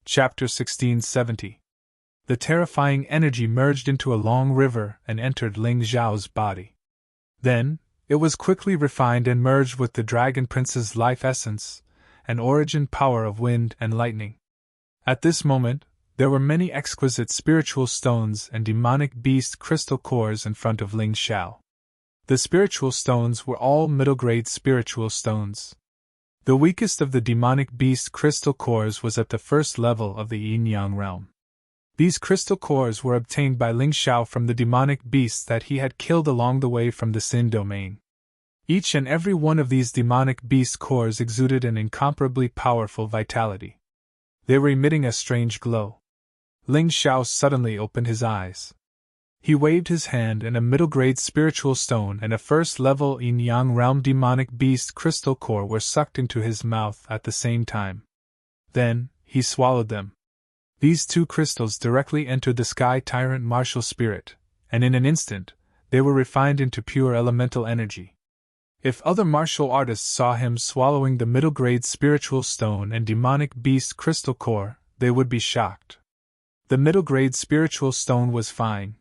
Chapter 1670. The terrifying energy merged into a long river and entered Ling Xiao's body. Then, it was quickly refined and merged with the Dragon Prince's life essence, and origin power of wind and lightning. At this moment, there were many exquisite spiritual stones and demonic beast crystal cores in front of Ling Xiao. The spiritual stones were all middle-grade spiritual stones. The weakest of the demonic beast crystal cores was at the first level of the yin-yang realm. These crystal cores were obtained by Ling Xiao from the demonic beasts that he had killed along the way from the Sin domain. Each and every one of these demonic beast cores exuded an incomparably powerful vitality. They were emitting a strange glow. Ling Xiao suddenly opened his eyes. He waved his hand, and a middle-grade spiritual stone and a first-level yin-yang realm demonic beast crystal core were sucked into his mouth at the same time. Then, he swallowed them. These two crystals directly entered the Sky Tyrant martial spirit, and in an instant, they were refined into pure elemental energy. If other martial artists saw him swallowing the middle-grade spiritual stone and demonic beast crystal core, they would be shocked. The middle-grade spiritual stone was fine.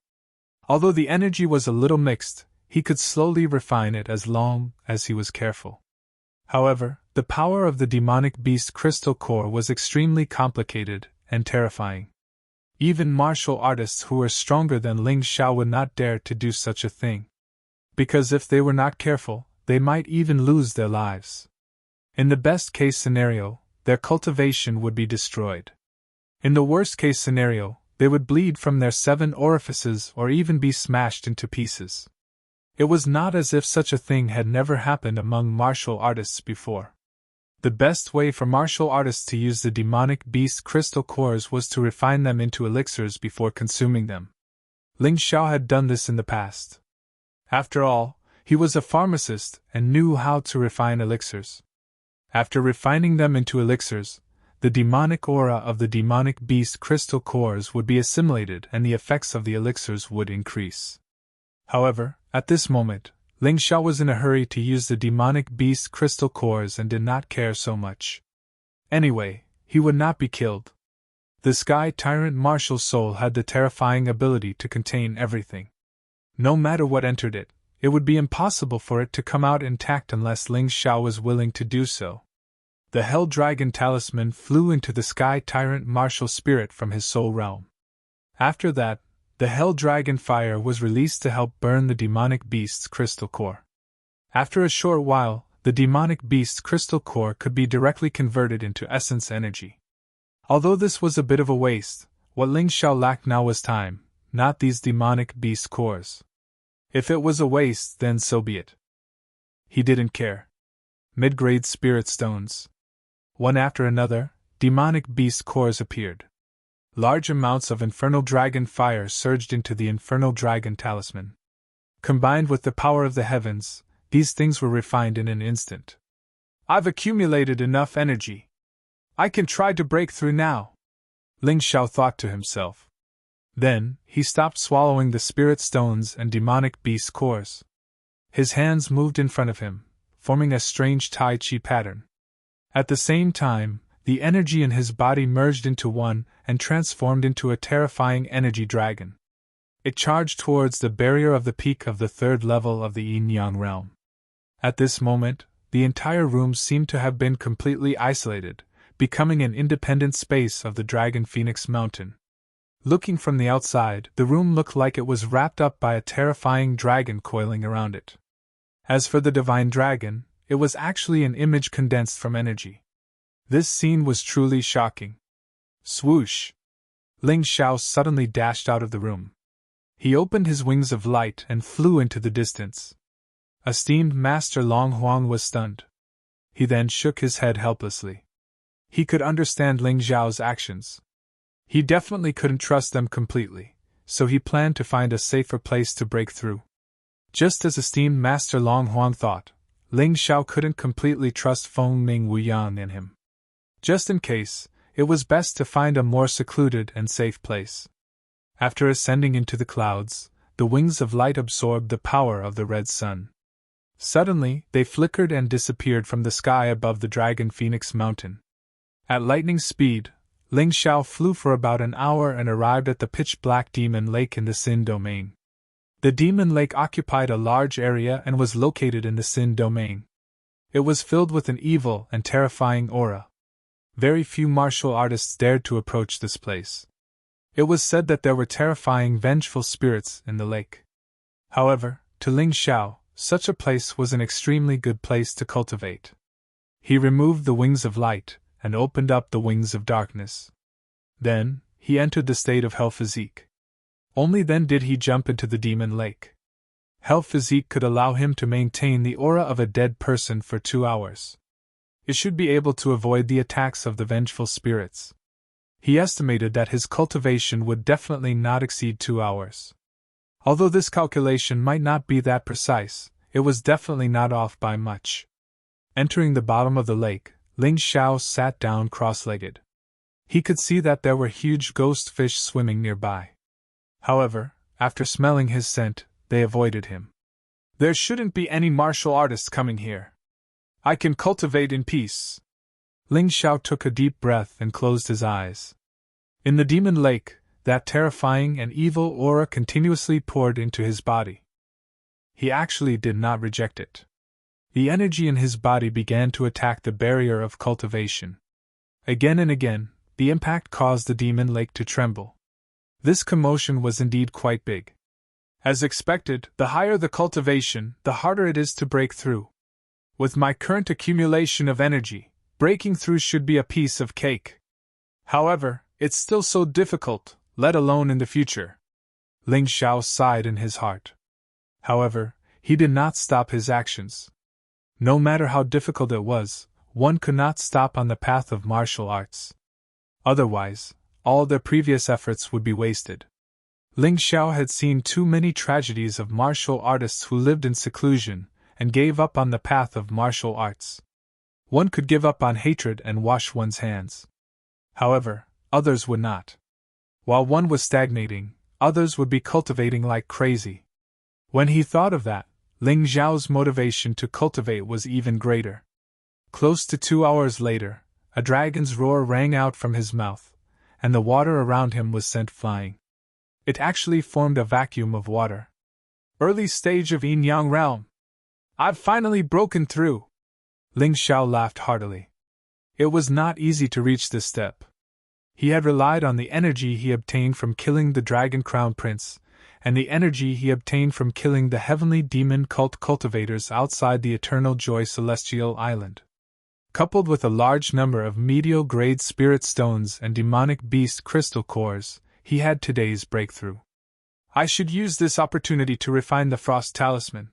Although the energy was a little mixed, he could slowly refine it as long as he was careful. However, the power of the demonic beast crystal core was extremely complicated and terrifying. Even martial artists who were stronger than Ling Xiao would not dare to do such a thing. Because if they were not careful, they might even lose their lives. In the best-case scenario, their cultivation would be destroyed. In the worst-case scenario, they would bleed from their 7 orifices or even be smashed into pieces. It was not as if such a thing had never happened among martial artists before. The best way for martial artists to use the demonic beast crystal cores was to refine them into elixirs before consuming them. Ling Xiao had done this in the past. After all, he was a pharmacist and knew how to refine elixirs. After refining them into elixirs, the demonic aura of the demonic beast crystal cores would be assimilated and the effects of the elixirs would increase. However, at this moment, Ling Xiao was in a hurry to use the demonic beast crystal cores and did not care so much. Anyway, he would not be killed. The Sky Tyrant martial soul had the terrifying ability to contain everything. No matter what entered it, it would be impossible for it to come out intact unless Ling Xiao was willing to do so. The Hell Dragon talisman flew into the Sky Tyrant martial spirit from his soul realm. After that, the Hell Dragon fire was released to help burn the demonic beast's crystal core. After a short while, the demonic beast's crystal core could be directly converted into essence energy. Although this was a bit of a waste, what Ling Xiao lacked now was time, not these demonic beast cores. If it was a waste, then so be it. He didn't care. Mid-grade spirit stones. One after another, demonic beast cores appeared. Large amounts of infernal dragon fire surged into the infernal dragon talisman. Combined with the power of the heavens, these things were refined in an instant. I've accumulated enough energy. I can try to break through now, Ling Xiao thought to himself. Then, he stopped swallowing the spirit stones and demonic beast cores. His hands moved in front of him, forming a strange Tai Chi pattern. At the same time, the energy in his body merged into one and transformed into a terrifying energy dragon. It charged towards the barrier of the peak of the 3rd level of the yin-yang realm. At this moment, the entire room seemed to have been completely isolated, becoming an independent space of the Dragon Phoenix Mountain. Looking from the outside, the room looked like it was wrapped up by a terrifying dragon coiling around it. As for the divine dragon, it was actually an image condensed from energy. This scene was truly shocking. Swoosh! Ling Xiao suddenly dashed out of the room. He opened his wings of light and flew into the distance. Esteemed Master Long Huang was stunned. He then shook his head helplessly. He could understand Ling Xiao's actions. He definitely couldn't trust them completely, so he planned to find a safer place to break through. Just as esteemed Master Long Huang thought, Ling Xiao couldn't completely trust Feng Ming Wuyang in him. Just in case, it was best to find a more secluded and safe place. After ascending into the clouds, the wings of light absorbed the power of the red sun. Suddenly, they flickered and disappeared from the sky above the Dragon Phoenix Mountain. At lightning speed, Ling Xiao flew for about an hour and arrived at the pitch-black demon lake in the Sin domain. The demon lake occupied a large area and was located in the Sin domain. It was filled with an evil and terrifying aura. Very few martial artists dared to approach this place. It was said that there were terrifying, vengeful spirits in the lake. However, to Ling Xiao, such a place was an extremely good place to cultivate. He removed the wings of light and opened up the wings of darkness. Then, he entered the state of hell physique. Only then did he jump into the demon lake. Hell physique could allow him to maintain the aura of a dead person for 2 hours. It should be able to avoid the attacks of the vengeful spirits. He estimated that his cultivation would definitely not exceed 2 hours. Although this calculation might not be that precise, it was definitely not off by much. Entering the bottom of the lake, Ling Xiao sat down cross-legged. He could see that there were huge ghost fish swimming nearby. However, after smelling his scent, they avoided him. There shouldn't be any martial artists coming here. I can cultivate in peace. Ling Xiao took a deep breath and closed his eyes. In the demon lake, that terrifying and evil aura continuously poured into his body. He actually did not reject it. The energy in his body began to attack the barrier of cultivation. Again and again, the impact caused the demon lake to tremble. This commotion was indeed quite big. As expected, the higher the cultivation, the harder it is to break through. With my current accumulation of energy, breaking through should be a piece of cake. However, it's still so difficult, let alone in the future. Ling Xiao sighed in his heart. However, he did not stop his actions. No matter how difficult it was, one could not stop on the path of martial arts. Otherwise, all their previous efforts would be wasted. Ling Xiao had seen too many tragedies of martial artists who lived in seclusion and gave up on the path of martial arts. One could give up on hatred and wash one's hands. However, others would not. While one was stagnating, others would be cultivating like crazy. When he thought of that, Ling Xiao's motivation to cultivate was even greater. Close to 2 hours later, a dragon's roar rang out from his mouth, and the water around him was sent flying. It actually formed a vacuum of water. Early stage of yin-yang realm. I've finally broken through. Ling Xiao laughed heartily. It was not easy to reach this step. He had relied on the energy he obtained from killing the Dragon Crown Prince, and the energy he obtained from killing the heavenly demon cult cultivators outside the Eternal Joy Celestial Island. Coupled with a large number of medial-grade spirit stones and demonic beast crystal cores, he had today's breakthrough. I should use this opportunity to refine the Frost Talisman.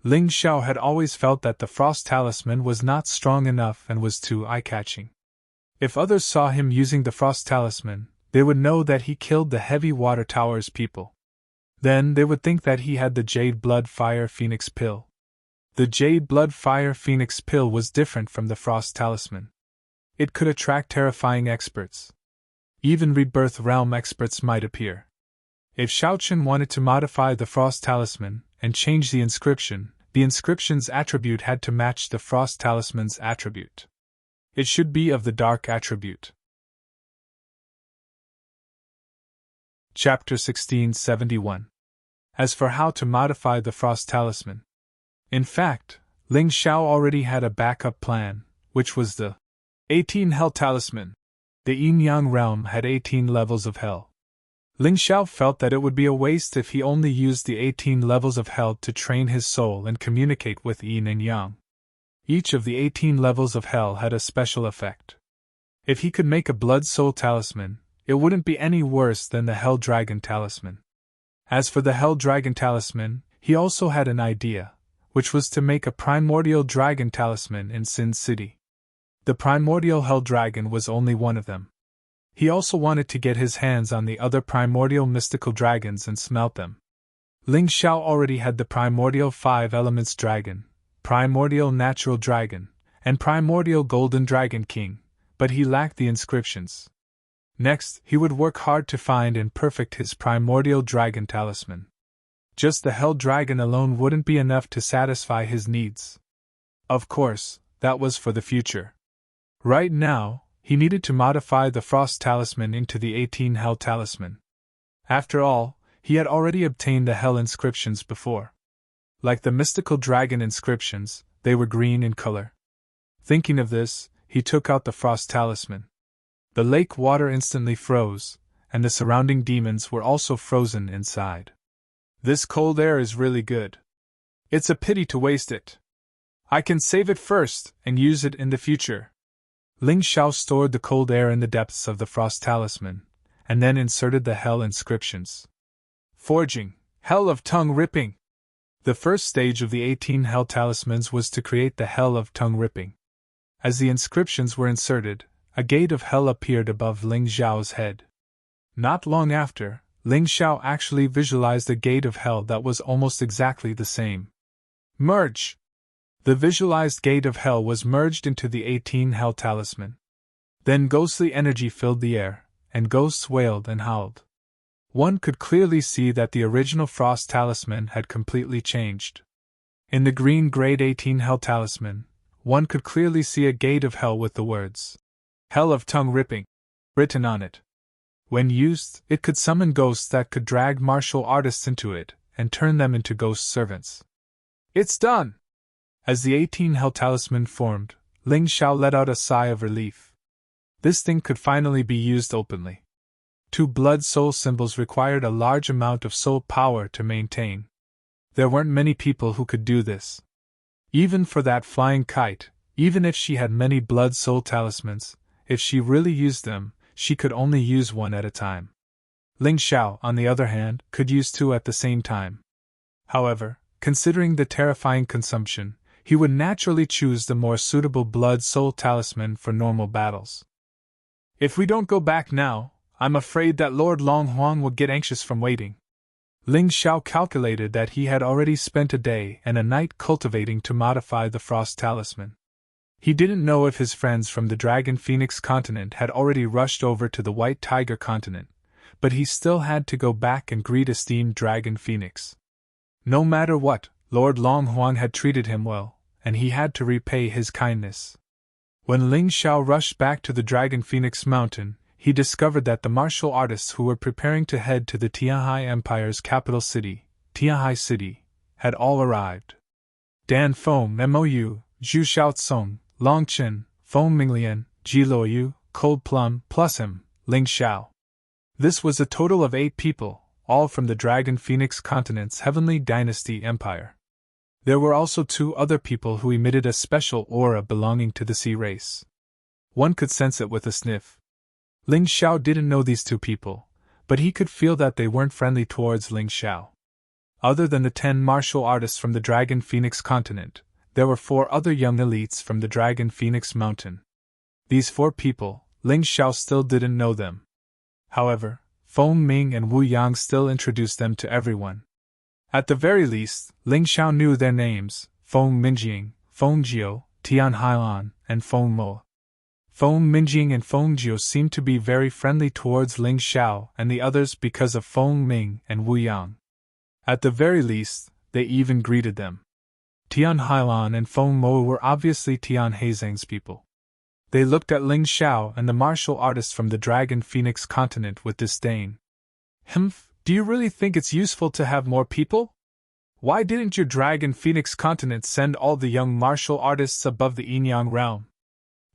Ling Xiao had always felt that the Frost Talisman was not strong enough and was too eye-catching. If others saw him using the Frost Talisman, they would know that he killed the Heavy Water Tower's people. Then they would think that he had the Jade Blood Fire Phoenix Pill. The Jade Blood Fire Phoenix Pill was different from the Frost Talisman. It could attract terrifying experts. Even Rebirth Realm experts might appear. If Shaochen wanted to modify the Frost Talisman and change the inscription's attribute had to match the Frost Talisman's attribute. It should be of the Dark attribute. Chapter 1671. As for how to modify the Frost Talisman. In fact, Ling Xiao already had a backup plan, which was the 18 Hell Talisman. The Yin-Yang realm had 18 levels of hell. Ling Xiao felt that it would be a waste if he only used the 18 levels of hell to train his soul and communicate with Yin and Yang. Each of the 18 levels of hell had a special effect. If he could make a Blood Soul Talisman, it wouldn't be any worse than the Hell Dragon Talisman. As for the Hell Dragon Talisman, he also had an idea, which was to make a Primordial Dragon Talisman in Sin City. The Primordial Hell Dragon was only one of them. He also wanted to get his hands on the other Primordial Mystical Dragons and smelt them. Ling Xiao already had the Primordial 5 Elements Dragon, Primordial Natural Dragon, and Primordial Golden Dragon King, but he lacked the inscriptions. Next, he would work hard to find and perfect his Primordial Dragon Talisman. Just the Hell Dragon alone wouldn't be enough to satisfy his needs. Of course, that was for the future. Right now, he needed to modify the Frost Talisman into the 18 Hell Talisman. After all, he had already obtained the Hell inscriptions before. Like the mystical dragon inscriptions, they were green in color. Thinking of this, he took out the Frost Talisman. The lake water instantly froze, and the surrounding demons were also frozen inside. This cold air is really good. It's a pity to waste it. I can save it first and use it in the future. Ling Xiao stored the cold air in the depths of the Frost Talisman, and then inserted the Hell inscriptions. Forging, Hell of Tongue Ripping. The first stage of the 18 Hell Talismans was to create the Hell of Tongue Ripping. As the inscriptions were inserted, a gate of hell appeared above Ling Xiao's head. Not long after, Ling Xiao actually visualized a gate of hell that was almost exactly the same. Merge! The visualized gate of hell was merged into the 18 Hell Talisman. Then ghostly energy filled the air, and ghosts wailed and howled. One could clearly see that the original Frost Talisman had completely changed. In the green grade 18 Hell Talisman, one could clearly see a gate of hell with the words, Hell of Tongue Ripping, written on it. When used, it could summon ghosts that could drag martial artists into it, and turn them into ghost servants. It's done! As the 18 Hell Talisman formed, Ling Xiao let out a sigh of relief. This thing could finally be used openly. 2 blood soul symbols required a large amount of soul power to maintain. There weren't many people who could do this. Even for that flying kite, even if she had many blood soul talismans, if she really used them, she could only use one at a time. Ling Xiao, on the other hand, could use 2 at the same time. However, considering the terrifying consumption, he would naturally choose the more suitable blood soul talisman for normal battles. If we don't go back now, I'm afraid that Lord Longhuang will get anxious from waiting. Ling Xiao calculated that he had already spent a day and a night cultivating to modify the Frost Talisman. He didn't know if his friends from the Dragon Phoenix continent had already rushed over to the White Tiger continent, but he still had to go back and greet esteemed Dragon Phoenix. No matter what, Lord Longhuang had treated him well, and he had to repay his kindness. When Ling Xiao rushed back to the Dragon Phoenix mountain, he discovered that the martial artists who were preparing to head to the Tianhai Empire's capital city, Tianhai City, had all arrived. Dan Feng Mou, Zhu Xiaocong, Long Chen, Feng Minglian, Ji Luoyu, Cold Plum, plus him, Ling Xiao. This was a total of 8 people, all from the Dragon Phoenix continent's Heavenly Dynasty Empire. There were also 2 other people who emitted a special aura belonging to the sea race. One could sense it with a sniff. Ling Xiao didn't know these 2 people, but he could feel that they weren't friendly towards Ling Xiao. Other than the 10 martial artists from the Dragon Phoenix continent, there were 4 other young elites from the Dragon Phoenix mountain. These 4 people, Ling Xiao still didn't know them. However, Feng Ming and Wu Yang still introduced them to everyone. At the very least, Ling Xiao knew their names: Feng Minjing, Feng Jiu, Tian Hailan, and Feng Mo. Feng Minjing and Feng Jiu seemed to be very friendly towards Ling Xiao and the others because of Feng Ming and Wu Yang. At the very least, they even greeted them. Tian Hailan and Feng Mo were obviously Tian Heizang's people. They looked at Ling Xiao and the martial artists from the Dragon Phoenix continent with disdain. Humph, do you really think it's useful to have more people? Why didn't your Dragon Phoenix continent send all the young martial artists above the Yinyang realm?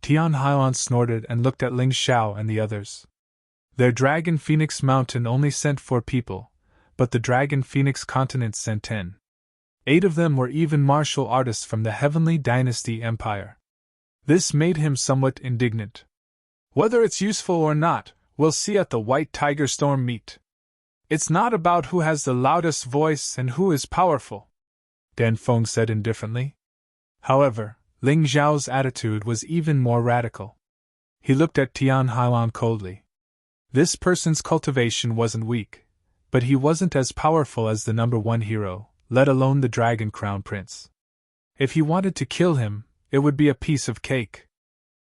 Tian Hailan snorted and looked at Ling Xiao and the others. Their Dragon Phoenix mountain only sent 4 people, but the Dragon Phoenix continent sent 10. 8 of them were even martial artists from the Heavenly Dynasty Empire. This made him somewhat indignant. Whether it's useful or not, we'll see at the White Tiger Storm meet. It's not about who has the loudest voice and who is powerful, Dan Feng said indifferently. However, Ling Xiao's attitude was even more radical. He looked at Tian Hailan coldly. This person's cultivation wasn't weak, but he wasn't as powerful as the number 1 hero, let alone the Dragon Crown Prince. If he wanted to kill him, it would be a piece of cake.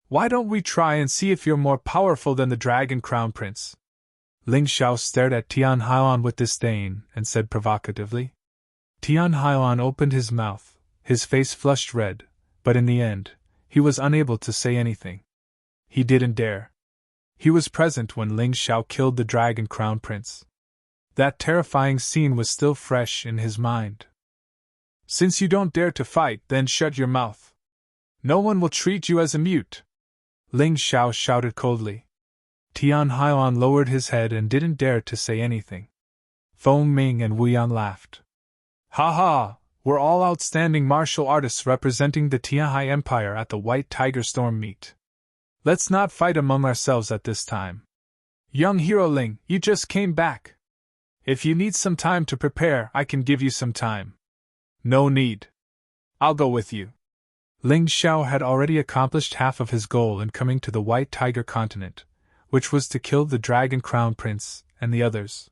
Why don't we try and see if you're more powerful than the Dragon Crown Prince? Ling Xiao stared at Tian Hailan with disdain and said provocatively. Tian Hailan opened his mouth, his face flushed red, but in the end, he was unable to say anything. He didn't dare. He was present when Ling Xiao killed the Dragon Crown Prince. That terrifying scene was still fresh in his mind. Since you don't dare to fight, then shut your mouth. No one will treat you as a mute. Ling Xiao shouted coldly. Tian Haiyan lowered his head and didn't dare to say anything. Feng Ming and Wu Yang laughed. Ha ha! We're all outstanding martial artists representing the Tianhai Empire at the White Tiger Storm meet. Let's not fight among ourselves at this time. Young hero Ling, you just came back. If you need some time to prepare, I can give you some time. No need. I'll go with you. Ling Xiao had already accomplished half of his goal in coming to the White Tiger continent, which was to kill the Dragon Crown Prince and the others.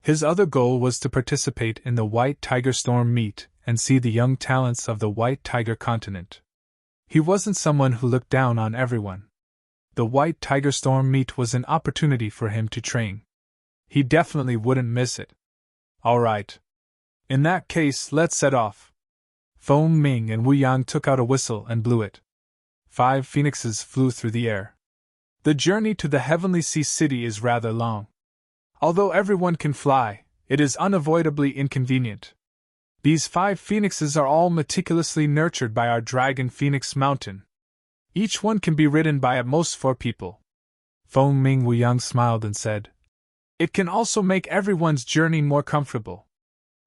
His other goal was to participate in the White Tiger Storm meet and see the young talents of the White Tiger continent. He wasn't someone who looked down on everyone. The White Tiger Storm meet was an opportunity for him to train. He definitely wouldn't miss it. All right. In that case, let's set off. Feng Ming and Wu Yang took out a whistle and blew it. 5 phoenixes flew through the air. The journey to the Heavenly Sea City is rather long. Although everyone can fly, it is unavoidably inconvenient. These 5 phoenixes are all meticulously nurtured by our Dragon Phoenix Mountain. Each one can be ridden by at most 4 people. Feng Ming Wu Yang smiled and said, It can also make everyone's journey more comfortable.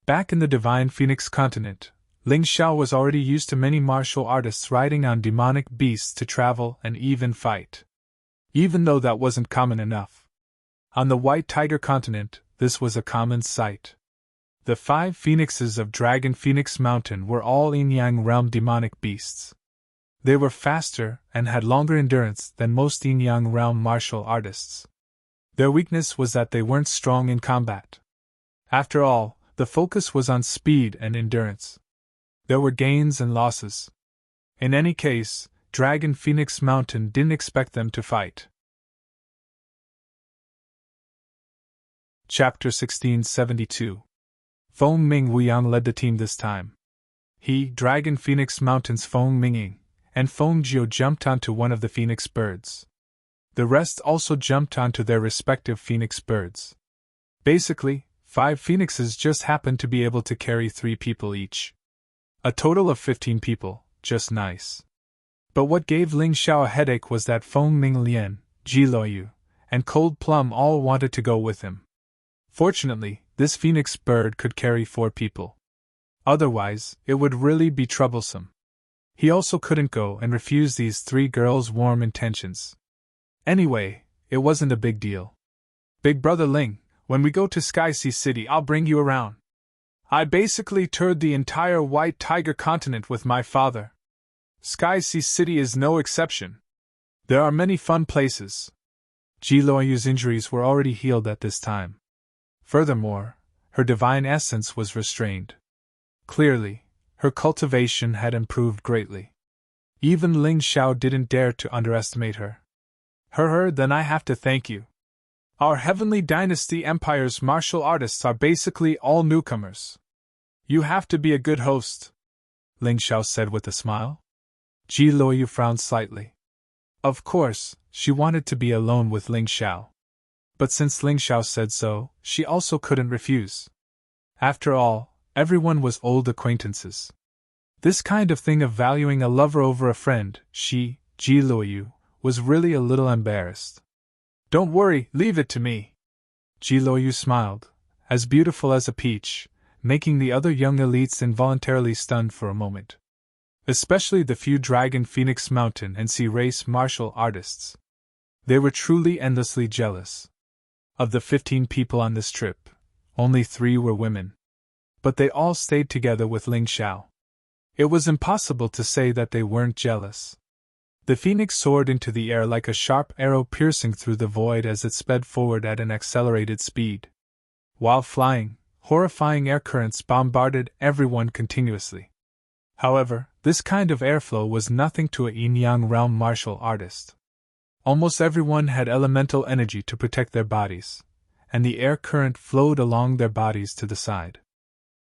Back in the Divine Phoenix continent, Ling Xiao was already used to many martial artists riding on demonic beasts to travel and even fight. Even though that wasn't common enough. On the White Tiger continent, this was a common sight. The 5 phoenixes of Dragon Phoenix Mountain were all yin-yang realm demonic beasts. They were faster and had longer endurance than most yin-yang realm martial artists. Their weakness was that they weren't strong in combat. After all, the focus was on speed and endurance. There were gains and losses. In any case, Dragon Phoenix Mountain didn't expect them to fight. Chapter 1672. Feng Ming Wu Yang led the team this time. He, Dragon Phoenix Mountain's Feng Mingying, and Feng Jiu jumped onto one of the phoenix birds. The rest also jumped onto their respective phoenix birds. Basically, 5 phoenixes just happened to be able to carry 3 people each. A total of 15 people, just nice. But what gave Ling Xiao a headache was that Feng Ming Lian, Ji Luoyu, and Cold Plum all wanted to go with him. Fortunately, this phoenix bird could carry 4 people. Otherwise, it would really be troublesome. He also couldn't go and refuse these 3 girls' warm intentions. Anyway, it wasn't a big deal. Big Brother Ling, when we go to Sky Sea City, I'll bring you around. I basically toured the entire White Tiger continent with my father. Sky Sea City is no exception. There are many fun places. Ji Luoyu's injuries were already healed at this time. Furthermore, her divine essence was restrained. Clearly, her cultivation had improved greatly. Even Ling Xiao didn't dare to underestimate her. Then I have to thank you. Our Heavenly Dynasty Empire's martial artists are basically all newcomers. You have to be a good host, Ling Xiao said with a smile. Ji Luoyu frowned slightly. Of course, she wanted to be alone with Ling Xiao. But since Ling Xiao said so, she also couldn't refuse. After all, everyone was old acquaintances. This kind of thing of valuing a lover over a friend, she, Ji Luoyu, was really a little embarrassed. Don't worry, leave it to me. Ji Luoyu smiled, as beautiful as a peach, making the other young elites involuntarily stunned for a moment. Especially the few Dragon Phoenix Mountain and Sea Race martial artists. They were truly endlessly jealous. Of the 15 people on this trip, only 3 were women. But they all stayed together with Ling Xiao. It was impossible to say that they weren't jealous. The phoenix soared into the air like a sharp arrow piercing through the void as it sped forward at an accelerated speed. While flying, horrifying air currents bombarded everyone continuously. However, this kind of airflow was nothing to a yin-yang realm martial artist. Almost everyone had elemental energy to protect their bodies, and the air current flowed along their bodies to the side.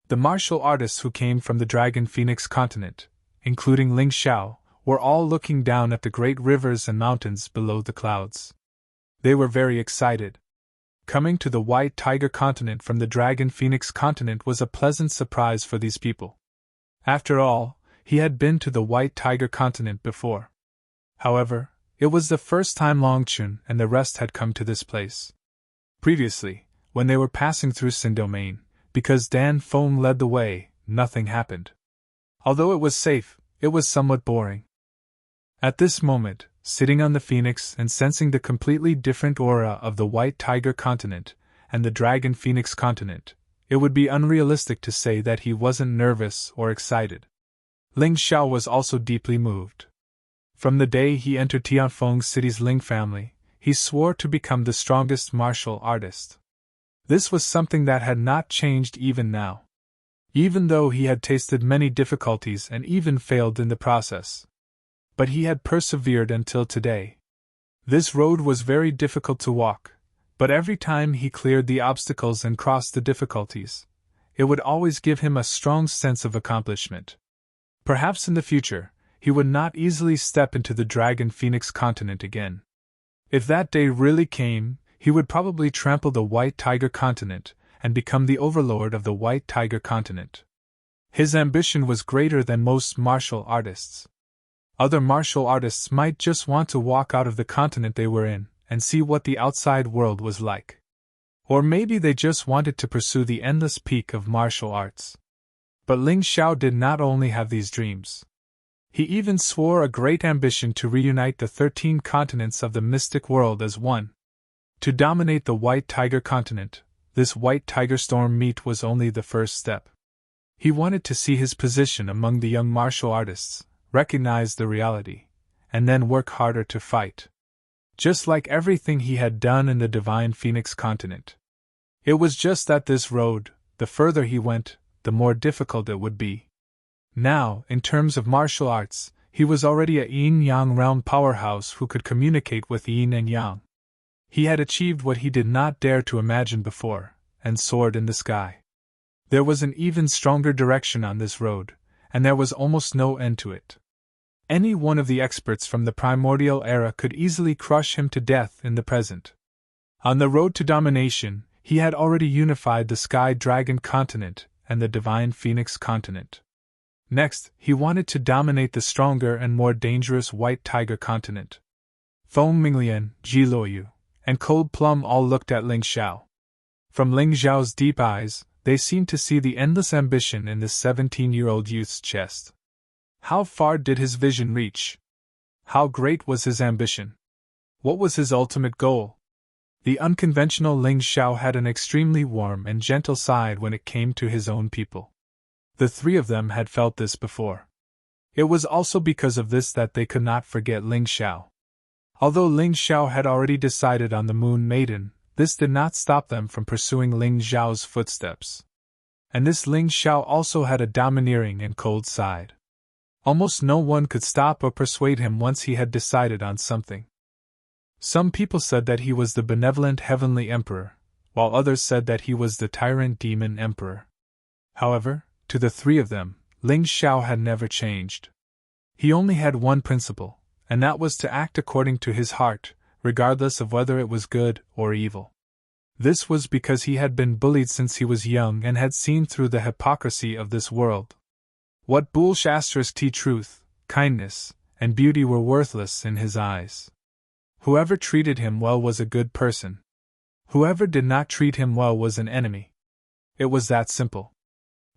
The martial artists who came from the Dragon Phoenix continent, including Ling Xiao, were all looking down at the great rivers and mountains below the clouds. They were very excited. Coming to the White Tiger continent from the Dragon Phoenix continent was a pleasant surprise for these people. After all, he had been to the White Tiger continent before. However, it was the first time Long Chun and the rest had come to this place. Previously, when they were passing through Sin Domain, because Dan Feng led the way, nothing happened. Although it was safe, it was somewhat boring. At this moment, sitting on the Phoenix and sensing the completely different aura of the White Tiger continent and the Dragon Phoenix continent, it would be unrealistic to say that he wasn't nervous or excited. Ling Xiao was also deeply moved. From the day he entered Tianfeng City's Ling family, he swore to become the strongest martial artist. This was something that had not changed even now. Even though he had tasted many difficulties and even failed in the process. But he had persevered until today. This road was very difficult to walk, but every time he cleared the obstacles and crossed the difficulties, it would always give him a strong sense of accomplishment. Perhaps in the future, he would not easily step into the Dragon Phoenix continent again. If that day really came, he would probably trample the White Tiger continent and become the overlord of the White Tiger continent. His ambition was greater than most martial artists. Other martial artists might just want to walk out of the continent they were in and see what the outside world was like. Or maybe they just wanted to pursue the endless peak of martial arts. But Ling Xiao did not only have these dreams. He even swore a great ambition to reunite the 13 continents of the mystic world as one. To dominate the White Tiger continent, this White Tiger Storm meet was only the first step. He wanted to see his position among the young martial artists, recognize the reality, and then work harder to fight. Just like everything he had done in the Divine Phoenix continent. It was just that this road, the further he went, the more difficult it would be. Now, in terms of martial arts, he was already a yin-yang realm powerhouse who could communicate with yin and yang. He had achieved what he did not dare to imagine before, and soared in the sky. There was an even stronger direction on this road, and there was almost no end to it. Any one of the experts from the primordial era could easily crush him to death in the present. On the road to domination, he had already unified the Sky Dragon continent and the Divine Phoenix continent. Next, he wanted to dominate the stronger and more dangerous White Tiger continent. Feng Minglian, Ji Luoyu, and Cold Plum all looked at Ling Xiao. From Ling Xiao's deep eyes, they seemed to see the endless ambition in this 17-year-old youth's chest. How far did his vision reach? How great was his ambition? What was his ultimate goal? The unconventional Ling Xiao had an extremely warm and gentle side when it came to his own people. The three of them had felt this before. It was also because of this that they could not forget Ling Xiao. Although Ling Xiao had already decided on the Moon Maiden, this did not stop them from pursuing Ling Xiao's footsteps. And this Ling Xiao also had a domineering and cold side. Almost no one could stop or persuade him once he had decided on something. Some people said that he was the benevolent heavenly emperor, while others said that he was the tyrant demon emperor. However, to the three of them, Ling Xiao had never changed. He only had one principle, and that was to act according to his heart, regardless of whether it was good or evil. This was because he had been bullied since he was young and had seen through the hypocrisy of this world. What bullshit truth, kindness, and beauty were worthless in his eyes. Whoever treated him well was a good person. Whoever did not treat him well was an enemy. It was that simple.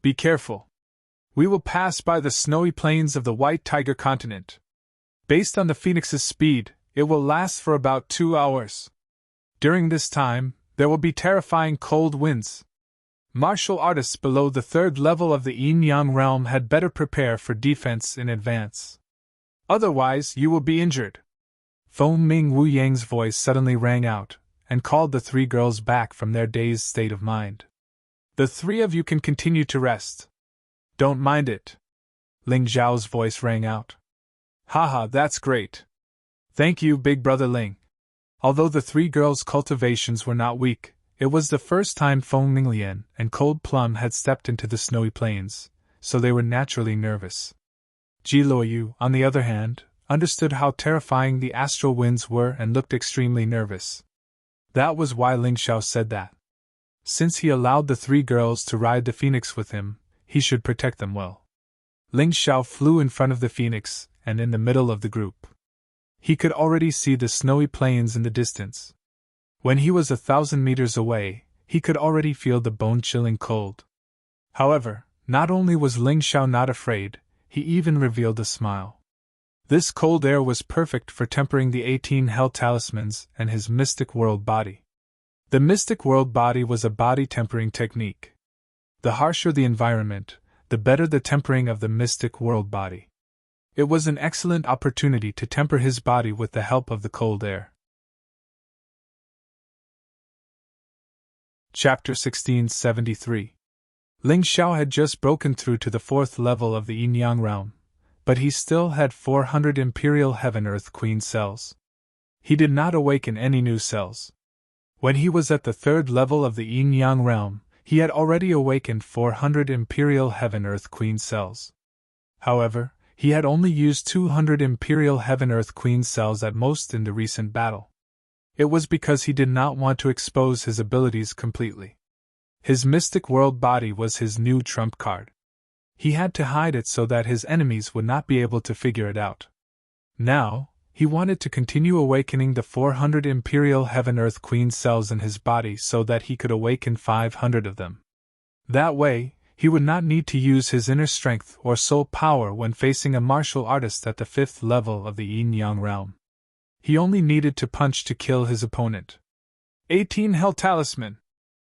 Be careful. We will pass by the snowy plains of the White Tiger continent. Based on the Phoenix's speed, it will last for about 2 hours. During this time, there will be terrifying cold winds. Martial artists below the 3rd level of the yin-yang realm had better prepare for defense in advance. Otherwise, you will be injured. Feng Ming Wu Yang's voice suddenly rang out, and called the 3 girls back from their dazed state of mind. The 3 of you can continue to rest. Don't mind it. Ling Zhao's voice rang out. Haha, that's great. Thank you, Big Brother Ling. Although the 3 girls' cultivations were not weak, it was the first time Feng Minglian and Cold Plum had stepped into the snowy plains, so they were naturally nervous. Ji Luoyu, on the other hand, understood how terrifying the astral winds were and looked extremely nervous. That was why Ling Xiao said that. Since he allowed the three girls to ride the phoenix with him, he should protect them well. Ling Xiao flew in front of the phoenix and in the middle of the group. He could already see the snowy plains in the distance. When he was 1,000 meters away, he could already feel the bone-chilling cold. However, not only was Ling Xiao not afraid, he even revealed a smile. This cold air was perfect for tempering the 18 hell talismans and his mystic world body. The mystic world body was a body tempering technique. The harsher the environment, the better the tempering of the mystic world body. It was an excellent opportunity to temper his body with the help of the cold air. Chapter 1673. Ling Xiao had just broken through to the 4th level of the yin-yang realm, but he still had 400 Imperial Heaven-Earth Queen cells. He did not awaken any new cells. When he was at the 3rd level of the yin-yang realm, he had already awakened 400 Imperial Heaven-Earth Queen cells. However, he had only used 200 Imperial Heaven-Earth Queen cells at most in the recent battle. It was because he did not want to expose his abilities completely. His mystic world body was his new trump card. He had to hide it so that his enemies would not be able to figure it out. Now, he wanted to continue awakening the 400 Imperial Heaven-Earth Queen cells in his body so that he could awaken 500 of them. That way, he would not need to use his inner strength or soul power when facing a martial artist at the 5th level of the yin-yang realm. He only needed to punch to kill his opponent. 18 Hell Talisman!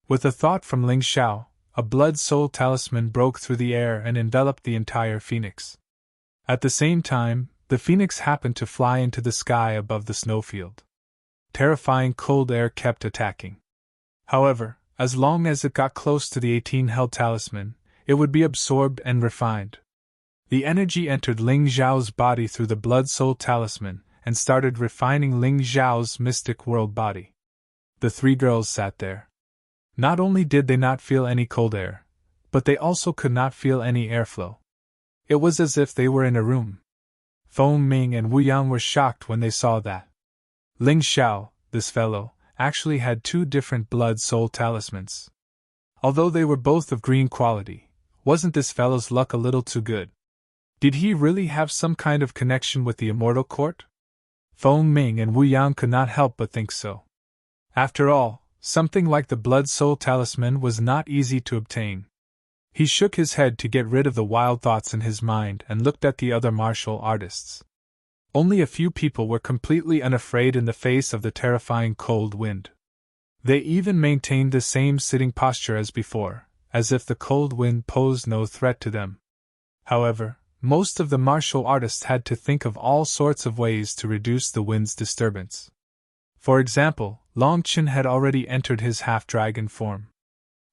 With a thought from Ling Xiao, a blood-soul talisman broke through the air and enveloped the entire phoenix. At the same time, the phoenix happened to fly into the sky above the snowfield. Terrifying cold air kept attacking. However, as long as it got close to the 18 Hell Talisman, it would be absorbed and refined. The energy entered Ling Xiao's body through the blood-soul talisman and started refining Ling Xiao's mystic world body. The three girls sat there. Not only did they not feel any cold air, but they also could not feel any airflow. It was as if they were in a room. Feng Ming and Wu Yang were shocked when they saw that. Ling Xiao, this fellow, actually had two different blood-soul talismans. Although they were both of green quality, wasn't this fellow's luck a little too good? Did he really have some kind of connection with the Immortal Court? Feng Ming and Wu Yang could not help but think so. After all, something like the blood-soul talisman was not easy to obtain. He shook his head to get rid of the wild thoughts in his mind and looked at the other martial artists. Only a few people were completely unafraid in the face of the terrifying cold wind. They even maintained the same sitting posture as before, as if the cold wind posed no threat to them. However, most of the martial artists had to think of all sorts of ways to reduce the wind's disturbance. For example, Long Qin had already entered his half-dragon form.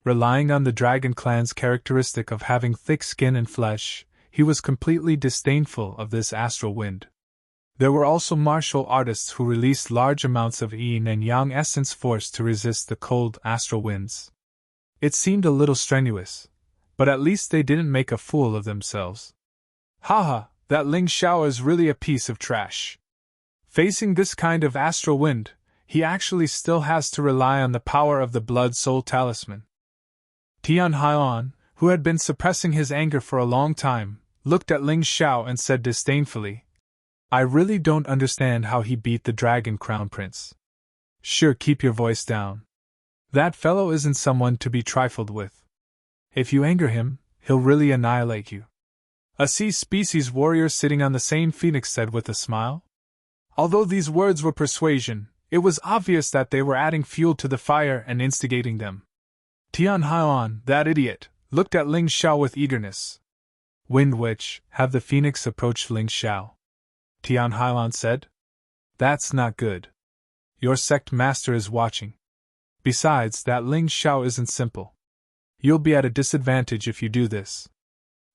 Relying on the dragon clan's characteristic of having thick skin and flesh, he was completely disdainful of this astral wind. There were also martial artists who released large amounts of yin and yang essence force to resist the cold astral winds. It seemed a little strenuous, but at least they didn't make a fool of themselves. Haha, that Ling Xiao is really a piece of trash. Facing this kind of astral wind, he actually still has to rely on the power of the blood-soul talisman. Tian Haiyan, who had been suppressing his anger for a long time, looked at Ling Xiao and said disdainfully, "I really don't understand how he beat the Dragon Crown Prince." "Sure, keep your voice down. That fellow isn't someone to be trifled with. If you anger him, he'll really annihilate you," a sea species warrior sitting on the same phoenix said with a smile. Although these words were persuasion, it was obvious that they were adding fuel to the fire and instigating them. Tian Haiyan, that idiot, looked at Ling Xiao with eagerness. "Wind Witch, have the phoenix approach Ling Xiao," Tian Haiyan said. "That's not good. Your sect master is watching. Besides, that Ling Xiao isn't simple. You'll be at a disadvantage if you do this."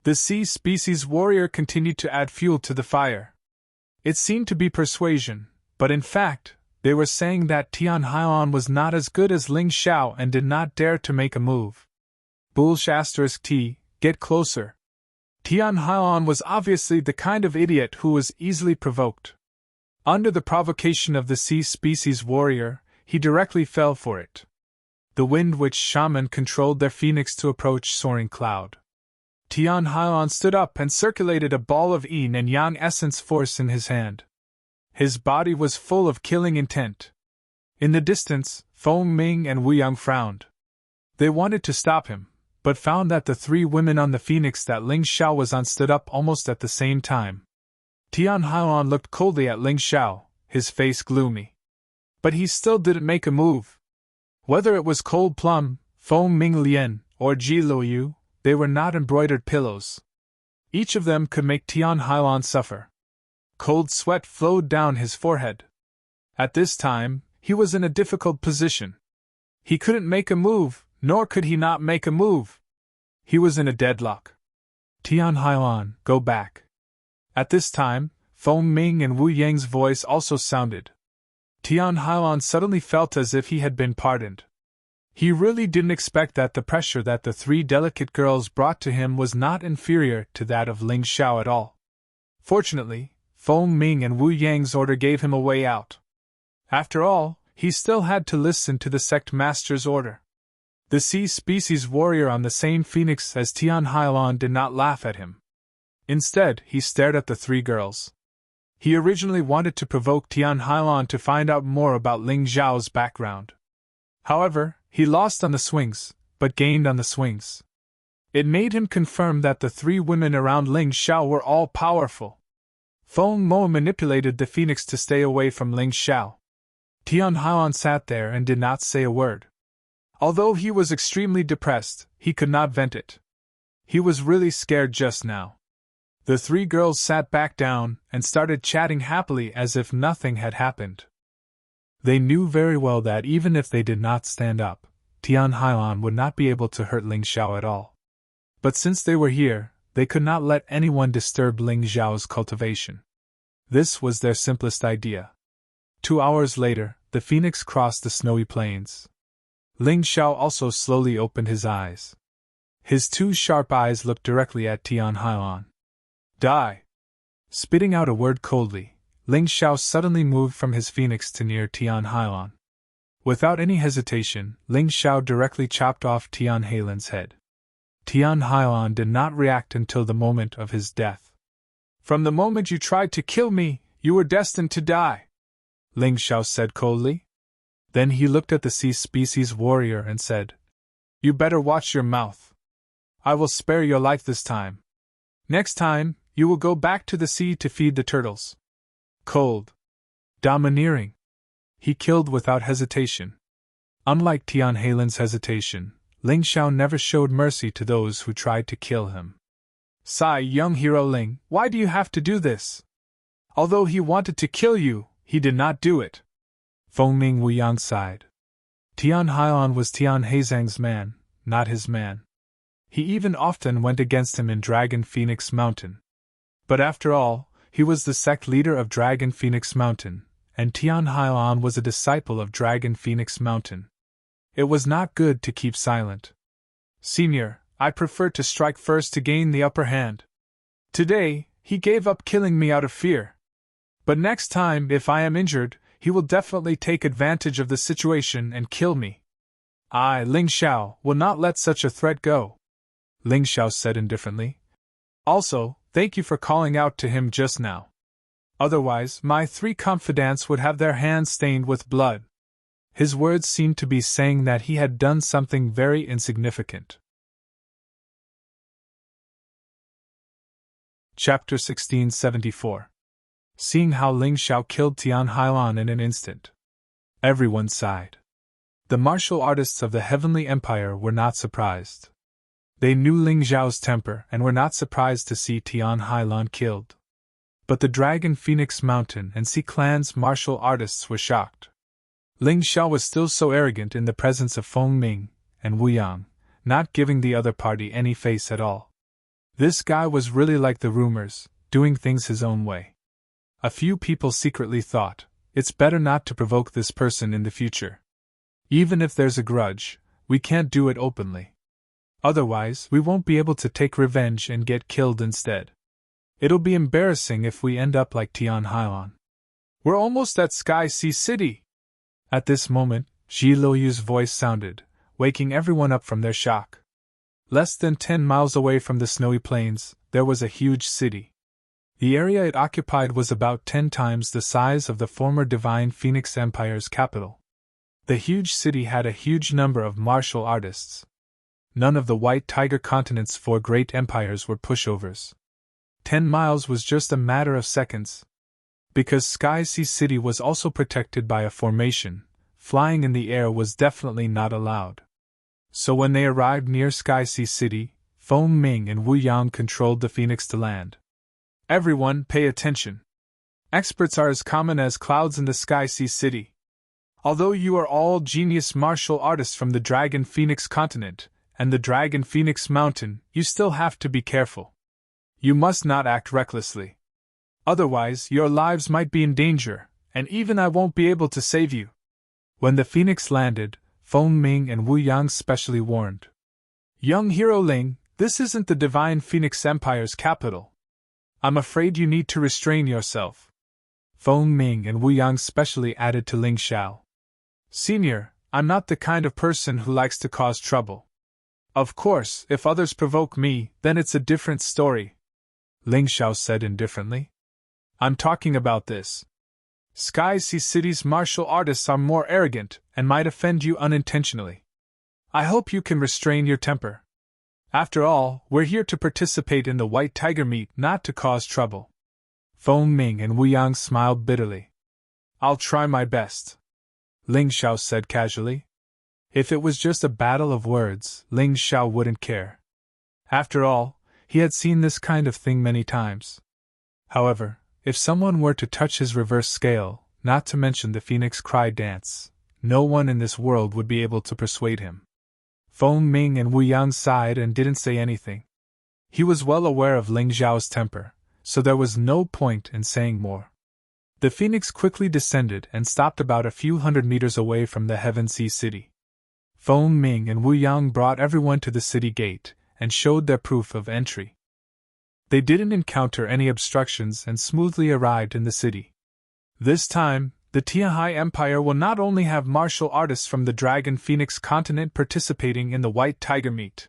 The sea species warrior continued to add fuel to the fire. It seemed to be persuasion, but in fact, they were saying that Tian Haiyan was not as good as Ling Xiao and did not dare to make a move. T, get closer. Tian Hailan was obviously the kind of idiot who was easily provoked. Under the provocation of the sea species warrior, he directly fell for it. The wind witch shaman controlled their phoenix to approach soaring cloud. Tian Hailan stood up and circulated a ball of yin and yang essence force in his hand. His body was full of killing intent. In the distance, Feng Ming and Wu Yang frowned. They wanted to stop him, but found that the three women on the phoenix that Ling Xiao was on stood up almost at the same time. Tian Hailan looked coldly at Ling Xiao, his face gloomy. But he still didn't make a move. Whether it was Cold Plum, Feng Ming Lian, or Ji Luoyu, they were not embroidered pillows. Each of them could make Tian Hailan suffer. Cold sweat flowed down his forehead. At this time, he was in a difficult position. He couldn't make a move, nor could he not make a move. He was in a deadlock. Tian Hailan, go back. At this time, Feng Ming and Wu Yang's voice also sounded. Tian Hailan suddenly felt as if he had been pardoned. He really didn't expect that the pressure that the three delicate girls brought to him was not inferior to that of Ling Xiao at all. Fortunately, Feng Ming and Wu Yang's order gave him a way out. After all, he still had to listen to the sect master's order. The sea species warrior on the same phoenix as Tian Hailan did not laugh at him. Instead, he stared at the three girls. He originally wanted to provoke Tian Hailan to find out more about Ling Xiao's background. However, he lost on the swings, but gained on the swings. It made him confirm that the three women around Ling Xiao were all powerful. Feng Mo manipulated the phoenix to stay away from Ling Xiao. Tian Hailan sat there and did not say a word. Although he was extremely depressed, he could not vent it. He was really scared just now. The three girls sat back down and started chatting happily as if nothing had happened. They knew very well that even if they did not stand up, Tian Hailan would not be able to hurt Ling Xiao at all. But since they were here, they could not let anyone disturb Ling Xiao's cultivation. This was their simplest idea. 2 hours later, the phoenix crossed the snowy plains. Ling Xiao also slowly opened his eyes. His two sharp eyes looked directly at Tian Hailan. Die! Spitting out a word coldly, Ling Xiao suddenly moved from his phoenix to near Tian Hailan. Without any hesitation, Ling Xiao directly chopped off Tian Hailan's head. Tian Hailan did not react until the moment of his death. From the moment you tried to kill me, you were destined to die, Ling Xiao said coldly. Then he looked at the sea species warrior and said, You better watch your mouth. I will spare your life this time. Next time, you will go back to the sea to feed the turtles. Cold. Domineering. He killed without hesitation. Unlike Tian Hailan's hesitation, Ling Xiao never showed mercy to those who tried to kill him. Sigh, young hero Ling, why do you have to do this? Although he wanted to kill you, he did not do it. Feng Ming Wu Yang sighed. Tian Hailan was Tian Haizang's man, not his man. He even often went against him in Dragon Phoenix Mountain. But after all, he was the sect leader of Dragon Phoenix Mountain, and Tian Hailan was a disciple of Dragon Phoenix Mountain. It was not good to keep silent. Senior, I prefer to strike first to gain the upper hand. Today, he gave up killing me out of fear. But next time, if I am injured, he will definitely take advantage of the situation and kill me. I, Ling Xiao, will not let such a threat go, Ling Xiao said indifferently. Also, thank you for calling out to him just now. Otherwise, my three confidants would have their hands stained with blood. His words seemed to be saying that he had done something very insignificant. Chapter 1674. Seeing how Ling Xiao killed Tian Hailan in an instant, everyone sighed. The martial artists of the Heavenly Empire were not surprised. They knew Ling Xiao's temper and were not surprised to see Tian Hailan killed. But the Dragon Phoenix Mountain and Sea Clan's martial artists were shocked. Ling Xiao was still so arrogant in the presence of Feng Ming and Wu Yang, not giving the other party any face at all. This guy was really like the rumors, doing things his own way. A few people secretly thought, it's better not to provoke this person in the future. Even if there's a grudge, we can't do it openly. Otherwise, we won't be able to take revenge and get killed instead. It'll be embarrassing if we end up like Tian Hailan. We're almost at Sky Sea City! At this moment, Ji Luoyu's voice sounded, waking everyone up from their shock. Less than 10 miles away from the snowy plains, there was a huge city. The area it occupied was about 10 times the size of the former Divine Phoenix Empire's capital. The huge city had a huge number of martial artists. None of the White Tiger continent's 4 great empires were pushovers. 10 miles was just a matter of seconds. Because Sky Sea City was also protected by a formation, flying in the air was definitely not allowed. So when they arrived near Sky Sea City, Feng Ming and Wu Yang controlled the Phoenix to land. Everyone, pay attention. Experts are as common as clouds in the Sky Sea City. Although you are all genius martial artists from the Dragon Phoenix continent and the Dragon Phoenix Mountain, you still have to be careful. You must not act recklessly. Otherwise, your lives might be in danger, and even I won't be able to save you. When the Phoenix landed, Feng Ming and Wu Yang specially warned. Young Hero Ling, this isn't the Divine Phoenix Empire's capital. I'm afraid you need to restrain yourself. Feng Ming and Wu Yang specially added to Ling Xiao. Senior, I'm not the kind of person who likes to cause trouble. Of course, if others provoke me, then it's a different story, Ling Xiao said indifferently. I'm talking about this. Sky Sea City's martial artists are more arrogant and might offend you unintentionally. I hope you can restrain your temper. After all, we're here to participate in the White Tiger meet, not to cause trouble. Feng Ming and Wu Yang smiled bitterly. I'll try my best, Ling Xiao said casually. If it was just a battle of words, Ling Xiao wouldn't care. After all, he had seen this kind of thing many times. However, if someone were to touch his reverse scale, not to mention the Phoenix Cry dance, no one in this world would be able to persuade him. Feng Ming and Wu Yang sighed and didn't say anything. He was well aware of Ling Xiao's temper, so there was no point in saying more. The Phoenix quickly descended and stopped about a few hundred meters away from the Heaven Sea City. Feng Ming and Wu Yang brought everyone to the city gate and showed their proof of entry. They didn't encounter any obstructions and smoothly arrived in the city. This time, the Tianhai Empire will not only have martial artists from the Dragon Phoenix continent participating in the White Tiger meet.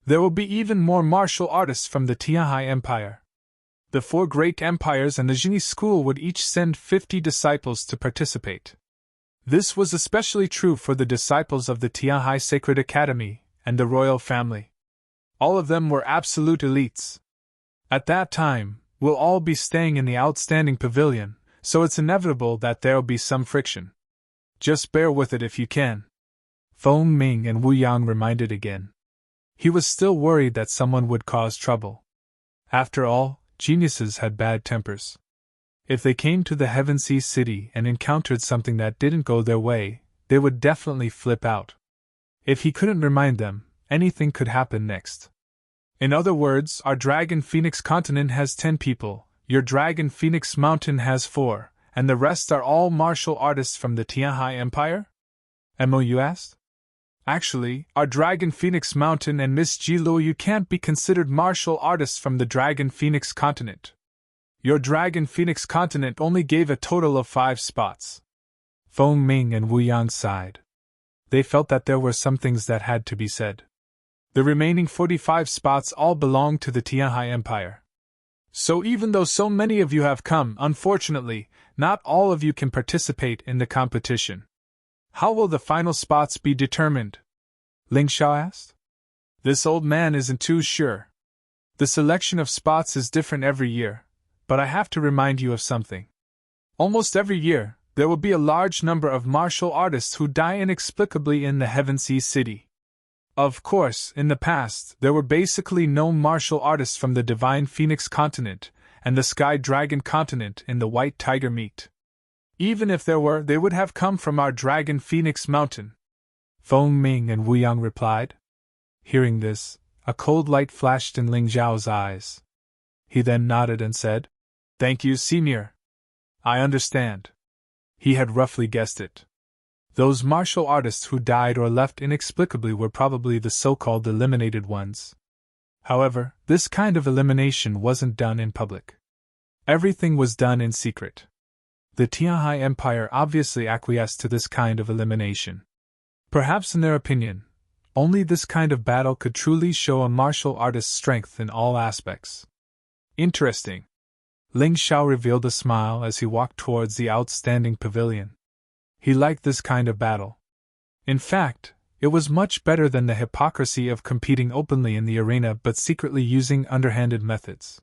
There will be even more martial artists from the Tianhai Empire. The 4 great empires and the Jinni school would each send 50 disciples to participate. This was especially true for the disciples of the Tianhai Sacred Academy and the royal family. All of them were absolute elites. At that time, we'll all be staying in the outstanding pavilion, so it's inevitable that there'll be some friction. Just bear with it if you can. Feng Ming and Wu Yang reminded again. He was still worried that someone would cause trouble. After all, geniuses had bad tempers. If they came to the Heaven Sea City and encountered something that didn't go their way, they would definitely flip out. If he couldn't remind them, anything could happen next. In other words, our Dragon Phoenix continent has 10 people, your Dragon Phoenix mountain has 4, and the rest are all martial artists from the Tianhai Empire? Mo, you asked? Actually, our Dragon Phoenix mountain and Miss Ji Luoyu can't be considered martial artists from the Dragon Phoenix continent. Your Dragon Phoenix continent only gave a total of 5 spots. Feng Ming and Wu Yang sighed. They felt that there were some things that had to be said. The remaining 45 spots all belonged to the Tianhai Empire. So even though so many of you have come, unfortunately, not all of you can participate in the competition. How will the final spots be determined? Ling Xiao asked. This old man isn't too sure. The selection of spots is different every year, but I have to remind you of something. Almost every year, there will be a large number of martial artists who die inexplicably in the Heaven Sea City. Of course, in the past, there were basically no martial artists from the Divine Phoenix continent and the Sky Dragon continent in the White Tiger meet. Even if there were, they would have come from our Dragon Phoenix mountain. Feng Ming and Wu Yang replied. Hearing this, a cold light flashed in Ling Xiao's eyes. He then nodded and said, "Thank you, Senior. I understand." He had roughly guessed it. Those martial artists who died or left inexplicably were probably the so-called eliminated ones. However, this kind of elimination wasn't done in public. Everything was done in secret. The Tianhai Empire obviously acquiesced to this kind of elimination. Perhaps in their opinion, only this kind of battle could truly show a martial artist's strength in all aspects. Interesting. Ling Xiao revealed a smile as he walked towards the outstanding pavilion. He liked this kind of battle. In fact, it was much better than the hypocrisy of competing openly in the arena but secretly using underhanded methods.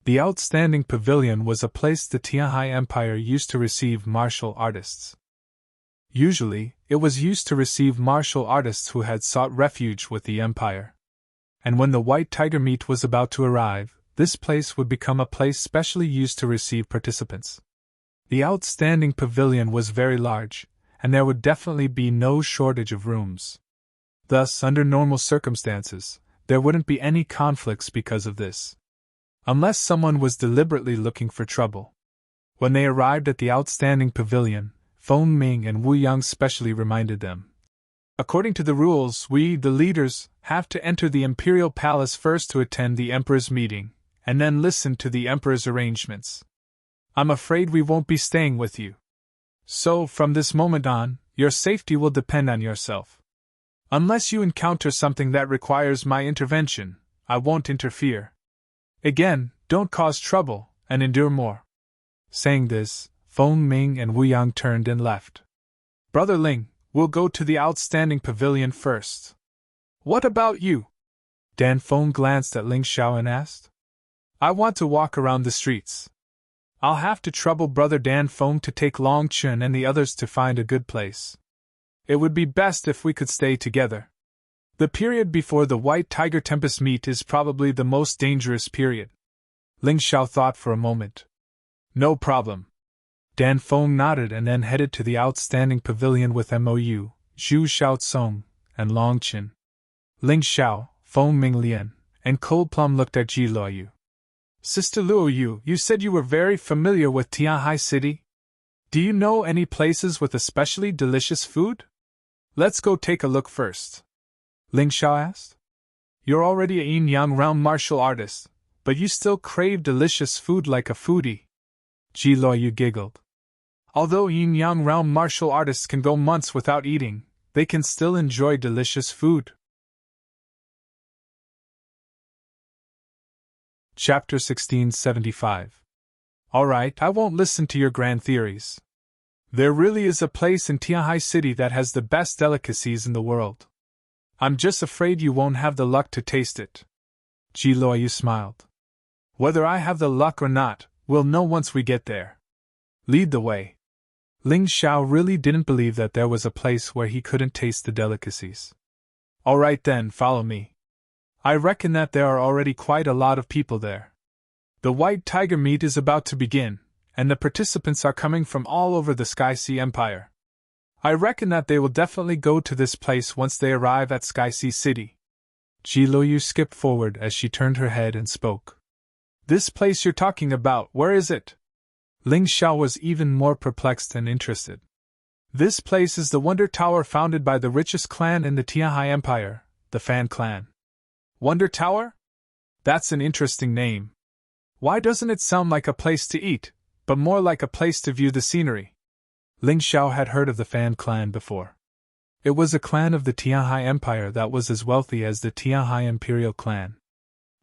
The outstanding pavilion was a place the Tianhai Empire used to receive martial artists. Usually, it was used to receive martial artists who had sought refuge with the empire. And when the white tiger meet was about to arrive, this place would become a place specially used to receive participants. The outstanding pavilion was very large, and there would definitely be no shortage of rooms. Thus, under normal circumstances, there wouldn't be any conflicts because of this. Unless someone was deliberately looking for trouble. When they arrived at the outstanding pavilion, Feng Ming and Wu Yang specially reminded them. According to the rules, we, the leaders, have to enter the imperial palace first to attend the emperor's meeting, and then listen to the emperor's arrangements. I'm afraid we won't be staying with you. So, from this moment on, your safety will depend on yourself. Unless you encounter something that requires my intervention, I won't interfere. Again, don't cause trouble, and endure more. Saying this, Feng Ming and Wu Yang turned and left. Brother Ling, we'll go to the outstanding pavilion first. What about you? Dan Feng glanced at Ling Xiao and asked. I want to walk around the streets. I'll have to trouble Brother Dan Feng to take Long Chun and the others to find a good place. It would be best if we could stay together. The period before the White Tiger Tempest meet is probably the most dangerous period. Ling Xiao thought for a moment. No problem. Dan Feng nodded and then headed to the outstanding pavilion with Mou, Zhu Xiaocong, and Long Qin. Ling Xiao, Feng Minglian, and Cold Plum looked at Ji Luoyu. Sister Luoyu, you said you were very familiar with Tianhai City? Do you know any places with especially delicious food? Let's go take a look first. Ling Xiao asked. You're already a yin-yang round martial artist, but you still crave delicious food like a foodie. Ji Luoyu giggled. Although yin-yang round martial artists can go months without eating, they can still enjoy delicious food. Chapter 1675. Alright, I won't listen to your grand theories. There really is a place in Tianhai City that has the best delicacies in the world. I'm just afraid you won't have the luck to taste it. Ji Luoyu smiled. Whether I have the luck or not, we'll know once we get there. Lead the way. Ling Xiao really didn't believe that there was a place where he couldn't taste the delicacies. Alright then, follow me. I reckon that there are already quite a lot of people there. The White Tiger meet is about to begin, and the participants are coming from all over the Sky Sea Empire. I reckon that they will definitely go to this place once they arrive at Sky Sea City. Ji Luoyu skipped forward as she turned her head and spoke. This place you're talking about, where is it? Ling Xiao was even more perplexed and interested. This place is the Wonder Tower founded by the richest clan in the Tianhai Empire, the Fan clan. Wonder Tower? That's an interesting name. Why doesn't it sound like a place to eat, but more like a place to view the scenery? Ling Xiao had heard of the Fan clan before. It was a clan of the Tianhai Empire that was as wealthy as the Tianhai Imperial clan.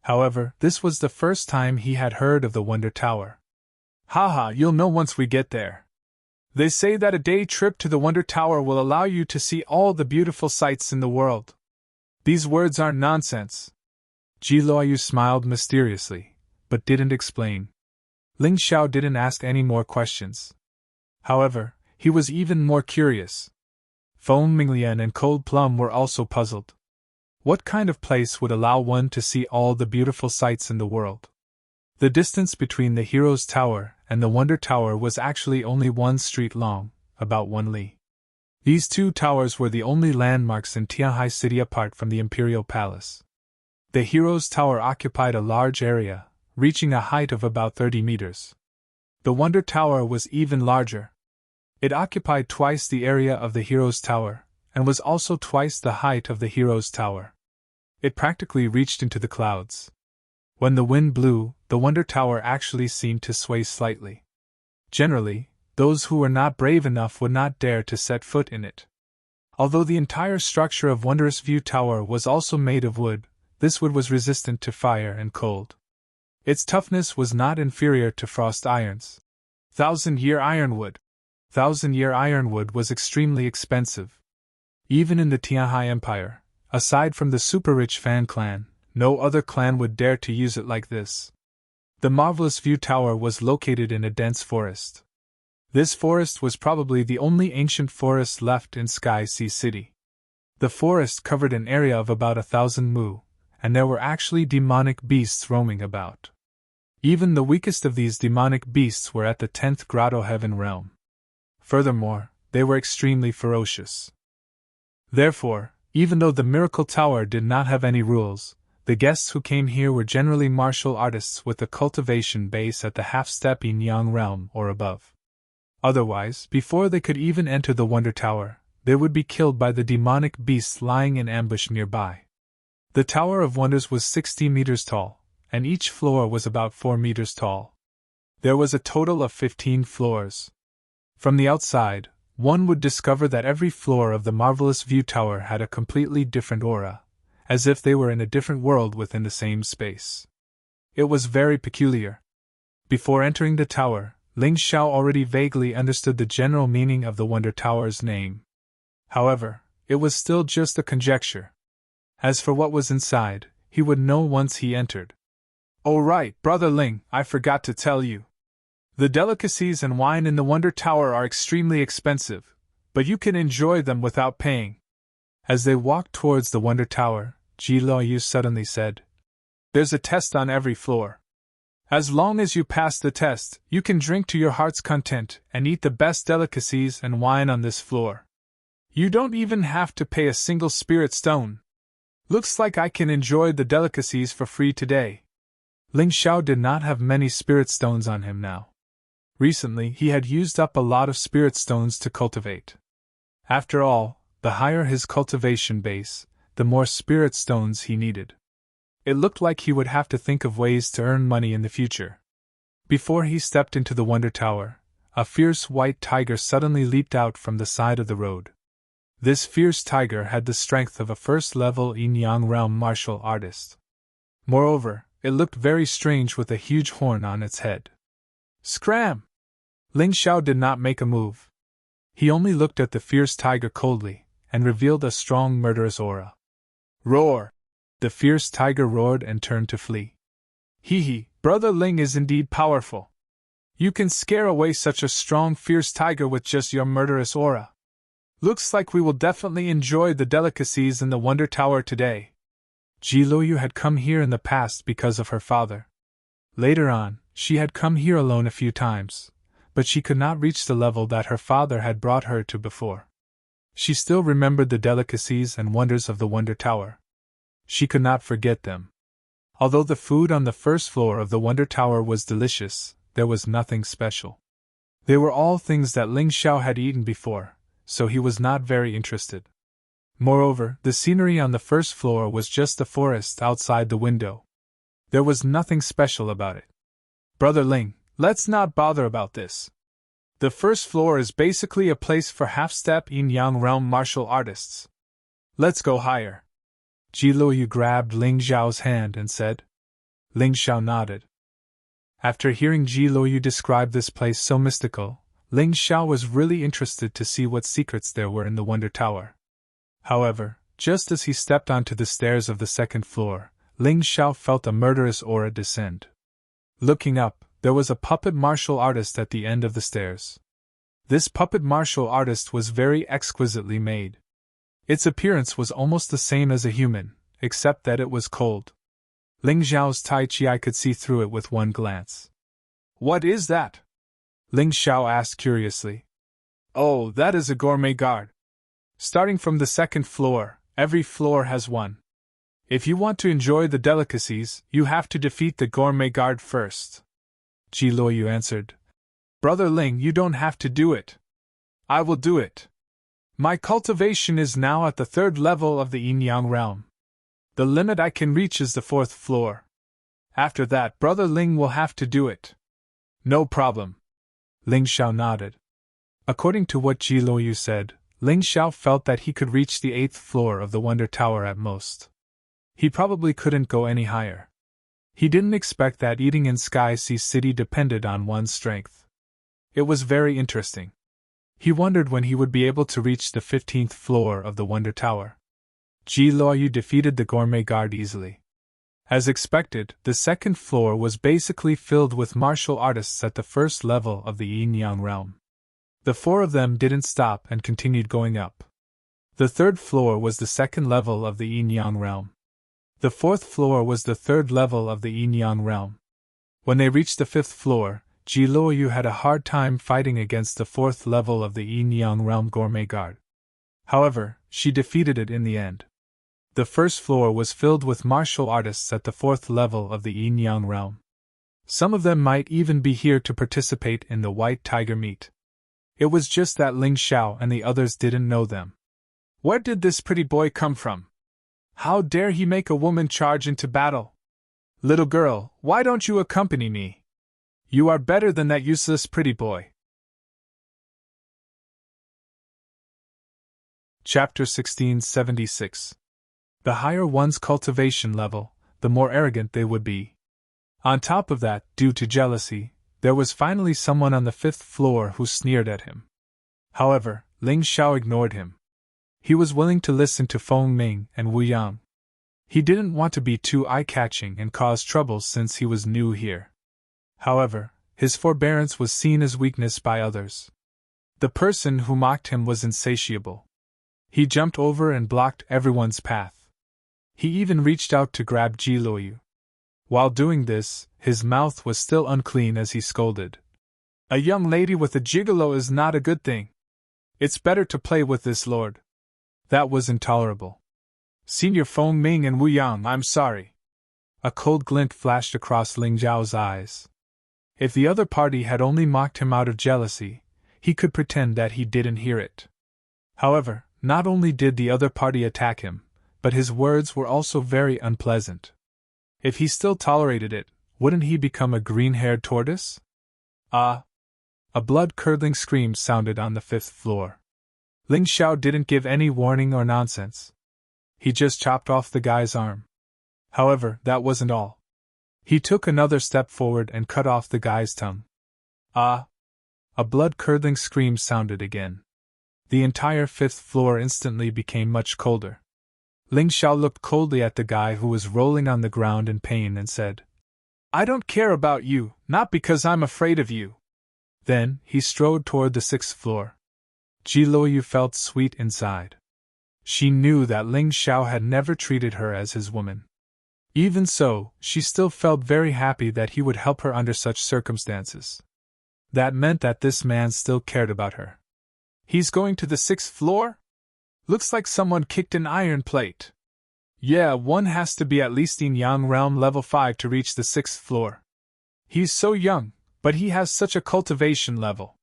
However, this was the first time he had heard of the Wonder Tower. Haha, you'll know once we get there. They say that a day trip to the Wonder Tower will allow you to see all the beautiful sights in the world. These words aren't nonsense. Ji Luoyu smiled mysteriously, but didn't explain. Ling Xiao didn't ask any more questions. However, he was even more curious. Feng Minglian and Cold Plum were also puzzled. What kind of place would allow one to see all the beautiful sights in the world? The distance between the Hero's Tower and the Wonder Tower was actually only 1 street long, about 1 li. These 2 towers were the only landmarks in Tianhai City apart from the Imperial Palace. The Hero's Tower occupied a large area, reaching a height of about 30 meters. The Wonder Tower was even larger. It occupied twice the area of the Hero's Tower, and was also twice the height of the Hero's Tower. It practically reached into the clouds. When the wind blew, the Wonder Tower actually seemed to sway slightly. Generally, those who were not brave enough would not dare to set foot in it. Although the entire structure of Wondrous View Tower was also made of wood, this wood was resistant to fire and cold. Its toughness was not inferior to frost irons. 1,000-year ironwood. 1,000-year ironwood was extremely expensive. Even in the Tianhai Empire, aside from the super-rich Fan clan, no other clan would dare to use it like this. The Marvelous View Tower was located in a dense forest. This forest was probably the only ancient forest left in Sky Sea City. The forest covered an area of about 1,000 mu, and there were actually demonic beasts roaming about. Even the weakest of these demonic beasts were at the 10th Grotto Heaven realm. Furthermore, they were extremely ferocious. Therefore, even though the Miracle Tower did not have any rules, the guests who came here were generally martial artists with a cultivation base at the half-step Yin-Yang realm or above. Otherwise, before they could even enter the Wonder Tower, they would be killed by the demonic beasts lying in ambush nearby. The Tower of Wonders was 60 meters tall, and each floor was about 4 meters tall. There was a total of 15 floors. From the outside, one would discover that every floor of the Marvelous View Tower had a completely different aura, as if they were in a different world within the same space. It was very peculiar. Before entering the tower, Ling Xiao already vaguely understood the general meaning of the Wonder Tower's name. However, it was still just a conjecture. As for what was inside, he would know once he entered. "Oh right, Brother Ling, I forgot to tell you. The delicacies and wine in the Wonder Tower are extremely expensive, but you can enjoy them without paying." As they walked towards the Wonder Tower, Ji Luoyu suddenly said, "There's a test on every floor. As long as you pass the test, you can drink to your heart's content and eat the best delicacies and wine on this floor. You don't even have to pay a single spirit stone. Looks like I can enjoy the delicacies for free today." Ling Xiao did not have many spirit stones on him now. Recently, he had used up a lot of spirit stones to cultivate. After all, the higher his cultivation base, the more spirit stones he needed. It looked like he would have to think of ways to earn money in the future. Before he stepped into the Wonder Tower, a fierce white tiger suddenly leaped out from the side of the road. This fierce tiger had the strength of a first-level Yin-Yang realm martial artist. Moreover, it looked very strange with a huge horn on its head. Scram! Ling Xiao did not make a move. He only looked at the fierce tiger coldly, and revealed a strong murderous aura. Roar! The fierce tiger roared and turned to flee. Hee, Brother Ling is indeed powerful. You can scare away such a strong fierce tiger with just your murderous aura. Looks like we will definitely enjoy the delicacies in the Wonder Tower today. Ji Luoyu had come here in the past because of her father. Later on, she had come here alone a few times, but she could not reach the level that her father had brought her to before. She still remembered the delicacies and wonders of the Wonder Tower. She could not forget them. Although the food on the first floor of the Wonder Tower was delicious, there was nothing special. They were all things that Ling Xiao had eaten before, so he was not very interested. Moreover, the scenery on the first floor was just the forest outside the window. There was nothing special about it. Brother Ling, let's not bother about this. The first floor is basically a place for half-step Yin-Yang realm martial artists. Let's go higher. Ji Luoyu grabbed Ling Xiao's hand and said. Ling Xiao nodded. After hearing Ji Luoyu describe this place so mystical, Ling Xiao was really interested to see what secrets there were in the Wonder Tower. However, just as he stepped onto the stairs of the second floor, Ling Xiao felt a murderous aura descend. Looking up, there was a puppet martial artist at the end of the stairs. This puppet martial artist was very exquisitely made. Its appearance was almost the same as a human, except that it was cold. Ling Xiao's Tai Chi could see through it with one glance. What is that? Ling Xiao asked curiously. Oh, that is a gourmet guard. Starting from the second floor, every floor has one. If you want to enjoy the delicacies, you have to defeat the gourmet guard first. Ji Luoyu answered. Brother Ling, you don't have to do it. I will do it. My cultivation is now at the 3rd level of the yin-yang realm. The limit I can reach is the 4th floor. After that, Brother Ling will have to do it. No problem. Ling Xiao nodded. According to what Ji Luoyu said, Ling Xiao felt that he could reach the 8th floor of the Wonder Tower at most. He probably couldn't go any higher. He didn't expect that eating in Sky Sea City depended on one's strength. It was very interesting. He wondered when he would be able to reach the 15th floor of the Wonder Tower. Ji Luoyu defeated the gourmet guard easily. As expected, the 2nd floor was basically filled with martial artists at the 1st level of the yin-yang realm. The 4 of them didn't stop and continued going up. The 3rd floor was the 2nd level of the yin-yang realm. The 4th floor was the 3rd level of the yin-yang realm. When they reached the 5th floor, Ji Luoyu had a hard time fighting against the 4th level of the yin-yang realm gourmet guard. However, she defeated it in the end. The 1st floor was filled with martial artists at the 4th level of the yin-yang realm. Some of them might even be here to participate in the White Tiger meet. It was just that Ling Xiao and the others didn't know them. Where did this pretty boy come from? How dare he make a woman charge into battle? Little girl, why don't you accompany me? You are better than that useless pretty boy. Chapter 1676. The higher one's cultivation level, the more arrogant they would be. On top of that, due to jealousy, there was finally someone on the 5th floor who sneered at him. However, Ling Xiao ignored him. He was willing to listen to Feng Ming and Wu Yang. He didn't want to be too eye-catching and cause trouble since he was new here. However, his forbearance was seen as weakness by others. The person who mocked him was insatiable. He jumped over and blocked everyone's path. He even reached out to grab Ji Luoyu. While doing this, his mouth was still unclean as he scolded. A young lady with a gigolo is not a good thing. It's better to play with this lord. That was intolerable. Senior Feng Ming and Wu Yang, I'm sorry. A cold glint flashed across Ling Zhao's eyes. If the other party had only mocked him out of jealousy, he could pretend that he didn't hear it. However, not only did the other party attack him, but his words were also very unpleasant. If he still tolerated it, wouldn't he become a green-haired tortoise? Ah! A blood-curdling scream sounded on the 5th floor. Ling Xiao didn't give any warning or nonsense. He just chopped off the guy's arm. However, that wasn't all. He took another step forward and cut off the guy's tongue. Ah! A blood-curdling scream sounded again. The entire 5th floor instantly became much colder. Ling Xiao looked coldly at the guy who was rolling on the ground in pain and said, I don't care about you, not because I'm afraid of you. Then, he strode toward the 6th floor. Ji Luoyu felt sweet inside. She knew that Ling Xiao had never treated her as his woman. Even so, she still felt very happy that he would help her under such circumstances. That meant that this man still cared about her. He's going to the 6th floor? Looks like someone kicked an iron plate. Yeah, one has to be at least in Yang Realm level 5 to reach the 6th floor. He's so young, but he has such a cultivation level.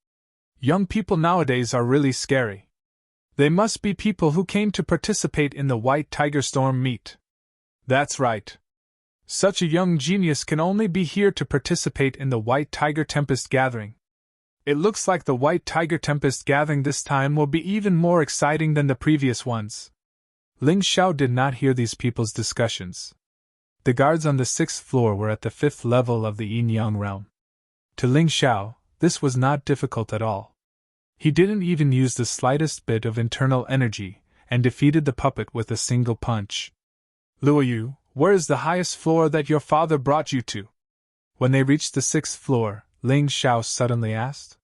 Young people nowadays are really scary. They must be people who came to participate in the White Tiger Storm meet. That's right. Such a young genius can only be here to participate in the White Tiger Tempest Gathering. It looks like the White Tiger Tempest Gathering this time will be even more exciting than the previous ones. Ling Xiao did not hear these people's discussions. The guards on the 6th floor were at the 5th level of the yin-yang realm. To Ling Xiao, this was not difficult at all. He didn't even use the slightest bit of internal energy, and defeated the puppet with a single punch. Luoyu, where is the highest floor that your father brought you to? When they reached the 6th floor, Ling Xiao suddenly asked.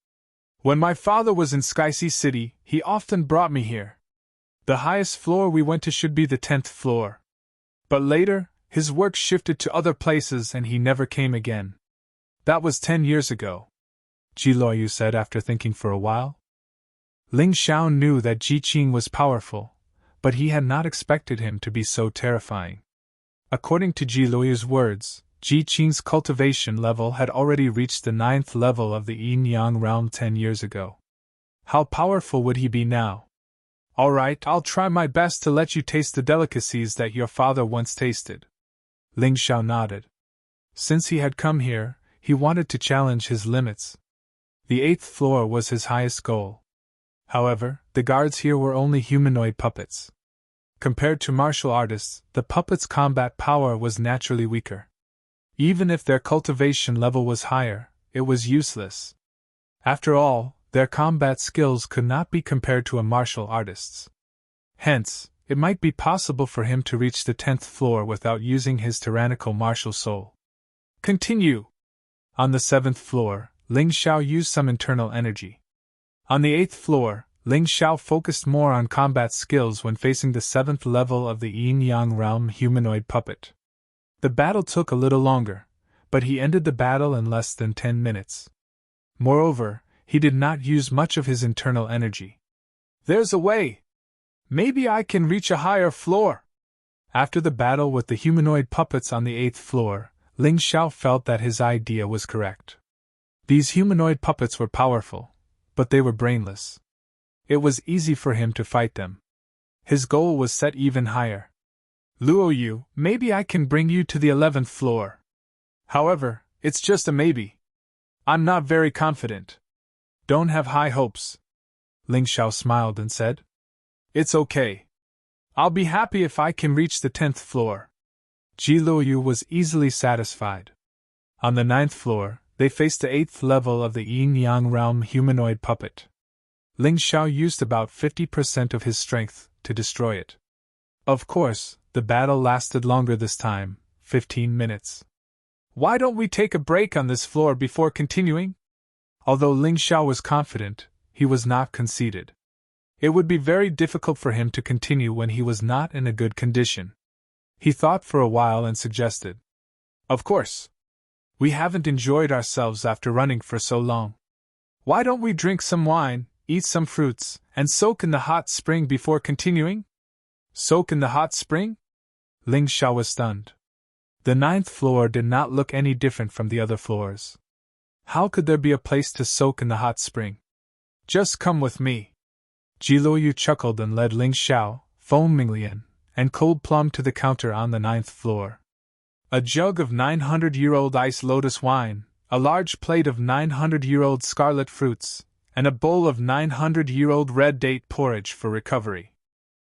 When my father was in Sky Sea City, he often brought me here. The highest floor we went to should be the 10th floor. But later, his work shifted to other places and he never came again. That was 10 years ago, Ji Luoyu said after thinking for a while. Ling Xiao knew that Ji Qing was powerful, but he had not expected him to be so terrifying. According to Ji Luoyu's words, Ji Qing's cultivation level had already reached the 9th level of the yin-yang realm 10 years ago. How powerful would he be now? All right, I'll try my best to let you taste the delicacies that your father once tasted. Ling Xiao nodded. Since he had come here, he wanted to challenge his limits. The 8th floor was his highest goal. However, the guards here were only humanoid puppets. Compared to martial artists, the puppets' combat power was naturally weaker. Even if their cultivation level was higher, it was useless. After all, their combat skills could not be compared to a martial artist's. Hence, it might be possible for him to reach the 10th floor without using his tyrannical martial soul. Continue! On the 7th floor, Ling Xiao used some internal energy. On the 8th floor, Ling Xiao focused more on combat skills when facing the 7th level of the Yin-Yang realm humanoid puppet. The battle took a little longer, but he ended the battle in less than 10 minutes. Moreover, he did not use much of his internal energy. There's a way! Maybe I can reach a higher floor! After the battle with the humanoid puppets on the 8th floor, Ling Xiao felt that his idea was correct. These humanoid puppets were powerful, but they were brainless. It was easy for him to fight them. His goal was set even higher. Luo Yu, maybe I can bring you to the 11th floor. However, it's just a maybe. I'm not very confident. Don't have high hopes. Ling Xiao smiled and said. It's okay. I'll be happy if I can reach the 10th floor. Ji Luoyu was easily satisfied. On the 9th floor, they faced the 8th level of the Yin-Yang realm humanoid puppet. Ling Xiao used about 50% of his strength to destroy it. Of course, the battle lasted longer this time, 15 minutes. Why don't we take a break on this floor before continuing? Although Ling Xiao was confident, he was not conceited. It would be very difficult for him to continue when he was not in a good condition. He thought for a while and suggested. Of course. We haven't enjoyed ourselves after running for so long. Why don't we drink some wine, eat some fruits, and soak in the hot spring before continuing? Soak in the hot spring? Ling Xiao was stunned. The 9th floor did not look any different from the other floors. How could there be a place to soak in the hot spring? Just come with me. Ji Luoyu chuckled and led Ling Xiao, Feng Minglian, and Cold Plum to the counter on the 9th floor. A jug of 900-year-old ice lotus wine, a large plate of 900-year-old scarlet fruits, and a bowl of 900-year-old red date porridge for recovery.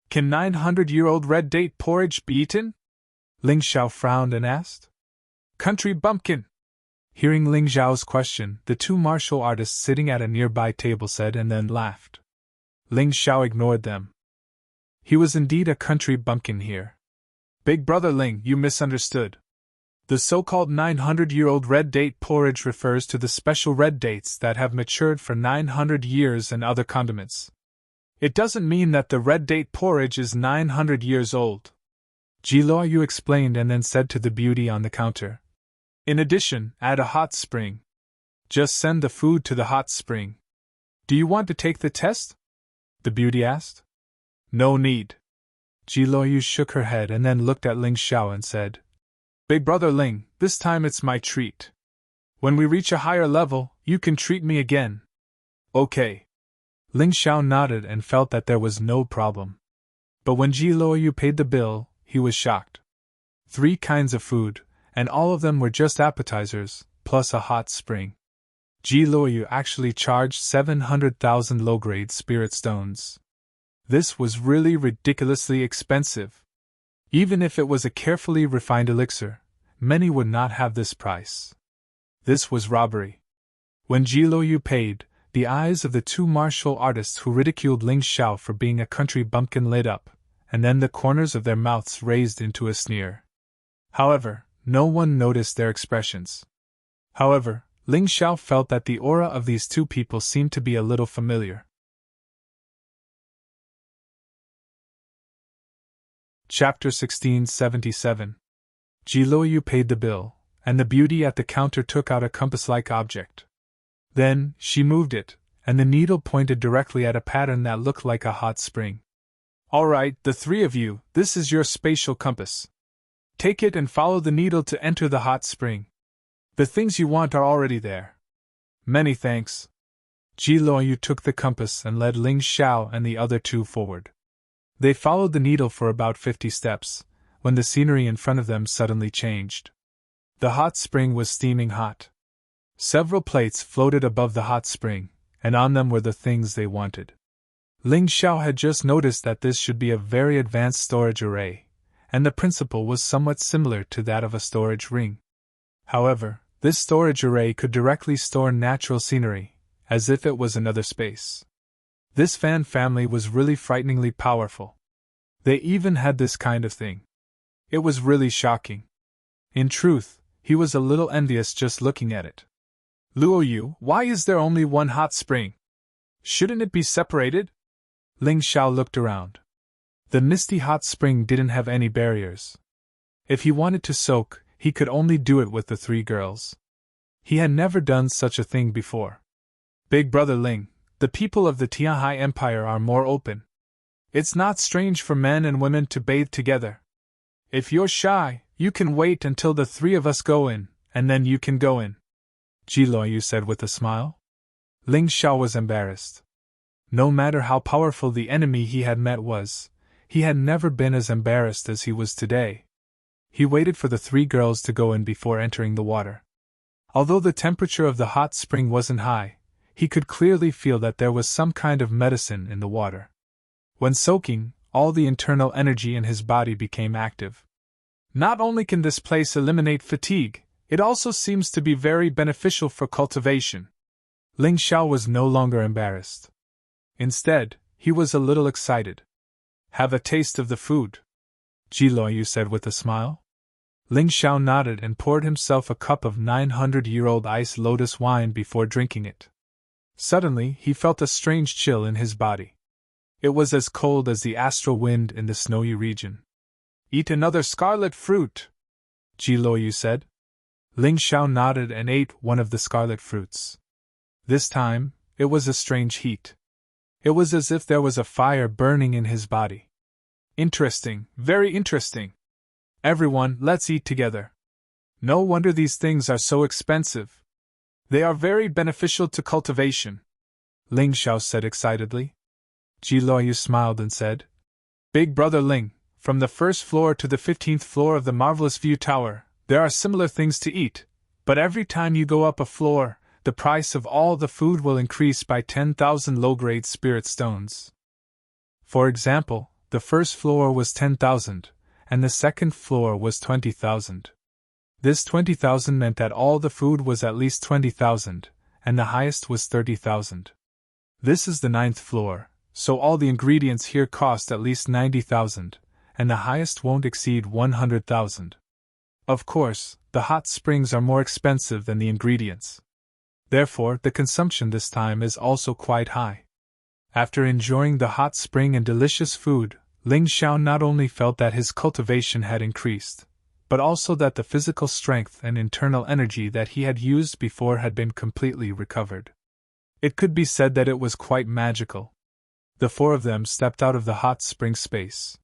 Can 900-year-old red date porridge be eaten? Ling Xiao frowned and asked. Country bumpkin. Hearing Ling Xiao's question, the two martial artists sitting at a nearby table said and then laughed. Ling Xiao ignored them. He was indeed a country bumpkin here. Big brother Ling, you misunderstood. The so-called 900-year-old red date porridge refers to the special red dates that have matured for 900 years and other condiments. It doesn't mean that the red date porridge is 900 years old. Ji Luoyu explained and then said to the beauty on the counter. In addition, add a hot spring. Just send the food to the hot spring. Do you want to take the test? The beauty asked. No need. Ji Luoyu shook her head and then looked at Ling Xiao and said, Big brother Ling, this time it's my treat. When we reach a higher level, you can treat me again. Okay. Ling Xiao nodded and felt that there was no problem. But when Ji Luoyu paid the bill, he was shocked. 3 kinds of food, and all of them were just appetizers, plus a hot spring. Ji Luoyu actually charged 700,000 low-grade spirit stones. This was really ridiculously expensive. Even if it was a carefully refined elixir, many would not have this price. This was robbery. When Ji Luoyu paid, the eyes of the two martial artists who ridiculed Ling Xiao for being a country bumpkin lit up, and then the corners of their mouths raised into a sneer. However, no one noticed their expressions. However, Ling Xiao felt that the aura of these two people seemed to be a little familiar. Chapter 1677. Ji Luoyu paid the bill, and the beauty at the counter took out a compass-like object. Then, she moved it, and the needle pointed directly at a pattern that looked like a hot spring. All right, the 3 of you, this is your spatial compass. Take it and follow the needle to enter the hot spring. The things you want are already there. Many thanks. Ji Luoyu took the compass and led Ling Xiao and the other two forward. They followed the needle for about 50 steps, when the scenery in front of them suddenly changed. The hot spring was steaming hot. Several plates floated above the hot spring, and on them were the things they wanted. Ling Xiao had just noticed that this should be a very advanced storage array, and the principle was somewhat similar to that of a storage ring. However, this storage array could directly store natural scenery, as if it was another space. This fan family was really frighteningly powerful. They even had this kind of thing. It was really shocking. In truth, he was a little envious just looking at it. Luoyu, why is there only one hot spring? Shouldn't it be separated? Ling Xiao looked around. The misty hot spring didn't have any barriers. If he wanted to soak, he could only do it with the three girls. He had never done such a thing before. Big brother Ling, the people of the Tianhai Empire are more open. It's not strange for men and women to bathe together. If you're shy, you can wait until the three of us go in, and then you can go in, Ji Luoyu said with a smile. Ling Xiao was embarrassed. No matter how powerful the enemy he had met was, he had never been as embarrassed as he was today. He waited for the three girls to go in before entering the water. Although the temperature of the hot spring wasn't high, he could clearly feel that there was some kind of medicine in the water. When soaking, all the internal energy in his body became active. Not only can this place eliminate fatigue, it also seems to be very beneficial for cultivation. Ling Xiao was no longer embarrassed. Instead, he was a little excited. Have a taste of the food, Ji Luoyu said with a smile. Ling Xiao nodded and poured himself a cup of 900-year-old iced lotus wine before drinking it. Suddenly, he felt a strange chill in his body. It was as cold as the astral wind in the snowy region. Eat another scarlet fruit, Ji Luoyu said. Ling Xiao nodded and ate one of the scarlet fruits. This time, it was a strange heat. It was as if there was a fire burning in his body. Interesting, very interesting. Everyone, let's eat together. No wonder these things are so expensive. They are very beneficial to cultivation, Ling Xiao said excitedly. Ji Luoyu smiled and said, Big brother Ling, from the first floor to the 15th floor of the Marvelous View Tower, there are similar things to eat, but every time you go up a floor, the price of all the food will increase by 10,000 low-grade spirit stones. For example, the first floor was 10,000, and the second floor was 20,000. This 20,000 meant that all the food was at least 20,000, and the highest was 30,000. This is the 9th floor, so all the ingredients here cost at least 90,000, and the highest won't exceed 100,000. Of course, the hot springs are more expensive than the ingredients. Therefore, the consumption this time is also quite high. After enjoying the hot spring and delicious food, Ling Xiao not only felt that his cultivation had increased, but also that the physical strength and internal energy that he had used before had been completely recovered. It could be said that it was quite magical. The four of them stepped out of the hot spring space.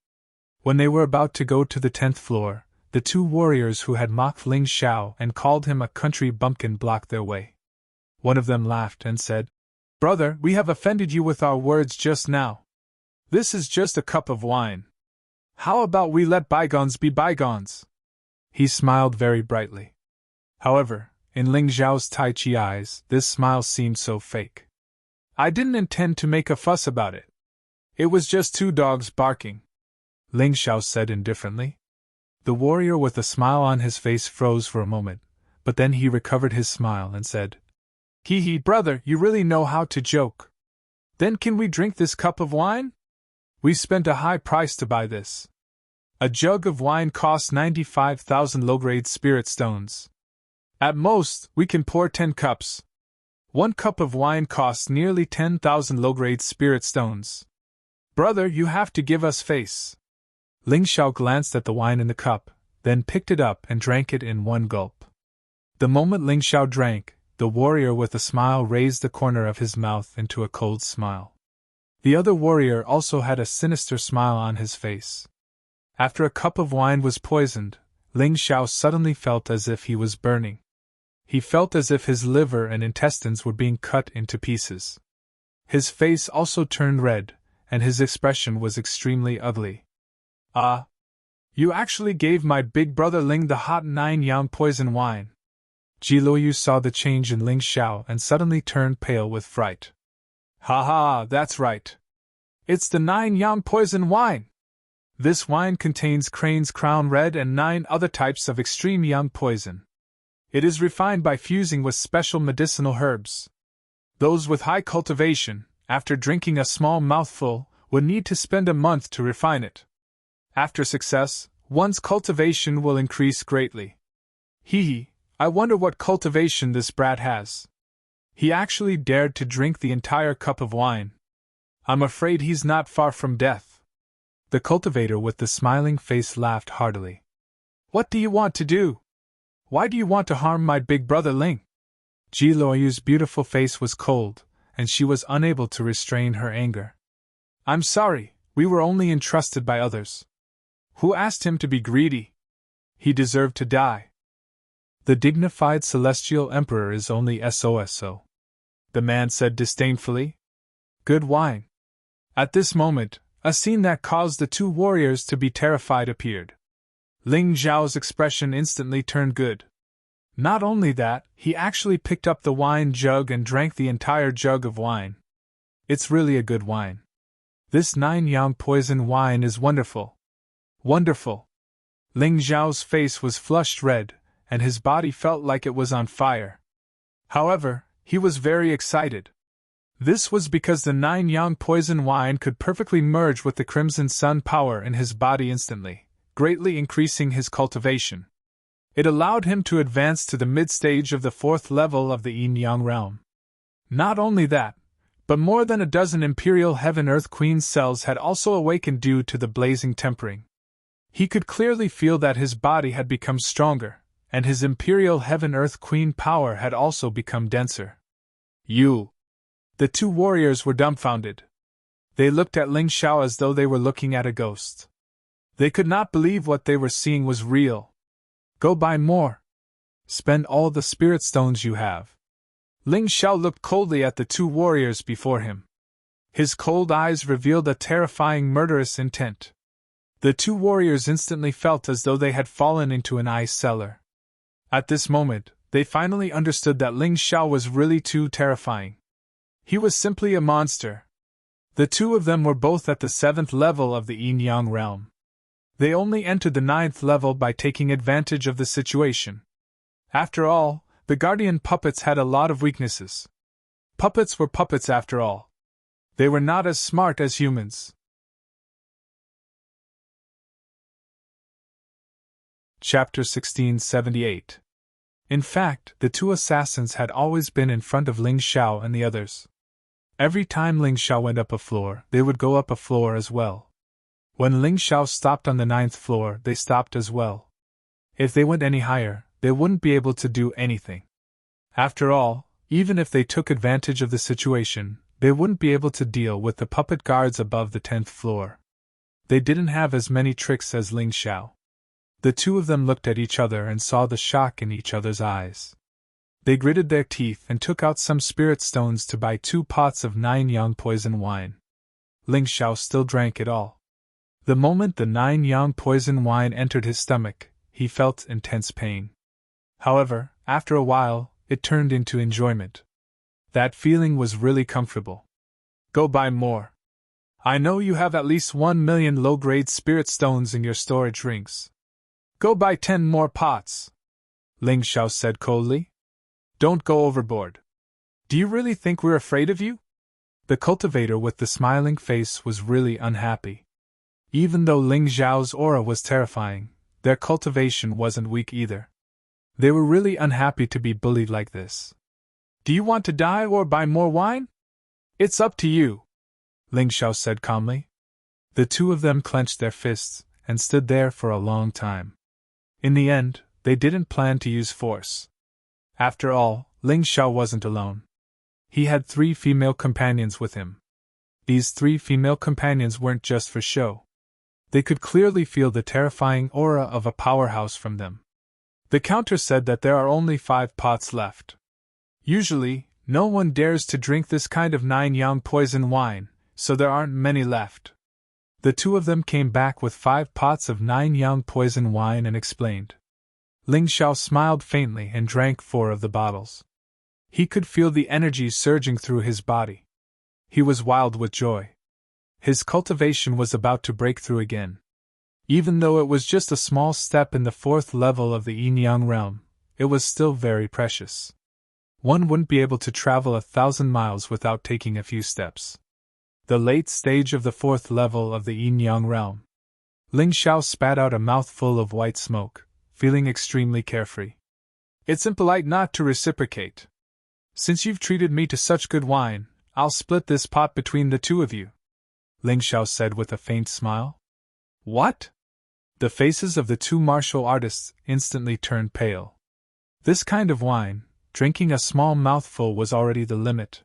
When they were about to go to the 10th floor, the two warriors who had mocked Ling Xiao and called him a country bumpkin blocked their way. One of them laughed and said, Brother, we have offended you with our words just now. This is just a cup of wine. How about we let bygones be bygones? He smiled very brightly. However, in Ling Xiao's Tai Chi eyes, this smile seemed so fake. I didn't intend to make a fuss about it. It was just two dogs barking, Ling Xiao said indifferently. The warrior with a smile on his face froze for a moment, but then he recovered his smile and said, Hee hee, brother, you really know how to joke. Then can we drink this cup of wine? We spent a high price to buy this. A jug of wine costs 95,000 low-grade spirit stones. At most, we can pour 10 cups. 1 cup of wine costs nearly 10,000 low-grade spirit stones. Brother, you have to give us face. Ling Xiao glanced at the wine in the cup, then picked it up and drank it in one gulp. The moment Ling Xiao drank, the warrior with a smile raised the corner of his mouth into a cold smile. The other warrior also had a sinister smile on his face. After a cup of wine was poisoned, Ling Xiao suddenly felt as if he was burning. He felt as if his liver and intestines were being cut into pieces. His face also turned red, and his expression was extremely ugly. "Ah! You actually gave my big brother Ling the hot 9-yang poison wine." Ji Luoyu saw the change in Ling Xiao and suddenly turned pale with fright. "Ha ha, that's right. It's the 9-yang poison wine. This wine contains Crane's Crown Red and 9 other types of extreme yang poison. It is refined by fusing with special medicinal herbs. Those with high cultivation, after drinking a small mouthful, would need to spend a month to refine it. After success, one's cultivation will increase greatly. Hee, I wonder what cultivation this brat has. He actually dared to drink the entire cup of wine. I'm afraid he's not far from death." The cultivator with the smiling face laughed heartily. "What do you want to do? Why do you want to harm my big brother Ling?" Ji Luoyu's beautiful face was cold, and she was unable to restrain her anger. "I'm sorry, we were only entrusted by others. Who asked him to be greedy? He deserved to die. The dignified celestial emperor is only SOSO," the man said disdainfully. "Good wine." At this moment, a scene that caused the two warriors to be terrified appeared. Ling Zhao's expression instantly turned good. Not only that, he actually picked up the wine jug and drank the entire jug of wine. It's really a good wine. This 9-yang poison wine is wonderful. Wonderful. Ling Zhao's face was flushed red, and his body felt like it was on fire. However, he was very excited. This was because the 9-yang poison wine could perfectly merge with the Crimson Sun power in his body instantly, greatly increasing his cultivation. It allowed him to advance to the mid-stage of the 4th level of the Yin-Yang realm. Not only that, but more than a dozen Imperial Heaven-Earth Queen cells had also awakened due to the blazing tempering. He could clearly feel that his body had become stronger, and his Imperial Heaven-Earth Queen power had also become denser. "You!" The two warriors were dumbfounded. They looked at Ling Xiao as though they were looking at a ghost. They could not believe what they were seeing was real. "Go buy more. Spend all the spirit stones you have." Ling Xiao looked coldly at the two warriors before him. His cold eyes revealed a terrifying murderous intent. The two warriors instantly felt as though they had fallen into an ice cellar. At this moment, they finally understood that Ling Xiao was really too terrifying. He was simply a monster. The two of them were both at the 7th level of the Yin-Yang realm. They only entered the 9th level by taking advantage of the situation. After all, the guardian puppets had a lot of weaknesses. Puppets were puppets after all. They were not as smart as humans. Chapter 1678. In fact, the two assassins had always been in front of Ling Xiao and the others. Every time Ling Xiao went up a floor, they would go up a floor as well. When Ling Xiao stopped on the 9th floor, they stopped as well. If they went any higher, they wouldn't be able to do anything. After all, even if they took advantage of the situation, they wouldn't be able to deal with the puppet guards above the 10th floor. They didn't have as many tricks as Ling Xiao. The two of them looked at each other and saw the shock in each other's eyes. They gritted their teeth and took out some spirit stones to buy 2 pots of 9-yang poison wine. Ling Xiao still drank it all. The moment the 9-yang poison wine entered his stomach, he felt intense pain. However, after a while, it turned into enjoyment. That feeling was really comfortable. "Go buy more. I know you have at least 1 million low-grade spirit stones in your storage rings. Go buy 10 more pots," Ling Xiao said coldly. "Don't go overboard. Do you really think we're afraid of you?" The cultivator with the smiling face was really unhappy. Even though Ling Xiao's aura was terrifying, their cultivation wasn't weak either. They were really unhappy to be bullied like this. "Do you want to die or buy more wine? It's up to you," Ling Xiao said calmly. The two of them clenched their fists and stood there for a long time. In the end, they didn't plan to use force. After all, Ling Xiao wasn't alone. He had 3 female companions with him. These 3 female companions weren't just for show. They could clearly feel the terrifying aura of a powerhouse from them. The counter said that there are only 5 pots left. Usually, no one dares to drink this kind of 9-yang poison wine, so there aren't many left. The two of them came back with 5 pots of 9-yang poison wine and explained. Ling Xiao smiled faintly and drank 4 of the bottles. He could feel the energy surging through his body. He was wild with joy. His cultivation was about to break through again. Even though it was just a small step in the 4th level of the yin-yang realm, it was still very precious. One wouldn't be able to travel 1,000 miles without taking a few steps. The late stage of the 4th level of the yin-yang realm. Ling Xiao spat out a mouthful of white smoke, feeling extremely carefree. It's impolite not to reciprocate. Since you've treated me to such good wine, I'll split this pot between the two of you, Ling Xiao said with a faint smile. What? The faces of the 2 martial artists instantly turned pale. This kind of wine, drinking a small mouthful was already the limit.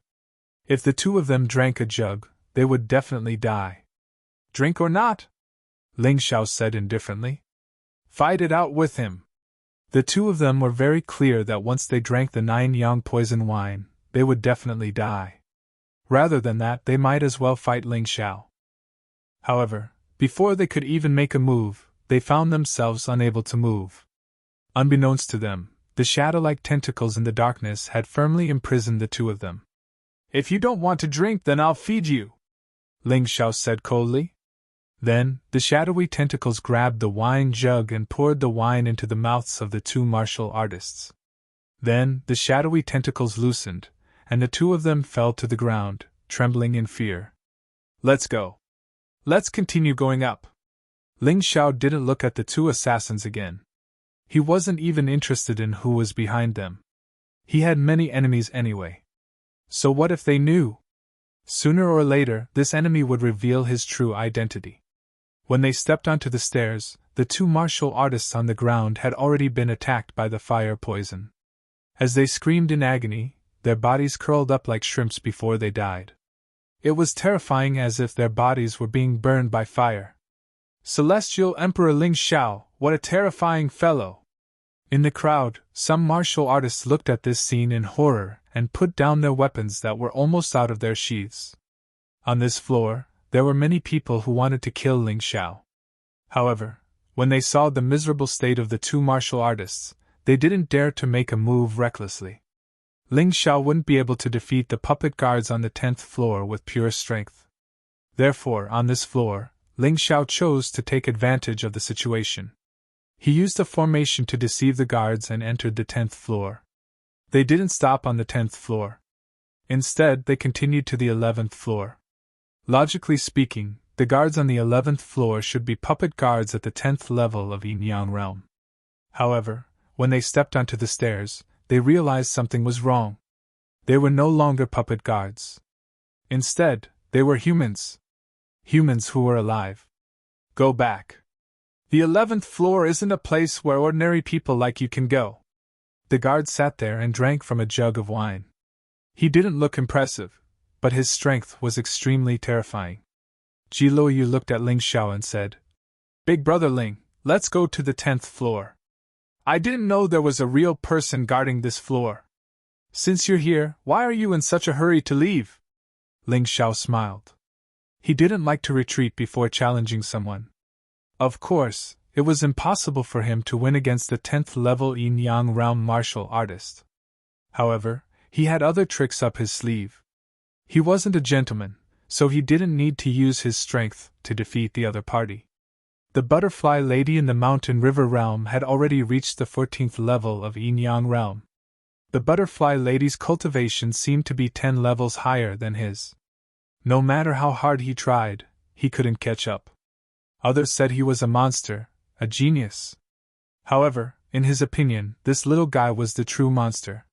If the 2 of them drank a jug, they would definitely die. Drink or not? Ling Xiao said indifferently. Fight it out with him. The 2 of them were very clear that once they drank the 9-yang poison wine, they would definitely die. Rather than that, they might as well fight Ling Xiao. However, before they could even make a move, they found themselves unable to move. Unbeknownst to them, the shadow-like tentacles in the darkness had firmly imprisoned the 2 of them. If you don't want to drink, then I'll feed you, Ling Xiao said coldly. Then, the shadowy tentacles grabbed the wine jug and poured the wine into the mouths of the 2 martial artists. Then, the shadowy tentacles loosened, and the 2 of them fell to the ground, trembling in fear. Let's go. Let's continue going up. Ling Xiao didn't look at the 2 assassins again. He wasn't even interested in who was behind them. He had many enemies anyway. So what if they knew? Sooner or later, this enemy would reveal his true identity. When they stepped onto the stairs, the 2 martial artists on the ground had already been attacked by the fire poison. As they screamed in agony, their bodies curled up like shrimps before they died. It was terrifying, as if their bodies were being burned by fire. Celestial Emperor Ling Xiao, what a terrifying fellow! In the crowd, some martial artists looked at this scene in horror and put down their weapons that were almost out of their sheaths. On this floor, there were many people who wanted to kill Ling Xiao. However, when they saw the miserable state of the 2 martial artists, they didn't dare to make a move recklessly. Ling Xiao wouldn't be able to defeat the puppet guards on the 10th floor with pure strength. Therefore, on this floor, Ling Xiao chose to take advantage of the situation. He used a formation to deceive the guards and entered the 10th floor. They didn't stop on the 10th floor. Instead, they continued to the 11th floor. Logically speaking, the guards on the 11th floor should be puppet guards at the 10th level of Yin-Yang realm. However, when they stepped onto the stairs, they realized something was wrong. They were no longer puppet guards. Instead, they were humans. Humans who were alive. Go back. The 11th floor isn't a place where ordinary people like you can go. The guard sat there and drank from a jug of wine. He didn't look impressive, but his strength was extremely terrifying. Ji Luoyu looked at Ling Xiao and said, Big brother Ling, let's go to the 10th floor. I didn't know there was a real person guarding this floor. Since you're here, why are you in such a hurry to leave? Ling Xiao smiled. He didn't like to retreat before challenging someone. Of course, it was impossible for him to win against the 10th level Yin-Yang realm martial artist. However, he had other tricks up his sleeve. He wasn't a gentleman, so he didn't need to use his strength to defeat the other party. The butterfly lady in the mountain river realm had already reached the 14th level of Yin-Yang realm. The butterfly lady's cultivation seemed to be 10 levels higher than his. No matter how hard he tried, he couldn't catch up. Others said he was a monster, a genius. However, in his opinion, this little guy was the true monster.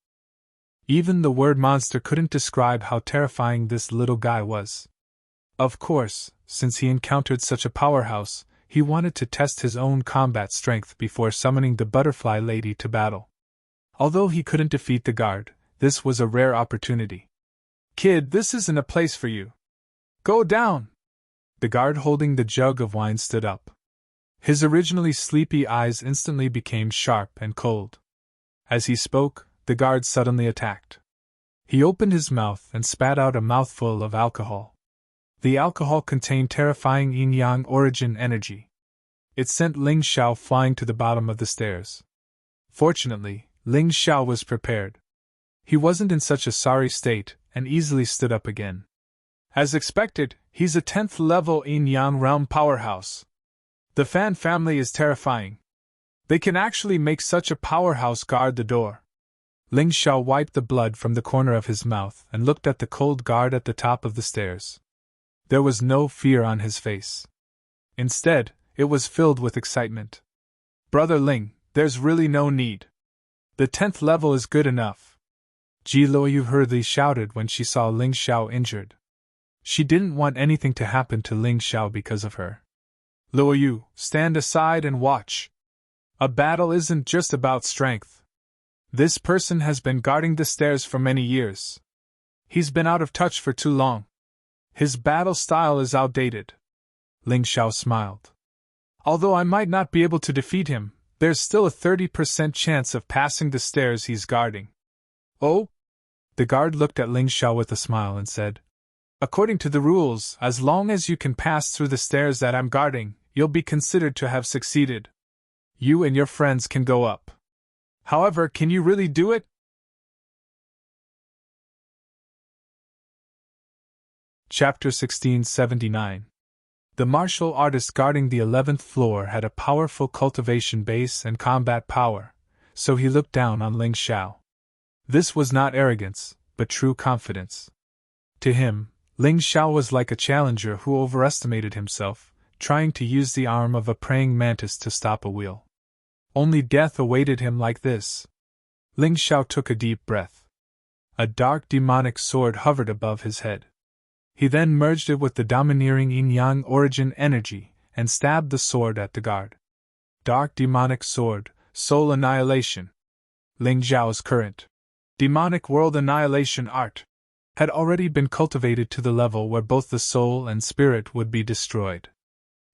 Even the word monster couldn't describe how terrifying this little guy was. Of course, since he encountered such a powerhouse, he wanted to test his own combat strength before summoning the butterfly lady to battle. Although he couldn't defeat the guard, this was a rare opportunity. Kid, this isn't a place for you. Go down! The guard holding the jug of wine stood up. His originally sleepy eyes instantly became sharp and cold. As he spoke, the guard suddenly attacked. He opened his mouth and spat out a mouthful of alcohol. The alcohol contained terrifying yin-yang origin energy. It sent Ling Xiao flying to the bottom of the stairs. Fortunately, Ling Xiao was prepared. He wasn't in such a sorry state and easily stood up again. As expected, he's a 10th level yin-yang realm powerhouse. The Fan family is terrifying. They can actually make such a powerhouse guard the door. Ling Xiao wiped the blood from the corner of his mouth and looked at the cold guard at the top of the stairs. There was no fear on his face. Instead, it was filled with excitement. Brother Ling, there's really no need. The 10th level is good enough. Ji Luoyu hurriedly shouted when she saw Ling Xiao injured. She didn't want anything to happen to Ling Xiao because of her. Luoyu, stand aside and watch. A battle isn't just about strength. This person has been guarding the stairs for many years. He's been out of touch for too long. His battle style is outdated. Ling Xiao smiled. Although I might not be able to defeat him, there's still a 30% chance of passing the stairs he's guarding. Oh? The guard looked at Ling Xiao with a smile and said, according to the rules, as long as you can pass through the stairs that I'm guarding, you'll be considered to have succeeded. You and your friends can go up. However, can you really do it? Chapter 1679. The martial artist guarding the 11th floor had a powerful cultivation base and combat power, so he looked down on Ling Xiao. This was not arrogance, but true confidence. To him, Ling Xiao was like a challenger who overestimated himself, trying to use the arm of a praying mantis to stop a wheel. Only death awaited him like this. Ling Xiao took a deep breath. A dark demonic sword hovered above his head. He then merged it with the domineering yin-yang origin energy and stabbed the sword at the guard. Dark demonic sword, soul annihilation. Ling Xiao's current demonic world annihilation art had already been cultivated to the level where both the soul and spirit would be destroyed.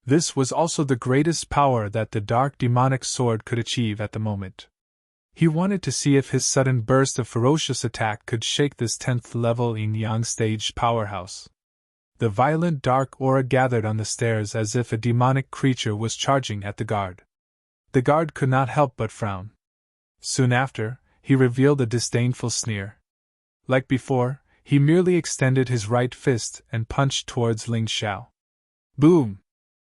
This was also the greatest power that the dark demonic sword could achieve at the moment. He wanted to see if his sudden burst of ferocious attack could shake this 10th level yin-yang stage powerhouse. The violent dark aura gathered on the stairs as if a demonic creature was charging at the guard. The guard could not help but frown. Soon after, he revealed a disdainful sneer. Like before, he merely extended his right fist and punched towards Ling Xiao. Boom!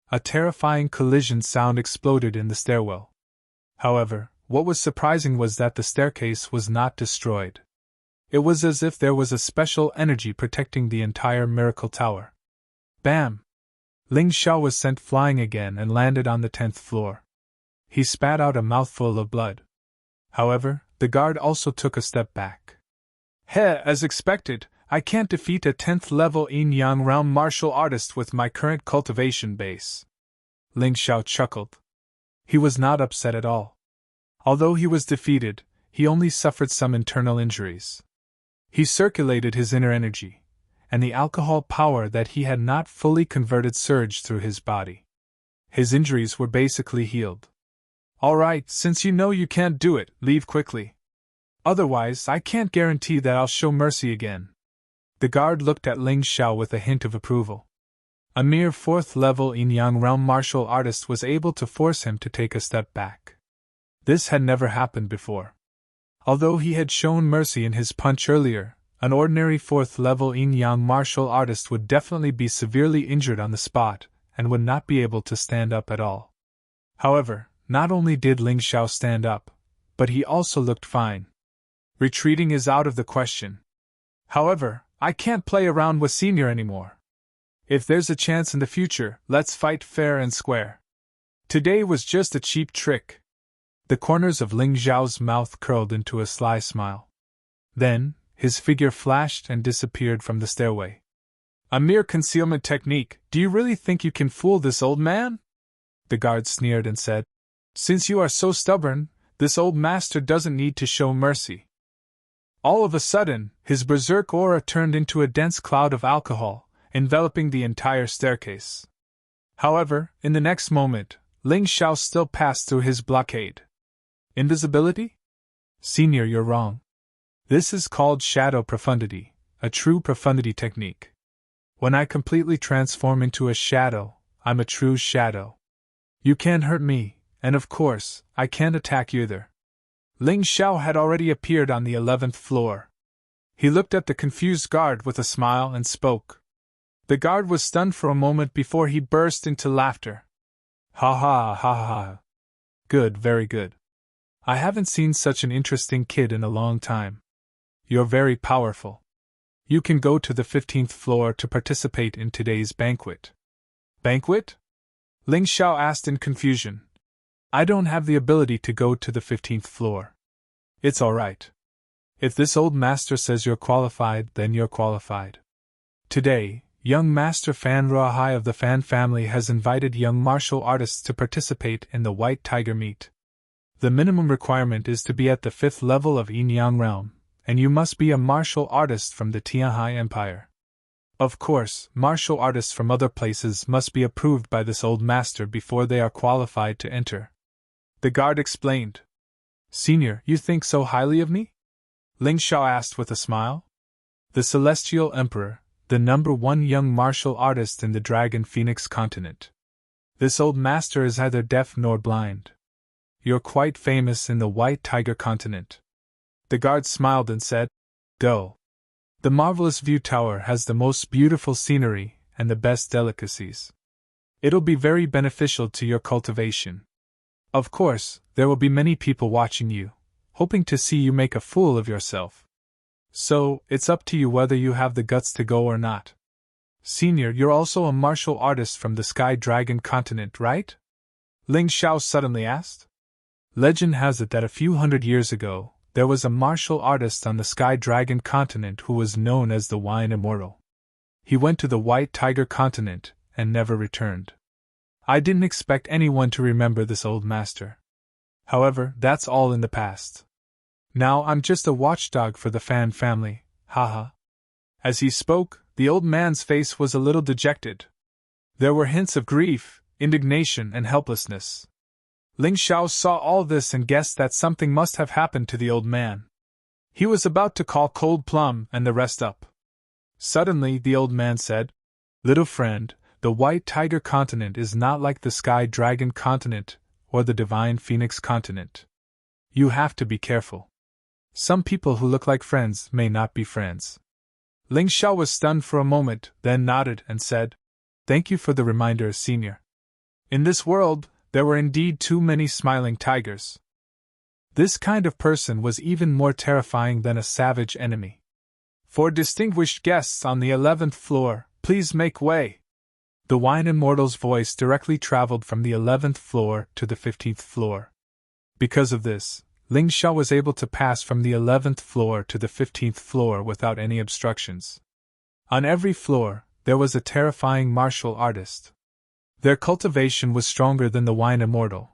A terrifying collision sound exploded in the stairwell. However, what was surprising was that the staircase was not destroyed. It was as if there was a special energy protecting the entire miracle tower. Bam! Ling Xiao was sent flying again and landed on the 10th floor. He spat out a mouthful of blood. However, the guard also took a step back. As expected, I can't defeat a 10th level yin-yang realm martial artist with my current cultivation base. Ling Xiao chuckled. He was not upset at all. Although he was defeated, he only suffered some internal injuries. He circulated his inner energy, and the alcohol power that he had not fully converted surged through his body. His injuries were basically healed. Alright, since you know you can't do it, leave quickly. Otherwise, I can't guarantee that I'll show mercy again. The guard looked at Ling Xiao with a hint of approval. A mere 4th level yin-yang realm martial artist was able to force him to take a step back. This had never happened before. Although he had shown mercy in his punch earlier, an ordinary 4th level yin-yang martial artist would definitely be severely injured on the spot and would not be able to stand up at all. However, not only did Ling Xiao stand up, but he also looked fine. Retreating is out of the question. However, I can't play around with Senior anymore. If there's a chance in the future, let's fight fair and square. Today was just a cheap trick. The corners of Ling Xiao's mouth curled into a sly smile. Then, his figure flashed and disappeared from the stairway. A mere concealment technique, do you really think you can fool this old man? The guard sneered and said, since you are so stubborn, this old master doesn't need to show mercy. All of a sudden, his berserk aura turned into a dense cloud of alcohol, enveloping the entire staircase. However, in the next moment, Ling Xiao still passed through his blockade. Invisibility? Senior, you're wrong. This is called shadow profundity, a true profundity technique. When I completely transform into a shadow, I'm a true shadow. You can't hurt me, and of course, I can't attack you either. Ling Xiao had already appeared on the 11th floor. He looked at the confused guard with a smile and spoke. The guard was stunned for a moment before he burst into laughter. Ha ha ha ha. Good, very good. I haven't seen such an interesting kid in a long time. You're very powerful. You can go to the 15th floor to participate in today's banquet. Banquet? Ling Xiao asked in confusion. I don't have the ability to go to the 15th floor. It's alright. If this old master says you're qualified, then you're qualified. Today, young Master Fan Ruahai of the Fan family has invited young martial artists to participate in the White Tiger meet. The minimum requirement is to be at the 5th level of Yin Yang realm, and you must be a martial artist from the Tianhai Empire. Of course, martial artists from other places must be approved by this old master before they are qualified to enter. The guard explained. Senior, you think so highly of me? Ling Xiao asked with a smile. The Celestial Emperor, the #1 young martial artist in the Dragon Phoenix continent. This old master is neither deaf nor blind. You're quite famous in the White Tiger continent. The guard smiled and said, Go. The marvelous view tower has the most beautiful scenery and the best delicacies. It'll be very beneficial to your cultivation. Of course, there will be many people watching you, hoping to see you make a fool of yourself. So, it's up to you whether you have the guts to go or not. Senior, you're also a martial artist from the Sky Dragon continent, right? Ling Xiao suddenly asked. Legend has it that a few hundred years ago, there was a martial artist on the Sky Dragon continent who was known as the Wine Immortal. He went to the White Tiger continent and never returned. I didn't expect anyone to remember this old master. However, that's all in the past. Now I'm just a watchdog for the Fan family, haha. As he spoke, the old man's face was a little dejected. There were hints of grief, indignation, and helplessness. Ling Xiao saw all this and guessed that something must have happened to the old man. He was about to call Cold Plum and the rest up. Suddenly, the old man said, Little friend, the White Tiger continent is not like the Sky Dragon continent or the Divine Phoenix continent. You have to be careful. Some people who look like friends may not be friends. Ling Xiao was stunned for a moment, then nodded and said, Thank you for the reminder, Senior. In this world, there were indeed too many smiling tigers. This kind of person was even more terrifying than a savage enemy. For distinguished guests on the 11th floor, please make way. The Wine Immortal's voice directly traveled from the 11th floor to the 15th floor. Because of this, Ling Xiao was able to pass from the 11th floor to the 15th floor without any obstructions. On every floor, there was a terrifying martial artist. Their cultivation was stronger than the Wine Immortal,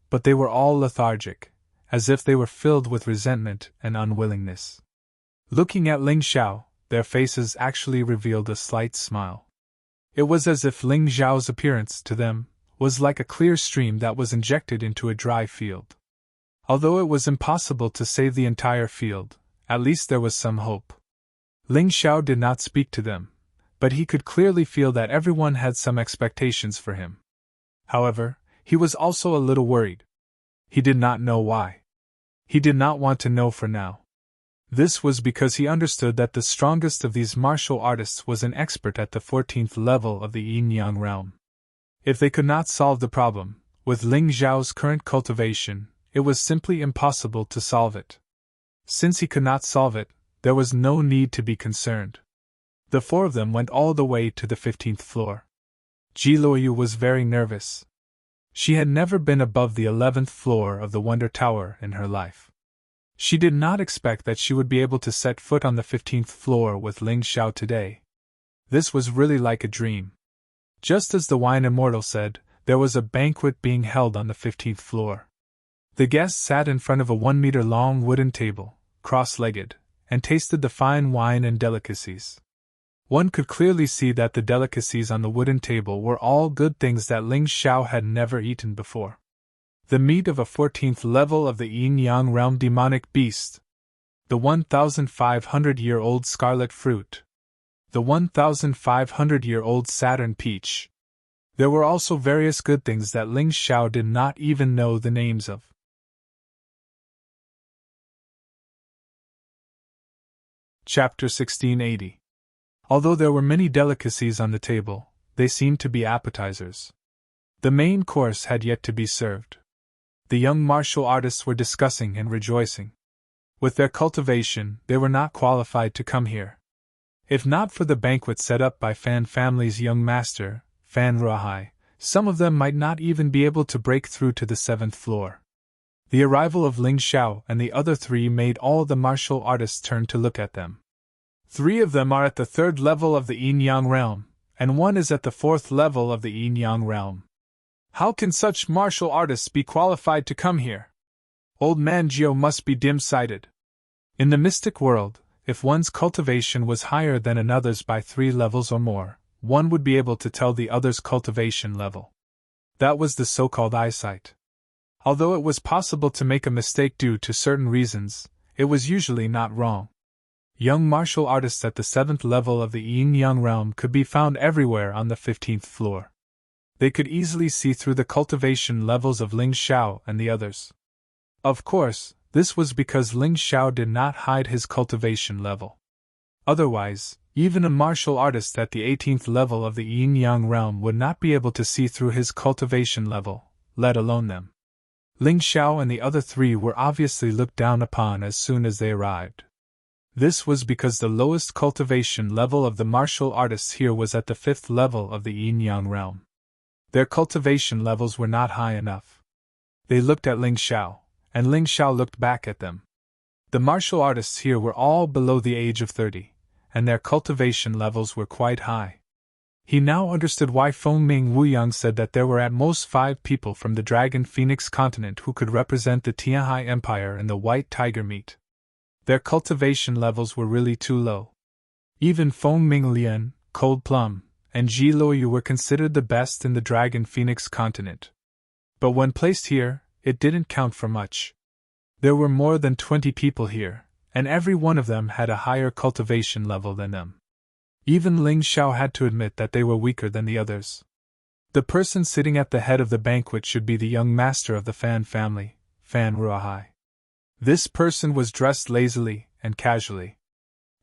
but they were all lethargic, as if they were filled with resentment and unwillingness. Looking at Ling Xiao, their faces actually revealed a slight smile. It was as if Ling Xiao's appearance, to them, was like a clear stream that was injected into a dry field. Although it was impossible to save the entire field, at least there was some hope. Ling Xiao did not speak to them, but he could clearly feel that everyone had some expectations for him. However, he was also a little worried. He did not know why. He did not want to know for now. This was because he understood that the strongest of these martial artists was an expert at the 14th level of the Yin-Yang realm. If they could not solve the problem, with Ling Xiao's current cultivation, it was simply impossible to solve it. Since he could not solve it, there was no need to be concerned. The four of them went all the way to the 15th floor. Ji Luoyu was very nervous. She had never been above the 11th floor of the Wonder Tower in her life. She did not expect that she would be able to set foot on the 15th floor with Ling Xiao today. This was really like a dream. Just as the Wine Immortal said, there was a banquet being held on the 15th floor. The guests sat in front of a 1-meter-long wooden table, cross-legged, and tasted the fine wine and delicacies. One could clearly see that the delicacies on the wooden table were all good things that Ling Xiao had never eaten before. The meat of a 14th level of the yin-yang realm demonic beast, the 1,500-year-old scarlet fruit, the 1,500-year-old Saturn peach. There were also various good things that Ling Xiao did not even know the names of. Chapter 1680. Although there were many delicacies on the table, they seemed to be appetizers. The main course had yet to be served. The young martial artists were discussing and rejoicing. With their cultivation, they were not qualified to come here. If not for the banquet set up by Fan family's young master, Fan Ruohai, some of them might not even be able to break through to the 7th floor. The arrival of Ling Xiao and the other 3 made all the martial artists turn to look at them. 3 of them are at the 3rd level of the yin-yang realm, and 1 is at the 4th level of the yin-yang realm. How can such martial artists be qualified to come here? Old man Jiu must be dim-sighted. In the mystic world, if one's cultivation was higher than another's by 3 levels or more, one would be able to tell the other's cultivation level. That was the so-called eyesight. Although it was possible to make a mistake due to certain reasons, it was usually not wrong. Young martial artists at the 7th level of the yin-yang realm could be found everywhere on the 15th floor. They could easily see through the cultivation levels of Ling Xiao and the others. Of course, this was because Ling Xiao did not hide his cultivation level. Otherwise, even a martial artist at the 18th level of the yin-yang realm would not be able to see through his cultivation level, let alone them. Ling Xiao and the other 3 were obviously looked down upon as soon as they arrived. This was because the lowest cultivation level of the martial artists here was at the 5th level of the yin-yang realm. Their cultivation levels were not high enough. They looked at Ling Xiao, and Ling Xiao looked back at them. The martial artists here were all below the age of 30, and their cultivation levels were quite high. He now understood why Fengming Wuyang said that there were at most 5 people from the Dragon Phoenix continent who could represent the Tianhai Empire in the White Tiger meet. Their cultivation levels were really too low. Even Fengming Lian, Cold Plum, and Ji Luoyu were considered the best in the Dragon Phoenix continent. But when placed here, it didn't count for much. There were more than 20 people here, and every one of them had a higher cultivation level than them. Even Ling Xiao had to admit that they were weaker than the others. The person sitting at the head of the banquet should be the young master of the Fan family, Fan Ruohai. This person was dressed lazily and casually.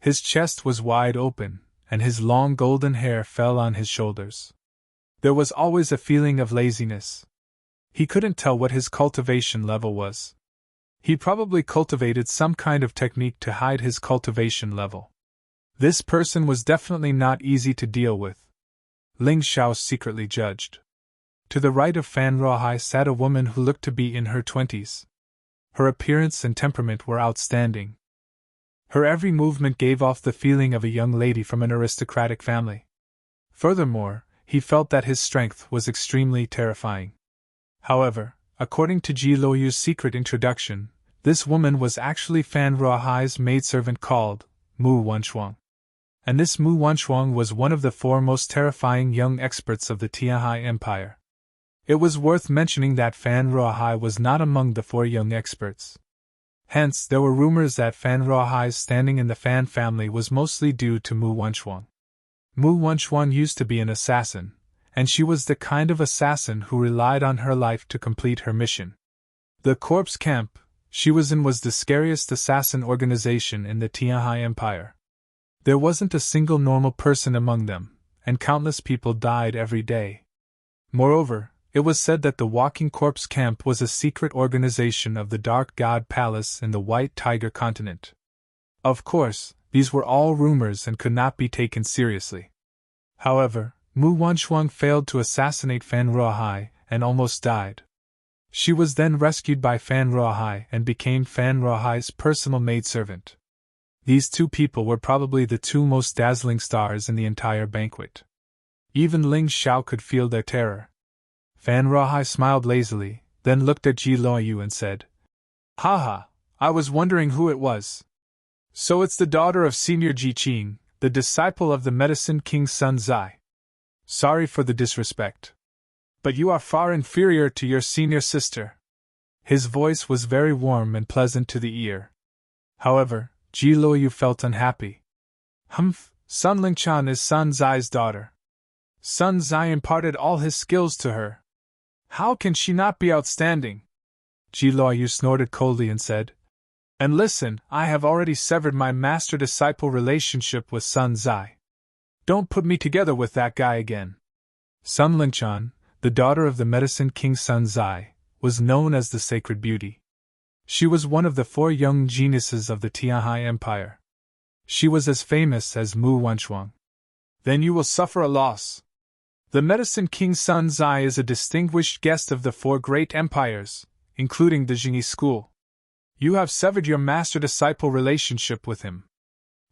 His chest was wide open, and his long golden hair fell on his shoulders. There was always a feeling of laziness. He couldn't tell what his cultivation level was. He probably cultivated some kind of technique to hide his cultivation level. This person was definitely not easy to deal with. Ling Xiao secretly judged. To the right of Fan Ruohai sat a woman who looked to be in her 20s. Her appearance and temperament were outstanding. Her every movement gave off the feeling of a young lady from an aristocratic family. Furthermore, he felt that his strength was extremely terrifying. However, according to Ji Luoyu's secret introduction, this woman was actually Fan Ruohai's maidservant called Mu Wenshuang. And this Mu Wenshuang was one of the 4 most terrifying young experts of the Tianhai Empire. It was worth mentioning that Fan Ruohai was not among the 4 young experts. Hence, there were rumors that Fan Ruohai's standing in the Fan family was mostly due to Mu Wenshuang. Mu Wenshuang used to be an assassin, and she was the kind of assassin who relied on her life to complete her mission. The corpse camp she was in was the scariest assassin organization in the Tianhai Empire. There wasn't a single normal person among them, and countless people died every day. Moreover, it was said that the Walking Corpse Camp was a secret organization of the Dark God Palace in the White Tiger continent. Of course, these were all rumors and could not be taken seriously. However, Mu Wenshuang failed to assassinate Fan Ruohai and almost died. She was then rescued by Fan Ruohai and became Fan Ruohai's personal maidservant. These 2 people were probably the 2 most dazzling stars in the entire banquet. Even Ling Xiao could feel their terror. Fan Ruohai smiled lazily, then looked at Ji Luoyu and said, "Haha, I was wondering who it was. So it's the daughter of Senior Ji Qing, the disciple of the Medicine King Sun Zai. Sorry for the disrespect. But you are far inferior to your senior sister. His voice was very warm and pleasant to the ear. However, Ji Luoyu felt unhappy. Humph, Sun Lingchan is Sun Zai's daughter. Sun Zai imparted all his skills to her. How can she not be outstanding? Ji Luoyu snorted coldly and said, And listen, I have already severed my master-disciple relationship with Sun Zai. Don't put me together with that guy again. Sun Lingchan, the daughter of the Medicine King Sun Zai, was known as the Sacred Beauty. She was one of the 4 young geniuses of the Tianhai Empire. She was as famous as Mu Wanchuang. Then you will suffer a loss. The Medicine King Sun Zai is a distinguished guest of the 4 great empires, including the Jingyi school. You have severed your master-disciple relationship with him.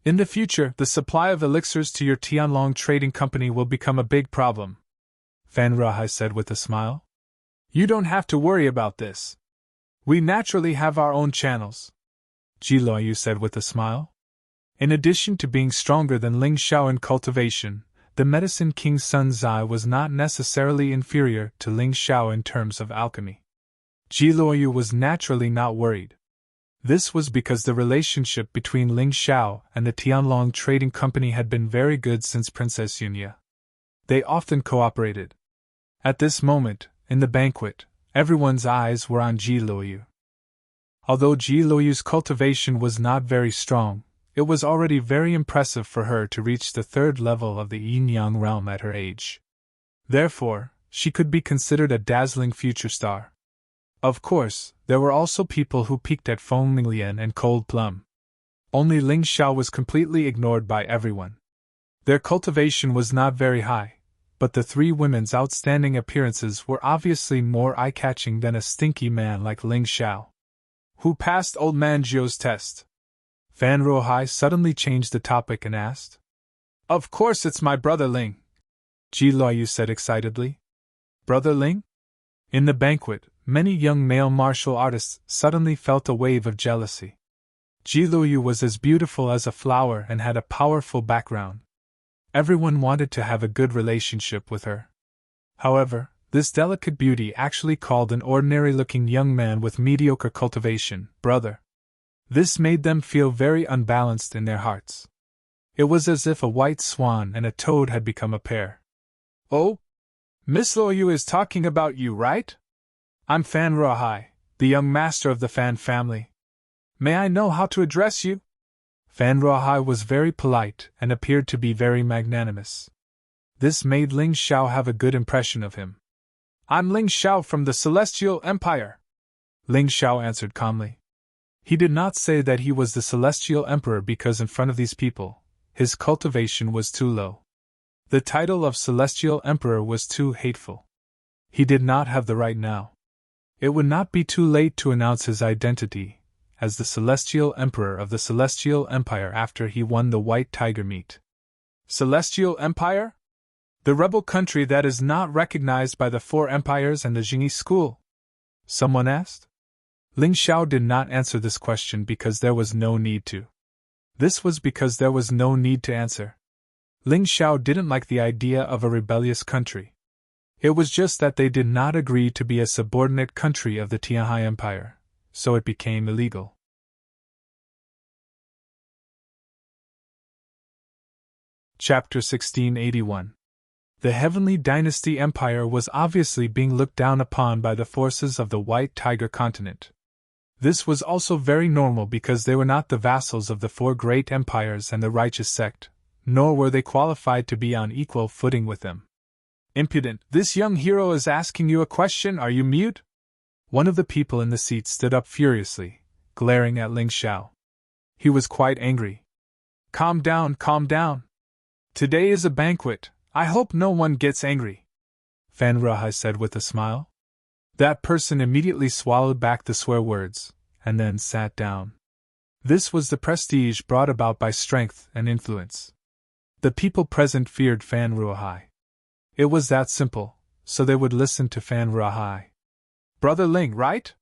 In the future, the supply of elixirs to your Tianlong trading company will become a big problem, Fan Ruohai said with a smile. You don't have to worry about this. We naturally have our own channels, Ji Luoyu said with a smile. In addition to being stronger than Ling Xiao in cultivation, the Medicine King Sun Zai was not necessarily inferior to Ling Xiao in terms of alchemy. Ji Luoyu was naturally not worried. This was because the relationship between Ling Xiao and the Tianlong Trading Company had been very good since Princess Yunya. They often cooperated. At this moment, in the banquet, everyone's eyes were on Ji Luoyu. Although Ji Luoyu's cultivation was not very strong, it was already very impressive for her to reach the 3rd level of the yin-yang realm at her age. Therefore, she could be considered a dazzling future star. Of course, there were also people who peeked at Feng Linglian and Cold Plum. Only Ling Xiao was completely ignored by everyone. Their cultivation was not very high, but the 3 women's outstanding appearances were obviously more eye-catching than a stinky man like Ling Xiao. Who passed Old Man Zhou's test? Fan Ruohai suddenly changed the topic and asked. Of course it's my brother Ling, Ji Luoyu said excitedly. Brother Ling? In the banquet, many young male martial artists suddenly felt a wave of jealousy. Ji Luoyu was as beautiful as a flower and had a powerful background. Everyone wanted to have a good relationship with her. However, this delicate beauty actually called an ordinary-looking young man with mediocre cultivation brother. This made them feel very unbalanced in their hearts. It was as if a white swan and a toad had become a pair. Oh? Miss Luoyu is talking about you, right? I'm Fan Ruohai, the young master of the Fan family. May I know how to address you? Fan Ruohai was very polite and appeared to be very magnanimous. This made Ling Xiao have a good impression of him. I'm Ling Xiao from the Celestial Empire, Ling Xiao answered calmly. He did not say that he was the Celestial Emperor because in front of these people, his cultivation was too low. The title of Celestial Emperor was too hateful. He did not have the right now. It would not be too late to announce his identity as the Celestial Emperor of the Celestial Empire after he won the White Tiger meet. Celestial Empire? The rebel country that is not recognized by the 4 empires and the Jingyi school? Someone asked. Ling Xiao did not answer this question because there was no need to. This was because there was no need to answer. Ling Xiao didn't like the idea of a rebellious country. It was just that they did not agree to be a subordinate country of the Tianhai Empire, so it became illegal. Chapter 1681. The Heavenly Dynasty Empire was obviously being looked down upon by the forces of the White Tiger continent. This was also very normal because they were not the vassals of the 4 great empires and the righteous sect, nor were they qualified to be on equal footing with them. Impudent, this young hero is asking you a question, are you mute? One of the people in the seat stood up furiously, glaring at Ling Xiao. He was quite angry. Calm down, calm down. Today is a banquet, I hope no one gets angry, Fan Ruohai said with a smile. That person immediately swallowed back the swear words, and then sat down. This was the prestige brought about by strength and influence. The people present feared Fan Ruohai. It was that simple, so they would listen to Fan Ruohai. Brother Ling, right?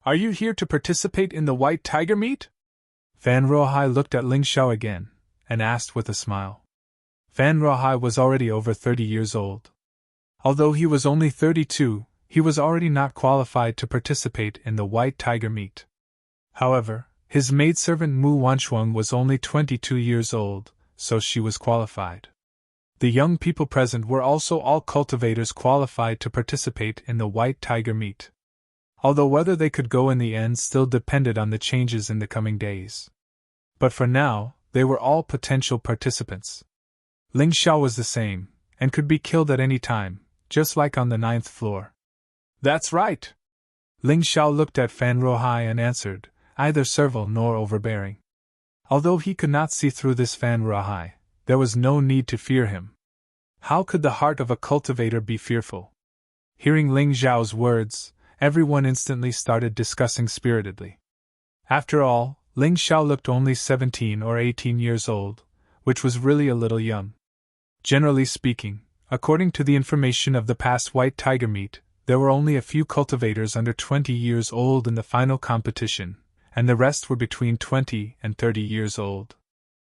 Are you here to participate in the White Tiger meet? Fan Ruohai looked at Ling Xiao again, and asked with a smile. Fan Rawhai was already over 30 years old. Although he was only 32, he was already not qualified to participate in the White Tiger meet. However, his maidservant Mu Wanchuang was only 22 years old, so she was qualified. The young people present were also all cultivators qualified to participate in the White Tiger meet. Although whether they could go in the end still depended on the changes in the coming days. But for now, they were all potential participants. Ling Xiao was the same, and could be killed at any time, just like on the 9th floor. That's right! Ling Xiao looked at Fan Rawhai and answered, either servile nor overbearing. Although he could not see through this Fan Rawhai, there was no need to fear him. How could the heart of a cultivator be fearful? Hearing Ling Xiao's words, everyone instantly started discussing spiritedly. After all, Ling Xiao looked only 17 or 18 years old, which was really a little young. Generally speaking, according to the information of the past White Tiger meet, there were only a few cultivators under 20 years old in the final competition, and the rest were between 20 and 30 years old.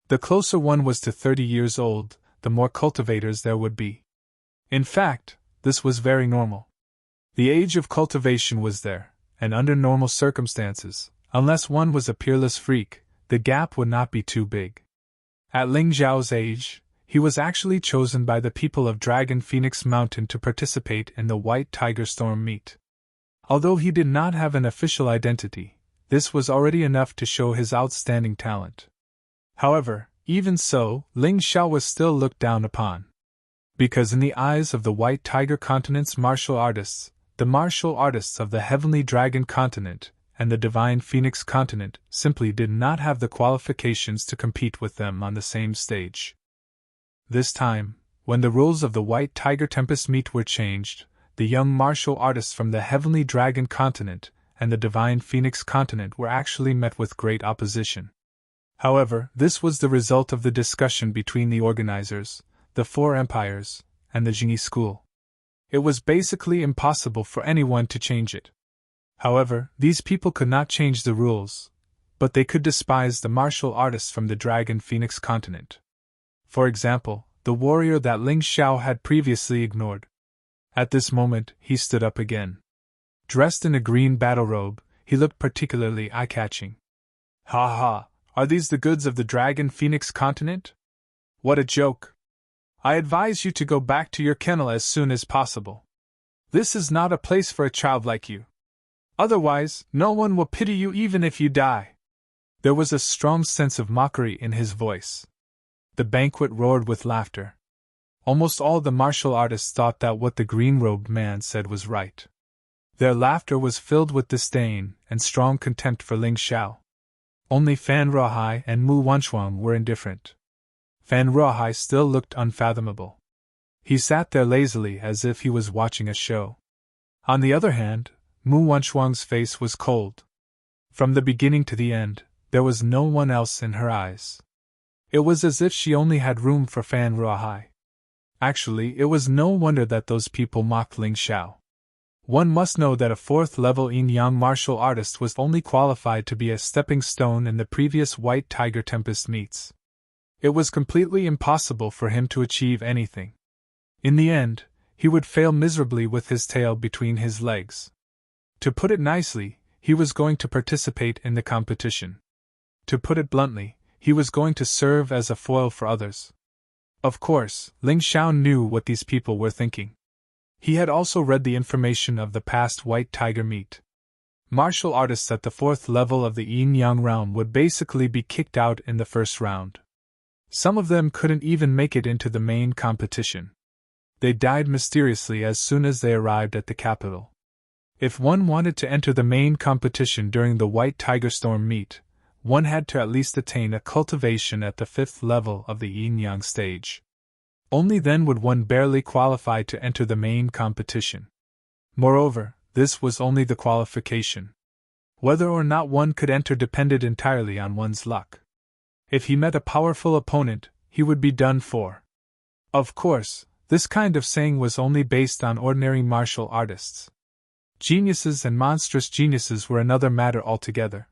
The closer one was to 30 years old, the more cultivators there would be. In fact, this was very normal. The age of cultivation was there, and under normal circumstances, unless one was a peerless freak, the gap would not be too big. At Ling Xiao's age, he was actually chosen by the people of Dragon Phoenix Mountain to participate in the White Tiger Storm meet. Although he did not have an official identity, this was already enough to show his outstanding talent. However, even so, Ling Xiao was still looked down upon. Because in the eyes of the White Tiger Continent's martial artists, the martial artists of the Heavenly Dragon Continent and the Divine Phoenix Continent simply did not have the qualifications to compete with them on the same stage. This time, when the rules of the White Tiger Tempest meet were changed, the young martial artists from the Heavenly Dragon Continent and the Divine Phoenix Continent were actually met with great opposition. However, this was the result of the discussion between the organizers, the Four Empires, and the Jingyi School. It was basically impossible for anyone to change it. However, these people could not change the rules, but they could despise the martial artists from the Dragon Phoenix Continent. For example, the warrior that Ling Xiao had previously ignored. At this moment, he stood up again. Dressed in a green battle robe, he looked particularly eye-catching. Ha ha! Are these the goods of the Dragon Phoenix Continent? What a joke! I advise you to go back to your kennel as soon as possible. This is not a place for a child like you. Otherwise, no one will pity you even if you die. There was a strong sense of mockery in his voice. The banquet roared with laughter. Almost all the martial artists thought that what the green-robed man said was right. Their laughter was filled with disdain and strong contempt for Ling Xiao. Only Fan Rawhai and Mu Wanchuang were indifferent. Fan Rawhai still looked unfathomable. He sat there lazily as if he was watching a show. On the other hand, Mu Wanchuang's face was cold. From the beginning to the end, there was no one else in her eyes. It was as if she only had room for Fan Rawhai. Actually, it was no wonder that those people mocked Ling Xiao. One must know that a 4th-level yin-yang martial artist was only qualified to be a stepping stone in the previous White Tiger Tempest meets. It was completely impossible for him to achieve anything. In the end, he would fail miserably with his tail between his legs. To put it nicely, he was going to participate in the competition. To put it bluntly, he was going to serve as a foil for others. Of course, Ling Xiao knew what these people were thinking. He had also read the information of the past White Tiger meet. Martial artists at the 4th level of the yin-yang realm would basically be kicked out in the first round. Some of them couldn't even make it into the main competition. They died mysteriously as soon as they arrived at the capital. If one wanted to enter the main competition during the White Tiger Storm meet, one had to at least attain a cultivation at the 5th level of the yin-yang stage. Only then would one barely qualify to enter the main competition. Moreover, this was only the qualification. Whether or not one could enter depended entirely on one's luck. If he met a powerful opponent, he would be done for. Of course, this kind of saying was only based on ordinary martial artists. Geniuses and monstrous geniuses were another matter altogether.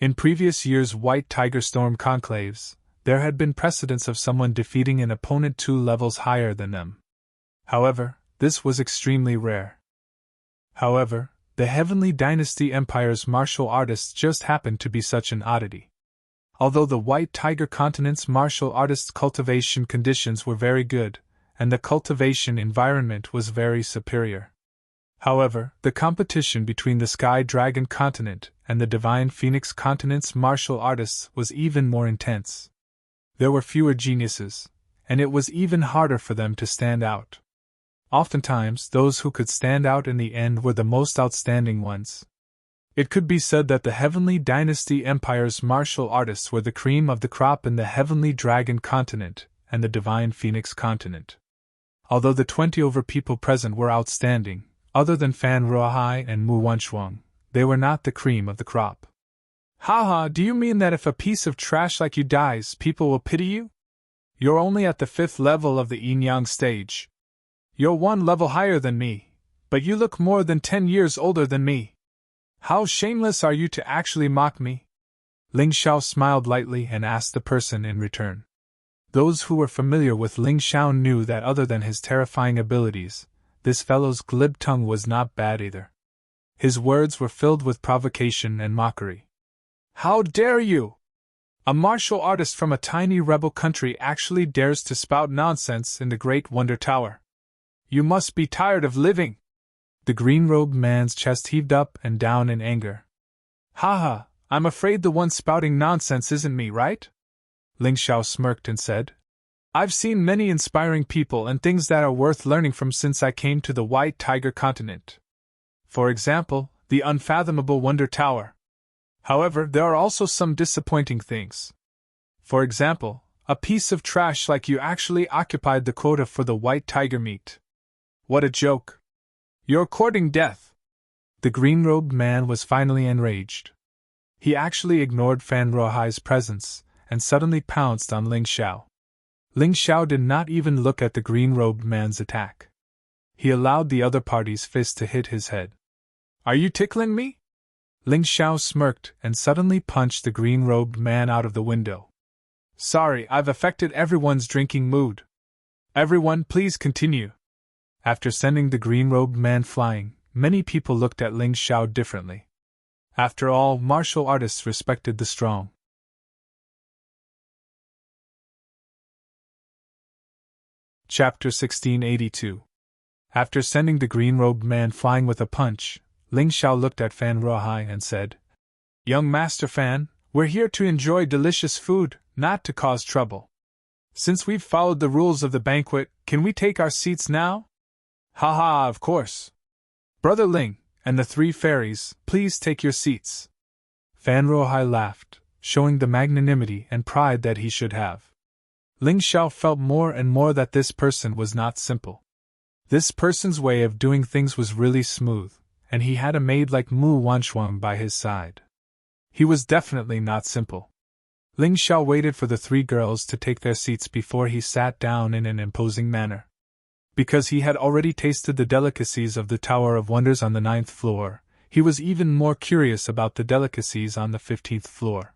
In previous years' White Tiger Storm conclaves, There had been precedents of someone defeating an opponent 2 levels higher than them. However, this was extremely rare. However, the Heavenly Dynasty Empire's martial artists just happened to be such an oddity. Although the White Tiger Continent's martial artists' cultivation conditions were very good, and the cultivation environment was very superior. However, the competition between the Sky Dragon Continent and the Divine Phoenix Continent's martial artists was even more intense. There were fewer geniuses, and it was even harder for them to stand out. Oftentimes, those who could stand out in the end were the most outstanding ones. It could be said that the Heavenly Dynasty Empire's martial artists were the cream of the crop in the Heavenly Dragon Continent and the Divine Phoenix Continent. Although the 20 people present were outstanding, other than Fan Ruohai and Mu Wanchuang, they were not the cream of the crop. Haha, do you mean that if a piece of trash like you dies, people will pity you? You're only at the 5th level of the yin-yang stage. You're 1 level higher than me, but you look more than 10 years older than me. How shameless are you to actually mock me? Ling Xiao smiled lightly and asked the person in return. Those who were familiar with Ling Xiao knew that other than his terrifying abilities, this fellow's glib tongue was not bad either. His words were filled with provocation and mockery. How dare you! A martial artist from a tiny rebel country actually dares to spout nonsense in the Great Wonder Tower. You must be tired of living! The green-robed man's chest heaved up and down in anger. Haha, I'm afraid the one spouting nonsense isn't me, right? Ling Xiao smirked and said. I've seen many inspiring people and things that are worth learning from since I came to the White Tiger Continent. For example, the unfathomable Wonder Tower. However, there are also some disappointing things. For example, a piece of trash like you actually occupied the quota for the White Tiger meat. What a joke! You're courting death! The green-robed man was finally enraged. He actually ignored Fan Ruohai's presence and suddenly pounced on Ling Xiao. Ling Xiao did not even look at the green-robed man's attack. He allowed the other party's fist to hit his head. Are you tickling me? Ling Xiao smirked and suddenly punched the green-robed man out of the window. Sorry, I've affected everyone's drinking mood. Everyone, please continue. After sending the green-robed man flying, many people looked at Ling Xiao differently. After all, martial artists respected the strong. Chapter 1682. After sending the green-robed man flying with a punch, Ling Xiao looked at Fan Ruohai and said, Young Master Fan, we're here to enjoy delicious food, not to cause trouble. Since we've followed the rules of the banquet, can we take our seats now? Haha, of course. Brother Ling, and the 3 fairies, please take your seats. Fan Ruohai laughed, showing the magnanimity and pride that he should have. Ling Xiao felt more and more that this person was not simple. This person's way of doing things was really smooth, and he had a maid like Mu Wanchuang by his side. He was definitely not simple. Ling Xiao waited for the 3 girls to take their seats before he sat down in an imposing manner. Because he had already tasted the delicacies of the Tower of Wonders on the 9th floor, he was even more curious about the delicacies on the 15th floor.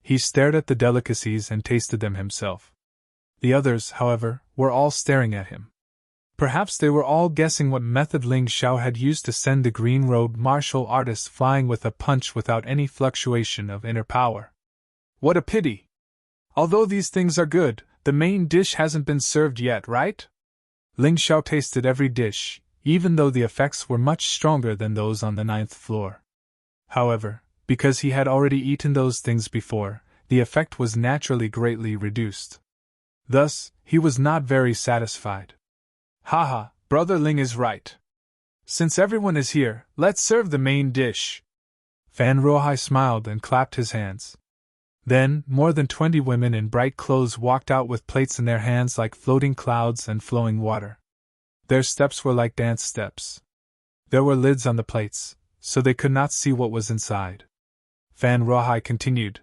He stared at the delicacies and tasted them himself. The others, however, were all staring at him. Perhaps they were all guessing what method Ling Xiao had used to send the green-robed martial artist flying with a punch without any fluctuation of inner power. What a pity! Although these things are good, the main dish hasn't been served yet, right? Ling Xiao tasted every dish, even though the effects were much stronger than those on the 9th floor. However, because he had already eaten those things before, the effect was naturally greatly reduced. Thus, he was not very satisfied. Haha, Brother Ling is right. Since everyone is here, let's serve the main dish. Fan Ruohai smiled and clapped his hands. Then, more than 20 women in bright clothes walked out with plates in their hands like floating clouds and flowing water. Their steps were like dance steps. There were lids on the plates, so they could not see what was inside. Fan Ruohai continued.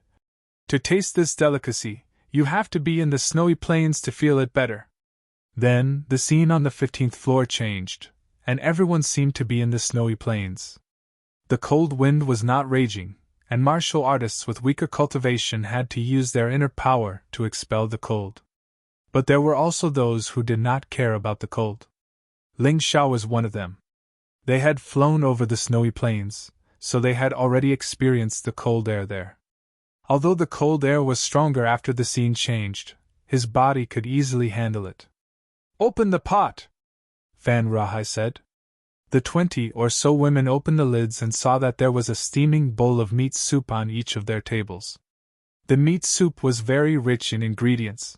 To taste this delicacy, you have to be in the snowy plains to feel it better. Then, the scene on the 15th floor changed, and everyone seemed to be in the snowy plains. The cold wind was not raging, and martial artists with weaker cultivation had to use their inner power to expel the cold. But there were also those who did not care about the cold. Ling Xiao was one of them. They had flown over the snowy plains, so they had already experienced the cold air there. Although the cold air was stronger after the scene changed, his body could easily handle it. "Open the pot," Fan Rahai said. The 20 or so women opened the lids and saw that there was a steaming bowl of meat soup on each of their tables. The meat soup was very rich in ingredients.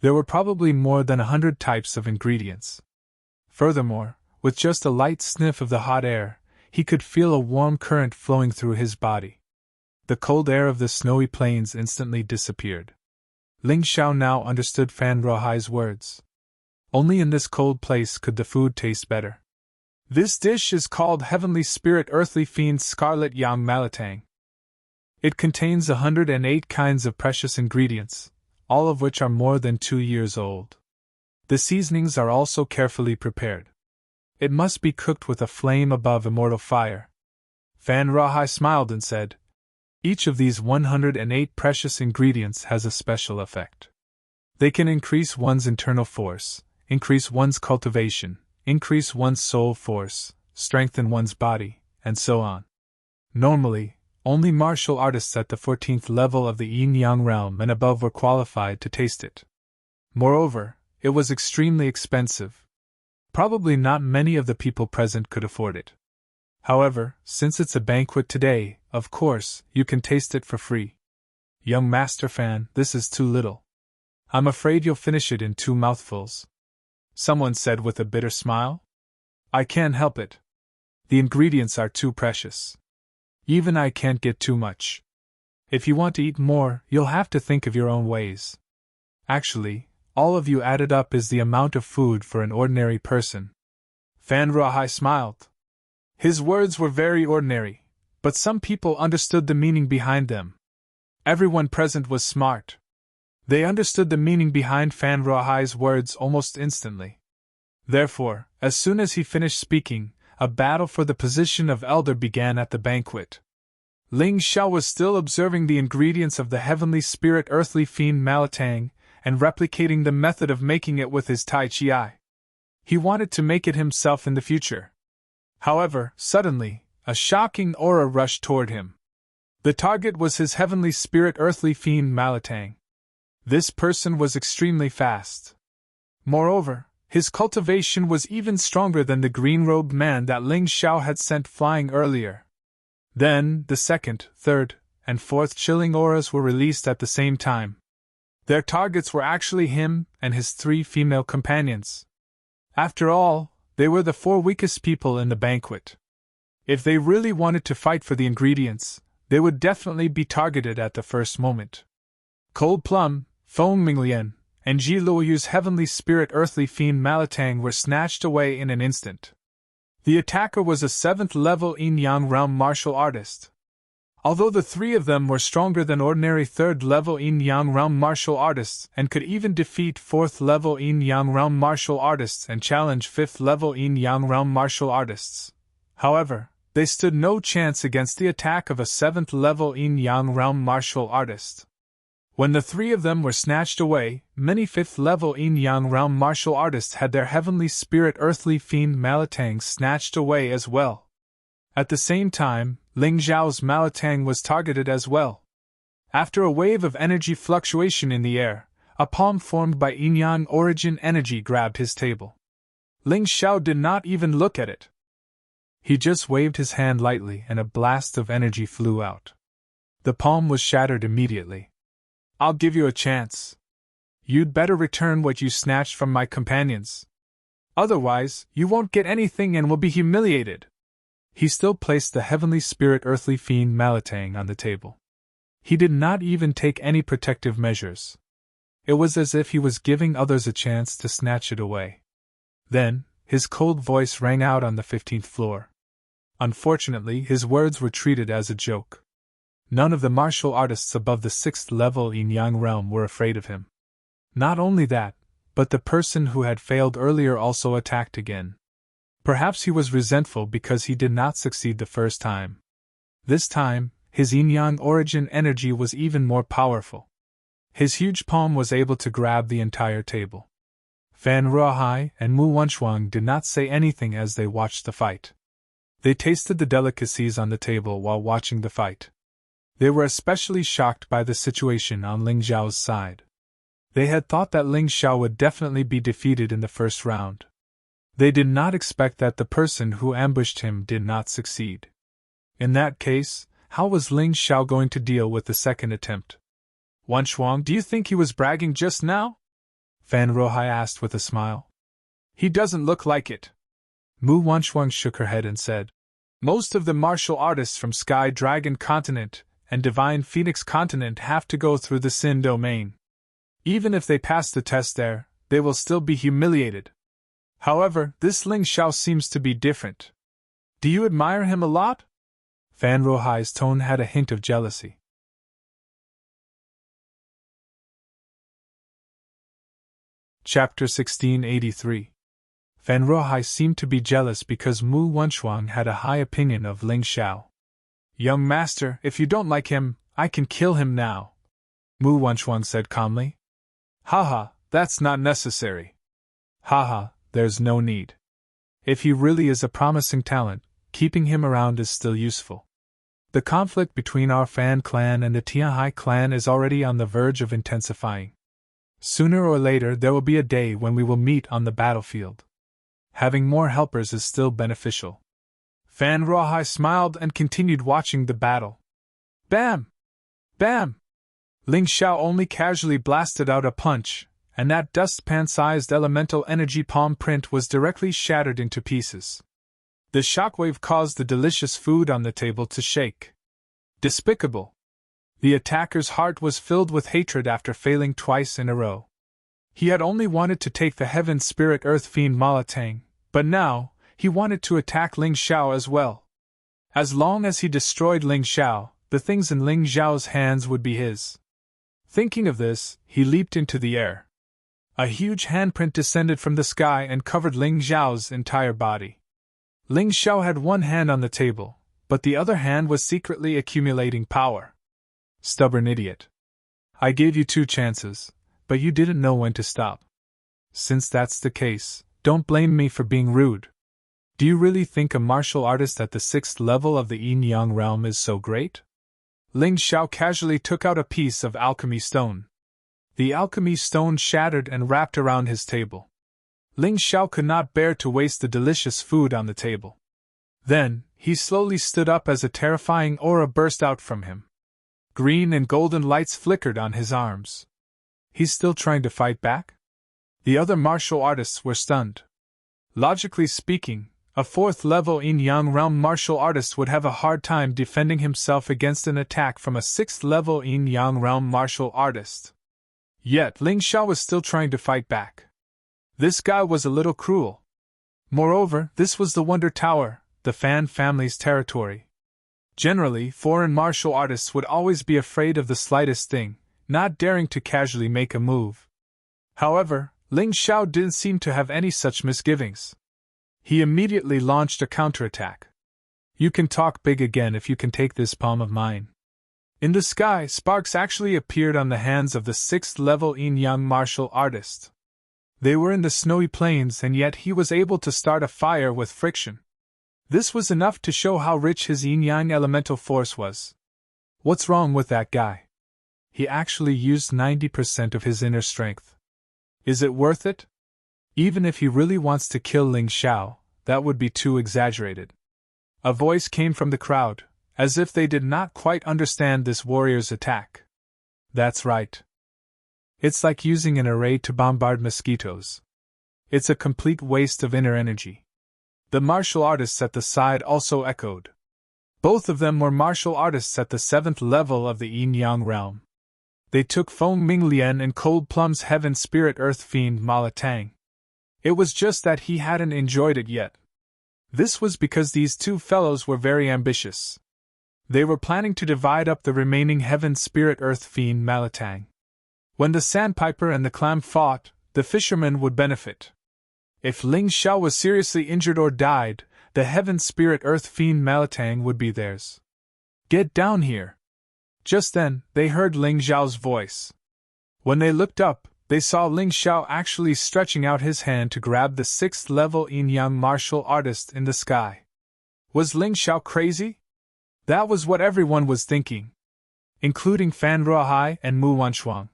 There were probably more than 100 types of ingredients. Furthermore, with just a light sniff of the hot air, he could feel a warm current flowing through his body. The cold air of the snowy plains instantly disappeared. Ling Xiao now understood Fan Rahai's words. Only in this cold place could the food taste better. "This dish is called Heavenly Spirit Earthly Fiend Scarlet Yang Malatang. It contains 108 kinds of precious ingredients, all of which are more than 2 years old. The seasonings are also carefully prepared. It must be cooked with a flame above immortal fire." Fan Rahai smiled and said, "Each of these 108 precious ingredients has a special effect. They can increase one's internal force, increase one's cultivation, increase one's soul force, strengthen one's body, and so on. Normally, only martial artists at the 14th level of the yin-yang realm and above were qualified to taste it. Moreover, it was extremely expensive. Probably not many of the people present could afford it. However, since it's a banquet today, of course, you can taste it for free." "Young Master Fan, this is too little. I'm afraid you'll finish it in 2 mouthfuls," someone said with a bitter smile. "I can't help it. The ingredients are too precious. Even I can't get too much. If you want to eat more, you'll have to think of your own ways. Actually, all of you added up is the amount of food for an ordinary person." Fan Rahai smiled. His words were very ordinary, but some people understood the meaning behind them. Everyone present was smart. They understood the meaning behind Fan Rahai's words almost instantly. Therefore, as soon as he finished speaking, a battle for the position of elder began at the banquet. Ling Xiao was still observing the ingredients of the Heavenly Spirit Earthly Fiend Malatang, and replicating the method of making it with his Tai Chi. He wanted to make it himself in the future. However, suddenly, a shocking aura rushed toward him. The target was his Heavenly Spirit Earthly Fiend Malatang. This person was extremely fast. Moreover, his cultivation was even stronger than the green-robed man that Ling Xiao had sent flying earlier. Then, the second, third, and fourth chilling auras were released at the same time. Their targets were actually him and his 3 female companions. After all, they were the 4 weakest people in the banquet. If they really wanted to fight for the ingredients, they would definitely be targeted at the first moment. Cold Plum, Feng Minglian, and Ji Luoyu's Heavenly Spirit Earthly Fiend Malatang were snatched away in an instant. The attacker was a 7th level yin-yang realm martial artist. Although the 3 of them were stronger than ordinary 3rd level yin-yang realm martial artists and could even defeat 4th level yin-yang realm martial artists and challenge 5th level yin-yang realm martial artists. However, they stood no chance against the attack of a 7th level yin-yang realm martial artist. When the 3 of them were snatched away, many 5th level yin-yang realm martial artists had their Heavenly Spirit Earthly Fiend Malatang snatched away as well. At the same time, Ling Xiao's Malatang was targeted as well. After a wave of energy fluctuation in the air, a palm formed by yin-yang origin energy grabbed his table. Ling Xiao did not even look at it. He just waved his hand lightly and a blast of energy flew out. The palm was shattered immediately. "I'll give you a chance. You'd better return what you snatched from my companions. Otherwise, you won't get anything and will be humiliated." He still placed the Heavenly Spirit Earthly Fiend Malatang on the table. He did not even take any protective measures. It was as if he was giving others a chance to snatch it away. Then, his cold voice rang out on the 15th floor. Unfortunately, his words were treated as a joke. None of the martial artists above the 6th level yin-yang realm were afraid of him. Not only that, but the person who had failed earlier also attacked again. Perhaps he was resentful because he did not succeed the first time. This time, His yin-yang origin energy was even more powerful. His huge palm was able to grab the entire table. Fan Ruohai and Mu Wenshuang did not say anything as they watched the fight. They tasted the delicacies on the table while watching the fight. They were especially shocked by the situation on Ling Xiao's side. They had thought that Ling Xiao would definitely be defeated in the first round. They did not expect that the person who ambushed him did not succeed. In that case, how was Ling Xiao going to deal with the second attempt? Wenshuang, do you think he was bragging just now? Fan Ruohai asked with a smile. He doesn't look like it. Mu Wenshuang shook her head and said, most of the martial artists from Sky Dragon Continent and Divine Phoenix Continent have to go through the Sin domain. Even if they pass the test there, they will still be humiliated. However, this Ling Xiao seems to be different. Do you admire him a lot? Fan Ruohai's tone had a hint of jealousy. Chapter 1683. Fan Ruohai seemed to be jealous because Mu Wenshuang had a high opinion of Ling Xiao. Young master, if you don't like him, I can kill him now, Mu Wenshuang said calmly. Haha, that's not necessary. Haha, there's no need. If he really is a promising talent, keeping him around is still useful. The conflict between our Fan clan and the Tianhai clan is already on the verge of intensifying. Sooner or later there will be a day when we will meet on the battlefield. Having more helpers is still beneficial. Fan Ruohai smiled and continued watching the battle. Bam! Bam! Ling Xiao only casually blasted out a punch, and that dustpan-sized elemental energy palm print was directly shattered into pieces. The shockwave caused the delicious food on the table to shake. Despicable! The attacker's heart was filled with hatred after failing twice in a row. He had only wanted to take the Heaven Spirit Earth Fiend Malatang, but now, he wanted to attack Ling Xiao as well. As long as he destroyed Ling Xiao, the things in Ling Xiao's hands would be his. Thinking of this, he leaped into the air. A huge handprint descended from the sky and covered Ling Xiao's entire body. Ling Xiao had one hand on the table, but the other hand was secretly accumulating power. Stubborn idiot. I gave you 2 chances, but you didn't know when to stop. Since that's the case, don't blame me for being rude. Do you really think a martial artist at the 6th level of the yin-yang realm is so great? Ling Xiao casually took out a piece of alchemy stone. The alchemy stone shattered and wrapped around his table. Ling Xiao could not bear to waste the delicious food on the table. Then, he slowly stood up as a terrifying aura burst out from him. Green and golden lights flickered on his arms. He's still trying to fight back? The other martial artists were stunned. Logically speaking, a 4th-level yin-yang realm martial artist would have a hard time defending himself against an attack from a 6th-level yin-yang realm martial artist. Yet Ling Xiao was still trying to fight back. This guy was a little cruel. Moreover, this was the Wonder Tower, the Fan family's territory. Generally, foreign martial artists would always be afraid of the slightest thing, not daring to casually make a move. However, Ling Xiao didn't seem to have any such misgivings. He immediately launched a counterattack. You can talk big again if you can take this palm of mine. In the sky, sparks actually appeared on the hands of the 6th-level yin-yang martial artist. They were in the snowy plains and yet he was able to start a fire with friction. This was enough to show how rich his yin-yang elemental force was. What's wrong with that guy? He actually used 90% of his inner strength. Is it worth it? Even if he really wants to kill Ling Xiao, that would be too exaggerated. A voice came from the crowd, as if they did not quite understand this warrior's attack. That's right. It's like using an array to bombard mosquitoes. It's a complete waste of inner energy. The martial artists at the side also echoed. Both of them were martial artists at the 7th level of the yin-yang realm. They took Feng Minglian and Cold Plum's Heaven Spirit Earth Fiend Malatang. It was just that he hadn't enjoyed it yet. This was because these 2 fellows were very ambitious. They were planning to divide up the remaining Heaven Spirit Earth Fiend Malatang. When the Sandpiper and the Clam fought, the fishermen would benefit. If Ling Xiao was seriously injured or died, the Heaven Spirit Earth Fiend Malatang would be theirs. Get down here! Just then, they heard Ling Xiao's voice. When they looked up, they saw Ling Xiao actually stretching out his hand to grab the 6th-level yin-yang martial artist in the sky. Was Ling Xiao crazy? That was what everyone was thinking, including Fan Ruohai and Mu Wanchuang.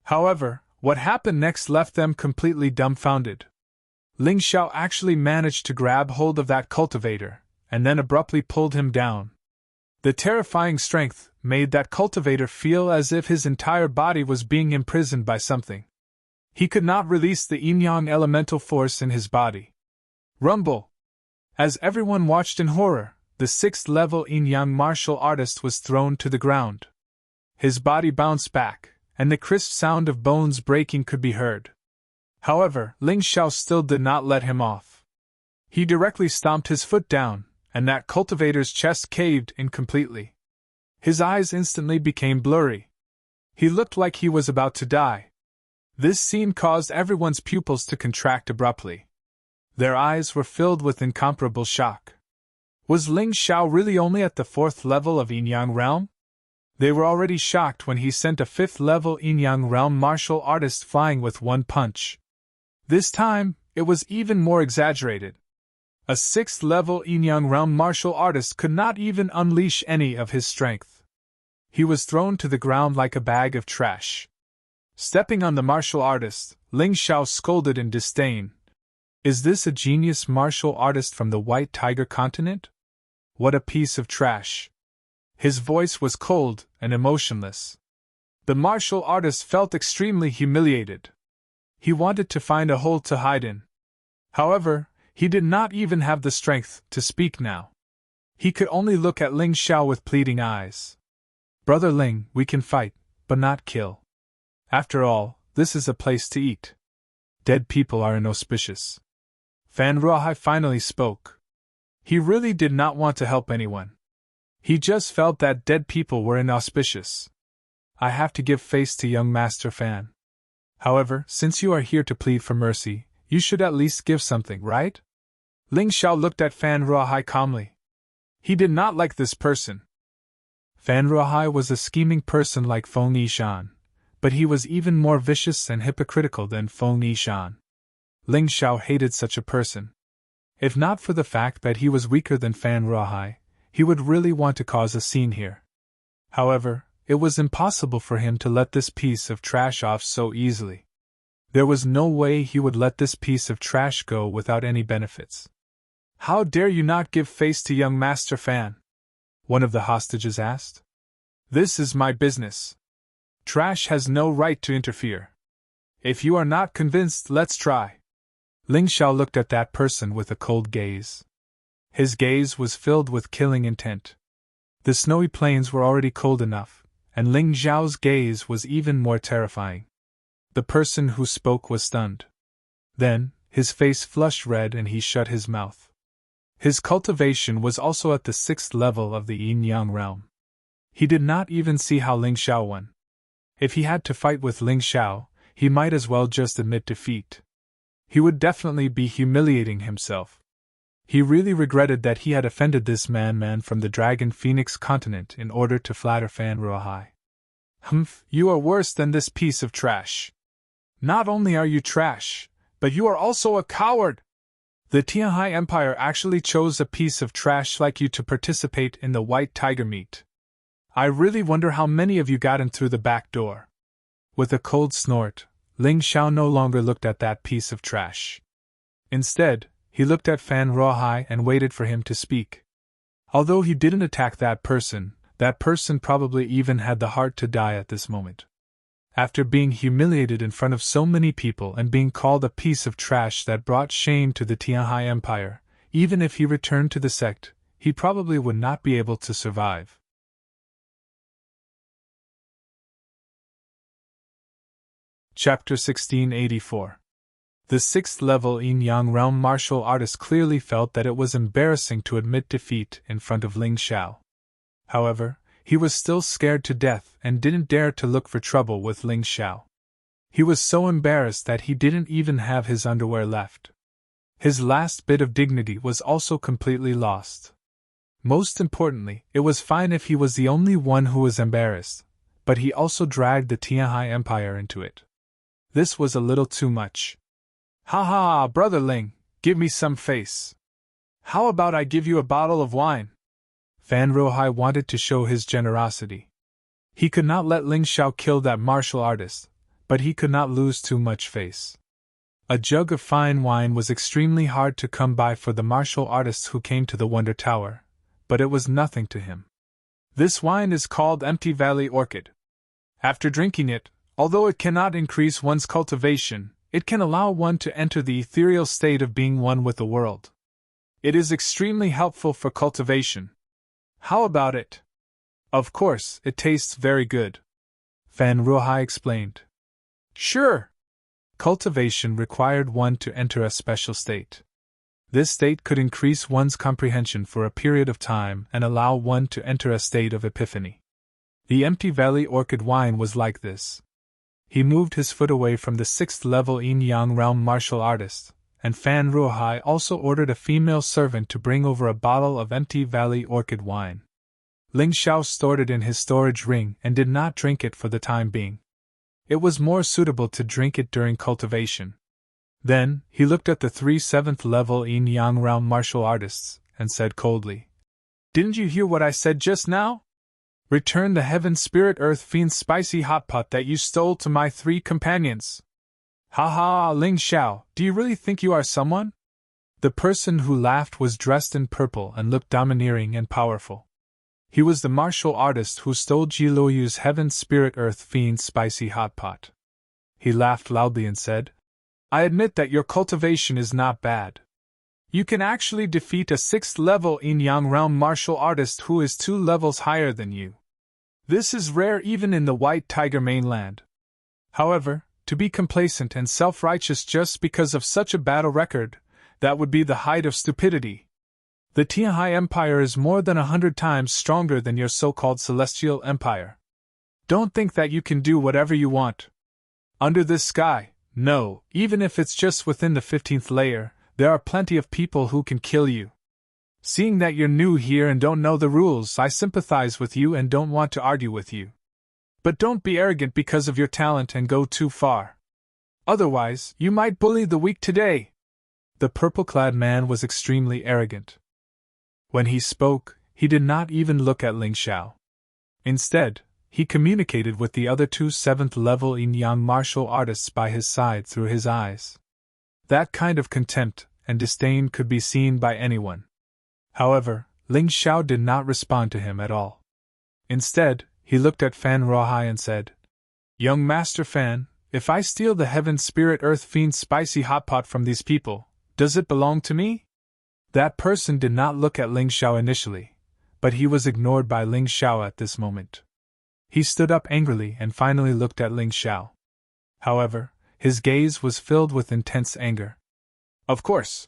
However, what happened next left them completely dumbfounded. Ling Xiao actually managed to grab hold of that cultivator, and then abruptly pulled him down. The terrifying strength made that cultivator feel as if his entire body was being imprisoned by something. He could not release the yin-yang elemental force in his body. Rumble! As everyone watched in horror, the 6th-level yin-yang martial artist was thrown to the ground. His body bounced back, and the crisp sound of bones breaking could be heard. However, Ling Xiao still did not let him off. He directly stomped his foot down, and that cultivator's chest caved in completely. His eyes instantly became blurry. He looked like he was about to die. This scene caused everyone's pupils to contract abruptly. Their eyes were filled with incomparable shock. Was Ling Xiao really only at the 4th level of yin-yang realm? They were already shocked when he sent a 5th-level yin-yang realm martial artist flying with one punch. This time, it was even more exaggerated. A 6th-level yin-yang realm martial artist could not even unleash any of his strength. He was thrown to the ground like a bag of trash. Stepping on the martial artist, Ling Xiao scolded in disdain. Is this a genius martial artist from the White Tiger continent? What a piece of trash! His voice was cold and emotionless. The martial artist felt extremely humiliated. He wanted to find a hole to hide in. However, he did not even have the strength to speak now. He could only look at Ling Xiao with pleading eyes. Brother Ling, we can fight, but not kill. After all, this is a place to eat. Dead people are inauspicious. Fan Ruohai finally spoke. He really did not want to help anyone. He just felt that dead people were inauspicious. I have to give face to young Master Fan. However, since you are here to plead for mercy, you should at least give something, right? Ling Xiao looked at Fan Ruohai calmly. He did not like this person. Fan Ruohai was a scheming person like Feng Yishan, but he was even more vicious and hypocritical than Feng Yishan. Ling Xiao hated such a person. If not for the fact that he was weaker than Fan Ruohai, he would really want to cause a scene here. However, it was impossible for him to let this piece of trash off so easily. There was no way he would let this piece of trash go without any benefits. How dare you not give face to young Master Fan? One of the hostages asked. This is my business. Trash has no right to interfere. If you are not convinced, let's try. Ling Xiao looked at that person with a cold gaze. His gaze was filled with killing intent. The snowy plains were already cold enough, and Ling Xiao's gaze was even more terrifying. The person who spoke was stunned. Then, his face flushed red and he shut his mouth. His cultivation was also at the 6th level of the yin-yang realm. He did not even see how Ling Xiao won. If he had to fight with Ling Xiao, he might as well just admit defeat. He would definitely be humiliating himself. He really regretted that he had offended this man from the Dragon Phoenix continent in order to flatter Fan Ruohai. Humph, you are worse than this piece of trash. Not only are you trash, but you are also a coward! The Tianhai Empire actually chose a piece of trash like you to participate in the White Tiger meet. I really wonder how many of you got in through the back door. With a cold snort, Ling Xiao no longer looked at that piece of trash. Instead, he looked at Fan Ruohai and waited for him to speak. Although he didn't attack that person probably even had the heart to die at this moment. After being humiliated in front of so many people and being called a piece of trash that brought shame to the Tianhai Empire, even if he returned to the sect, he probably would not be able to survive. Chapter 1684. The 6th level yin-yang realm martial artist clearly felt that it was embarrassing to admit defeat in front of Ling Xiao. However, he was still scared to death and didn't dare to look for trouble with Ling Xiao. He was so embarrassed that he didn't even have his underwear left. His last bit of dignity was also completely lost. Most importantly, it was fine if he was the only one who was embarrassed, but he also dragged the Tianhai Empire into it. This was a little too much. Ha ha, brother Ling, give me some face. How about I give you a bottle of wine? Fan Ruohai wanted to show his generosity. He could not let Ling Xiao kill that martial artist, but he could not lose too much face. A jug of fine wine was extremely hard to come by for the martial artists who came to the Wonder Tower, but it was nothing to him. This wine is called Empty Valley Orchid. After drinking it, although it cannot increase one's cultivation, it can allow one to enter the ethereal state of being one with the world. It is extremely helpful for cultivation. How about it? Of course, it tastes very good. Fan Ruohai explained. Sure. Cultivation required one to enter a special state. This state could increase one's comprehension for a period of time and allow one to enter a state of epiphany. The Empty Valley Orchid wine was like this. He moved his foot away from the 6th level Yin-Yang realm martial artist, and Fan Ruohai also ordered a female servant to bring over a bottle of Empty Valley Orchid wine. Ling Xiao stored it in his storage ring and did not drink it for the time being. It was more suitable to drink it during cultivation. Then, he looked at the 3 7th level Yin-Yang realm martial artists, and said coldly, Didn't you hear what I said just now? Return the Heaven Spirit Earth Fiend spicy hot pot that you stole to my 3 companions. Ha ha, Ling Xiao, do you really think you are someone? The person who laughed was dressed in purple and looked domineering and powerful. He was the martial artist who stole Ji Luoyu's Heaven Spirit Earth Fiend spicy hot pot. He laughed loudly and said, I admit that your cultivation is not bad. You can actually defeat a 6th level Yin-Yang realm martial artist who is 2 levels higher than you. This is rare even in the White Tiger mainland. However, to be complacent and self-righteous just because of such a battle record, that would be the height of stupidity. The Tianhai Empire is more than 100 times stronger than your so-called Celestial Empire. Don't think that you can do whatever you want. Under this sky, no, even if it's just within the 15th layer, there are plenty of people who can kill you. Seeing that you're new here and don't know the rules, I sympathize with you and don't want to argue with you. But don't be arrogant because of your talent and go too far. Otherwise, you might bully the weak today. The purple-clad man was extremely arrogant. When he spoke, he did not even look at Ling Xiao. Instead, he communicated with the other 2 7th-level Yin-Yang martial artists by his side through his eyes. That kind of contempt and disdain could be seen by anyone. However, Ling Xiao did not respond to him at all. Instead, he looked at Fan Ruohai and said, Young Master Fan, if I steal the Heaven Spirit Earth Fiend spicy hot pot from these people, does it belong to me? That person did not look at Ling Xiao initially, but he was ignored by Ling Xiao at this moment. He stood up angrily and finally looked at Ling Xiao. However, his gaze was filled with intense anger. Of course.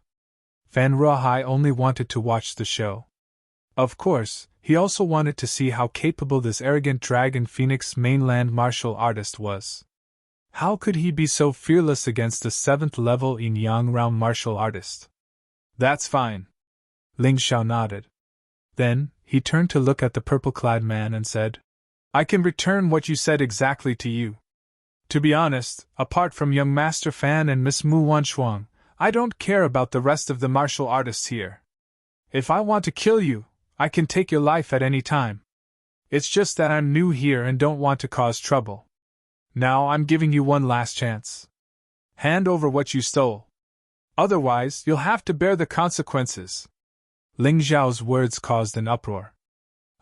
Fan Ruohai only wanted to watch the show. Of course, he also wanted to see how capable this arrogant Dragon Phoenix mainland martial artist was. How could he be so fearless against a 7th level Yin-Yang realm martial artist? That's fine. Ling Xiao nodded. Then, he turned to look at the purple-clad man and said, I can return what you said exactly to you. To be honest, apart from young Master Fan and Miss Mu Wanshuang, I don't care about the rest of the martial artists here. If I want to kill you, I can take your life at any time. It's just that I'm new here and don't want to cause trouble. Now I'm giving you one last chance. Hand over what you stole. Otherwise, you'll have to bear the consequences. Ling Xiao's words caused an uproar.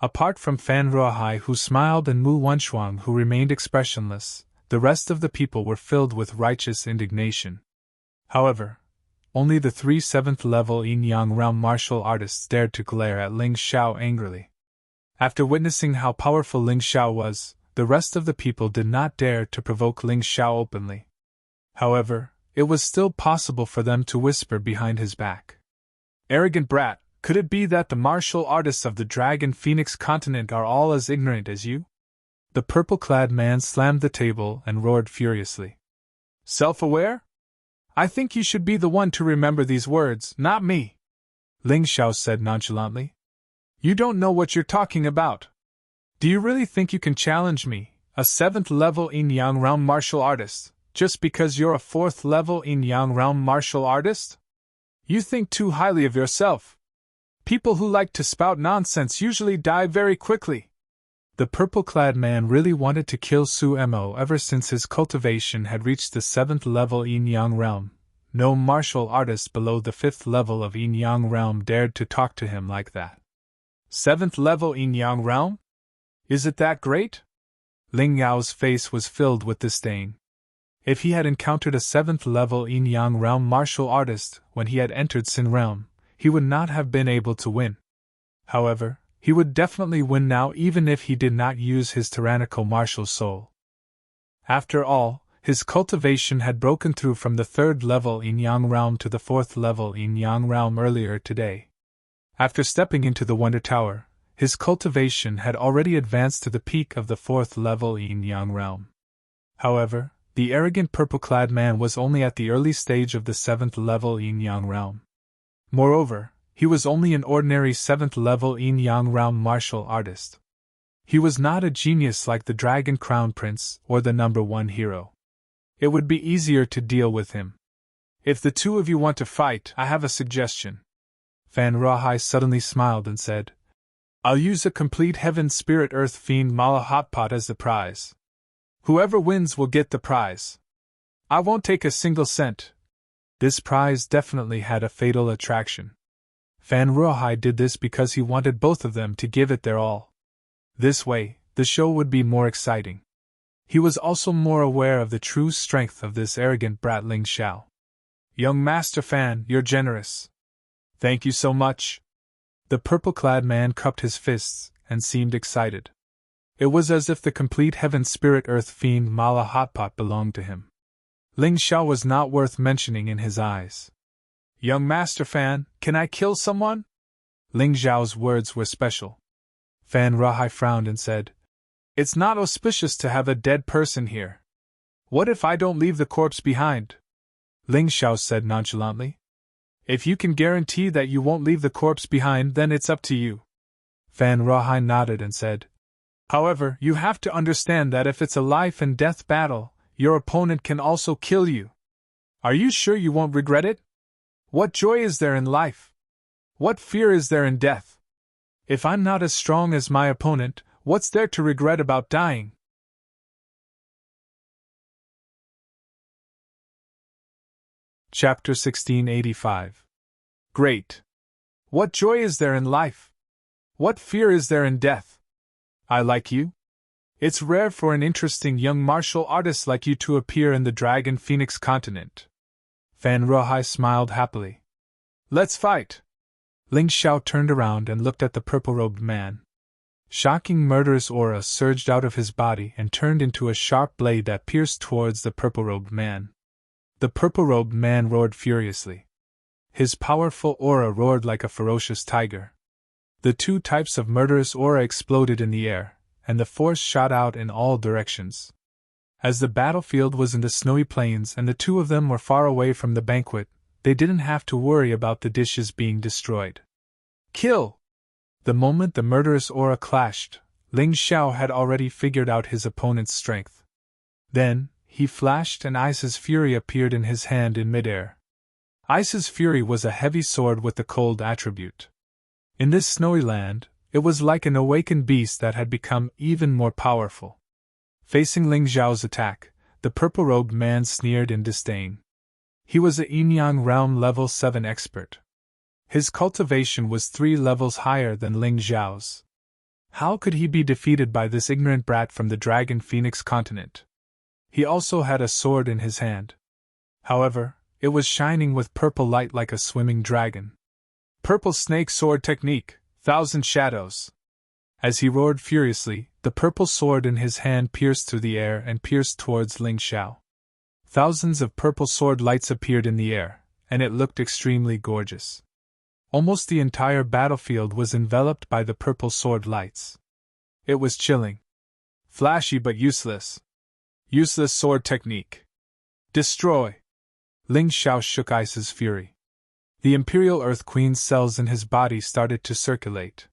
Apart from Fan Ruohai, who smiled, and Mu Wanshuang, who remained expressionless, the rest of the people were filled with righteous indignation. However, only the 3 7th level Yin-Yang realm martial artists dared to glare at Ling Xiao angrily. After witnessing how powerful Ling Xiao was, the rest of the people did not dare to provoke Ling Xiao openly. However, it was still possible for them to whisper behind his back. Arrogant brat, could it be that the martial artists of the Dragon Phoenix continent are all as ignorant as you? The purple-clad man slammed the table and roared furiously. Self-aware? I think you should be the one to remember these words, not me, Ling Xiao said nonchalantly. You don't know what you're talking about. Do you really think you can challenge me, a 7th level yin-yang realm martial artist, just because you're a 4th level yin-yang realm martial artist? You think too highly of yourself. People who like to spout nonsense usually die very quickly. The purple-clad man really wanted to kill Suemo ever since his cultivation had reached the 7th level yin-yang realm. No martial artist below the 5th level of yin-yang realm dared to talk to him like that. 7th level yin-yang realm? Is it that great? Ling Yao's face was filled with disdain. If he had encountered a 7th level yin-yang realm martial artist when he had entered Sin realm, he would not have been able to win. However, he would definitely win now even if he did not use his tyrannical martial soul. After all, his cultivation had broken through from the 3rd level yin-yang realm to the 4th level yin-yang realm earlier today. After stepping into the Wonder Tower, his cultivation had already advanced to the peak of the 4th level yin-yang realm. However, the arrogant purple-clad man was only at the early stage of the 7th level yin-yang realm. Moreover, he was only an ordinary 7th level yin-yang realm martial artist. He was not a genius like the Dragon Crown Prince or the number 1 hero. It would be easier to deal with him. If the two of you want to fight, I have a suggestion. Fan Rahai suddenly smiled and said, I'll use a complete Heaven Spirit Earth Fiend Mala Hotpot as the prize. Whoever wins will get the prize. I won't take a single cent. This prize definitely had a fatal attraction. Fan Rahai did this because he wanted both of them to give it their all. This way, the show would be more exciting. He was also more aware of the true strength of this arrogant brat Ling Xiao. Young Master Fan, you're generous. Thank you so much. The purple-clad man cupped his fists and seemed excited. It was as if the complete Heaven Spirit Earth Fiend Mala Hotpot belonged to him. Ling Xiao was not worth mentioning in his eyes. Young Master Fan, can I kill someone? Ling Xiao's words were special. Fan Rahai frowned and said, It's not auspicious to have a dead person here. What if I don't leave the corpse behind? Ling Xiao said nonchalantly. If you can guarantee that you won't leave the corpse behind, then it's up to you. Fan Rahai nodded and said, However, you have to understand that if it's a life and death battle, your opponent can also kill you. Are you sure you won't regret it? What joy is there in life? What fear is there in death? If I'm not as strong as my opponent, what's there to regret about dying? Chapter 1685. Great. What joy is there in life? What fear is there in death? I like you. It's rare for an interesting young martial artist like you to appear in the Dragon Phoenix continent. Fan Rahai smiled happily. Let's fight. Ling Xiao turned around and looked at the purple-robed man. Shocking murderous aura surged out of his body and turned into a sharp blade that pierced towards the purple-robed man. The purple-robed man roared furiously. His powerful aura roared like a ferocious tiger. The two types of murderous aura exploded in the air, and the force shot out in all directions. As the battlefield was in the snowy plains and the two of them were far away from the banquet, they didn't have to worry about the dishes being destroyed. Kill! The moment the murderous aura clashed, Ling Xiao had already figured out his opponent's strength. Then, he flashed and Ice's Fury appeared in his hand in midair. Ice's Fury was a heavy sword with the cold attribute. In this snowy land, it was like an awakened beast that had become even more powerful. Facing Ling Xiao's attack, the purple-robed man sneered in disdain. He was a yin-yang realm level 7 expert. His cultivation was 3 levels higher than Ling Xiao's. How could he be defeated by this ignorant brat from the Dragon Phoenix continent? He also had a sword in his hand. However, it was shining with purple light like a swimming dragon. Purple snake sword technique, 1,000 shadows. As he roared furiously, the purple sword in his hand pierced through the air and pierced towards Ling Xiao. Thousands of purple sword lights appeared in the air, and it looked extremely gorgeous. Almost the entire battlefield was enveloped by the purple sword lights. It was chilling. Flashy but useless. Useless sword technique. Destroy! Ling Xiao shook Ice's Fury. The Imperial Earth Queen's cells in his body started to circulate.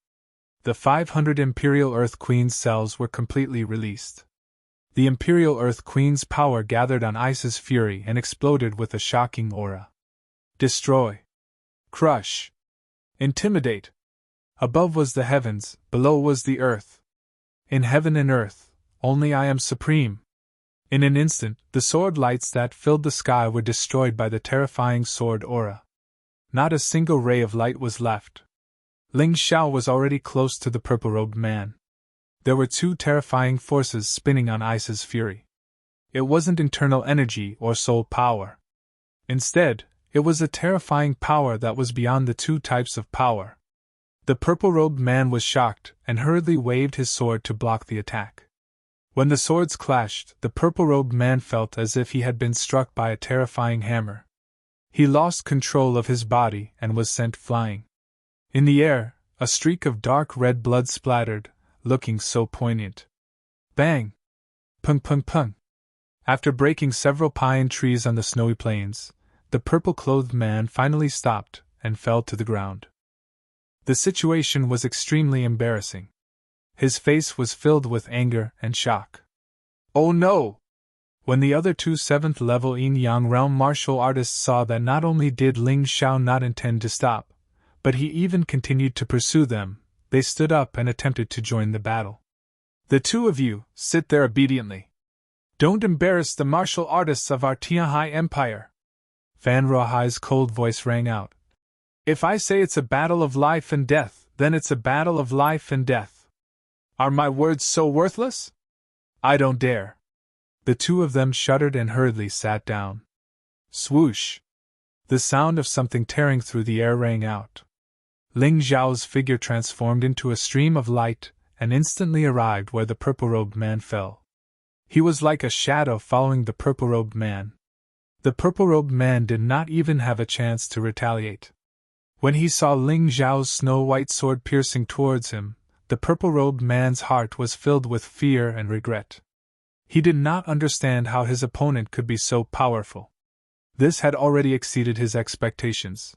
The 500 Imperial Earth Queen's cells were completely released. The Imperial Earth Queen's power gathered on Ice's fury and exploded with a shocking aura. Destroy. Crush. Intimidate. Above was the heavens, below was the earth. In heaven and earth, only I am supreme. In an instant, the sword lights that filled the sky were destroyed by the terrifying sword aura. Not a single ray of light was left. Ling Xiao was already close to the purple-robed man. There were two terrifying forces spinning on Ice's fury. It wasn't internal energy or soul power. Instead, it was a terrifying power that was beyond the two types of power. The purple-robed man was shocked and hurriedly waved his sword to block the attack. When the swords clashed, the purple-robed man felt as if he had been struck by a terrifying hammer. He lost control of his body and was sent flying. In the air, a streak of dark red blood splattered, looking so poignant. Bang! Pung pung pung! After breaking several pine trees on the snowy plains, the purple-clothed man finally stopped and fell to the ground. The situation was extremely embarrassing. His face was filled with anger and shock. Oh no! When the other two 7th-level Yin-Yang realm martial artists saw that not only did Ling Xiao not intend to stop, but he even continued to pursue them, they stood up and attempted to join the battle. The two of you, sit there obediently. Don't embarrass the martial artists of our Tianhai Empire. Fan Ruohai's cold voice rang out. If I say it's a battle of life and death, then it's a battle of life and death. Are my words so worthless? I don't dare. The two of them shuddered and hurriedly sat down. Swoosh! The sound of something tearing through the air rang out. Ling Xiao's figure transformed into a stream of light and instantly arrived where the purple-robed man fell. He was like a shadow following the purple-robed man. The purple-robed man did not even have a chance to retaliate. When he saw Ling Xiao's snow-white sword piercing towards him, the purple-robed man's heart was filled with fear and regret. He did not understand how his opponent could be so powerful. This had already exceeded his expectations.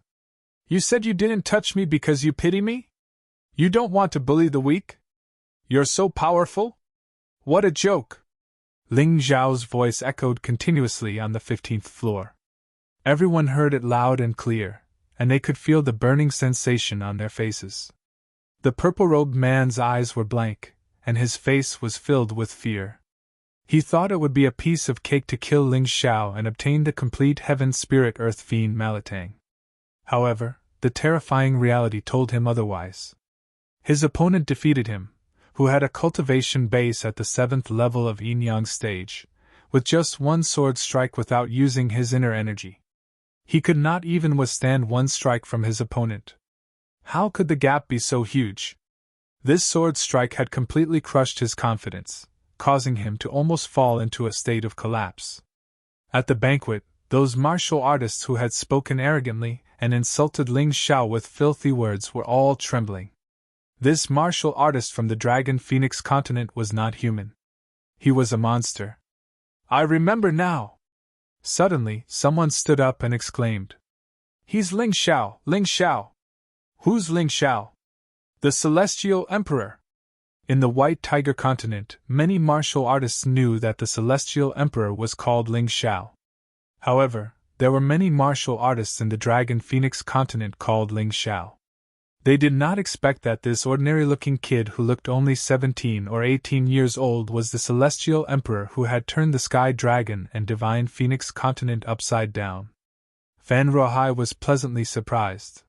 You said you didn't touch me because you pity me? You don't want to bully the weak? You're so powerful? What a joke! Ling Xiao's voice echoed continuously on the 15th floor. Everyone heard it loud and clear, and they could feel the burning sensation on their faces. The purple-robed man's eyes were blank, and his face was filled with fear. He thought it would be a piece of cake to kill Ling Xiao and obtain the complete Heaven Spirit Earth Fiend Malatang. However, the terrifying reality told him otherwise. His opponent defeated him, who had a cultivation base at the 7th level of Yin-Yang stage, with just one sword strike without using his inner energy. He could not even withstand one strike from his opponent. How could the gap be so huge? This sword strike had completely crushed his confidence, causing him to almost fall into a state of collapse. At the banquet, those martial artists who had spoken arrogantly and insulted Ling Xiao with filthy words were all trembling. This martial artist from the Dragon Phoenix continent was not human. He was a monster. I remember now! Suddenly, someone stood up and exclaimed. He's Ling Xiao, Ling Xiao! Who's Ling Xiao? The Celestial Emperor! In the White Tiger continent, many martial artists knew that the Celestial Emperor was called Ling Xiao. However, there were many martial artists in the Dragon Phoenix continent called Ling Xiao. They did not expect that this ordinary-looking kid who looked only 17 or 18 years old was the Celestial Emperor who had turned the Sky Dragon and Divine Phoenix continent upside down. Fan Ruohai was pleasantly surprised.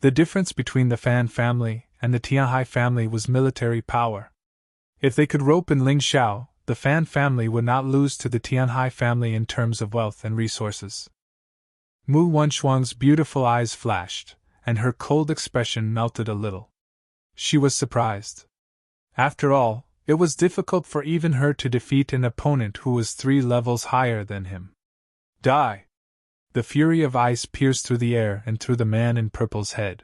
The difference between the Fan family and the Tianhai family was military power. If they could rope in Ling Xiao, the Fan family would not lose to the Tianhai family in terms of wealth and resources. Mu Wenshuang's beautiful eyes flashed, and her cold expression melted a little. She was surprised. After all, it was difficult for even her to defeat an opponent who was 3 levels higher than him. Die! The fury of ice pierced through the air and through the man in purple's head.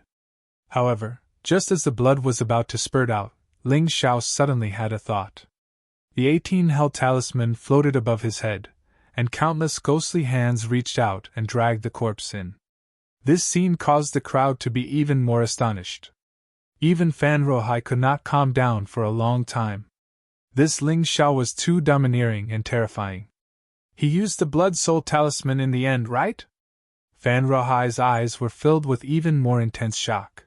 However, just as the blood was about to spurt out, Ling Xiao suddenly had a thought. The 18 Hell Talisman floated above his head, and countless ghostly hands reached out and dragged the corpse in. This scene caused the crowd to be even more astonished. Even Fan Rohai could not calm down for a long time. This Ling Xiao was too domineering and terrifying. He used the Blood Soul Talisman in the end, right? Fan Rohai's eyes were filled with even more intense shock.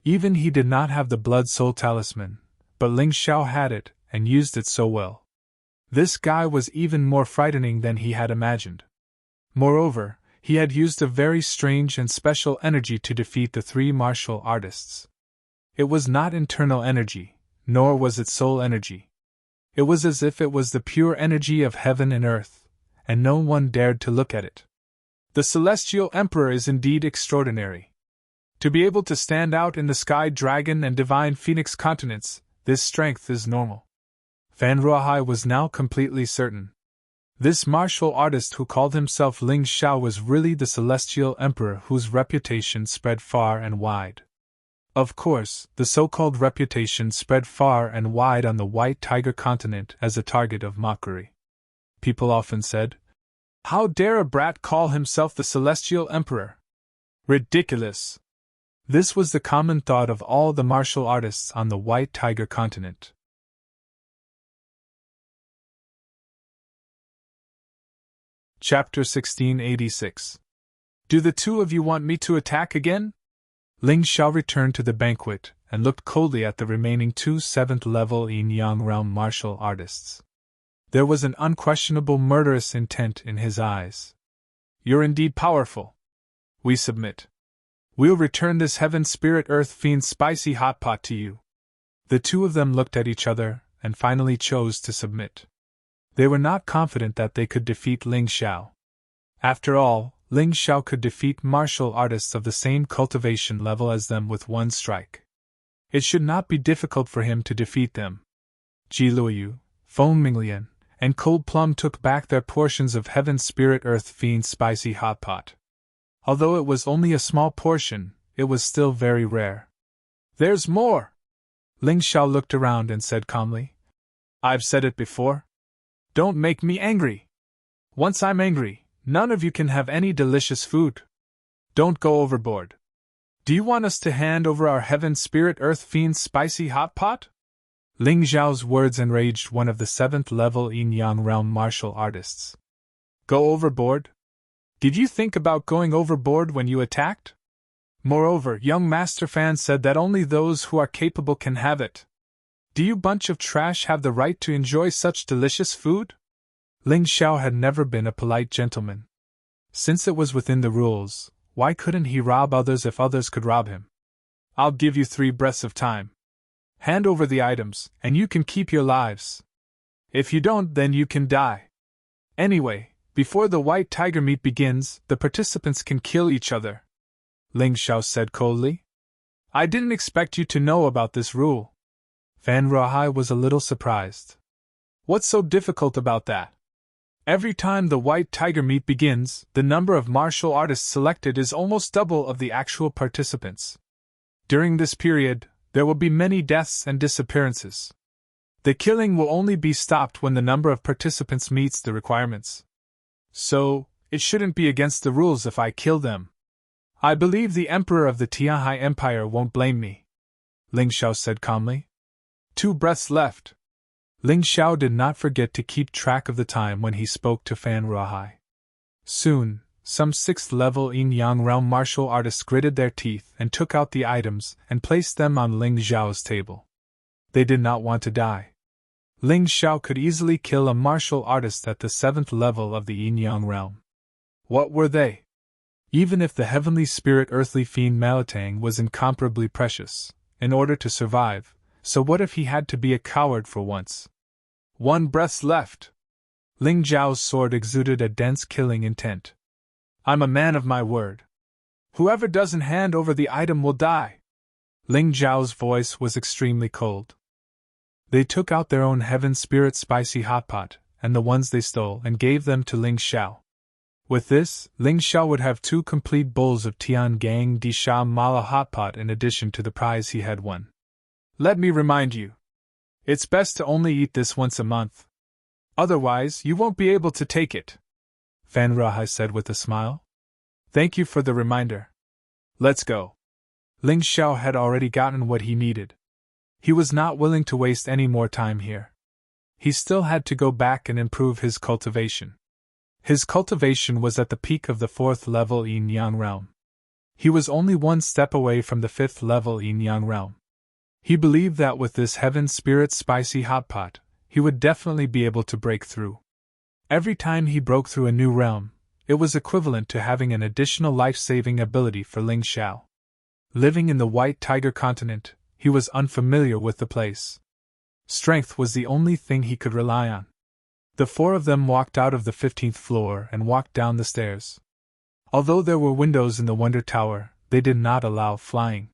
Even he did not have the Blood Soul Talisman, but Ling Xiao had it, and used it so well. This guy was even more frightening than he had imagined. Moreover, he had used a very strange and special energy to defeat the three martial artists. It was not internal energy, nor was it soul energy. It was as if it was the pure energy of heaven and earth, and no one dared to look at it. The Celestial Emperor is indeed extraordinary. To be able to stand out in the Sky Dragon and Divine Phoenix continents, this strength is normal. Fan Ruahai was now completely certain. This martial artist who called himself Ling Xiao was really the Celestial Emperor whose reputation spread far and wide. Of course, the so-called reputation spread far and wide on the White Tiger continent as a target of mockery. People often said, "How dare a brat call himself the Celestial Emperor? Ridiculous!" This was the common thought of all the martial artists on the White Tiger continent. Chapter 1686. Do the two of you want me to attack again? Ling Xiao returned to the banquet and looked coldly at the remaining two 7th-level Yin-Yang realm martial artists. There was an unquestionable murderous intent in his eyes. You're indeed powerful. We submit. We'll return this Heaven Spirit Earth Fiend spicy hot pot to you. The two of them looked at each other and finally chose to submit. They were not confident that they could defeat Ling Xiao. After all, Ling Xiao could defeat martial artists of the same cultivation level as them with one strike. It should not be difficult for him to defeat them. Ji Luoyu, Feng Minglian, and Cold Plum took back their portions of Heaven Spirit Earth Fiend spicy hot pot. Although it was only a small portion, it was still very rare. There's more! Ling Xiao looked around and said calmly. I've said it before. Don't make me angry. Once I'm angry, none of you can have any delicious food. Don't go overboard. Do you want us to hand over our Heaven Spirit Earth Fiend spicy hot pot? Ling Xiao's words enraged one of the 7th-level Yin-Yang realm martial artists. Go overboard? Did you think about going overboard when you attacked? Moreover, young Master Fan said that only those who are capable can have it. Do you bunch of trash have the right to enjoy such delicious food? Ling Xiao had never been a polite gentleman. Since it was within the rules, why couldn't he rob others if others could rob him? I'll give you 3 breaths of time. Hand over the items, and you can keep your lives. If you don't, then you can die. Anyway, before the White Tiger meet begins, the participants can kill each other. Ling Xiao said coldly. I didn't expect you to know about this rule. Fan Ruahai was a little surprised. What's so difficult about that? Every time the White Tiger meet begins, the number of martial artists selected is almost double of the actual participants. During this period, there will be many deaths and disappearances. The killing will only be stopped when the number of participants meets the requirements. So, it shouldn't be against the rules if I kill them. I believe the Emperor of the Tianhai Empire won't blame me. Ling Xiao said calmly. 2 breaths left. Ling Xiao did not forget to keep track of the time when he spoke to Fan Ruahai. Soon, some 6th-level Yin-Yang realm martial artists gritted their teeth and took out the items and placed them on Ling Xiao's table. They did not want to die. Ling Xiao could easily kill a martial artist at the 7th level of the Yin-Yang realm. What were they? Even if the heavenly spirit earthly fiend Malatang was incomparably precious, in order to survive, so what if he had to be a coward for once? 1 breath left. Ling Zhao's sword exuded a dense killing intent. I'm a man of my word. Whoever doesn't hand over the item will die. Ling Zhao's voice was extremely cold. They took out their own Heaven Spirit spicy hot pot, and the ones they stole, and gave them to Ling Xiao. With this, Ling Xiao would have 2 complete bowls of Tian Gang Di Sha Mala hot pot in addition to the prize he had won. Let me remind you. It's best to only eat this once a month. Otherwise, you won't be able to take it. Fan Ruahai said with a smile. Thank you for the reminder. Let's go. Ling Xiao had already gotten what he needed. He was not willing to waste any more time here. He still had to go back and improve his cultivation. His cultivation was at the peak of the 4th level Yin-Yang realm. He was only one step away from the 5th level Yin-Yang realm. He believed that with this Heaven Spirit spicy hot pot, he would definitely be able to break through. Every time he broke through a new realm, it was equivalent to having an additional life-saving ability for Ling Xiao. Living in the White Tiger continent, he was unfamiliar with the place. Strength was the only thing he could rely on. The 4 of them walked out of the 15th floor and walked down the stairs. Although there were windows in the Wonder Tower, they did not allow flying.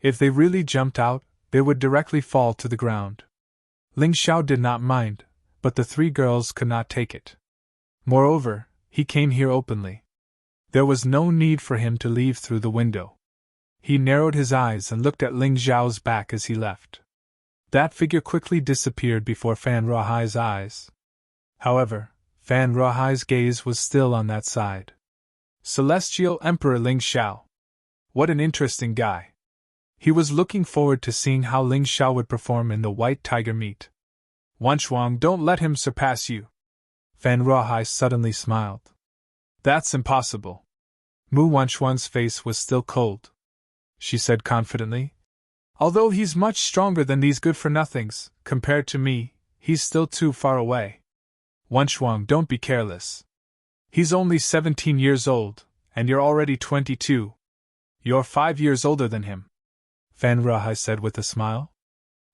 If they really jumped out, they would directly fall to the ground. Ling Xiao did not mind, but the 3 girls could not take it. Moreover, he came here openly. There was no need for him to leave through the window. He narrowed his eyes and looked at Ling Xiao's back as he left. That figure quickly disappeared before Fan Ruohai's eyes. However, Fan Ruohai's gaze was still on that side. Celestial Emperor Ling Xiao. What an interesting guy. He was looking forward to seeing how Ling Xiao would perform in the White Tiger meet. Wanchuang, don't let him surpass you. Fan Ruohai suddenly smiled. That's impossible. Mu Wanchuang's face was still cold. She said confidently. Although he's much stronger than these good-for-nothings, compared to me, he's still too far away. Wanchuang, don't be careless. He's only 17 years old, and you're already 22. You're 5 years older than him. Fan Ruohai said with a smile.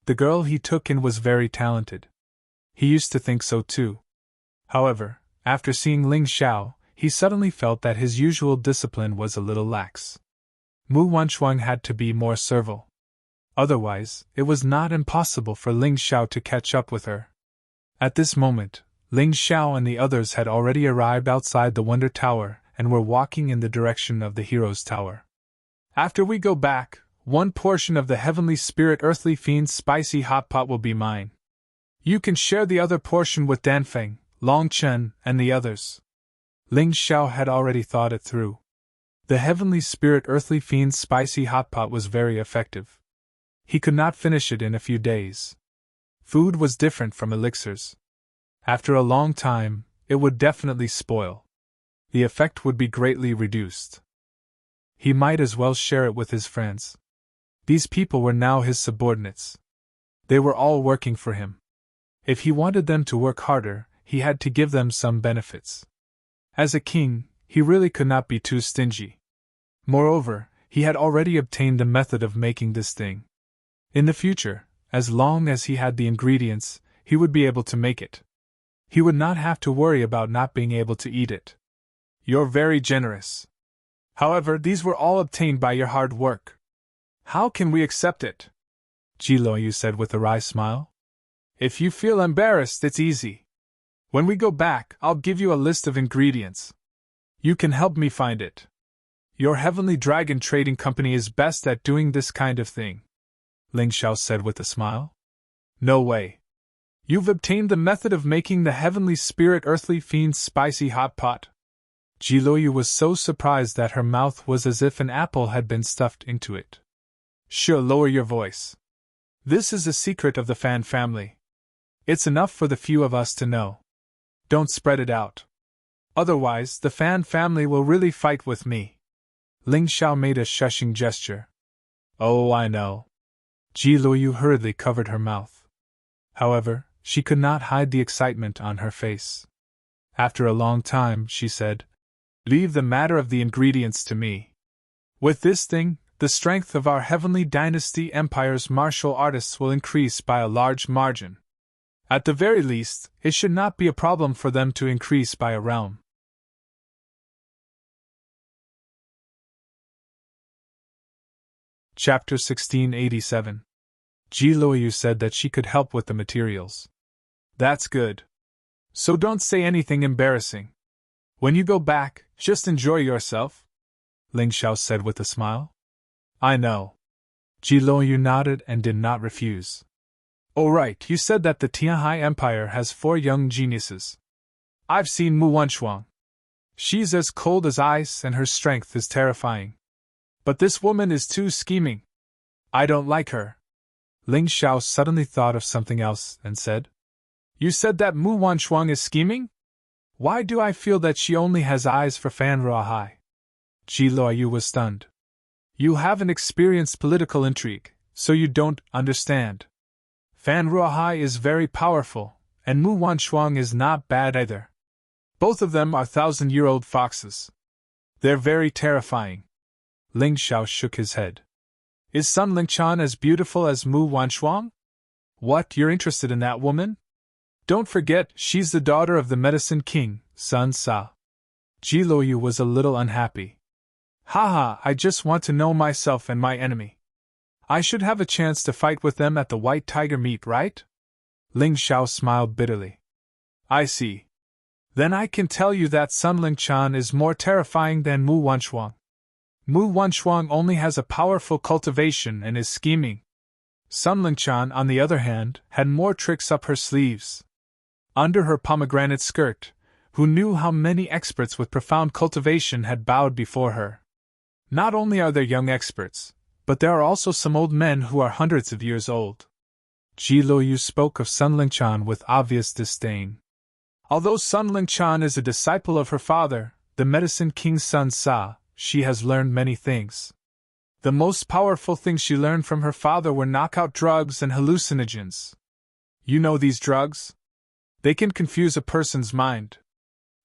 The girl he took in was very talented. He used to think so too. However, after seeing Ling Xiao, he suddenly felt that his usual discipline was a little lax. Mu Wanchuang had to be more servile. Otherwise, it was not impossible for Ling Xiao to catch up with her. At this moment, Ling Xiao and the others had already arrived outside the Wonder Tower and were walking in the direction of the Hero's Tower. After we go back, one portion of the Heavenly Spirit Earthly Fiend's spicy hot pot will be mine. You can share the other portion with Danfeng, Long Chen, and the others. Ling Xiao had already thought it through. The Heavenly Spirit Earthly Fiend's spicy hot pot was very effective. He could not finish it in a few days. Food was different from elixirs. After a long time, it would definitely spoil. The effect would be greatly reduced. He might as well share it with his friends. These people were now his subordinates. They were all working for him. If he wanted them to work harder, he had to give them some benefits. As a king, he really could not be too stingy. Moreover, he had already obtained the method of making this thing. In the future, as long as he had the ingredients, he would be able to make it. He would not have to worry about not being able to eat it. You're very generous. However, these were all obtained by your hard work. How can we accept it? Ji Luoyu said with a wry smile. If you feel embarrassed, it's easy. When we go back, I'll give you a list of ingredients. You can help me find it. Your Heavenly Dragon Trading Company is best at doing this kind of thing, Ling Xiao said with a smile. No way. You've obtained the method of making the Heavenly Spirit Earthly Fiend's spicy hot pot. Ji Luoyu was so surprised that her mouth was as if an apple had been stuffed into it. Sure, lower your voice. This is a secret of the Fan family. It's enough for the few of us to know. Don't spread it out. Otherwise, the Fan family will really fight with me. Ling Xiao made a shushing gesture. Oh, I know. Ji Luoyu hurriedly covered her mouth. However, she could not hide the excitement on her face. After a long time, she said, Leave the matter of the ingredients to me. With this thing, the strength of our Heavenly Dynasty Empire's martial artists will increase by a large margin. At the very least, it should not be a problem for them to increase by a realm. Chapter 1687. Ji Luoyu said that she could help with the materials. That's good. So don't say anything embarrassing. When you go back, just enjoy yourself, Ling Xiao said with a smile. I know. Ji Luoyu nodded and did not refuse. Oh right, you said that the Tianhai Empire has 4 young geniuses. I've seen Mu Wanchuang. She's as cold as ice and her strength is terrifying. But this woman is too scheming. I don't like her. Ling Xiao suddenly thought of something else and said, You said that Mu Wanshuang is scheming? Why do I feel that she only has eyes for Fan Ruahai? Ji Luoyu was stunned. You haven't experienced political intrigue, so you don't understand. Fan Ruahai is very powerful, and Mu Wanshuang is not bad either. Both of them are 1,000-year-old foxes. They're very terrifying. Ling Xiao shook his head. Is Sun Lingchan as beautiful as Mu Wanshuang? What, you're interested in that woman? Don't forget, she's the daughter of the Medicine King, Sun Sa. Ji Luoyu was a little unhappy. Haha, I just want to know myself and my enemy. I should have a chance to fight with them at the White Tiger meet, right? Ling Xiao smiled bitterly. I see. Then I can tell you that Sun Lingchan is more terrifying than Mu Wanshuang. Mu Wanshuang only has a powerful cultivation and is scheming. Sun Lingchan, on the other hand, had more tricks up her sleeves. Under her pomegranate skirt, who knew how many experts with profound cultivation had bowed before her? Not only are there young experts, but there are also some old men who are hundreds of years old. Ji Luoyu spoke of Sun Lingchan with obvious disdain. Although Sun Lingchan is a disciple of her father, the Medicine King Sun Sa, she has learned many things. The most powerful things she learned from her father were knockout drugs and hallucinogens. You know these drugs? They can confuse a person's mind.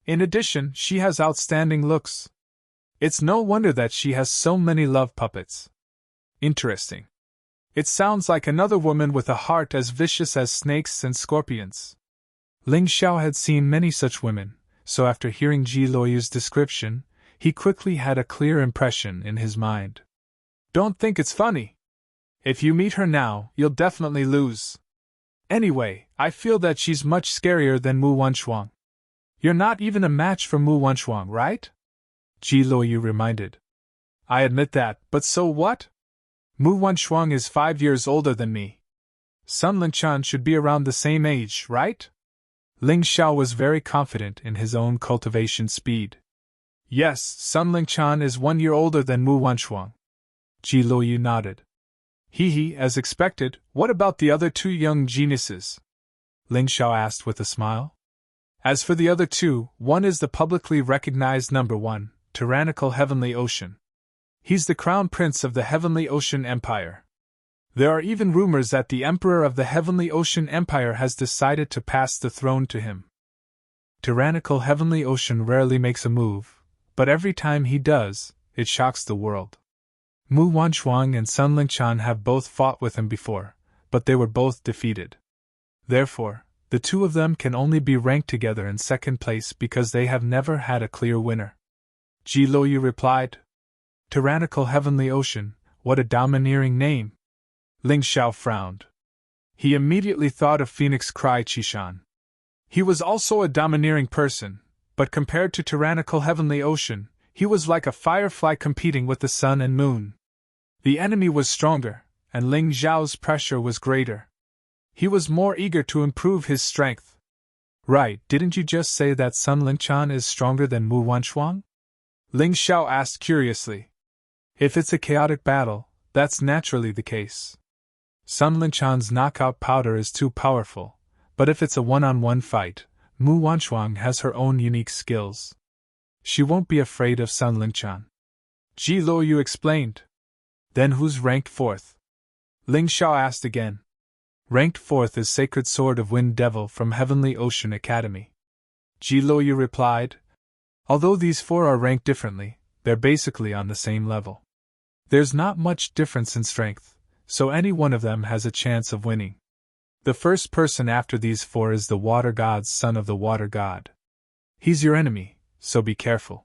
In addition, she has outstanding looks. It's no wonder that she has so many love puppets. Interesting. It sounds like another woman with a heart as vicious as snakes and scorpions. Ling Xiao had seen many such women, so after hearing Ji Luoyu's description, he quickly had a clear impression in his mind. Don't think it's funny. If you meet her now, you'll definitely lose. Anyway, I feel that she's much scarier than Mu Wanshuang. You're not even a match for Mu Wanshuang, right? Ji Luoyu reminded. I admit that, but so what? Mu Wanshuang is 5 years older than me. Sun Lingchan should be around the same age, right? Ling Xiao was very confident in his own cultivation speed. Yes, Sun Lingchan is 1 year older than Mu Wanshuang. Ji Luoyu nodded. Hee, as expected, what about the other two young geniuses? Ling Xiao asked with a smile. As for the other two, one is the publicly recognized number 1, tyrannical Heavenly Ocean. He's the crown prince of the Heavenly Ocean Empire. There are even rumors that the emperor of the Heavenly Ocean Empire has decided to pass the throne to him. Tyrannical Heavenly Ocean rarely makes a move, but every time he does, it shocks the world. Mu Wanshuang and Sun Lingchan have both fought with him before, but they were both defeated. Therefore, the two of them can only be ranked together in second place because they have never had a clear winner. Ji Luoyu replied. Tyrannical Heavenly Ocean, what a domineering name. Ling Xiao frowned. He immediately thought of Phoenix Cry Qishan. He was also a domineering person, but compared to Tyrannical Heavenly Ocean, he was like a firefly competing with the sun and moon. The enemy was stronger, and Ling Xiao's pressure was greater. He was more eager to improve his strength. Right, didn't you just say that Sun Lingchan is stronger than Mu Wanshuang? Ling Xiao asked curiously. If it's a chaotic battle, that's naturally the case. Sun Lingchan's knockout powder is too powerful, but if it's a one-on-one fight, Mu Wanshuang has her own unique skills. She won't be afraid of Sun Lingchan. Ji Luoyu explained. Then who's ranked 4th? Ling Xiao asked again. Ranked 4th is Sacred Sword of Wind Devil from Heavenly Ocean Academy. Ji Luoyu replied. Although these 4 are ranked differently, they're basically on the same level. There's not much difference in strength, so any one of them has a chance of winning. The first person after these 4 is the Water God's son of the Water God. He's your enemy, so be careful.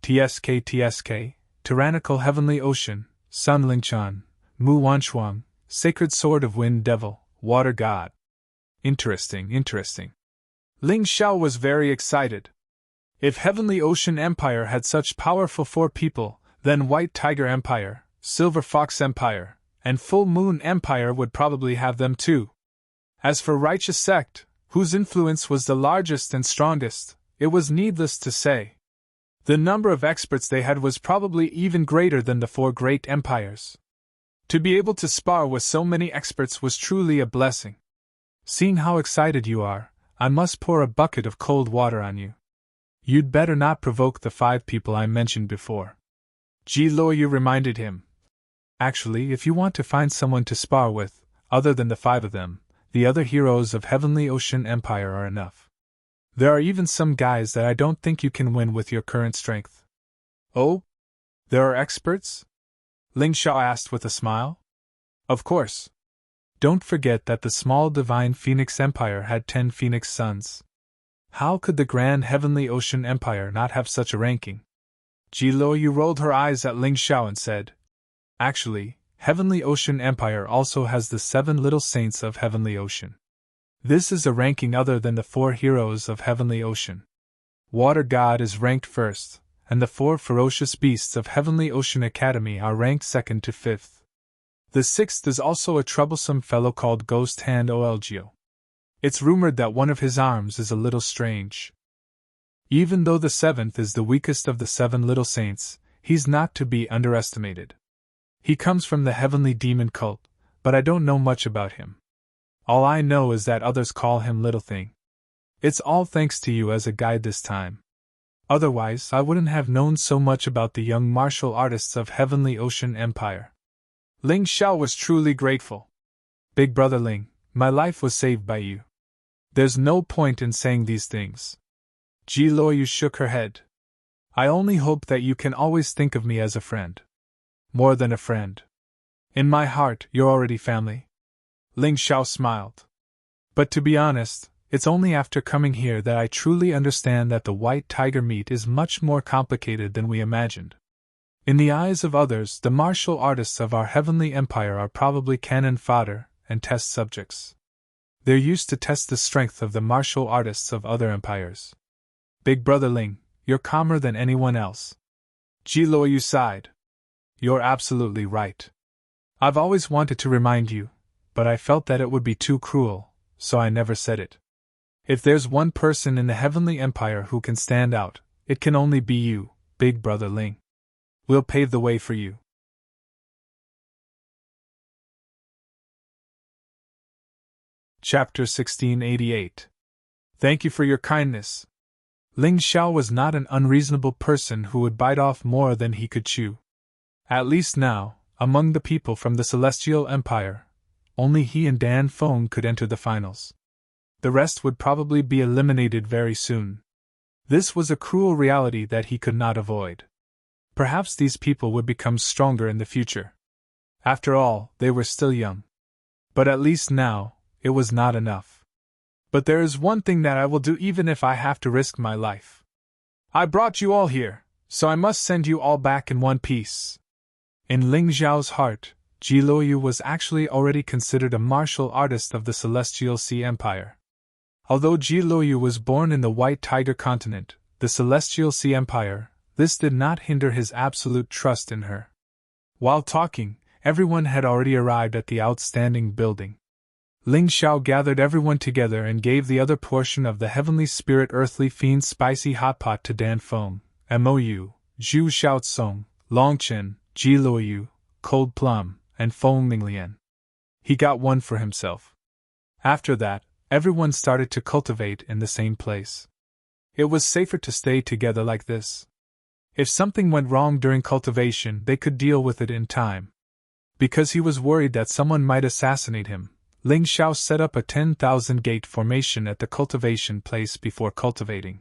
TSK, Tyrannical Heavenly Ocean, Sun Lingchan, Mu Wanshuang, Sacred Sword of Wind Devil, Water God. Interesting. Ling Xiao was very excited. If Heavenly Ocean Empire had such powerful 4 people, then White Tiger Empire, Silver Fox Empire, and Full Moon Empire would probably have them too. As for Righteous Sect, whose influence was the largest and strongest, it was needless to say. The number of experts they had was probably even greater than the four great empires. To be able to spar with so many experts was truly a blessing. Seeing how excited you are, I must pour a bucket of cold water on you. You'd better not provoke the 5 people I mentioned before. Ji Luoyu reminded him. Actually, if you want to find someone to spar with, other than the 5 of them, the other heroes of Heavenly Ocean Empire are enough. There are even some guys that I don't think you can win with your current strength. Oh? There are experts? Ling Xiao asked with a smile. Of course. Don't forget that the small divine Phoenix Empire had 10 Phoenix sons. How could the Grand Heavenly Ocean Empire not have such a ranking? Ji Luoyu rolled her eyes at Ling Xiao and said, Actually, Heavenly Ocean Empire also has the 7 little saints of Heavenly Ocean. This is a ranking other than the 4 heroes of Heavenly Ocean. Water God is ranked first, and the 4 ferocious beasts of Heavenly Ocean Academy are ranked second to 5th. The 6th is also a troublesome fellow called Ghost Hand Olgio. It's rumored that one of his arms is a little strange. Even though the 7th is the weakest of the 7 little saints, he's not to be underestimated. He comes from the Heavenly Demon cult, but I don't know much about him. All I know is that others call him Little Thing. It's all thanks to you as a guide this time. Otherwise, I wouldn't have known so much about the young martial artists of Heavenly Ocean Empire. Ling Xiao was truly grateful. Big Brother Ling, my life was saved by you. There's no point in saying these things. Ji Luoyu shook her head. I only hope that you can always think of me as a friend. More than a friend. In my heart, you're already family. Ling Xiao smiled. But to be honest, it's only after coming here that I truly understand that the white tiger meat is much more complicated than we imagined. In the eyes of others, the martial artists of our heavenly empire are probably cannon fodder and test subjects. They're used to test the strength of the martial artists of other empires. Big Brother Ling, you're calmer than anyone else. Ji Luoyu sighed. You're absolutely right. I've always wanted to remind you, but I felt that it would be too cruel, so I never said it. If there's one person in the Heavenly Empire who can stand out, it can only be you, Big Brother Ling. We'll pave the way for you. Chapter 1688. Thank you for your kindness. Ling Xiao was not an unreasonable person who would bite off more than he could chew. At least now, among the people from the Celestial Empire, only he and Dan Feng could enter the finals. The rest would probably be eliminated very soon. This was a cruel reality that he could not avoid. Perhaps these people would become stronger in the future. After all, they were still young. But at least now, it was not enough. But there is one thing that I will do even if I have to risk my life. I brought you all here, so I must send you all back in one piece. In Ling Xiao's heart, Ji Luoyu was actually already considered a martial artist of the Celestial Sea Empire. Although Ji Luoyu was born in the White Tiger continent, the Celestial Sea Empire, this did not hinder his absolute trust in her. While talking, everyone had already arrived at the outstanding building. Ling Xiao gathered everyone together and gave the other portion of the Heavenly Spirit Earthly Fiend Spicy Hot Pot to Dan Feng, Mou, Zhu Xiaotsong, Longchen, Ji Luoyu, Cold Plum, and Feng Minglian. He got one for himself. After that, everyone started to cultivate in the same place. It was safer to stay together like this. If something went wrong during cultivation, they could deal with it in time. Because he was worried that someone might assassinate him, Ling Xiao set up a 10,000 gate formation at the cultivation place before cultivating.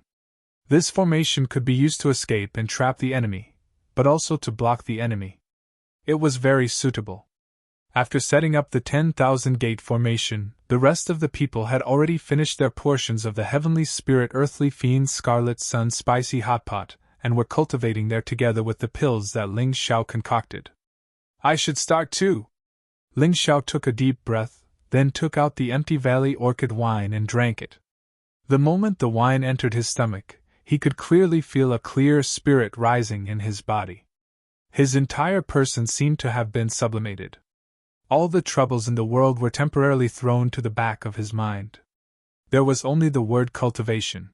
This formation could be used to escape and trap the enemy, but also to block the enemy. It was very suitable. After setting up the 10,000 gate formation, the rest of the people had already finished their portions of the Heavenly Spirit Earthly Fiend Scarlet Sun Spicy Hot Pot, and were cultivating there together with the pills that Ling Xiao concocted. I should start too. Ling Xiao took a deep breath, then took out the empty Valley Orchid wine and drank it. The moment the wine entered his stomach, he could clearly feel a clear spirit rising in his body. His entire person seemed to have been sublimated. All the troubles in the world were temporarily thrown to the back of his mind. There was only the word cultivation.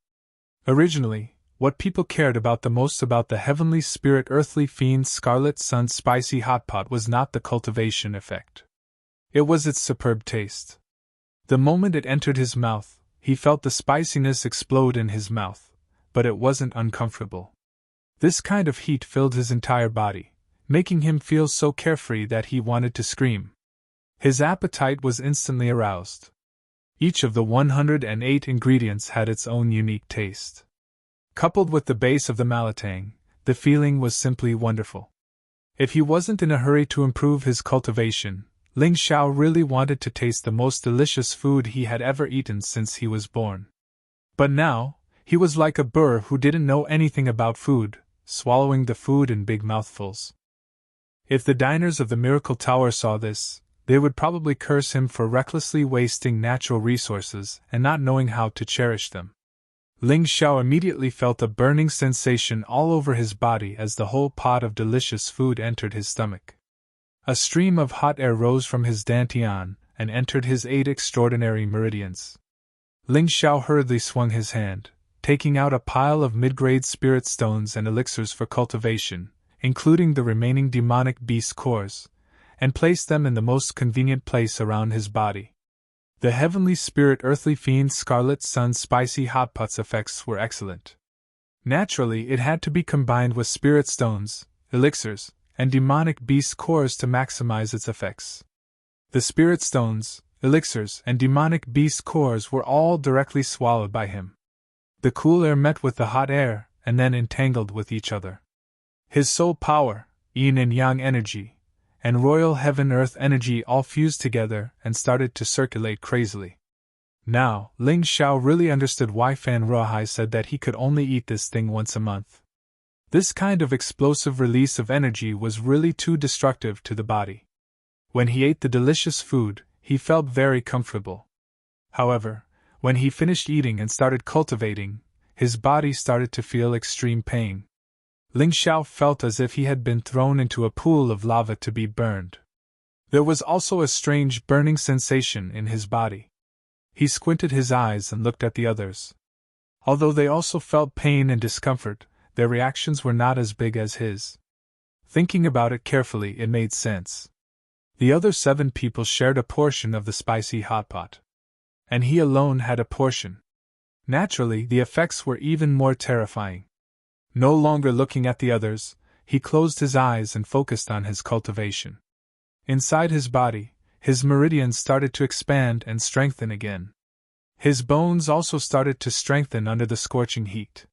Originally, What people cared about the most about the heavenly spirit earthly fiend Scarlet Sun's spicy hot pot was not the cultivation effect. It was its superb taste. The moment it entered his mouth, he felt the spiciness explode in his mouth, but it wasn't uncomfortable. This kind of heat filled his entire body, making him feel so carefree that he wanted to scream. His appetite was instantly aroused. Each of the 108 ingredients had its own unique taste. Coupled with the base of the malatang, the feeling was simply wonderful. If he wasn't in a hurry to improve his cultivation, Ling Xiao really wanted to taste the most delicious food he had ever eaten since he was born. But now, he was like a burr who didn't know anything about food, swallowing the food in big mouthfuls. If the diners of the Miracle Tower saw this, they would probably curse him for recklessly wasting natural resources and not knowing how to cherish them. Ling Xiao immediately felt a burning sensation all over his body as the whole pot of delicious food entered his stomach. A stream of hot air rose from his dantian and entered his 8 extraordinary meridians. Ling Xiao hurriedly swung his hand, taking out a pile of mid-grade spirit stones and elixirs for cultivation, including the remaining demonic beast cores, and placed them in the most convenient place around his body. The heavenly spirit earthly fiend Scarlet Sun's spicy hot pot's effects were excellent. Naturally, it had to be combined with spirit stones, elixirs, and demonic beast cores to maximize its effects. The spirit stones, elixirs, and demonic beast cores were all directly swallowed by him. The cool air met with the hot air, and then entangled with each other. His soul power, yin and yang energy, and royal heaven-earth energy all fused together and started to circulate crazily. Now, Ling Xiao really understood why Fan Ruohai said that he could only eat this thing once a month. This kind of explosive release of energy was really too destructive to the body. When he ate the delicious food, he felt very comfortable. However, when he finished eating and started cultivating, his body started to feel extreme pain. Ling Xiao felt as if he had been thrown into a pool of lava to be burned. There was also a strange burning sensation in his body. He squinted his eyes and looked at the others. Although they also felt pain and discomfort, their reactions were not as big as his. Thinking about it carefully, it made sense. The other 7 people shared a portion of the spicy hot pot. And he alone had a portion. Naturally, the effects were even more terrifying. No longer looking at the others, he closed his eyes and focused on his cultivation. Inside his body, his meridians started to expand and strengthen again. His bones also started to strengthen under the scorching heat.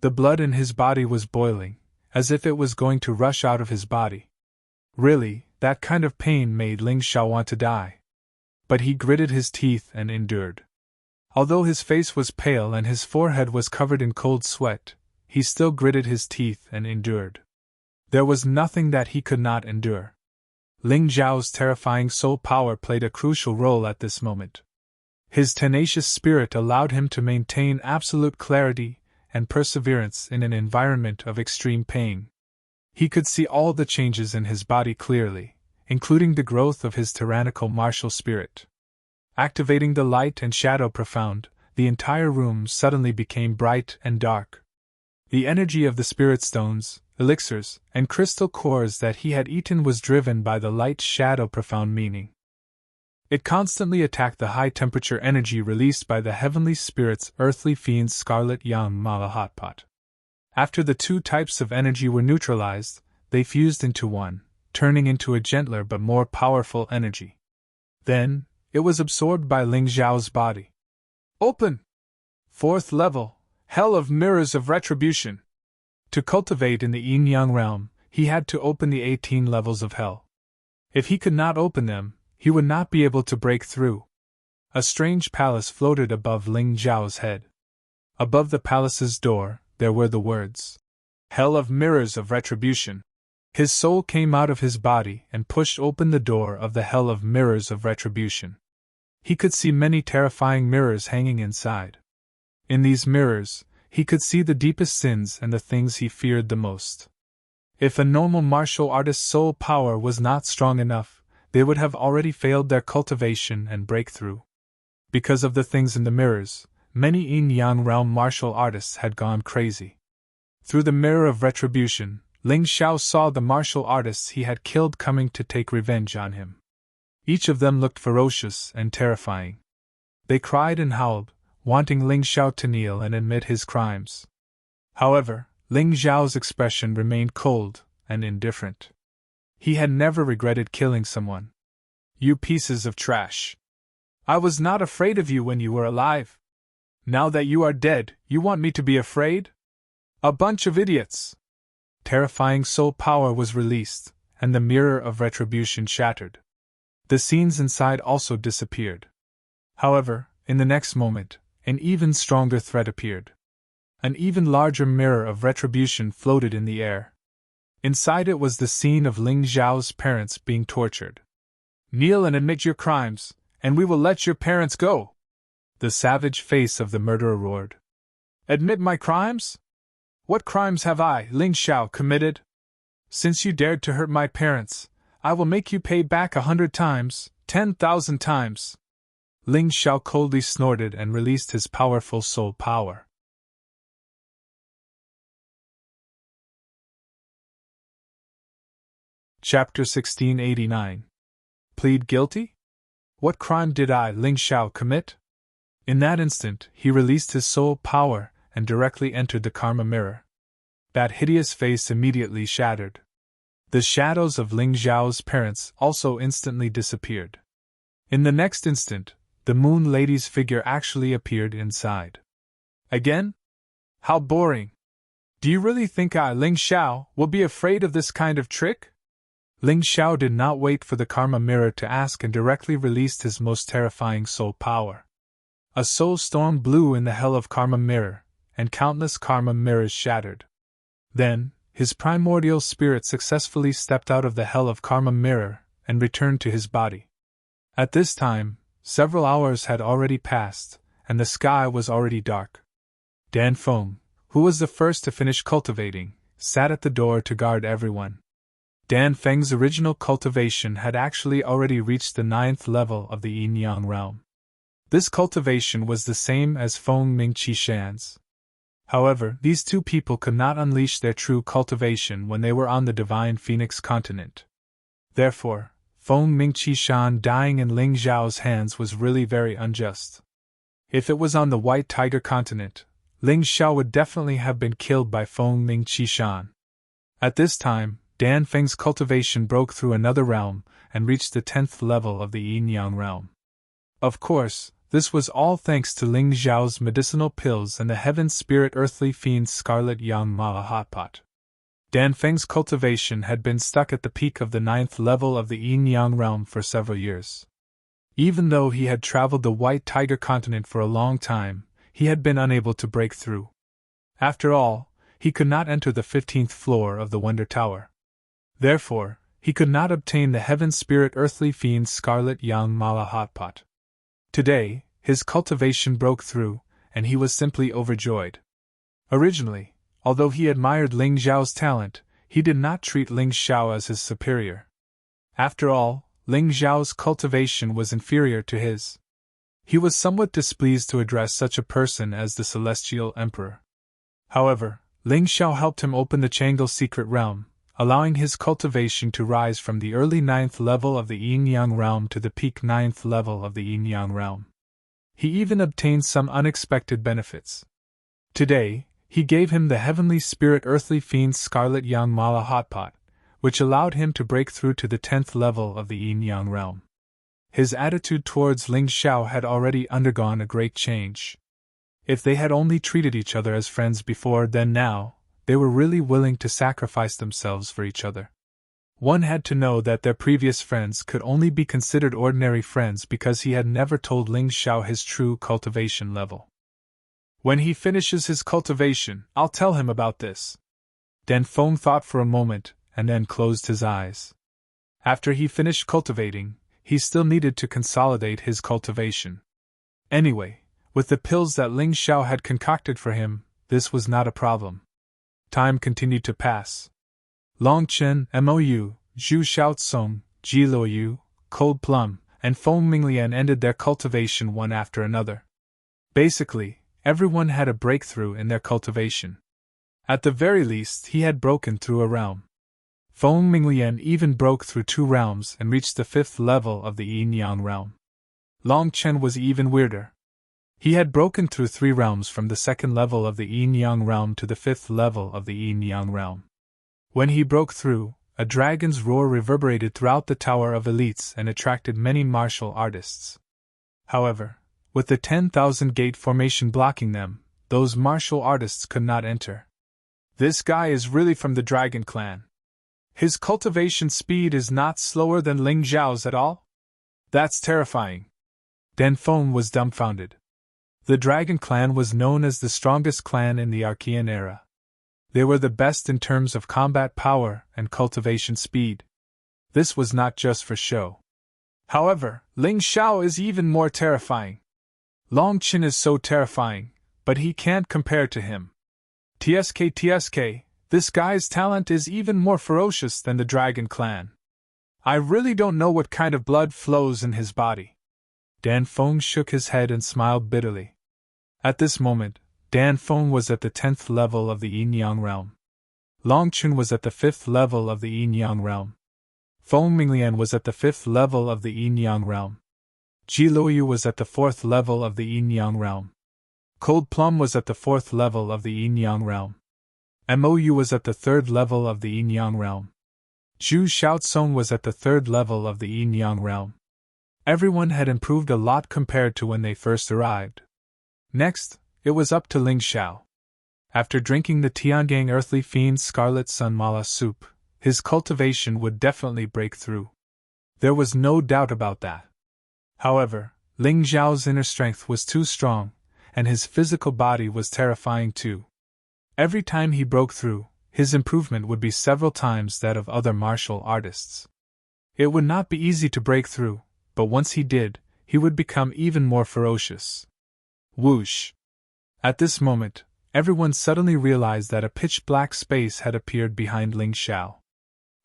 The blood in his body was boiling, as if it was going to rush out of his body. Really, that kind of pain made Ling Xiao want to die. But he gritted his teeth and endured. Although his face was pale and his forehead was covered in cold sweat, he still gritted his teeth and endured. There was nothing that he could not endure. Ling Zhao's terrifying soul power played a crucial role at this moment. His tenacious spirit allowed him to maintain absolute clarity and perseverance in an environment of extreme pain. He could see all the changes in his body clearly, including the growth of his tyrannical martial spirit. Activating the light and shadow profound, the entire room suddenly became bright and dark. The energy of the spirit stones, elixirs, and crystal cores that he had eaten was driven by the light-shadow profound meaning. It constantly attacked the high-temperature energy released by the heavenly spirit's earthly fiend's scarlet yang mala hot pot. After the 2 types of energy were neutralized, they fused into one, turning into a gentler but more powerful energy. Then, it was absorbed by Ling Zhao's body. Open! 4th level, Hell of Mirrors of Retribution. To cultivate in the yin-yang realm, he had to open the 18 levels of hell. If he could not open them, he would not be able to break through. A strange palace floated above Ling Zhao's head. Above the palace's door, there were the words, Hell of Mirrors of Retribution. His soul came out of his body and pushed open the door of the Hell of Mirrors of Retribution. He could see many terrifying mirrors hanging inside. In these mirrors, he could see the deepest sins and the things he feared the most. If a normal martial artist's soul power was not strong enough, they would have already failed their cultivation and breakthrough. Because of the things in the mirrors, many yin-yang realm martial artists had gone crazy. Through the mirror of retribution, Ling Xiao saw the martial artists he had killed coming to take revenge on him. Each of them looked ferocious and terrifying. They cried and howled, wanting Ling Xiao to kneel and admit his crimes. However, Ling Xiao's expression remained cold and indifferent. He had never regretted killing someone. "You pieces of trash! I was not afraid of you when you were alive. Now that you are dead, you want me to be afraid? A bunch of idiots!" Terrifying soul power was released, and the mirror of retribution shattered. The scenes inside also disappeared. However, in the next moment, an even stronger threat appeared. An even larger mirror of retribution floated in the air. Inside it was the scene of Ling Xiao's parents being tortured. "Kneel and admit your crimes, and we will let your parents go!" The savage face of the murderer roared. "Admit my crimes? What crimes have I, Ling Xiao, committed? Since you dared to hurt my parents, I will make you pay back 100 times, 10,000 times." Ling Xiao coldly snorted and released his powerful soul power. Chapter 1689. Plead guilty? What crime did I, Ling Xiao, commit? In that instant, he released his soul power and directly entered the karma mirror. That hideous face immediately shattered. The shadows of Ling Xiao's parents also instantly disappeared. In the next instant, the Moon Lady's figure actually appeared inside. Again? How boring! Do you really think I, Ling Xiao, will be afraid of this kind of trick? Ling Xiao did not wait for the karma mirror to ask and directly released his most terrifying soul power. A soul storm blew in the hell of karma mirror, and countless karma mirrors shattered. Then, his primordial spirit successfully stepped out of the hell of karma mirror and returned to his body. At this time, several hours had already passed, and the sky was already dark. Dan Feng, who was the first to finish cultivating, sat at the door to guard everyone. Dan Feng's original cultivation had actually already reached the 9th level of the yin-yang realm. This cultivation was the same as Feng Mingqishan's. However, these two people could not unleash their true cultivation when they were on the Divine Phoenix continent. Therefore, Feng Mingqishan dying in Ling Xiao's hands was really very unjust. If it was on the White Tiger continent, Ling Xiao would definitely have been killed by Feng Mingqishan. At this time, Dan Feng's cultivation broke through another realm and reached the 10th level of the yin-yang realm. Of course, this was all thanks to Ling Xiao's medicinal pills and the heaven spirit earthly fiend's scarlet yang mala hot pot. Dan Feng's cultivation had been stuck at the peak of the 9th level of the yin-yang realm for several years. Even though he had traveled the White Tiger continent for a long time, he had been unable to break through. After all, he could not enter the 15th floor of the Wonder Tower. Therefore, he could not obtain the heaven spirit earthly fiend's scarlet yang mala hot pot. Today, his cultivation broke through, and he was simply overjoyed. Originally, although he admired Ling Xiao's talent, he did not treat Ling Xiao as his superior. After all, Ling Xiao's cultivation was inferior to his. He was somewhat displeased to address such a person as the Celestial Emperor. However, Ling Xiao helped him open the Chang'e secret realm, allowing his cultivation to rise from the early 9th level of the yin-yang realm to the peak 9th level of the yin-yang realm. He even obtained some unexpected benefits. Today, he gave him the heavenly spirit earthly fiend's scarlet yang mala hot pot, which allowed him to break through to the 10th level of the yin-yang realm. His attitude towards Ling Xiao had already undergone a great change. If they had only treated each other as friends before, then now, they were really willing to sacrifice themselves for each other. One had to know that their previous friends could only be considered ordinary friends because he had never told Ling Xiao his true cultivation level. When he finishes his cultivation, I'll tell him about this. Dan Feng thought for a moment, and then closed his eyes. After he finished cultivating, he still needed to consolidate his cultivation. Anyway, with the pills that Ling Xiao had concocted for him, this was not a problem. Time continued to pass. Long Chen, Mou, Zhu Xiaotsong, Ji Luoyu, Cold Plum, and Feng Minglian ended their cultivation one after another. Basically, everyone had a breakthrough in their cultivation. At the very least, he had broken through a realm. Feng Minglian even broke through 2 realms and reached the 5th level of the yin-yang realm. Long Chen was even weirder. He had broken through 3 realms from the 2nd level of the yin-yang realm to the 5th level of the yin-yang realm. When he broke through, a dragon's roar reverberated throughout the Tower of Elites and attracted many martial artists. However, with the 10,000 gate formation blocking them, those martial artists could not enter. This guy is really from the Dragon Clan. His cultivation speed is not slower than Ling Zhao's at all? That's terrifying. Dan Feng was dumbfounded. The Dragon Clan was known as the strongest clan in the Archean era. They were the best in terms of combat power and cultivation speed. This was not just for show. However, Ling Xiao is even more terrifying. Long Chen is so terrifying, but he can't compare to him. TSK, this guy's talent is even more ferocious than the Dragon Clan. I really don't know what kind of blood flows in his body. Dan Feng shook his head and smiled bitterly. At this moment, Dan Feng was at the 10th level of the yin-yang realm. Long Chen was at the 5th level of the yin-yang realm. Feng Minglian was at the 5th level of the yin-yang realm. Ji Luoyu was at the 4th level of the yin-yang realm. Cold Plum was at the 4th level of the yin-yang realm. Mou was at the 3rd level of the yin-yang realm. Zhu Xiaotsong was at the 3rd level of the yin-yang realm. Everyone had improved a lot compared to when they first arrived. Next, it was up to Ling Xiao. After drinking the Tiangang Earthly Fiend's Scarlet Sun Mala soup, his cultivation would definitely break through. There was no doubt about that. However, Ling Xiao's inner strength was too strong, and his physical body was terrifying too. Every time he broke through, his improvement would be several times that of other martial artists. It would not be easy to break through, but once he did, he would become even more ferocious. Whoosh! At this moment, everyone suddenly realized that a pitch-black space had appeared behind Ling Xiao.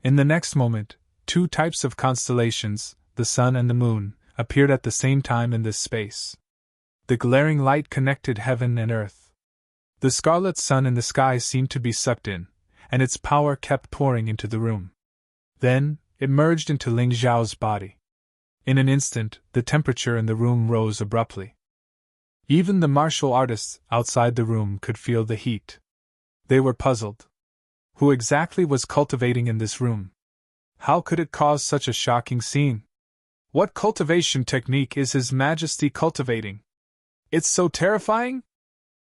In the next moment, 2 types of constellations, the sun and the moon, appeared at the same time in this space. The glaring light connected heaven and earth. The scarlet sun in the sky seemed to be sucked in, and its power kept pouring into the room. Then, it merged into Ling Xiao's body. In an instant, the temperature in the room rose abruptly. Even the martial artists outside the room could feel the heat. They were puzzled. Who exactly was cultivating in this room? How could it cause such a shocking scene? What cultivation technique is His Majesty cultivating? It's so terrifying?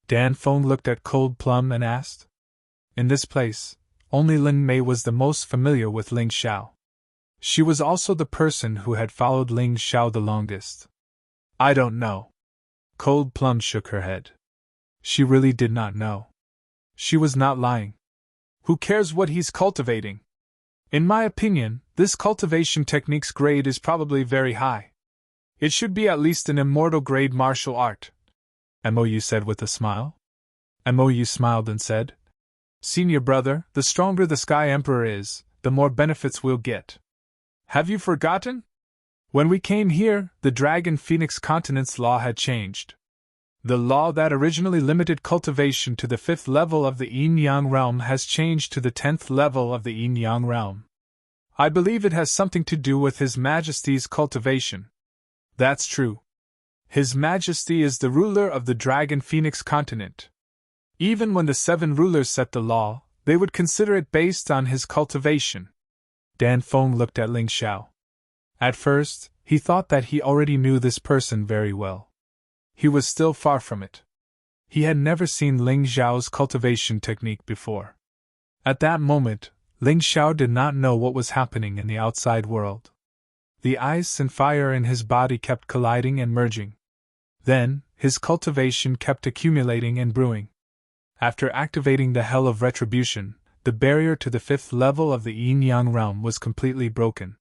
Dan Feng looked at Cold Plum and asked. In this place, only Lin Mei was the most familiar with Ling Xiao. She was also the person who had followed Ling Xiao the longest. I don't know. Cold Plum shook her head. She really did not know. She was not lying. Who cares what he's cultivating? In my opinion, this cultivation technique's grade is probably very high. It should be at least an immortal grade martial art, Mou said with a smile. Mou smiled and said, Senior brother, the stronger the Sky Emperor is, the more benefits we'll get. Have you forgotten? When we came here, the Dragon Phoenix Continent's law had changed. The law that originally limited cultivation to the 5th level of the yin-yang realm has changed to the 10th level of the yin-yang realm. I believe it has something to do with His Majesty's cultivation. That's true. His Majesty is the ruler of the Dragon Phoenix Continent. Even when the 7 rulers set the law, they would consider it based on his cultivation. Dan Feng looked at Ling Xiao. At first, he thought that he already knew this person very well. He was still far from it. He had never seen Ling Xiao's cultivation technique before. At that moment, Ling Xiao did not know what was happening in the outside world. The ice and fire in his body kept colliding and merging. Then, his cultivation kept accumulating and brewing. After activating the Hell of Retribution, the barrier to the 5th level of the yin-yang realm was completely broken.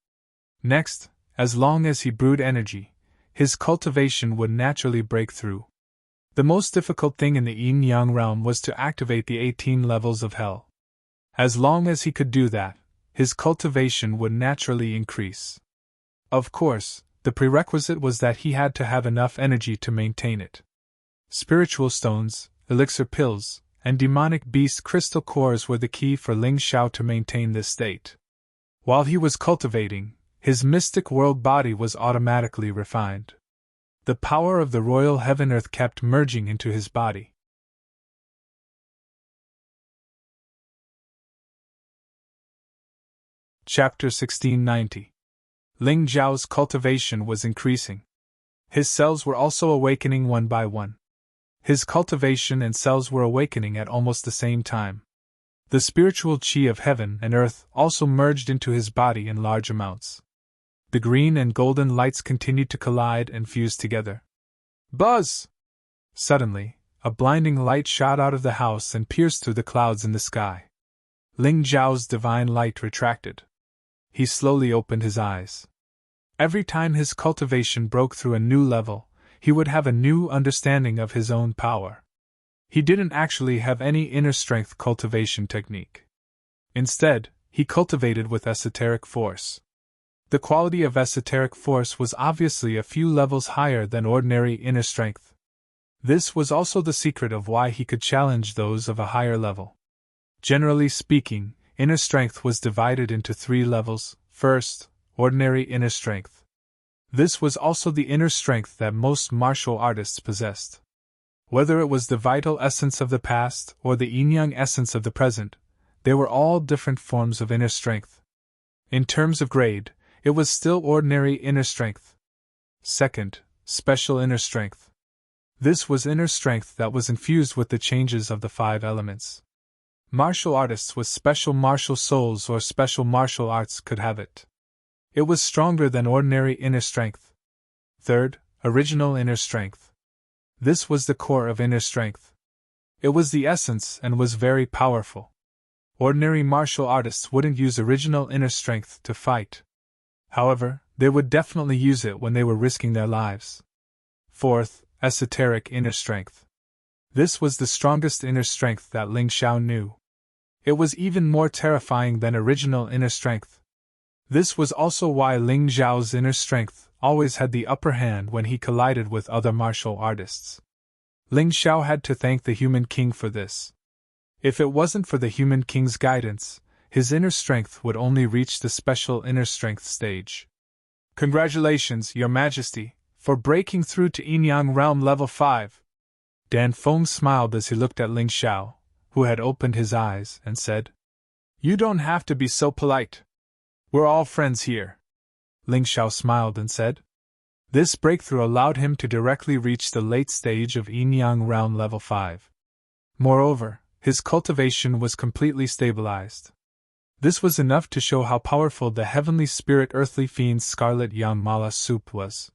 Next, as long as he brewed energy, his cultivation would naturally break through. The most difficult thing in the yin-yang realm was to activate the 18 levels of hell. As long as he could do that, his cultivation would naturally increase. Of course, the prerequisite was that he had to have enough energy to maintain it. Spiritual stones, elixir pills, and demonic beast crystal cores were the key for Ling Xiao to maintain this state. While he was cultivating, his mystic world body was automatically refined. The power of the royal heaven-earth kept merging into his body. Chapter 1690. Ling Xiao's cultivation was increasing. His cells were also awakening one by one. His cultivation and cells were awakening at almost the same time. The spiritual qi of heaven and earth also merged into his body in large amounts. The green and golden lights continued to collide and fuse together. Buzz! Suddenly, a blinding light shot out of the house and pierced through the clouds in the sky. Ling Xiao's divine light retracted. He slowly opened his eyes. Every time his cultivation broke through a new level, he would have a new understanding of his own power. He didn't actually have any inner strength cultivation technique. Instead, he cultivated with esoteric force. The quality of esoteric force was obviously a few levels higher than ordinary inner strength. This was also the secret of why he could challenge those of a higher level. Generally speaking, inner strength was divided into 3 levels. First, ordinary inner strength. This was also the inner strength that most martial artists possessed. Whether it was the vital essence of the past or the yin-yang essence of the present, they were all different forms of inner strength. In terms of grade, it was still ordinary inner strength. Second, special inner strength. This was inner strength that was infused with the changes of the 5 elements. Martial artists with special martial souls or special martial arts could have it. It was stronger than ordinary inner strength. Third, original inner strength. This was the core of inner strength. It was the essence and was very powerful. Ordinary martial artists wouldn't use original inner strength to fight. However, they would definitely use it when they were risking their lives. Fourth, esoteric inner strength. This was the strongest inner strength that Ling Xiao knew. It was even more terrifying than original inner strength. This was also why Ling Xiao's inner strength always had the upper hand when he collided with other martial artists. Ling Xiao had to thank the Human King for this. If it wasn't for the Human King's guidance, his inner strength would only reach the special inner strength stage. Congratulations, Your Majesty, for breaking through to Yin-Yang Realm Level 5. Dan Feng smiled as he looked at Ling Xiao, who had opened his eyes, and said, "You don't have to be so polite. We're all friends here." Ling Xiao smiled and said, "This breakthrough allowed him to directly reach the late stage of Yin-Yang Realm Level 5. Moreover, his cultivation was completely stabilized. This was enough to show how powerful the heavenly spirit earthly fiend's scarlet yang mala soup was.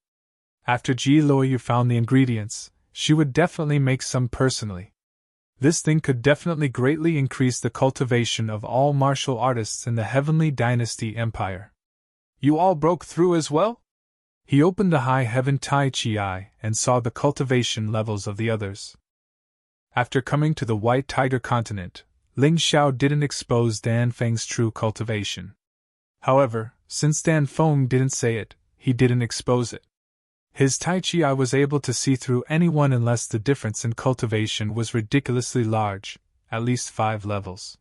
After Ji Luoyu found the ingredients, she would definitely make some personally. This thing could definitely greatly increase the cultivation of all martial artists in the Heavenly Dynasty Empire. You all broke through as well?" He opened the High Heaven Tai Chi eye and saw the cultivation levels of the others. After coming to the White Tiger continent, Ling Xiao didn't expose Dan Feng's true cultivation. However, since Dan Feng didn't say it, he didn't expose it. His Tai Chi eye was able to see through anyone unless the difference in cultivation was ridiculously large, at least 5 levels.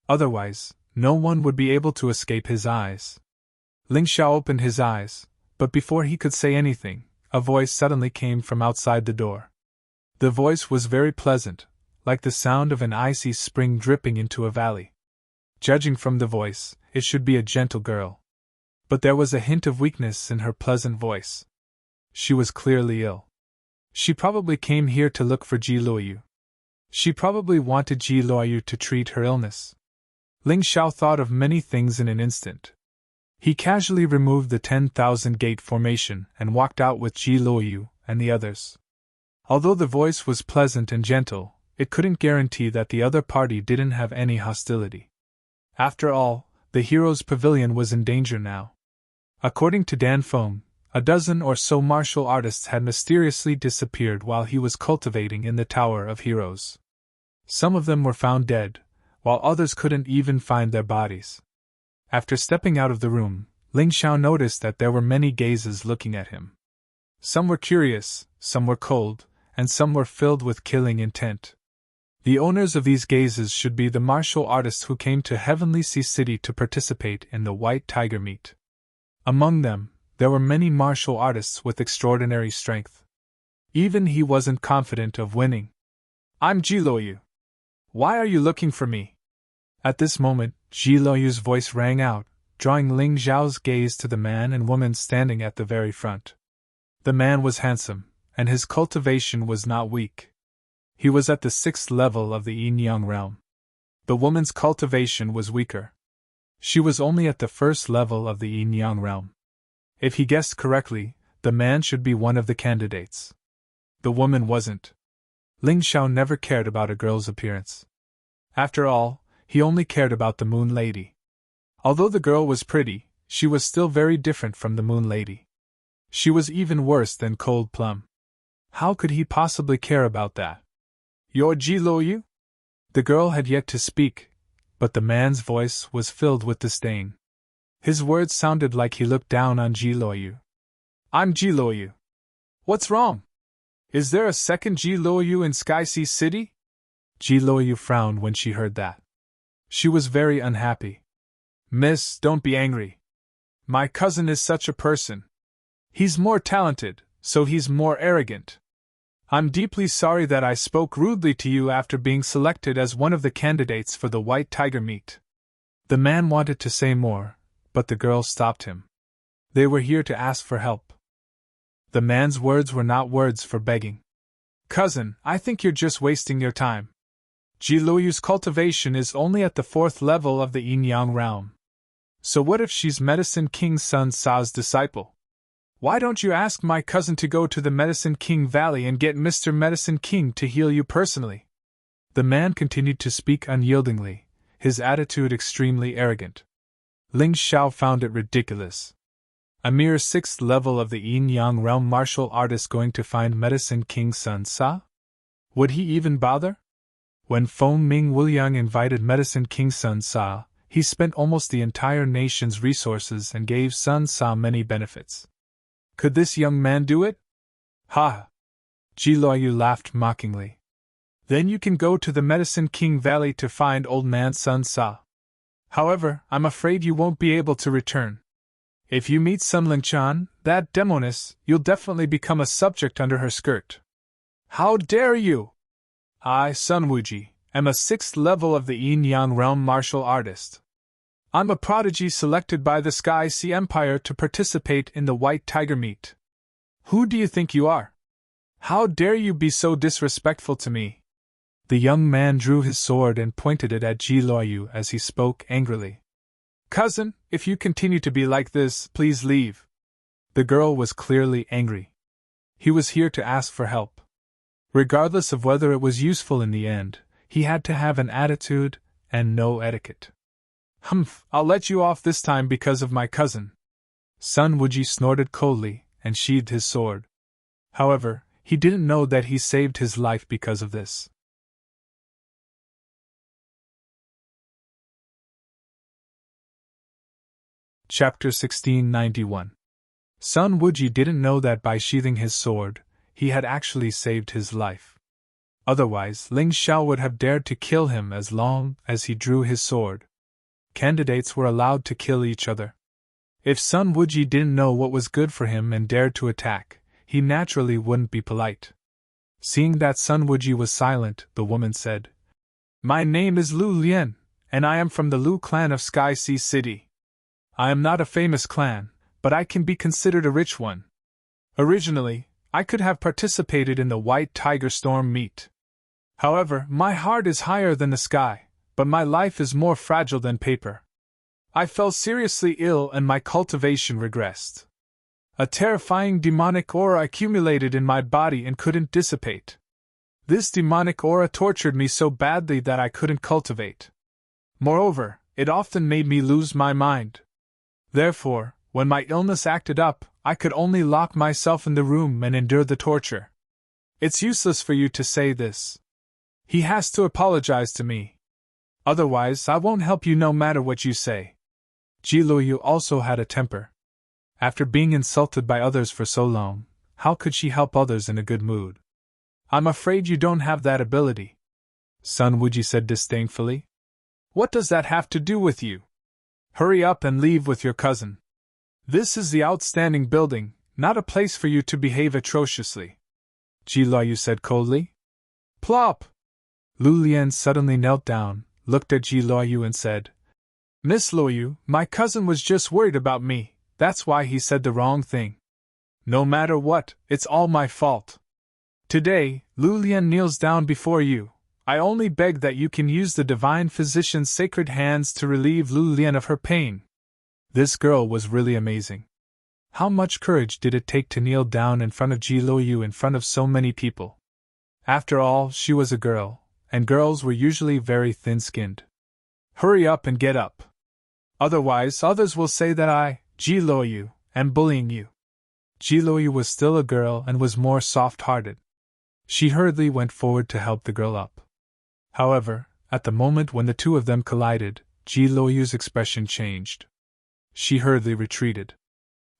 Otherwise, no one would be able to escape his eyes. Ling Xiao opened his eyes, but before he could say anything, a voice suddenly came from outside the door. The voice was very pleasant, like the sound of an icy spring dripping into a valley. Judging from the voice, it should be a gentle girl. But there was a hint of weakness in her pleasant voice. She was clearly ill. She probably came here to look for Ji Luoyu. She probably wanted Ji Luoyu to treat her illness. Ling Xiao thought of many things in an instant. He casually removed the 10,000 gate formation and walked out with Ji Luoyu and the others. Although the voice was pleasant and gentle, it couldn't guarantee that the other party didn't have any hostility. After all, the hero's pavilion was in danger now. According to Dan Feng, a dozen or so martial artists had mysteriously disappeared while he was cultivating in the Tower of Heroes. Some of them were found dead, while others couldn't even find their bodies. After stepping out of the room, Ling Xiao noticed that there were many gazes looking at him. Some were curious, some were cold, and some were filled with killing intent. The owners of these gazes should be the martial artists who came to Heavenly Sea City to participate in the White Tiger meet. Among them, there were many martial artists with extraordinary strength. Even he wasn't confident of winning. I'm Jiloyu. Why are you looking for me? At this moment, Jiloyu's voice rang out, drawing Ling Zhao's gaze to the man and woman standing at the very front. The man was handsome, and his cultivation was not weak. He was at the 6th level of the yin-yang realm. The woman's cultivation was weaker. She was only at the 1st level of the yin-yang realm. If he guessed correctly, the man should be one of the candidates. The woman wasn't. Ling Zhao never cared about a girl's appearance. After all, he only cared about the Moon Lady. Although the girl was pretty, she was still very different from the Moon Lady. She was even worse than Cold Plum. How could he possibly care about that? You're Jiloyu? The girl had yet to speak, but the man's voice was filled with disdain. His words sounded like he looked down on Jiloyu. I'm Jiloyu. What's wrong? Is there a second Jiloyu in Sky Sea City? Jiloyu frowned when she heard that. She was very unhappy. Miss, don't be angry. My cousin is such a person. He's more talented, so he's more arrogant. I'm deeply sorry that I spoke rudely to you after being selected as one of the candidates for the White Tiger meet. The man wanted to say more, but the girl stopped him. They were here to ask for help. The man's words were not words for begging. Cousin, I think you're just wasting your time. Jiloyu's cultivation is only at the 4th level of the yin-yang realm. So what if she's Medicine King Sun Sa's disciple? Why don't you ask my cousin to go to the Medicine King Valley and get Mr. Medicine King to heal you personally? The man continued to speak unyieldingly, his attitude extremely arrogant. Ling Zhao found it ridiculous. A mere 6th level of the yin-yang realm martial artist going to find Medicine King Sun Sa? Would he even bother? When Feng Ming Wuliang invited Medicine King Sun Sa, he spent almost the entire nation's resources and gave Sun Sa many benefits. Could this young man do it? Ha! Jiloyu laughed mockingly. Then you can go to the Medicine King Valley to find old man Sun Sa. However, I'm afraid you won't be able to return. If you meet Sun Lingchan, that demoness, you'll definitely become a subject under her skirt. How dare you! I, Sun Wuji, am a 6th level of the yin-yang realm martial artist. I'm a prodigy selected by the Sky Sea Empire to participate in the White Tiger meet. Who do you think you are? How dare you be so disrespectful to me? The young man drew his sword and pointed it at Jiloyu as he spoke angrily. Cousin, if you continue to be like this, please leave. The girl was clearly angry. He was here to ask for help. Regardless of whether it was useful in the end, he had to have an attitude and no etiquette. Humph, I'll let you off this time because of my cousin. Sun Wuji snorted coldly and sheathed his sword. However, he didn't know that he saved his life because of this. Chapter 1691. Sun Wuji didn't know that by sheathing his sword, he had actually saved his life. Otherwise, Ling Zhao would have dared to kill him as long as he drew his sword. Candidates were allowed to kill each other. If Sun Wuji didn't know what was good for him and dared to attack, he naturally wouldn't be polite. Seeing that Sun Wuji was silent, the woman said, My name is Lu Lian, and I am from the Lu clan of Sky Sea City. I am not a famous clan, but I can be considered a rich one. Originally, I could have participated in the White Tiger Storm meet. However, my heart is higher than the sky, but my life is more fragile than paper. I fell seriously ill and my cultivation regressed. A terrifying demonic aura accumulated in my body and couldn't dissipate. This demonic aura tortured me so badly that I couldn't cultivate. Moreover, it often made me lose my mind. Therefore, when my illness acted up, I could only lock myself in the room and endure the torture. It's useless for you to say this. He has to apologize to me. Otherwise, I won't help you no matter what you say. Jiloyu also had a temper. After being insulted by others for so long, how could she help others in a good mood? I'm afraid you don't have that ability. Sun Wuji said disdainfully. What does that have to do with you? Hurry up and leave with your cousin. This is the outstanding building, not a place for you to behave atrociously. Ji Luoyu said coldly. Plop! Lu Lian suddenly knelt down, looked at Ji Luoyu and said, Miss Luoyu, my cousin was just worried about me, that's why he said the wrong thing. No matter what, it's all my fault. Today, Lu Lian kneels down before you. I only beg that you can use the divine physician's sacred hands to relieve Lu Lian of her pain. This girl was really amazing. How much courage did it take to kneel down in front of Ji Luoyu in front of so many people? After all, she was a girl, and girls were usually very thin-skinned. Hurry up and get up. Otherwise, others will say that I, Ji Luoyu, am bullying you. Ji Luoyu was still a girl and was more soft-hearted. She hurriedly went forward to help the girl up. However, at the moment when the two of them collided, Ji Luoyu's expression changed. She hurriedly retreated.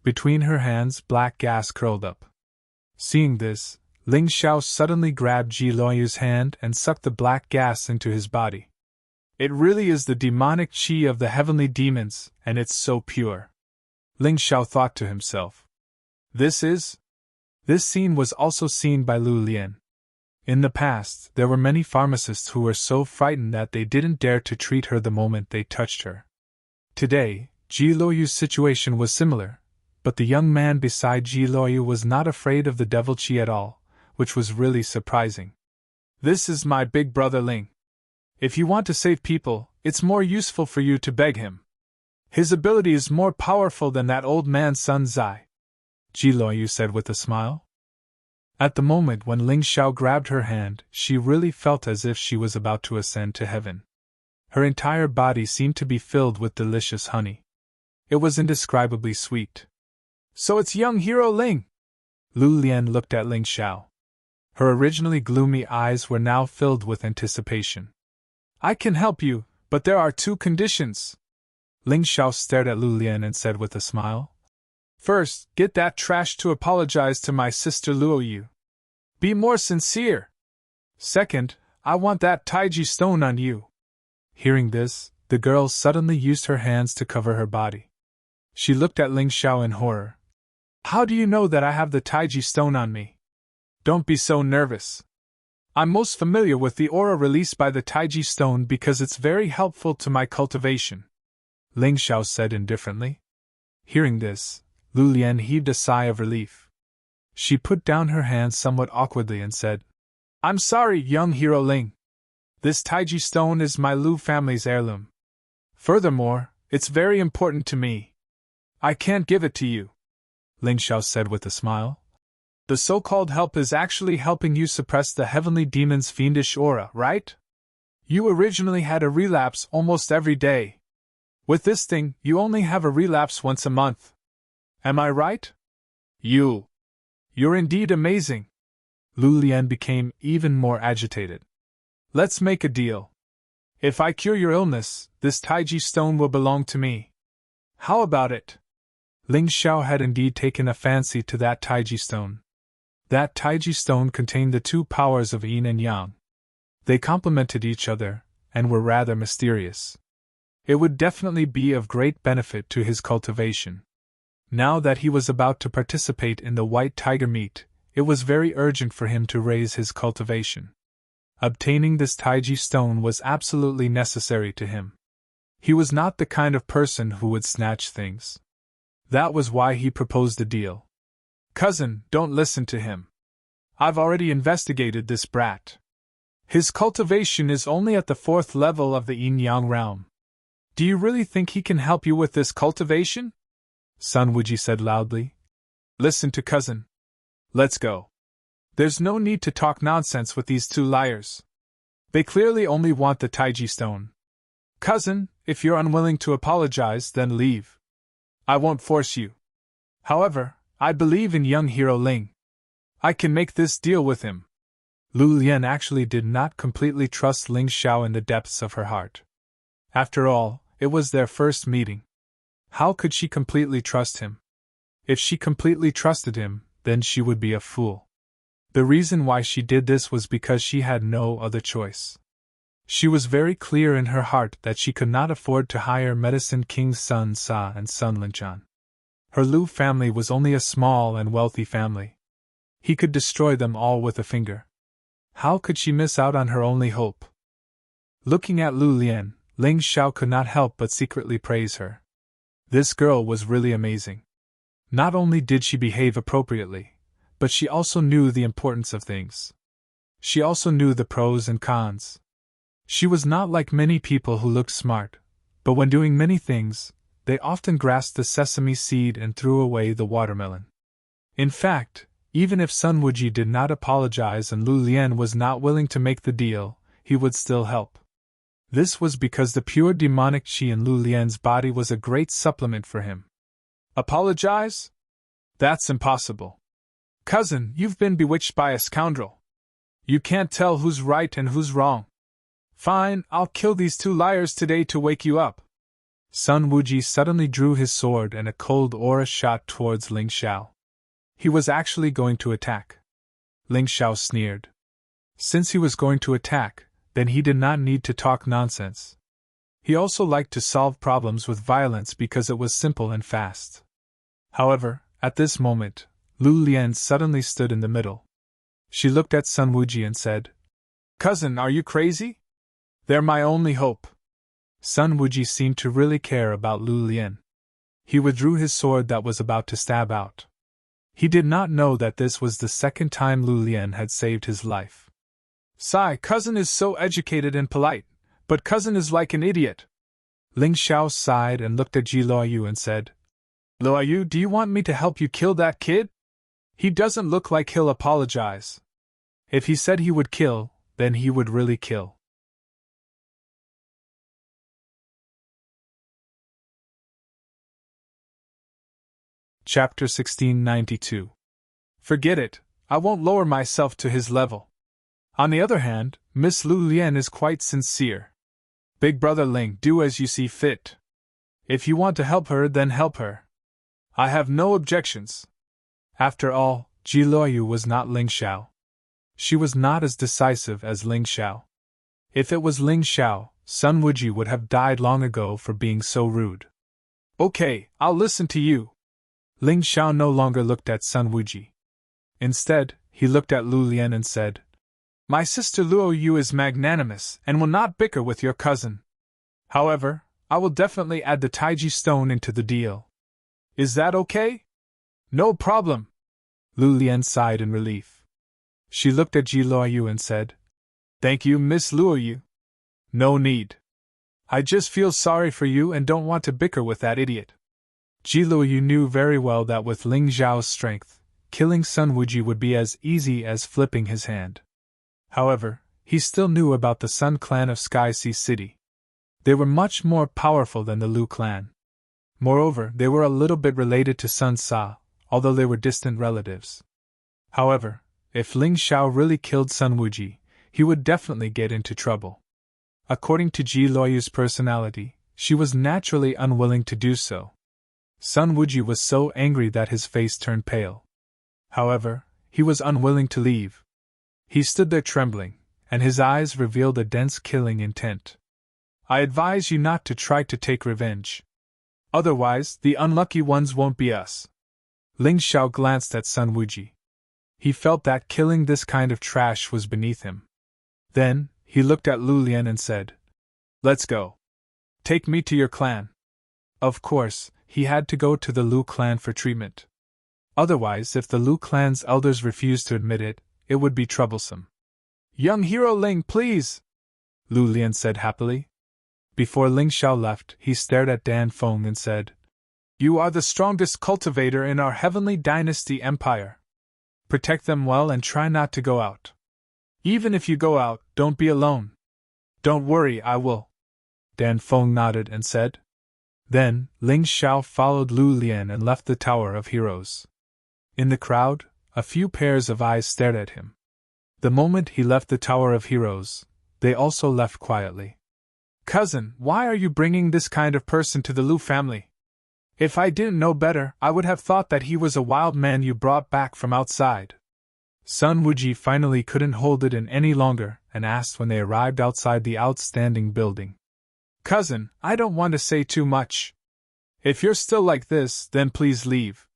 Between her hands, black gas curled up. Seeing this, Ling Xiao suddenly grabbed Ji Luoyu's hand and sucked the black gas into his body. It really is the demonic qi of the heavenly demons, and it's so pure. Ling Xiao thought to himself. This scene was also seen by Lu Lian. In the past, there were many pharmacists who were so frightened that they didn't dare to treat her the moment they touched her. Today, Ji Luoyu's situation was similar, but the young man beside Ji Luoyu was not afraid of the devil qi at all, which was really surprising. This is my big brother Ling. If you want to save people, it's more useful for you to beg him. His ability is more powerful than that old man Sun Zai, Ji Luoyu said with a smile. At the moment when Ling Xiao grabbed her hand, she really felt as if she was about to ascend to heaven. Her entire body seemed to be filled with delicious honey. It was indescribably sweet. So it's young hero Ling! Lu Lian looked at Ling Xiao. Her originally gloomy eyes were now filled with anticipation. I can help you, but there are two conditions. Ling Xiao stared at Lu Lian and said with a smile. First, get that trash to apologize to my sister Luoyu. Be more sincere. Second, I want that Taiji stone on you. Hearing this, the girl suddenly used her hands to cover her body. She looked at Ling Xiao in horror. How do you know that I have the Taiji stone on me? Don't be so nervous. I'm most familiar with the aura released by the Taiji stone because it's very helpful to my cultivation, Ling Xiao said indifferently. Hearing this, Lu Lian heaved a sigh of relief. She put down her hands somewhat awkwardly and said, I'm sorry, young hero Ling. This Taiji stone is my Lu family's heirloom. Furthermore, it's very important to me. I can't give it to you, Ling Xiao said with a smile. The so-called help is actually helping you suppress the heavenly demon's fiendish aura, right? You originally had a relapse almost every day. With this thing, you only have a relapse once a month. Am I right? You're indeed amazing. Lu Lian became even more agitated. Let's make a deal. If I cure your illness, this Taiji stone will belong to me. How about it? Ling Xiao had indeed taken a fancy to that Taiji stone. That Taiji stone contained the two powers of yin and yang. They complemented each other, and were rather mysterious. It would definitely be of great benefit to his cultivation. Now that he was about to participate in the white tiger meet, it was very urgent for him to raise his cultivation. Obtaining this Taiji stone was absolutely necessary to him. He was not the kind of person who would snatch things. That was why he proposed the deal. Cousin, don't listen to him. I've already investigated this brat. His cultivation is only at the 4th level of the yin-yang realm. Do you really think he can help you with this cultivation? Sun Wuji said loudly. Listen to cousin. Let's go. There's no need to talk nonsense with these two liars. They clearly only want the Taiji stone. Cousin, if you're unwilling to apologize, then leave. I won't force you. However, I believe in young hero Ling. I can make this deal with him. Lu Lian actually did not completely trust Ling Xiao in the depths of her heart. After all, it was their first meeting. How could she completely trust him? If she completely trusted him, then she would be a fool. The reason why she did this was because she had no other choice. She was very clear in her heart that she could not afford to hire Medicine King's son Sa and son Linchan. Her Lu family was only a small and wealthy family. He could destroy them all with a finger. How could she miss out on her only hope? Looking at Lu Lian, Ling Xiao could not help but secretly praise her. This girl was really amazing. Not only did she behave appropriately, but she also knew the importance of things. She also knew the pros and cons. She was not like many people who looked smart, but when doing many things, they often grasped the sesame seed and threw away the watermelon. In fact, even if Sun Wuji did not apologize and Lu Lian was not willing to make the deal, he would still help. This was because the pure demonic chi in Lu Lian's body was a great supplement for him. Apologize? That's impossible. Cousin, you've been bewitched by a scoundrel. You can't tell who's right and who's wrong. Fine, I'll kill these two liars today to wake you up. Sun Wuji suddenly drew his sword and a cold aura shot towards Ling Xiao. He was actually going to attack. Ling Xiao sneered. Since he was going to attack, then he did not need to talk nonsense. He also liked to solve problems with violence because it was simple and fast. However, at this moment, Lu Lian suddenly stood in the middle. She looked at Sun Wuji and said, "Cousin, are you crazy? They're my only hope." Sun Wuji seemed to really care about Lu Lian. He withdrew his sword that was about to stab out. He did not know that this was the second time Lu Lian had saved his life. "Sai, cousin is so educated and polite, but cousin is like an idiot." Ling Xiao sighed and looked at Ji Luoyu and said, "Luoyu, do you want me to help you kill that kid? He doesn't look like he'll apologize. If he said he would kill, then he would really kill." Chapter 1692. Forget it, I won't lower myself to his level. On the other hand, Miss Lu Lian is quite sincere. Big brother Ling, do as you see fit. If you want to help her, then help her. I have no objections. After all, Ji Luoyu was not Ling Xiao. She was not as decisive as Ling Xiao. If it was Ling Xiao, Sun Wuji would have died long ago for being so rude. Okay, I'll listen to you. Ling Xiao no longer looked at Sun Wuji. Instead, he looked at Lu Lian and said, "My sister Luoyu is magnanimous and will not bicker with your cousin. However, I will definitely add the Taiji stone into the deal. Is that okay?" "No problem." Lu Lian sighed in relief. She looked at Ji Luoyu and said, "Thank you, Miss Luoyu." "No need. I just feel sorry for you and don't want to bicker with that idiot." Ji Luoyu knew very well that with Ling Zhao's strength, killing Sun Wuji would be as easy as flipping his hand. However, he still knew about the Sun clan of Sky Sea City. They were much more powerful than the Lu clan. Moreover, they were a little bit related to Sun Sa, although they were distant relatives. However, if Ling Xiao really killed Sun Wuji, he would definitely get into trouble. According to Ji Luoyu's personality, she was naturally unwilling to do so. Sun Wuji was so angry that his face turned pale. However, he was unwilling to leave. He stood there trembling, and his eyes revealed a dense killing intent. "I advise you not to try to take revenge. Otherwise, the unlucky ones won't be us." Ling Xiao glanced at Sun Wuji. He felt that killing this kind of trash was beneath him. Then, he looked at Lu Lian and said, "Let's go. Take me to your clan." Of course, he had to go to the Lu clan for treatment. Otherwise, if the Lu clan's elders refused to admit it, it would be troublesome. "Young hero Ling, please," Lu Lian said happily. Before Ling Xiao left, he stared at Dan Feng and said, "You are the strongest cultivator in our Heavenly Dynasty empire. Protect them well and try not to go out. Even if you go out, don't be alone." "Don't worry, I will." Dan Feng nodded and said. Then, Ling Xiao followed Lu Lian and left the Tower of Heroes. In the crowd, a few pairs of eyes stared at him. The moment he left the Tower of Heroes, they also left quietly. "Cousin, why are you bringing this kind of person to the Lu family? If I didn't know better, I would have thought that he was a wild man you brought back from outside." Sun Wuji finally couldn't hold it in any longer, and asked when they arrived outside the outstanding building. "Cousin, I don't want to say too much. If you're still like this, then please leave.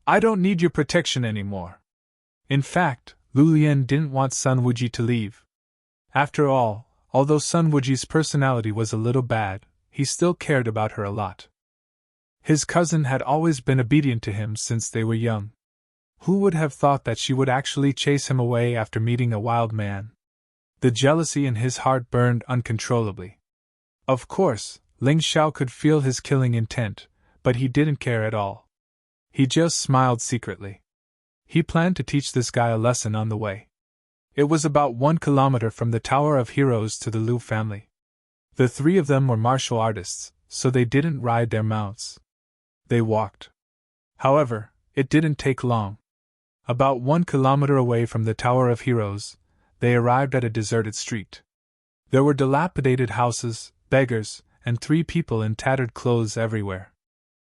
I don't need your protection anymore." In fact, Lu Lian didn't want Sun Wuji to leave. After all, although Sun Wuji's personality was a little bad, he still cared about her a lot. His cousin had always been obedient to him since they were young. Who would have thought that she would actually chase him away after meeting a wild man? The jealousy in his heart burned uncontrollably. Of course, Ling Xiao could feel his killing intent, but he didn't care at all. He just smiled secretly. He planned to teach this guy a lesson on the way. It was about 1 kilometer from the Tower of Heroes to the Liu family. The three of them were martial artists, so they didn't ride their mounts. They walked. However, it didn't take long. About 1 kilometer away from the Tower of Heroes, they arrived at a deserted street. There were dilapidated houses, beggars, and 3 people in tattered clothes everywhere.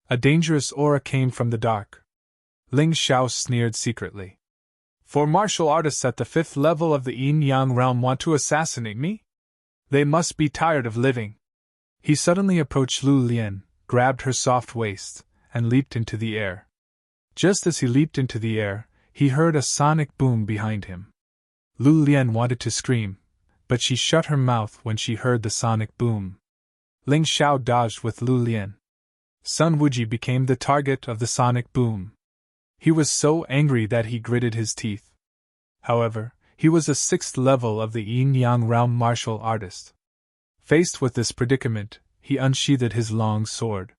A dangerous aura came from the dark. Ling Xiao sneered secretly. "4 martial artists at the 5th level of the Yin-Yang realm want to assassinate me? They must be tired of living." He suddenly approached Lu Lian, grabbed her soft waist, and leaped into the air. Just as he leaped into the air, he heard a sonic boom behind him. Lu Lian wanted to scream, but she shut her mouth when she heard the sonic boom. Ling Xiao dodged with Lu Lian. Sun Wuji became the target of the sonic boom. He was so angry that he gritted his teeth. However, he was a 6th level of the Yin-Yang realm martial artist. Faced with this predicament, he unsheathed his long sword.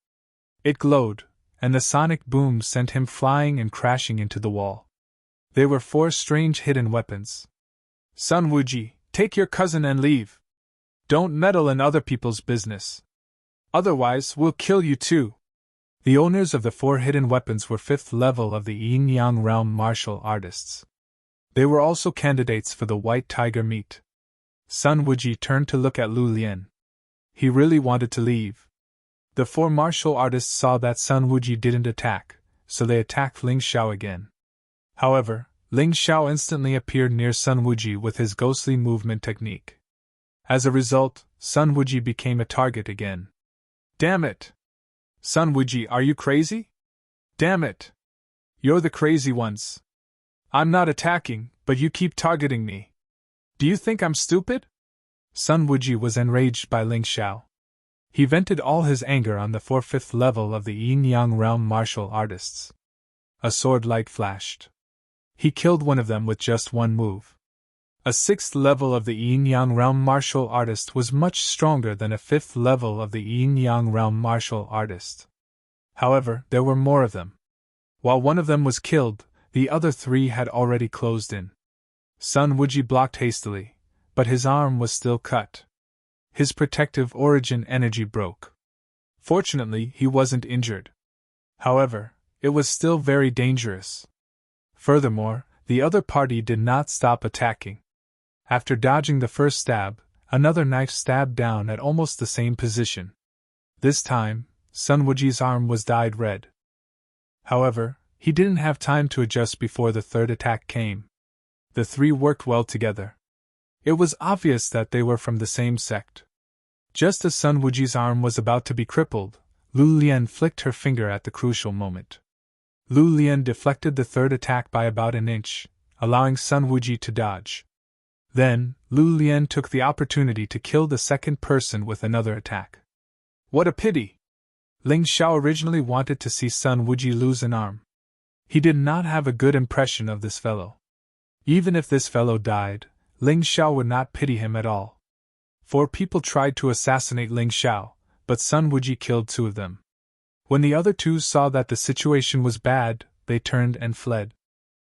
It glowed, and the sonic boom sent him flying and crashing into the wall. They were 4 strange hidden weapons. "Sun Wuji, take your cousin and leave. Don't meddle in other people's business. Otherwise, we'll kill you too." The owners of the 4 hidden weapons were 5th level of the Yin-Yang realm martial artists. They were also candidates for the White Tiger meet. Sun Wuji turned to look at Lu Lian. He really wanted to leave. The 4 martial artists saw that Sun Wuji didn't attack, so they attacked Ling Xiao again. However, Ling Xiao instantly appeared near Sun Wuji with his ghostly movement technique. As a result, Sun Wuji became a target again. "Damn it! Sun Wuji, are you crazy? Damn it! You're the crazy ones. I'm not attacking, but you keep targeting me. Do you think I'm stupid?" Sun Wuji was enraged by Ling Xiao. He vented all his anger on the 4 5th level of the Yin-Yang realm martial artists. A sword light flashed. He killed one of them with just one move. A 6th level of the Yin-Yang realm martial artist was much stronger than a 5th level of the Yin-Yang realm martial artist. However, there were more of them. While one of them was killed, the other 3 had already closed in. Sun Wuji blocked hastily, but his arm was still cut. His protective origin energy broke. Fortunately, he wasn't injured. However, it was still very dangerous. Furthermore, the other party did not stop attacking. After dodging the first stab, another knife stabbed down at almost the same position. This time, Sun Wuji's arm was dyed red. However, he didn't have time to adjust before the third attack came. The 3 worked well together. It was obvious that they were from the same sect. Just as Sun Wuji's arm was about to be crippled, Lu Lian flicked her finger at the crucial moment. Lu Lian deflected the third attack by about an inch, allowing Sun Wuji to dodge. Then, Lu Lian took the opportunity to kill the second person with another attack. What a pity! Ling Xiao originally wanted to see Sun Wuji lose an arm. He did not have a good impression of this fellow. Even if this fellow died, Ling Xiao would not pity him at all. 4 people tried to assassinate Ling Xiao, but Sun Wuji killed 2 of them. When the other 2 saw that the situation was bad, they turned and fled.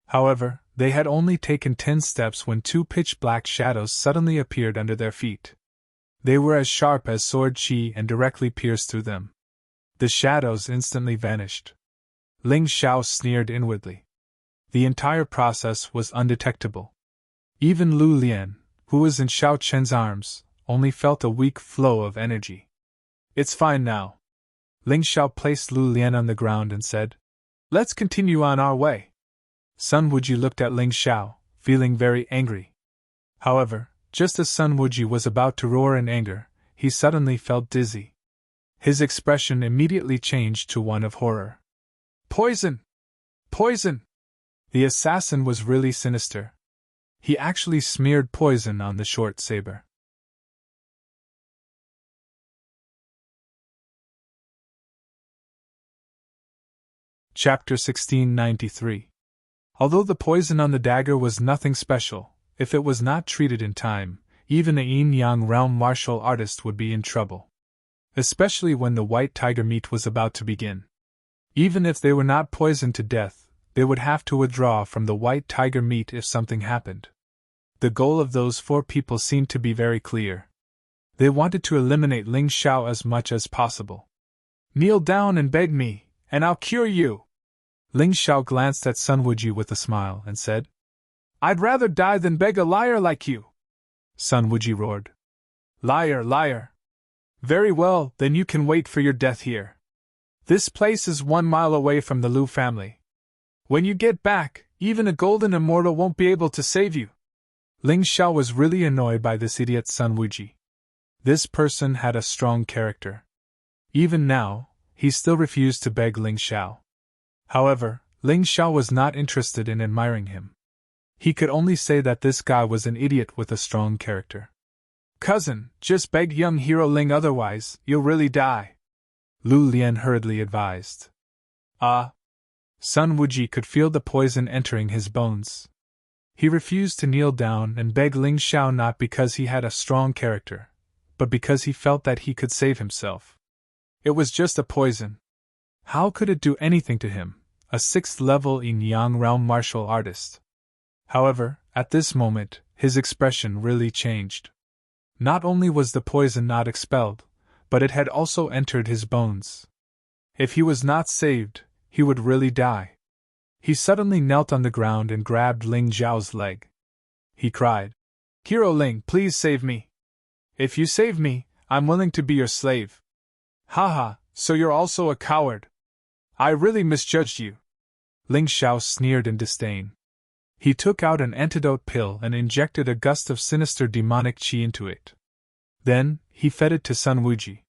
However, they had only taken 10 steps when 2 pitch-black shadows suddenly appeared under their feet. They were as sharp as sword qi and directly pierced through them. The shadows instantly vanished. Ling Xiao sneered inwardly. The entire process was undetectable. Even Lu Lian, who was in Xiao Chen's arms, only felt a weak flow of energy. "It's fine now." Ling Xiao placed Lu Lian on the ground and said, "Let's continue on our way." Sun Wuji looked at Ling Xiao, feeling very angry. However, Just as Sun Wuji was about to roar in anger, he suddenly felt dizzy. His expression immediately changed to one of horror. Poison! Poison! The assassin was really sinister. He actually smeared poison on the short saber. Chapter 1693. Although the poison on the dagger was nothing special, if it was not treated in time, even a yin-yang realm martial artist would be in trouble. Especially when the white tiger meet was about to begin. Even if they were not poisoned to death, they would have to withdraw from the white tiger meet if something happened. The goal of those 4 people seemed to be very clear. They wanted to eliminate Ling Xiao as much as possible. Kneel down and beg me, and I'll cure you. Ling Xiao glanced at Sun Wuji with a smile and said, I'd rather die than beg a liar like you. Sun Wuji roared. Liar, liar. Very well, then you can wait for your death here. This place is 1 mile away from the Lu family. When you get back, even a golden immortal won't be able to save you. Ling Xiao was really annoyed by this idiot Sun Wuji. This person had a strong character. Even now, he still refused to beg Ling Xiao. However, Ling Xiao was not interested in admiring him. He could only say that this guy was an idiot with a strong character. Cousin, just beg young hero Ling, otherwise, you'll really die. Lu Lian hurriedly advised. Sun Wuji could feel the poison entering his bones. He refused to kneel down and beg Ling Xiao, not because he had a strong character, but because he felt that he could save himself. It was just a poison. How could it do anything to him, a 6th-level yin-yang realm martial artist? However, at this moment, his expression really changed. Not only was the poison not expelled, but it had also entered his bones. If he was not saved, he would really die. He suddenly knelt on the ground and grabbed Ling Xiao's leg. He cried, Hero Ling, please save me. If you save me, I'm willing to be your slave. Haha, so you're also a coward. I really misjudged you. Ling Xiao sneered in disdain. He took out an antidote pill and injected a gust of sinister demonic qi into it. Then, he fed it to Sun Wuji.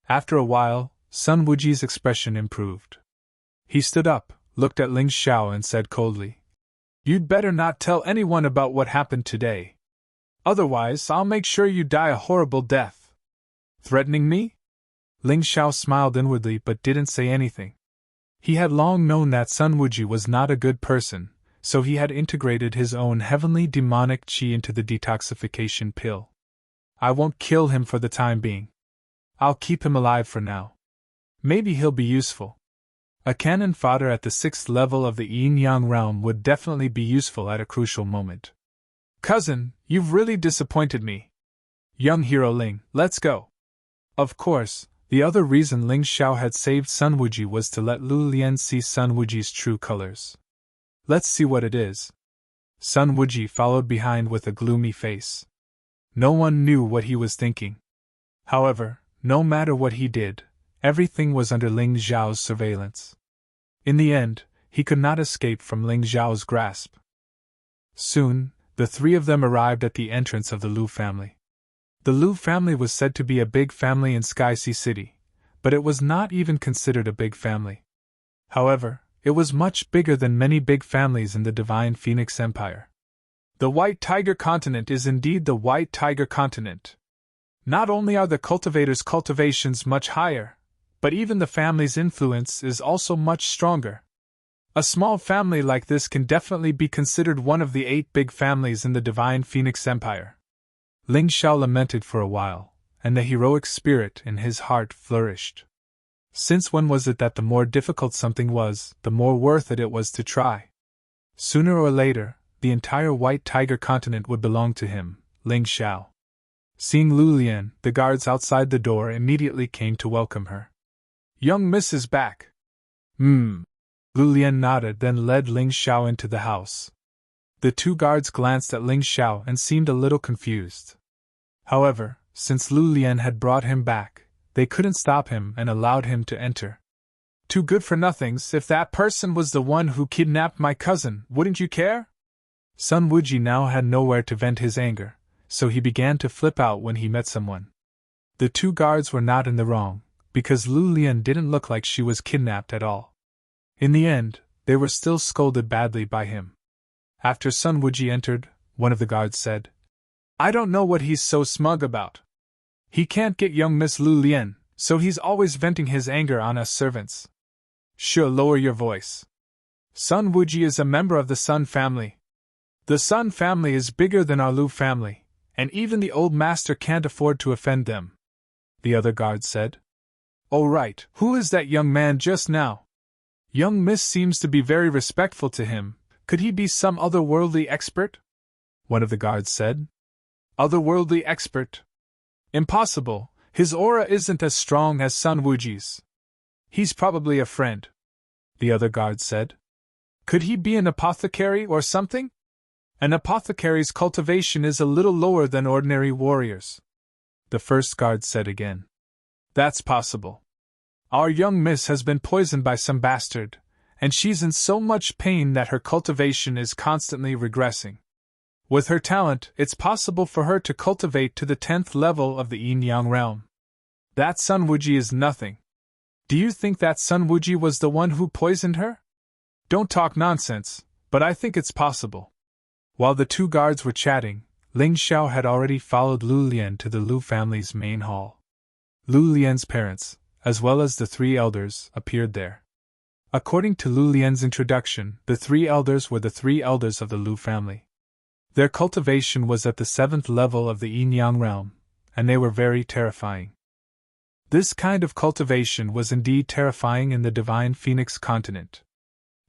After a while, Sun Wuji's expression improved. He stood up, looked at Ling Xiao and said coldly, You'd better not tell anyone about what happened today. Otherwise, I'll make sure you die a horrible death. Threatening me? Ling Xiao smiled inwardly but didn't say anything. He had long known that Sun Wuji was not a good person, so he had integrated his own heavenly demonic qi into the detoxification pill. I won't kill him for the time being. I'll keep him alive for now. Maybe he'll be useful. A cannon fodder at the 6th level of the yin-yang realm would definitely be useful at a crucial moment. Cousin, you've really disappointed me. Young hero Ling, let's go. Of course, the other reason Ling Xiao had saved Sun Wuji was to let Lu Lian see Sun Wuji's true colors. Let's see what it is. Sun Wuji followed behind with a gloomy face. No one knew what he was thinking. However, no matter what he did, everything was under Ling Xiao's surveillance. In the end, he could not escape from Ling Xiao's grasp. Soon, the 3 of them arrived at the entrance of the Lu family. The Lu family was said to be a big family in Sky Sea City, but it was not even considered a big family. However, it was much bigger than many big families in the Divine Phoenix Empire. The White Tiger Continent is indeed the White Tiger Continent. Not only are the cultivators' cultivations much higher, but even the family's influence is also much stronger. A small family like this can definitely be considered one of the 8 big families in the Divine Phoenix Empire. Ling Xiao lamented for a while, and the heroic spirit in his heart flourished. Since when was it that the more difficult something was, the more worth it was to try? Sooner or later, the entire White Tiger Continent would belong to him, Ling Xiao. Seeing Lu Lian, the guards outside the door immediately came to welcome her. Young Miss is back. Lu Lian nodded, then led Ling Xiao into the house. The 2 guards glanced at Ling Xiao and seemed a little confused. However, since Lu Lian had brought him back, they couldn't stop him and allowed him to enter. Too good for nothings, if that person was the one who kidnapped my cousin, wouldn't you care? Sun Wuji now had nowhere to vent his anger, so he began to flip out when he met someone. The two guards were not in the wrong, because Lu Lian didn't look like she was kidnapped at all. In the end, they were still scolded badly by him. After Sun Wuji entered, one of the guards said, "I don't know what he's so smug about. He can't get young Miss Lu Lian, so he's always venting his anger on us servants." "Sure, lower your voice. Sun Wuji is a member of the Sun family. The Sun family is bigger than our Lu family, and even the old master can't afford to offend them," the other guard said. "Oh right, who is that young man just now? Young Miss seems to be very respectful to him. Could he be some otherworldly expert?" one of the guards said. "Otherworldly expert? Impossible, his aura isn't as strong as Sun Wuji's. He's probably a friend," the other guard said. "Could he be an apothecary or something? An apothecary's cultivation is a little lower than ordinary warriors," the first guard said again. "That's possible. Our young miss has been poisoned by some bastard, and she's in so much pain that her cultivation is constantly regressing. With her talent, it's possible for her to cultivate to the 10th level of the yin-yang realm. That Sun Wuji is nothing. Do you think that Sun Wuji was the one who poisoned her? Don't talk nonsense, but I think it's possible." While the two guards were chatting, Ling Xiao had already followed Lu Lian to the Lu family's main hall. Lu Lian's parents, as well as the three elders, appeared there. According to Lu Lian's introduction, the three elders were the three elders of the Lu family. Their cultivation was at the 7th level of the yin-yang realm, and they were very terrifying. This kind of cultivation was indeed terrifying in the Divine Phoenix continent.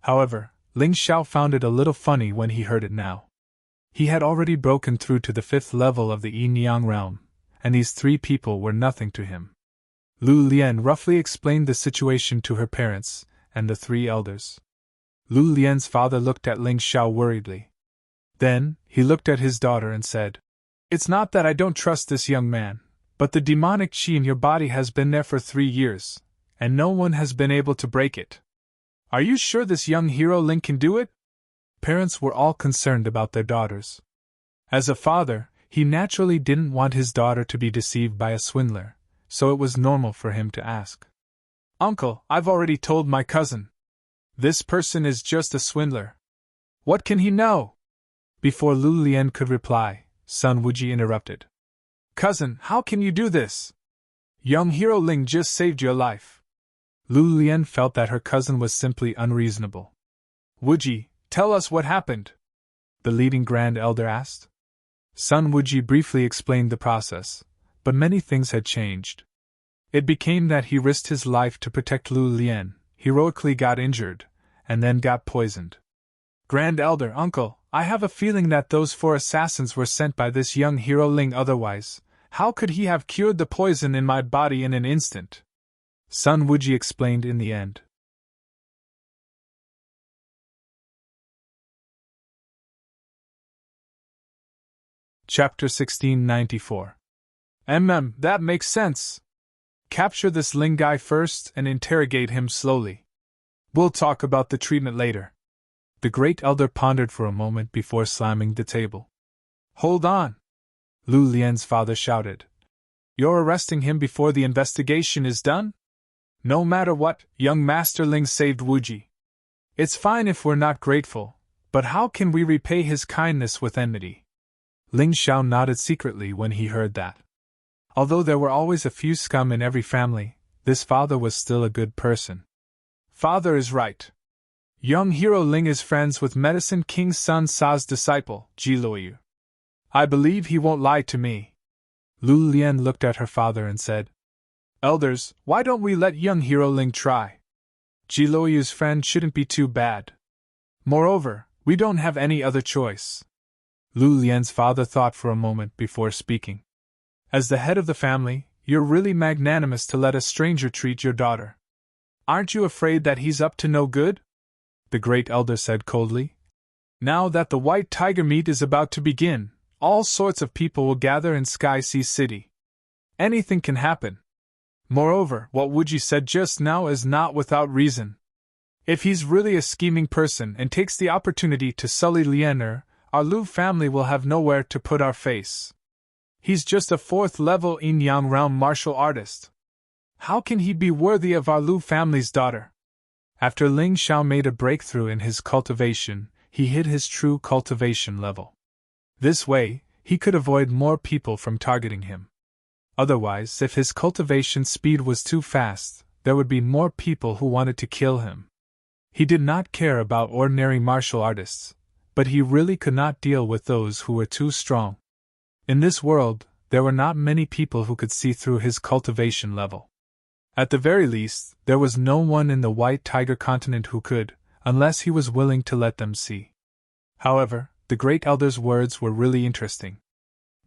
However, Ling Xiao found it a little funny when he heard it now. He had already broken through to the 5th level of the yin-yang realm, and these three people were nothing to him. Lu Lian roughly explained the situation to her parents and the three elders. Lu Lian's father looked at Ling Xiao worriedly. Then, he looked at his daughter and said, "It's not that I don't trust this young man, but the demonic chi in your body has been there for 3 years, and no one has been able to break it. Are you sure this young hero Ling can do it?" Parents were all concerned about their daughters. As a father, he naturally didn't want his daughter to be deceived by a swindler, so it was normal for him to ask. "Uncle, I've already told my cousin. This person is just a swindler. What can he know?" Before Lu Lian could reply, Sun Wuji interrupted. "Cousin, how can you do this? Young hero Ling just saved your life." Lu Lian felt that her cousin was simply unreasonable. "Wuji, tell us what happened," the leading Grand Elder asked. Sun Wuji briefly explained the process, but many things had changed. It became that he risked his life to protect Lu Lian, heroically got injured, and then got poisoned. "Grand Elder, Uncle, I have a feeling that those 4 assassins were sent by this young hero Ling, otherwise, how could he have cured the poison in my body in an instant?" Sun Wuji explained in the end. Chapter 1694. That makes sense. Capture this Ling guy first and interrogate him slowly. We'll talk about the treatment later. The Great Elder pondered for a moment before slamming the table. "Hold on!" Lu Lian's father shouted. "You're arresting him before the investigation is done? No matter what, young Master Ling saved Wuji. It's fine if we're not grateful, but how can we repay his kindness with enmity?" Ling Xiao nodded secretly when he heard that. Although there were always a few scum in every family, this father was still a good person. "Father is right. Young hero Ling is friends with Medicine King Sun Sa's disciple, Jiluoyu. I believe he won't lie to me." Lu Lian looked at her father and said, "Elders, why don't we let young hero Ling try? Jiluoyu's friend shouldn't be too bad. Moreover, we don't have any other choice." Lu Lian's father thought for a moment before speaking. "As the head of the family, you're really magnanimous to let a stranger treat your daughter. Aren't you afraid that he's up to no good?" the Great Elder said coldly. "Now that the White Tiger meet is about to begin, all sorts of people will gather in Sky Sea City. Anything can happen. Moreover, what Wuji said just now is not without reason. If he's really a scheming person and takes the opportunity to sully Lianer, our Lu family will have nowhere to put our face. He's just a 4th level yin-yang realm martial artist. How can he be worthy of our Lu family's daughter? After Ling Xiao made a breakthrough in his cultivation, he hit his true cultivation level. This way, he could avoid more people from targeting him. Otherwise, if his cultivation speed was too fast, there would be more people who wanted to kill him. He did not care about ordinary martial artists, but he really could not deal with those who were too strong. In this world, there were not many people who could see through his cultivation level. At the very least, there was no one in the White Tiger continent who could, unless he was willing to let them see. However, the Great Elder's words were really interesting.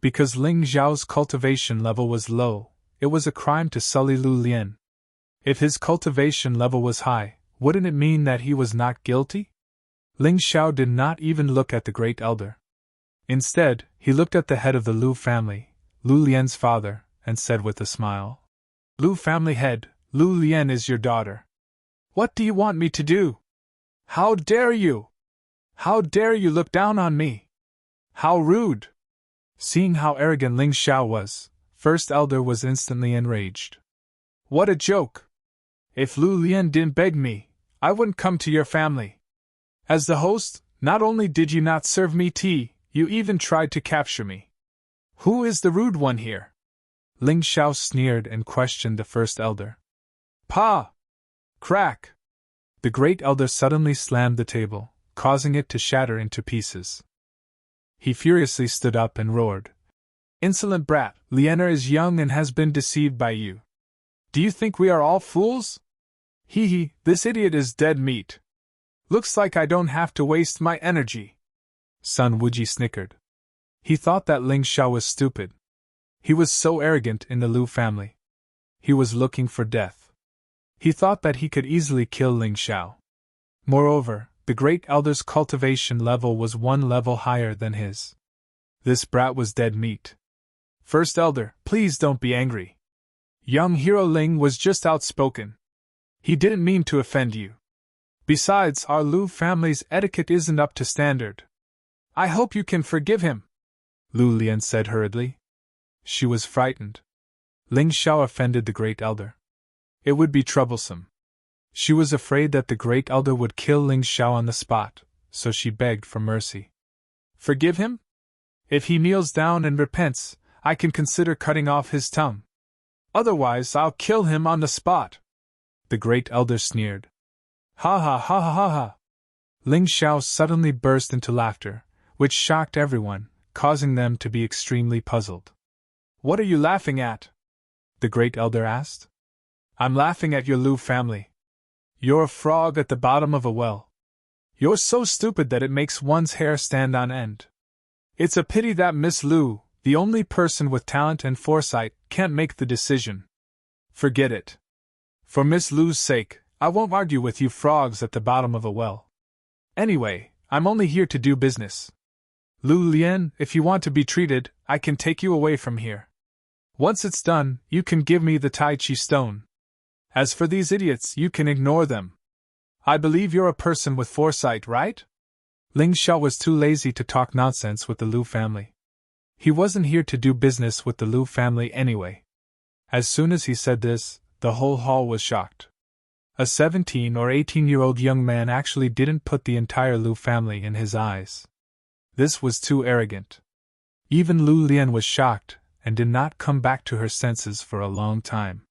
Because Ling Xiao's cultivation level was low, it was a crime to sully Lu Lian. If his cultivation level was high, wouldn't it mean that he was not guilty? Ling Xiao did not even look at the Great Elder. Instead, he looked at the head of the Lu family, Lu Lian's father, and said with a smile, "Lu family head, Lu Lian is your daughter. What do you want me to do? How dare you? How dare you look down on me? How rude!" Seeing how arrogant Ling Xiao was, First Elder was instantly enraged. "What a joke! If Lu Lian didn't beg me, I wouldn't come to your family. As the host, not only did you not serve me tea, you even tried to capture me. Who is the rude one here?" Ling Xiao sneered and questioned the First Elder. "Pa! Crack!" The Great Elder suddenly slammed the table, causing it to shatter into pieces. He furiously stood up and roared, "Insolent brat, Lianer is young and has been deceived by you. Do you think we are all fools? Hee hee, this idiot is dead meat. Looks like I don't have to waste my energy." Sun Wuji snickered. He thought that Ling Xiao was stupid. He was so arrogant in the Lu family. He was looking for death. He thought that he could easily kill Ling Xiao. Moreover, the Great Elder's cultivation level was 1 level higher than his. This brat was dead meat. "First Elder, please don't be angry. Young Hero Ling was just outspoken. He didn't mean to offend you. Besides, our Lu family's etiquette isn't up to standard. I hope you can forgive him," Lu Lian said hurriedly. She was frightened. Ling Xiao offended the Great Elder. It would be troublesome. She was afraid that the Great Elder would kill Ling Xiao on the spot, so she begged for mercy. "Forgive him? If he kneels down and repents, I can consider cutting off his tongue. Otherwise, I'll kill him on the spot." The Great Elder sneered. "Ha ha ha ha ha ha!" Ling Xiao suddenly burst into laughter, which shocked everyone, causing them to be extremely puzzled. "What are you laughing at?" the Great Elder asked. "I'm laughing at your Lu family. You're a frog at the bottom of a well. You're so stupid that it makes one's hair stand on end. It's a pity that Miss Lu, the only person with talent and foresight, can't make the decision. Forget it. For Miss Lu's sake, I won't argue with you frogs at the bottom of a well. Anyway, I'm only here to do business. Lu Lian, if you want to be treated, I can take you away from here. Once it's done, you can give me the Tai Chi stone. As for these idiots, you can ignore them. I believe you're a person with foresight, right?" Ling Xiao was too lazy to talk nonsense with the Lu family. He wasn't here to do business with the Lu family anyway. As soon as he said this, the whole hall was shocked. A 17 or 18-year-old young man actually didn't put the entire Lu family in his eyes. This was too arrogant. Even Lu Lian was shocked, and did not come back to her senses for a long time.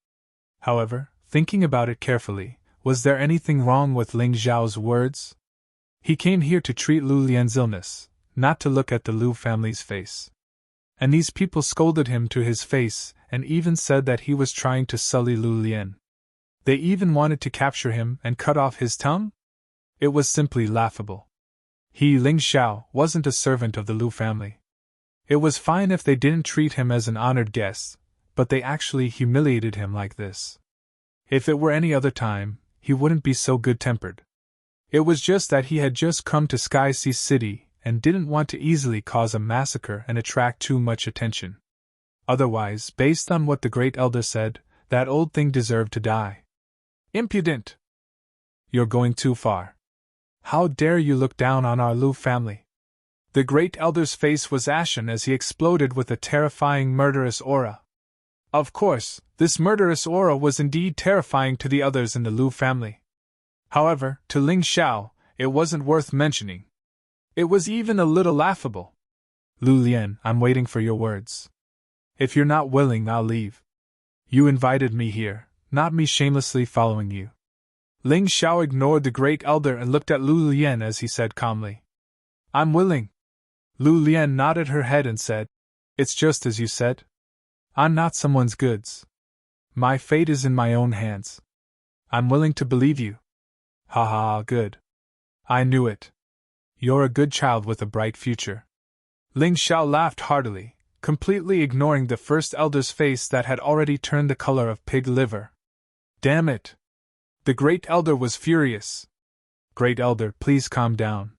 However, thinking about it carefully, was there anything wrong with Ling Xiao's words? He came here to treat Lu Lian's illness, not to look at the Lu family's face. And these people scolded him to his face, and even said that he was trying to sully Lu Lian. They even wanted to capture him and cut off his tongue? It was simply laughable. He, Ling Xiao, wasn't a servant of the Lu family. It was fine if they didn't treat him as an honored guest, but they actually humiliated him like this. If it were any other time, he wouldn't be so good-tempered. It was just that he had just come to Sky Sea City and didn't want to easily cause a massacre and attract too much attention. Otherwise, based on what the Great Elder said, that old thing deserved to die. "Impudent! You're going too far. How dare you look down on our Lu family?" The great elder's face was ashen as he exploded with a terrifying murderous aura. Of course, this murderous aura was indeed terrifying to the others in the Lu family. However, to Ling Xiao, it wasn't worth mentioning. It was even a little laughable. Lu Lian, I'm waiting for your words. If you're not willing, I'll leave. You invited me here, not me shamelessly following you. Ling Xiao ignored the great elder and looked at Lu Lian as he said calmly, I'm willing. Lu Lian nodded her head and said, It's just as you said. I'm not someone's goods. My fate is in my own hands. I'm willing to believe you. Ha ha, good. I knew it. You're a good child with a bright future. Ling Xiao laughed heartily, completely ignoring the first elder's face that had already turned the color of pig liver. Damn it! The great elder was furious. Great elder, please calm down.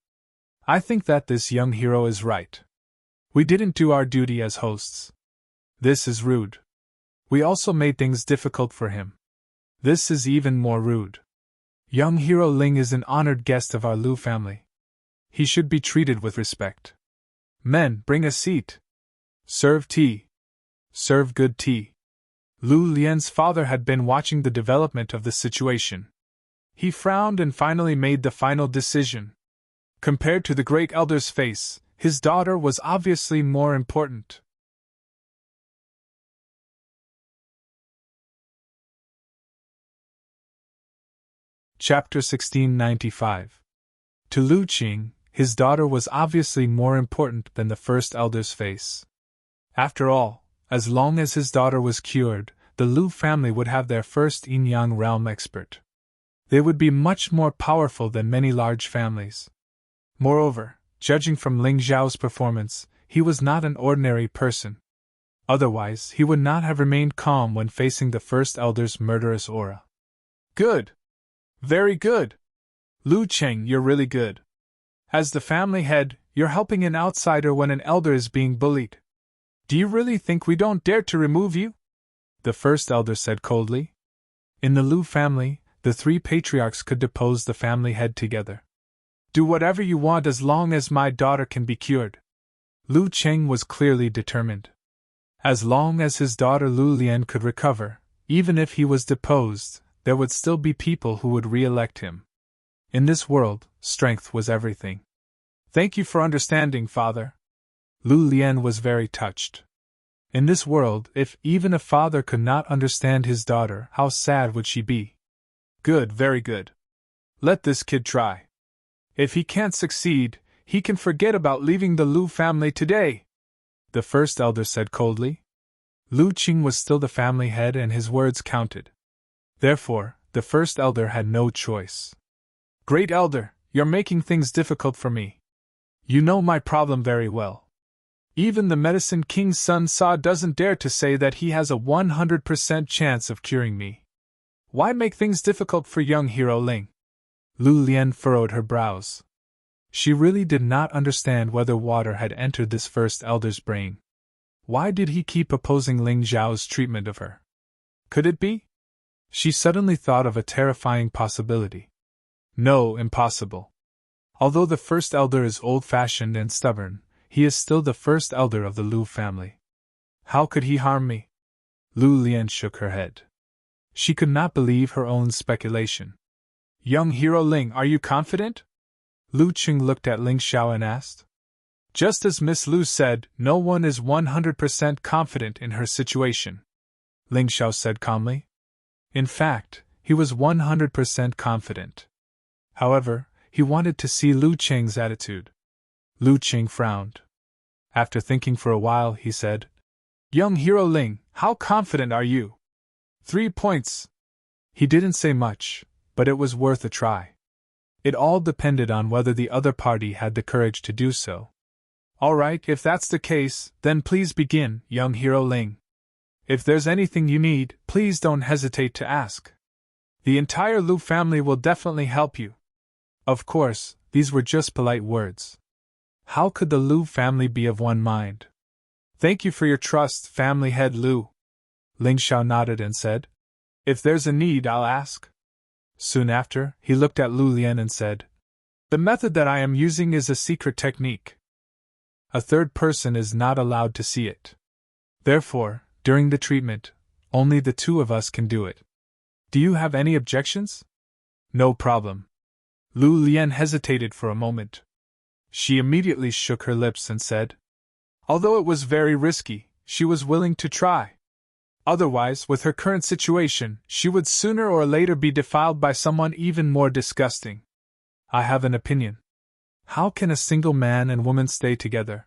I think that this young hero is right. We didn't do our duty as hosts. This is rude. We also made things difficult for him. This is even more rude. Young hero Ling is an honored guest of our Lu family. He should be treated with respect. Men, bring a seat. Serve tea. Serve good tea. Lu Lian's father had been watching the development of the situation. He frowned and finally made the final decision. Compared to the great elder's face, his daughter was obviously more important. Chapter 1695. To Lu Qing, his daughter was obviously more important than the first elder's face. After all, as long as his daughter was cured, the Lu family would have their first yin-yang realm expert. They would be much more powerful than many large families. Moreover, judging from Ling Xiao's performance, he was not an ordinary person. Otherwise, he would not have remained calm when facing the first elder's murderous aura. Good! Very good! Lu Cheng, you're really good. As the family head, you're helping an outsider when an elder is being bullied. Do you really think we don't dare to remove you? The first elder said coldly. In the Lu family, the three patriarchs could depose the family head together. Do whatever you want as long as my daughter can be cured. Lu Cheng was clearly determined. As long as his daughter Lu Lian could recover, even if he was deposed, there would still be people who would re-elect him. In this world, strength was everything. Thank you for understanding, father. Lu Lian was very touched. In this world, if even a father could not understand his daughter, how sad would she be? Good, very good. Let this kid try. If he can't succeed, he can forget about leaving the Lu family today, the first elder said coldly. Lu Qing was still the family head and his words counted. Therefore, the first elder had no choice. Great elder, you're making things difficult for me. You know my problem very well. Even the medicine king's son Sa doesn't dare to say that he has a 100% chance of curing me. Why make things difficult for young hero Ling? Lu Lian furrowed her brows. She really did not understand whether water had entered this first elder's brain. Why did he keep opposing Ling Zhao's treatment of her? Could it be? She suddenly thought of a terrifying possibility. No, impossible. Although the first elder is old-fashioned and stubborn, he is still the first elder of the Lu family. How could he harm me? Lu Lian shook her head. She could not believe her own speculation. Young hero Ling, are you confident? Lu Qing looked at Ling Xiao and asked. Just as Miss Lu said, no one is 100% confident in her situation, Ling Xiao said calmly. In fact, he was 100% confident. However, he wanted to see Lu Qing's attitude. Lu Qing frowned. After thinking for a while, he said, Young hero Ling, how confident are you? 3 points. He didn't say much, but it was worth a try. It all depended on whether the other party had the courage to do so. All right, if that's the case, then please begin, young hero Ling. If there's anything you need, please don't hesitate to ask. The entire Lu family will definitely help you. Of course, these were just polite words. How could the Lu family be of one mind? Thank you for your trust, family head Lu. Ling Xiao nodded and said, If there's a need, I'll ask. Soon after, he looked at Lu Lian and said, The method that I am using is a secret technique. A third person is not allowed to see it. Therefore, during the treatment, only the two of us can do it. Do you have any objections? No problem. Lu Lian hesitated for a moment. She immediately shook her lips and said, although it was very risky, she was willing to try. Otherwise, with her current situation, she would sooner or later be defiled by someone even more disgusting. I have an opinion. How can a single man and woman stay together?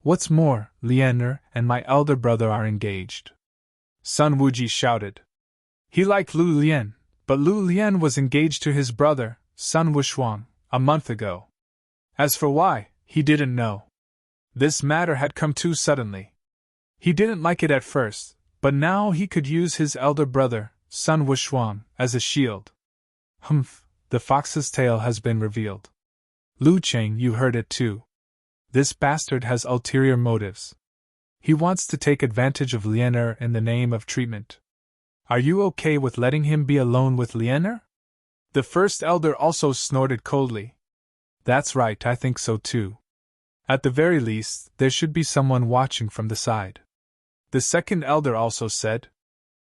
What's more, Lianer and my elder brother are engaged. Sun Wuji shouted. He liked Lu Lian, but Lu Lian was engaged to his brother, Sun Wushuang, a month ago. As for why, he didn't know. This matter had come too suddenly. He didn't like it at first, but now he could use his elder brother, Sun Wushuang, as a shield. Humph, the fox's tail has been revealed. Lu Cheng, you heard it too. This bastard has ulterior motives. He wants to take advantage of Lianer in the name of treatment. Are you okay with letting him be alone with Lianer? The first elder also snorted coldly. That's right, I think so too. At the very least, there should be someone watching from the side. The second elder also said.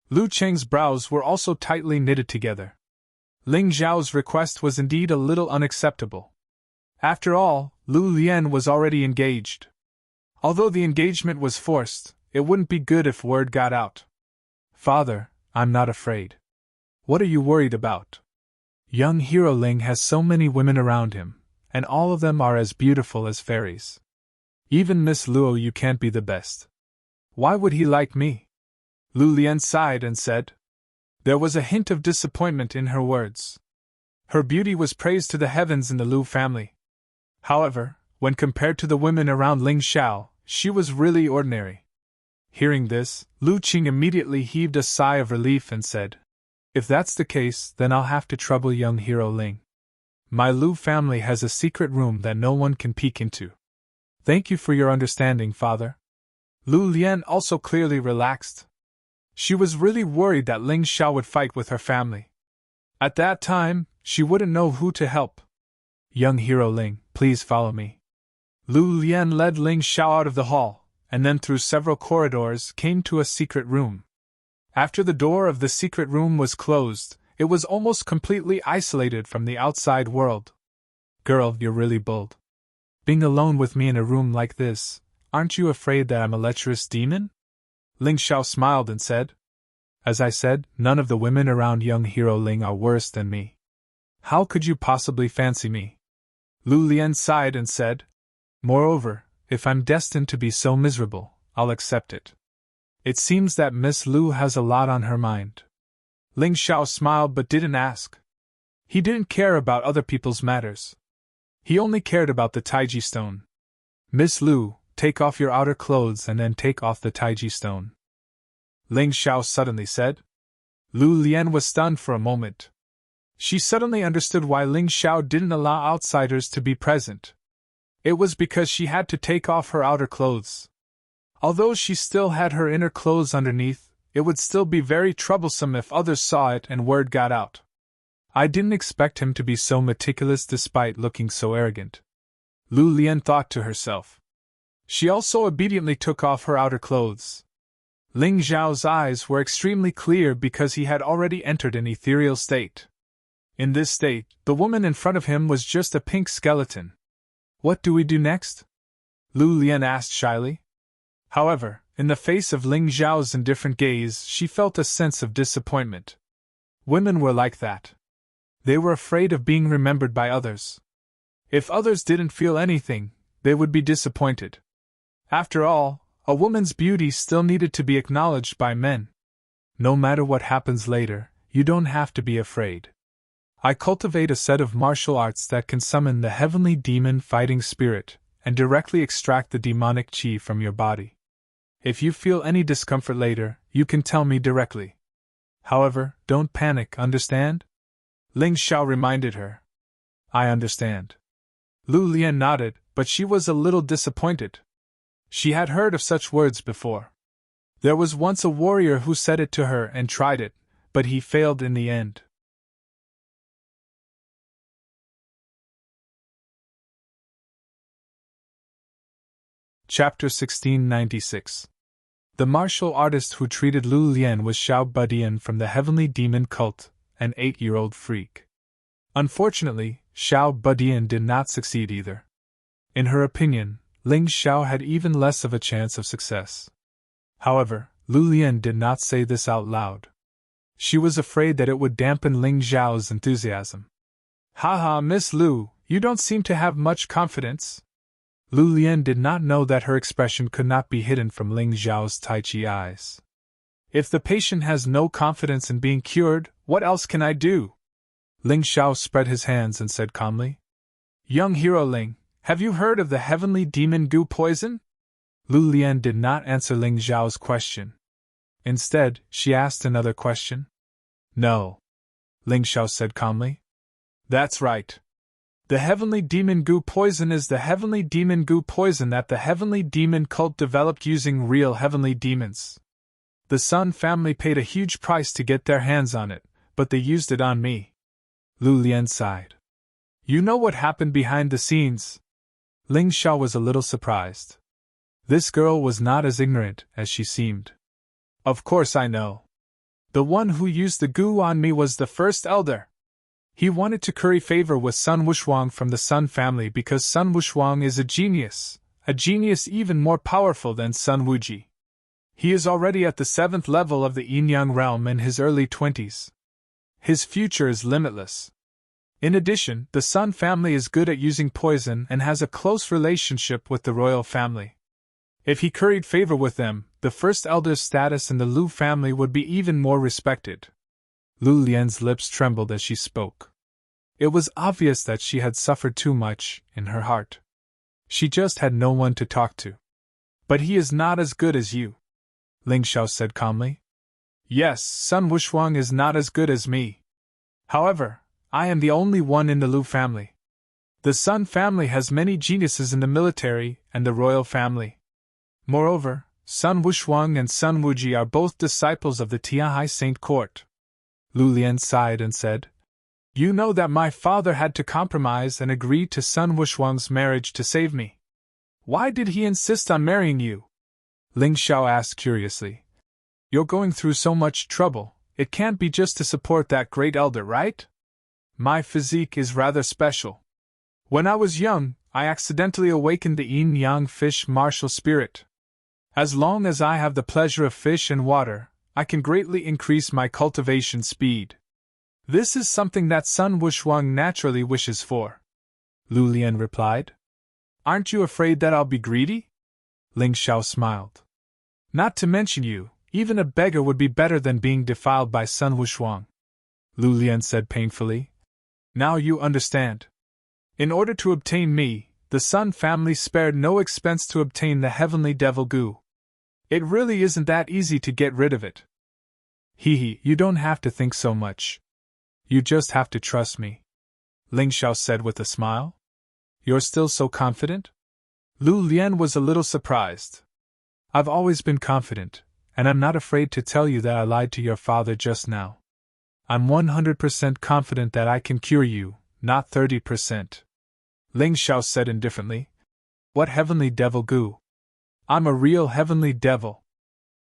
Lu Cheng's brows were also tightly knitted together. Ling Zhao's request was indeed a little unacceptable. After all, Lu Lian was already engaged. Although the engagement was forced, it wouldn't be good if word got out. Father, I'm not afraid. What are you worried about? Young hero Ling has so many women around him, and all of them are as beautiful as fairies. Even Miss Luo, you can't be the best. Why would he like me? Lu Lian sighed and said. There was a hint of disappointment in her words. Her beauty was praised to the heavens in the Lu family. However, when compared to the women around Ling Xiao, she was really ordinary. Hearing this, Lu Qing immediately heaved a sigh of relief and said, if that's the case, then I'll have to trouble young hero Ling. My Lu family has a secret room that no one can peek into. Thank you for your understanding, father. Lu Lian also clearly relaxed. She was really worried that Ling Xiao would fight with her family. At that time, she wouldn't know who to help. Young hero Ling, please follow me. Lu Lian led Ling Xiao out of the hall, and then through several corridors came to a secret room. After the door of the secret room was closed, it was almost completely isolated from the outside world. Girl, you're really bold. Being alone with me in a room like this, aren't you afraid that I'm a lecherous demon? Ling Xiao smiled and said. As I said, none of the women around young hero Ling are worse than me. How could you possibly fancy me? Lu Lian sighed and said. Moreover, if I'm destined to be so miserable, I'll accept it. It seems that Miss Lu has a lot on her mind. Ling Xiao smiled but didn't ask. He didn't care about other people's matters. He only cared about the Taiji stone. Miss Lu, take off your outer clothes and then take off the Taiji stone. Ling Xiao suddenly said. Lu Lian was stunned for a moment. She suddenly understood why Ling Xiao didn't allow outsiders to be present. It was because she had to take off her outer clothes. Although she still had her inner clothes underneath, it would still be very troublesome if others saw it and word got out. I didn't expect him to be so meticulous despite looking so arrogant. Lu Lian thought to herself. She also obediently took off her outer clothes. Ling Zhao's eyes were extremely clear because he had already entered an ethereal state. In this state, the woman in front of him was just a pink skeleton. What do we do next? Lu Lian asked shyly. However, in the face of Ling Zhao's indifferent gaze, she felt a sense of disappointment. Women were like that. They were afraid of being remembered by others. If others didn't feel anything, they would be disappointed. After all, a woman's beauty still needed to be acknowledged by men. No matter what happens later, you don't have to be afraid. I cultivate a set of martial arts that can summon the heavenly demon fighting spirit and directly extract the demonic chi from your body. If you feel any discomfort later, you can tell me directly. However, don't panic, understand? Ling Xiao reminded her. I understand. Lu Lian nodded, but she was a little disappointed. She had heard of such words before. There was once a warrior who said it to her and tried it, but he failed in the end. Chapter 1696. The martial artist who treated Lu Lian was Xiao Budian from the Heavenly Demon Cult, an 8-year-old freak. Unfortunately, Xiao Budian did not succeed either. In her opinion, Ling Xiao had even less of a chance of success. However, Lu Lian did not say this out loud. She was afraid that it would dampen Ling Xiao's enthusiasm. "Haha, Miss Lu, you don't seem to have much confidence." Lu Lian did not know that her expression could not be hidden from Ling Xiao's Tai Chi eyes. "If the patient has no confidence in being cured, what else can I do?" Ling Xiao spread his hands and said calmly. "Young hero Ling, have you heard of the heavenly demon goo poison?" Lu Lian did not answer Ling Xiao's question. Instead, she asked another question. "No," Ling Xiao said calmly. "That's right. The heavenly demon goo poison is the heavenly demon goo poison that the heavenly demon cult developed using real heavenly demons. The Sun family paid a huge price to get their hands on it, but they used it on me." Lu Lian sighed. "You know what happened behind the scenes?" Ling Xiao was a little surprised. This girl was not as ignorant as she seemed. "Of course I know. The one who used the goo on me was the first elder. He wanted to curry favor with Sun Wushuang from the Sun family because Sun Wushuang is a genius even more powerful than Sun Wuji. He is already at the 7th level of the Yin-Yang realm in his early 20s. His future is limitless. In addition, the Sun family is good at using poison and has a close relationship with the royal family. If he curried favor with them, the first elder's status in the Lu family would be even more respected." Lu Lian's lips trembled as she spoke. It was obvious that she had suffered too much in her heart. She just had no one to talk to. "But he is not as good as you," Ling Xiao said calmly. "Yes, Sun Wushuang is not as good as me. However, I am the only one in the Lu family. The Sun family has many geniuses in the military and the royal family. Moreover, Sun Wushuang and Sun Wuji are both disciples of the Tianhai Saint Court." Lu Lian sighed and said, "You know that my father had to compromise and agree to Sun Wushuang's marriage to save me. Why did he insist on marrying you?" Ling Xiao asked curiously. "You're going through so much trouble, it can't be just to support that great elder, right? My physique is rather special. When I was young, I accidentally awakened the yin-yang fish martial spirit. As long as I have the pleasure of fish and water, I can greatly increase my cultivation speed. This is something that Sun Wushuang naturally wishes for." Lu Lian replied. "Aren't you afraid that I'll be greedy?" Ling Xiao smiled. "Not to mention you, even a beggar would be better than being defiled by Sun Wushuang," Lu Lian said painfully. "Now you understand. In order to obtain me, the Sun family spared no expense to obtain the heavenly devil goo. It really isn't that easy to get rid of it." "Hee, you don't have to think so much. You just have to trust me," Ling Xiao said with a smile. "You're still so confident?" Lu Lian was a little surprised. "I've always been confident, and I'm not afraid to tell you that I lied to your father just now. I'm 100% confident that I can cure you, not 30%. Ling Xiao said indifferently. "What heavenly devil goo? I'm a real heavenly devil."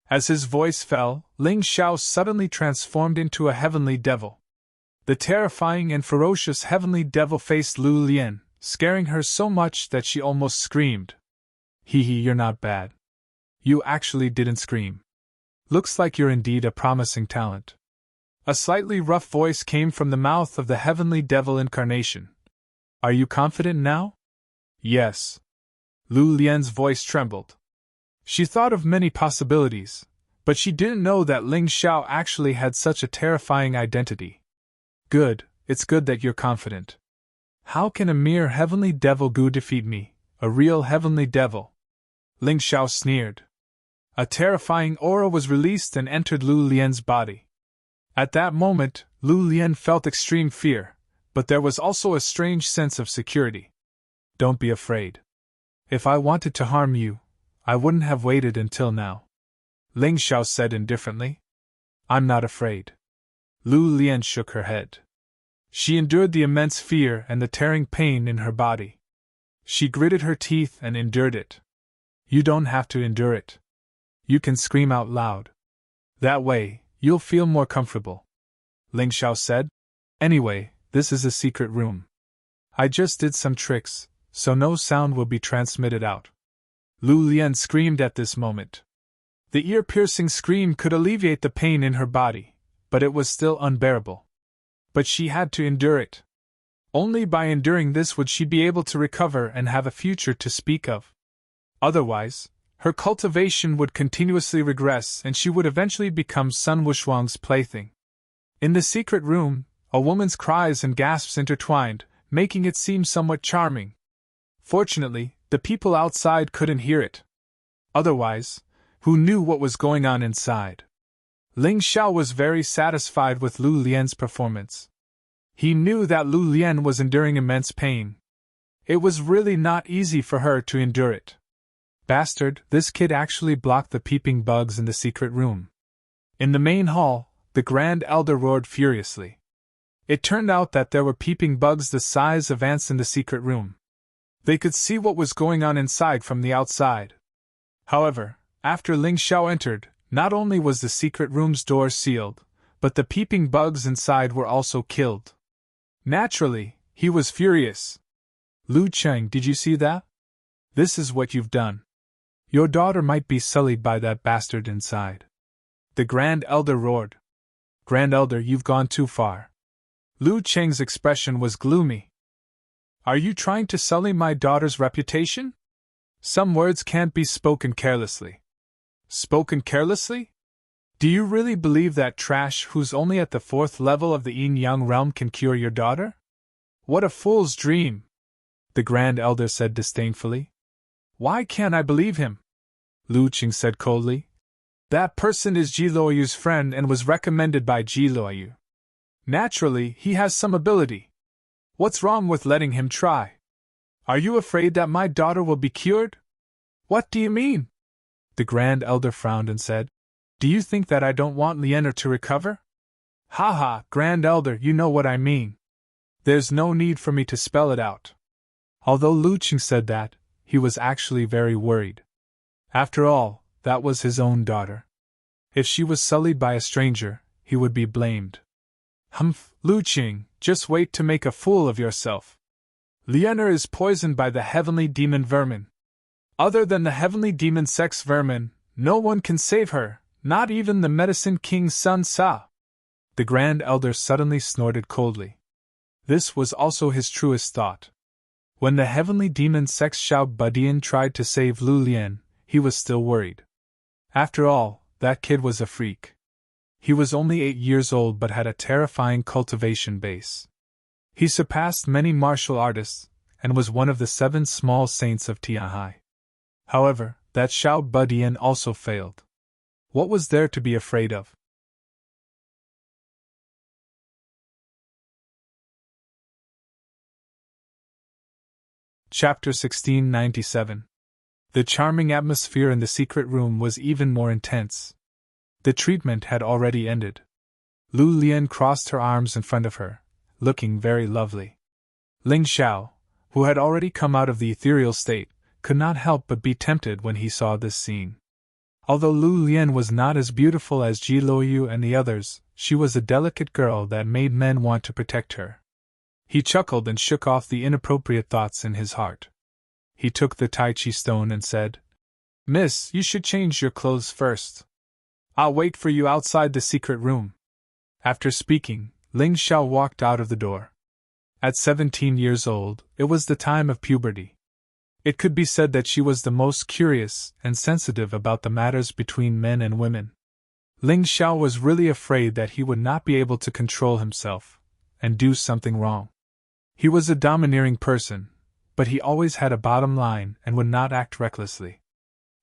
As his voice fell, Ling Xiao suddenly transformed into a heavenly devil. The terrifying and ferocious heavenly devil faced Lu Lian, scaring her so much that she almost screamed. You're not bad. You actually didn't scream. Looks like you're indeed a promising talent." A slightly rough voice came from the mouth of the heavenly devil incarnation. "Are you confident now?" "Yes." Lu Lian's voice trembled. She thought of many possibilities, but she didn't know that Ling Xiao actually had such a terrifying identity. "Good, it's good that you're confident. How can a mere heavenly devil goo defeat me, a real heavenly devil?" Ling Xiao sneered. A terrifying aura was released and entered Lu Lian's body. At that moment, Lu Lian felt extreme fear, but there was also a strange sense of security. "Don't be afraid. If I wanted to harm you, I wouldn't have waited until now," Ling Xiao said indifferently. "I'm not afraid." Lu Lian shook her head. She endured the immense fear and the tearing pain in her body. She gritted her teeth and endured it. You don't have to endure it. You can scream out loud. That way, you'll feel more comfortable. Ling Xiao said. Anyway, this is a secret room. I just did some tricks, so no sound will be transmitted out. Lu Lian screamed at this moment. The ear-piercing scream could alleviate the pain in her body, but it was still unbearable. But she had to endure it. Only by enduring this would she be able to recover and have a future to speak of. Otherwise, her cultivation would continuously regress and she would eventually become Sun Wushuang's plaything. In the secret room, a woman's cries and gasps intertwined, making it seem somewhat charming. Fortunately, the people outside couldn't hear it. Otherwise, who knew what was going on inside? Ling Xiao was very satisfied with Lu Lian's performance. He knew that Lu Lian was enduring immense pain. It was really not easy for her to endure it. Bastard, this kid actually blocked the peeping bugs in the secret room. In the main hall, the Grand Elder roared furiously. It turned out that there were peeping bugs the size of ants in the secret room. They could see what was going on inside from the outside. However, after Ling Xiao entered, not only was the secret room's door sealed, but the peeping bugs inside were also killed. Naturally, he was furious. Lu Cheng, did you see that? This is what you've done. Your daughter might be sullied by that bastard inside. The Grand Elder roared. Grand Elder, you've gone too far. Lu Cheng's expression was gloomy. Are you trying to sully my daughter's reputation? Some words can't be spoken carelessly. Spoken carelessly? Do you really believe that trash who's only at the 4th level of the yin-yang realm can cure your daughter? What a fool's dream! The Grand Elder said disdainfully. Why can't I believe him? Lu Qing said coldly. That person is Ji Luoyu's friend and was recommended by Ji Luoyu. Naturally, he has some ability. What's wrong with letting him try? Are you afraid that my daughter will be cured? What do you mean? The Grand Elder frowned and said, Do you think that I don't want Lianer to recover? Ha ha, Grand Elder, you know what I mean. There's no need for me to spell it out. Although Lu Qing said that, he was actually very worried. After all, that was his own daughter. If she was sullied by a stranger, he would be blamed. Humph, Lu Qing, just wait to make a fool of yourself. Lianer is poisoned by the heavenly demon vermin. Other than the heavenly demon sex vermin, no one can save her, not even the medicine king Sun Sa. The Grand Elder suddenly snorted coldly. This was also his truest thought. When the heavenly demon sex Xiao Budian tried to save Lu Lian, he was still worried. After all, that kid was a freak. He was only 8 years old but had a terrifying cultivation base. He surpassed many martial artists, and was one of the 7 small saints of Tianhai. However, that Xiao Budian also failed. What was there to be afraid of? Chapter 1697. The charming atmosphere in the secret room was even more intense. The treatment had already ended. Lu Lian crossed her arms in front of her, looking very lovely. Ling Xiao, who had already come out of the ethereal state, could not help but be tempted when he saw this scene. Although Lu Lian was not as beautiful as Ji Luoyu and the others, she was a delicate girl that made men want to protect her. He chuckled and shook off the inappropriate thoughts in his heart. He took the Tai Chi stone and said, Miss, you should change your clothes first. I'll wait for you outside the secret room. After speaking, Ling Xiao walked out of the door. At 17 years old, it was the time of puberty. It could be said that she was the most curious and sensitive about the matters between men and women. Ling Xiao was really afraid that he would not be able to control himself, and do something wrong. He was a domineering person, but he always had a bottom line and would not act recklessly.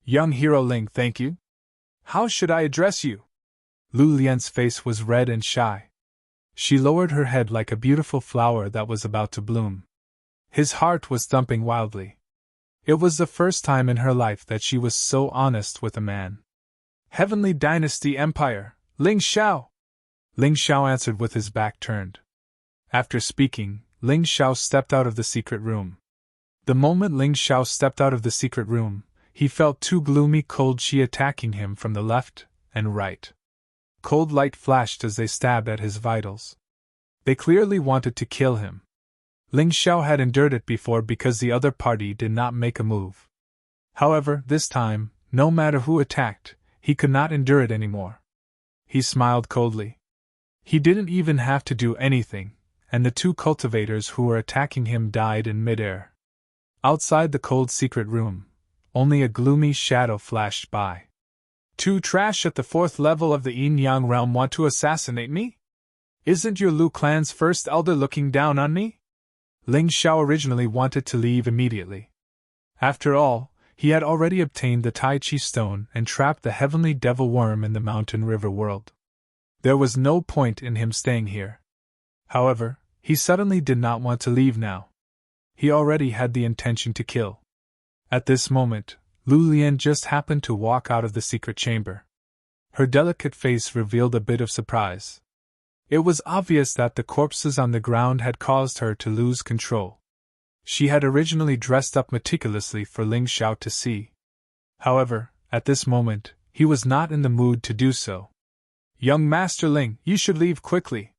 Young hero Ling, thank you. How should I address you? Lu Lian's face was red and shy. She lowered her head like a beautiful flower that was about to bloom. His heart was thumping wildly. It was the first time in her life that she was so honest with a man. Heavenly Dynasty Empire, Ling Xiao! Ling Xiao answered with his back turned. After speaking, Ling Xiao stepped out of the secret room. The moment Ling Xiao stepped out of the secret room, he felt two gloomy cold chi attacking him from the left and right. Cold light flashed as they stabbed at his vitals. They clearly wanted to kill him. Ling Xiao had endured it before because the other party did not make a move. However, this time, no matter who attacked, he could not endure it anymore. He smiled coldly. He didn't even have to do anything, and the two cultivators who were attacking him died in midair. Outside the cold secret room, only a gloomy shadow flashed by. Two trash at the 4th level of the Yin-Yang realm want to assassinate me? Isn't your Lu clan's first elder looking down on me? Ling Xiao originally wanted to leave immediately. After all, he had already obtained the Tai Chi stone and trapped the heavenly devil worm in the mountain river world. There was no point in him staying here. However, he suddenly did not want to leave now. He already had the intention to kill. At this moment, Lu Lian just happened to walk out of the secret chamber. Her delicate face revealed a bit of surprise. It was obvious that the corpses on the ground had caused her to lose control. She had originally dressed up meticulously for Ling Xiao to see. However, at this moment, he was not in the mood to do so. Young Master Ling, you should leave quickly.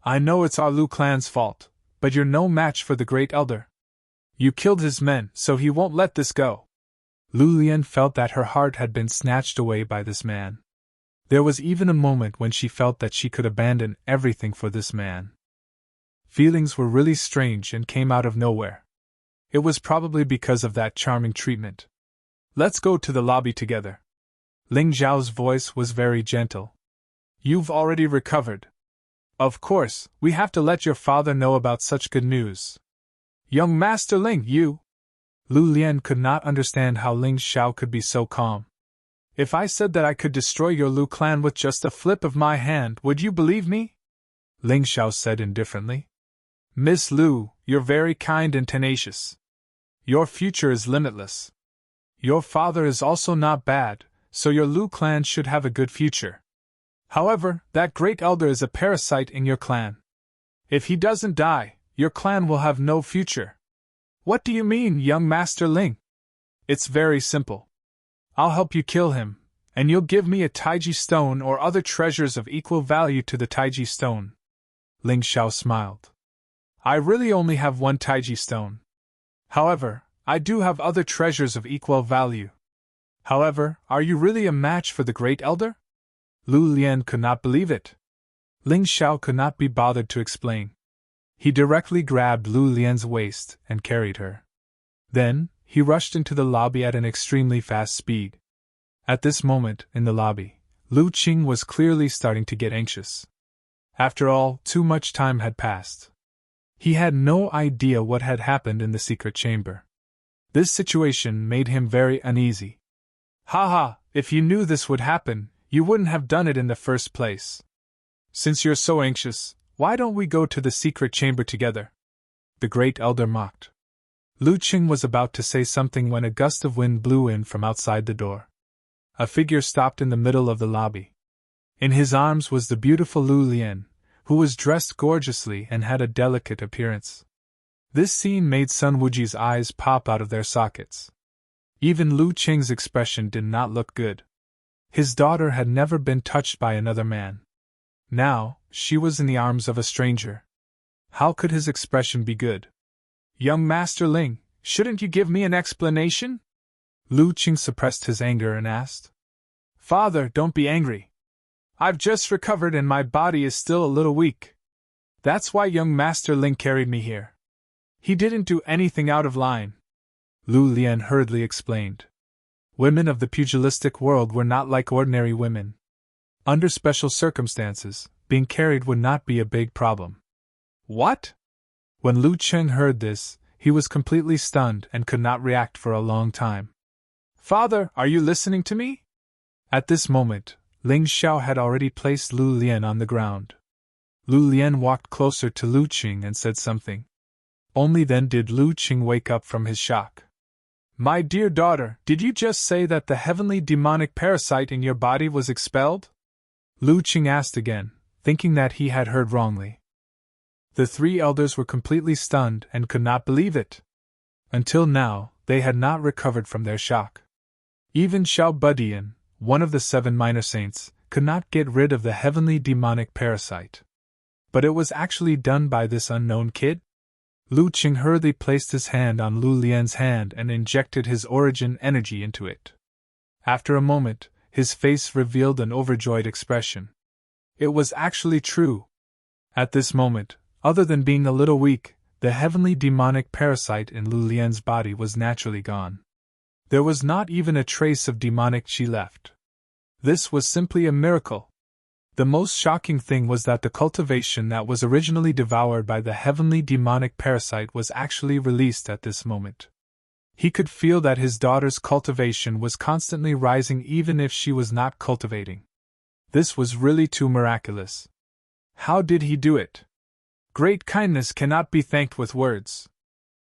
I know it's our Lu clan's fault, but you're no match for the Great Elder. You killed his men, so he won't let this go. Lu Lian felt that her heart had been snatched away by this man. There was even a moment when she felt that she could abandon everything for this man. Feelings were really strange and came out of nowhere. It was probably because of that charming treatment. Let's go to the lobby together. Ling Zhao's voice was very gentle. You've already recovered. Of course, we have to let your father know about such good news. Young Master Ling, you... Lu Lian could not understand how Ling Xiao could be so calm. If I said that I could destroy your Lu clan with just a flip of my hand, would you believe me? Ling Xiao said indifferently. Miss Lu, you're very kind and tenacious. Your future is limitless. Your father is also not bad, so your Lu clan should have a good future. However, that great elder is a parasite in your clan. If he doesn't die, your clan will have no future. What do you mean, young Master Ling? It's very simple. I'll help you kill him, and you'll give me a Taiji stone or other treasures of equal value to the Taiji stone. Ling Xiao smiled. I really only have one Taiji stone. However, I do have other treasures of equal value. However, are you really a match for the Great Elder? Lu Lian could not believe it. Ling Xiao could not be bothered to explain. He directly grabbed Lu Lian's waist and carried her. Then, he rushed into the lobby at an extremely fast speed. At this moment, in the lobby, Lu Qing was clearly starting to get anxious. After all, too much time had passed. He had no idea what had happened in the secret chamber. This situation made him very uneasy. Haha, if you knew this would happen, you wouldn't have done it in the first place. Since you're so anxious, why don't we go to the secret chamber together? The Great Elder mocked. Lu Qing was about to say something when a gust of wind blew in from outside the door. A figure stopped in the middle of the lobby. In his arms was the beautiful Lu Lian, who was dressed gorgeously and had a delicate appearance. This scene made Sun Wuji's eyes pop out of their sockets. Even Lu Qing's expression did not look good. His daughter had never been touched by another man. Now, she was in the arms of a stranger. How could his expression be good? Young Master Ling, shouldn't you give me an explanation? Lu Qing suppressed his anger and asked. Father, don't be angry. I've just recovered and my body is still a little weak. That's why young Master Ling carried me here. He didn't do anything out of line. Lu Lian hurriedly explained. Women of the pugilistic world were not like ordinary women. Under special circumstances, being carried would not be a big problem. What? When Lu Qing heard this, he was completely stunned and could not react for a long time. Father, are you listening to me? At this moment, Ling Xiao had already placed Lu Lian on the ground. Lu Lian walked closer to Lu Qing and said something. Only then did Lu Qing wake up from his shock. My dear daughter, did you just say that the heavenly demonic parasite in your body was expelled? Lu Qing asked again, thinking that he had heard wrongly. The three elders were completely stunned and could not believe it. Until now, they had not recovered from their shock. Even Xiao Budian, one of the 7 minor saints, could not get rid of the heavenly demonic parasite. But it was actually done by this unknown kid? Lu Qing hurriedly placed his hand on Lu Lian's hand and injected his origin energy into it. After a moment, his face revealed an overjoyed expression. It was actually true. At this moment, other than being a little weak, the heavenly demonic parasite in Lu Lian's body was naturally gone. There was not even a trace of demonic qi left. This was simply a miracle. The most shocking thing was that the cultivation that was originally devoured by the heavenly demonic parasite was actually released at this moment. He could feel that his daughter's cultivation was constantly rising even if she was not cultivating. This was really too miraculous. How did he do it? Great kindness cannot be thanked with words.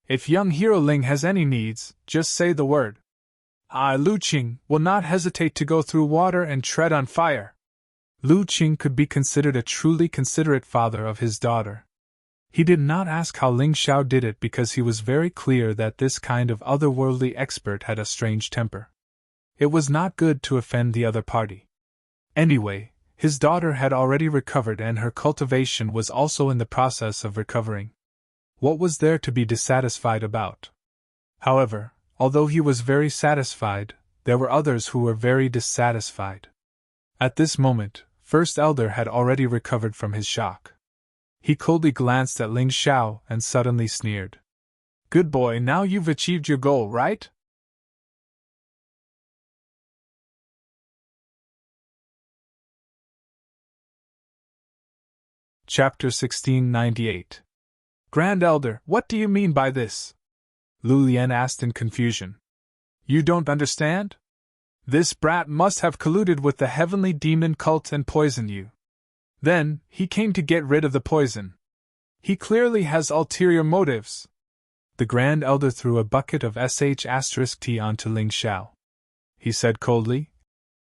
If young Hero Ling has any needs, just say the word. I, Lu Qing, will not hesitate to go through water and tread on fire. Lu Qing could be considered a truly considerate father of his daughter. He did not ask how Ling Xiao did it because he was very clear that this kind of otherworldly expert had a strange temper. It was not good to offend the other party. Anyway, his daughter had already recovered and her cultivation was also in the process of recovering. What was there to be dissatisfied about? However, although he was very satisfied, there were others who were very dissatisfied. At this moment, First Elder had already recovered from his shock. He coldly glanced at Ling Xiao and suddenly sneered. Good boy, now you've achieved your goal, right? Chapter 1698. Grand Elder, what do you mean by this? Lu Lian asked in confusion. You don't understand? This brat must have colluded with the heavenly demon cult and poisoned you. Then, he came to get rid of the poison. He clearly has ulterior motives. The Grand Elder threw a bucket of sh*t onto Ling Xiao. He said coldly.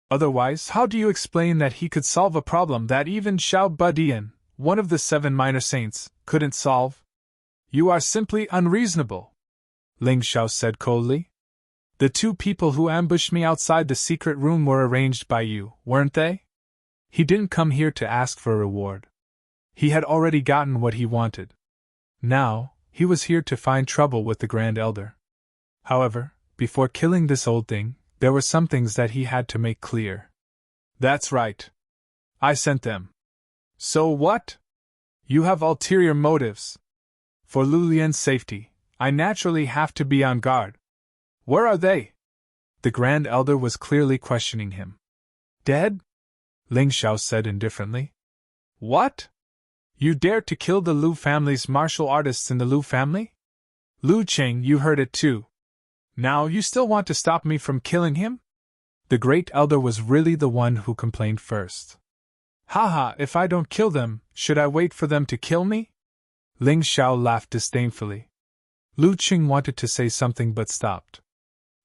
Otherwise, how do you explain that he could solve a problem that even Xiao Budian, one of the 7 minor saints, couldn't solve? You are simply unreasonable, Ling Xiao said coldly. The 2 people who ambushed me outside the secret room were arranged by you, weren't they? He didn't come here to ask for a reward. He had already gotten what he wanted. Now, he was here to find trouble with the Grand Elder. However, before killing this old thing, there were some things that he had to make clear. That's right. I sent them. So what? You have ulterior motives. For Lu Lian's safety, I naturally have to be on guard. Where are they? The Grand Elder was clearly questioning him. Dead? Ling Xiao said indifferently. What? You dared to kill the Lu family's martial artists in the Lu family? Lu Qing, you heard it too. Now you still want to stop me from killing him? The Great Elder was really the one who complained first. Haha, if I don't kill them, should I wait for them to kill me? Ling Xiao laughed disdainfully. Lu Qing wanted to say something but stopped.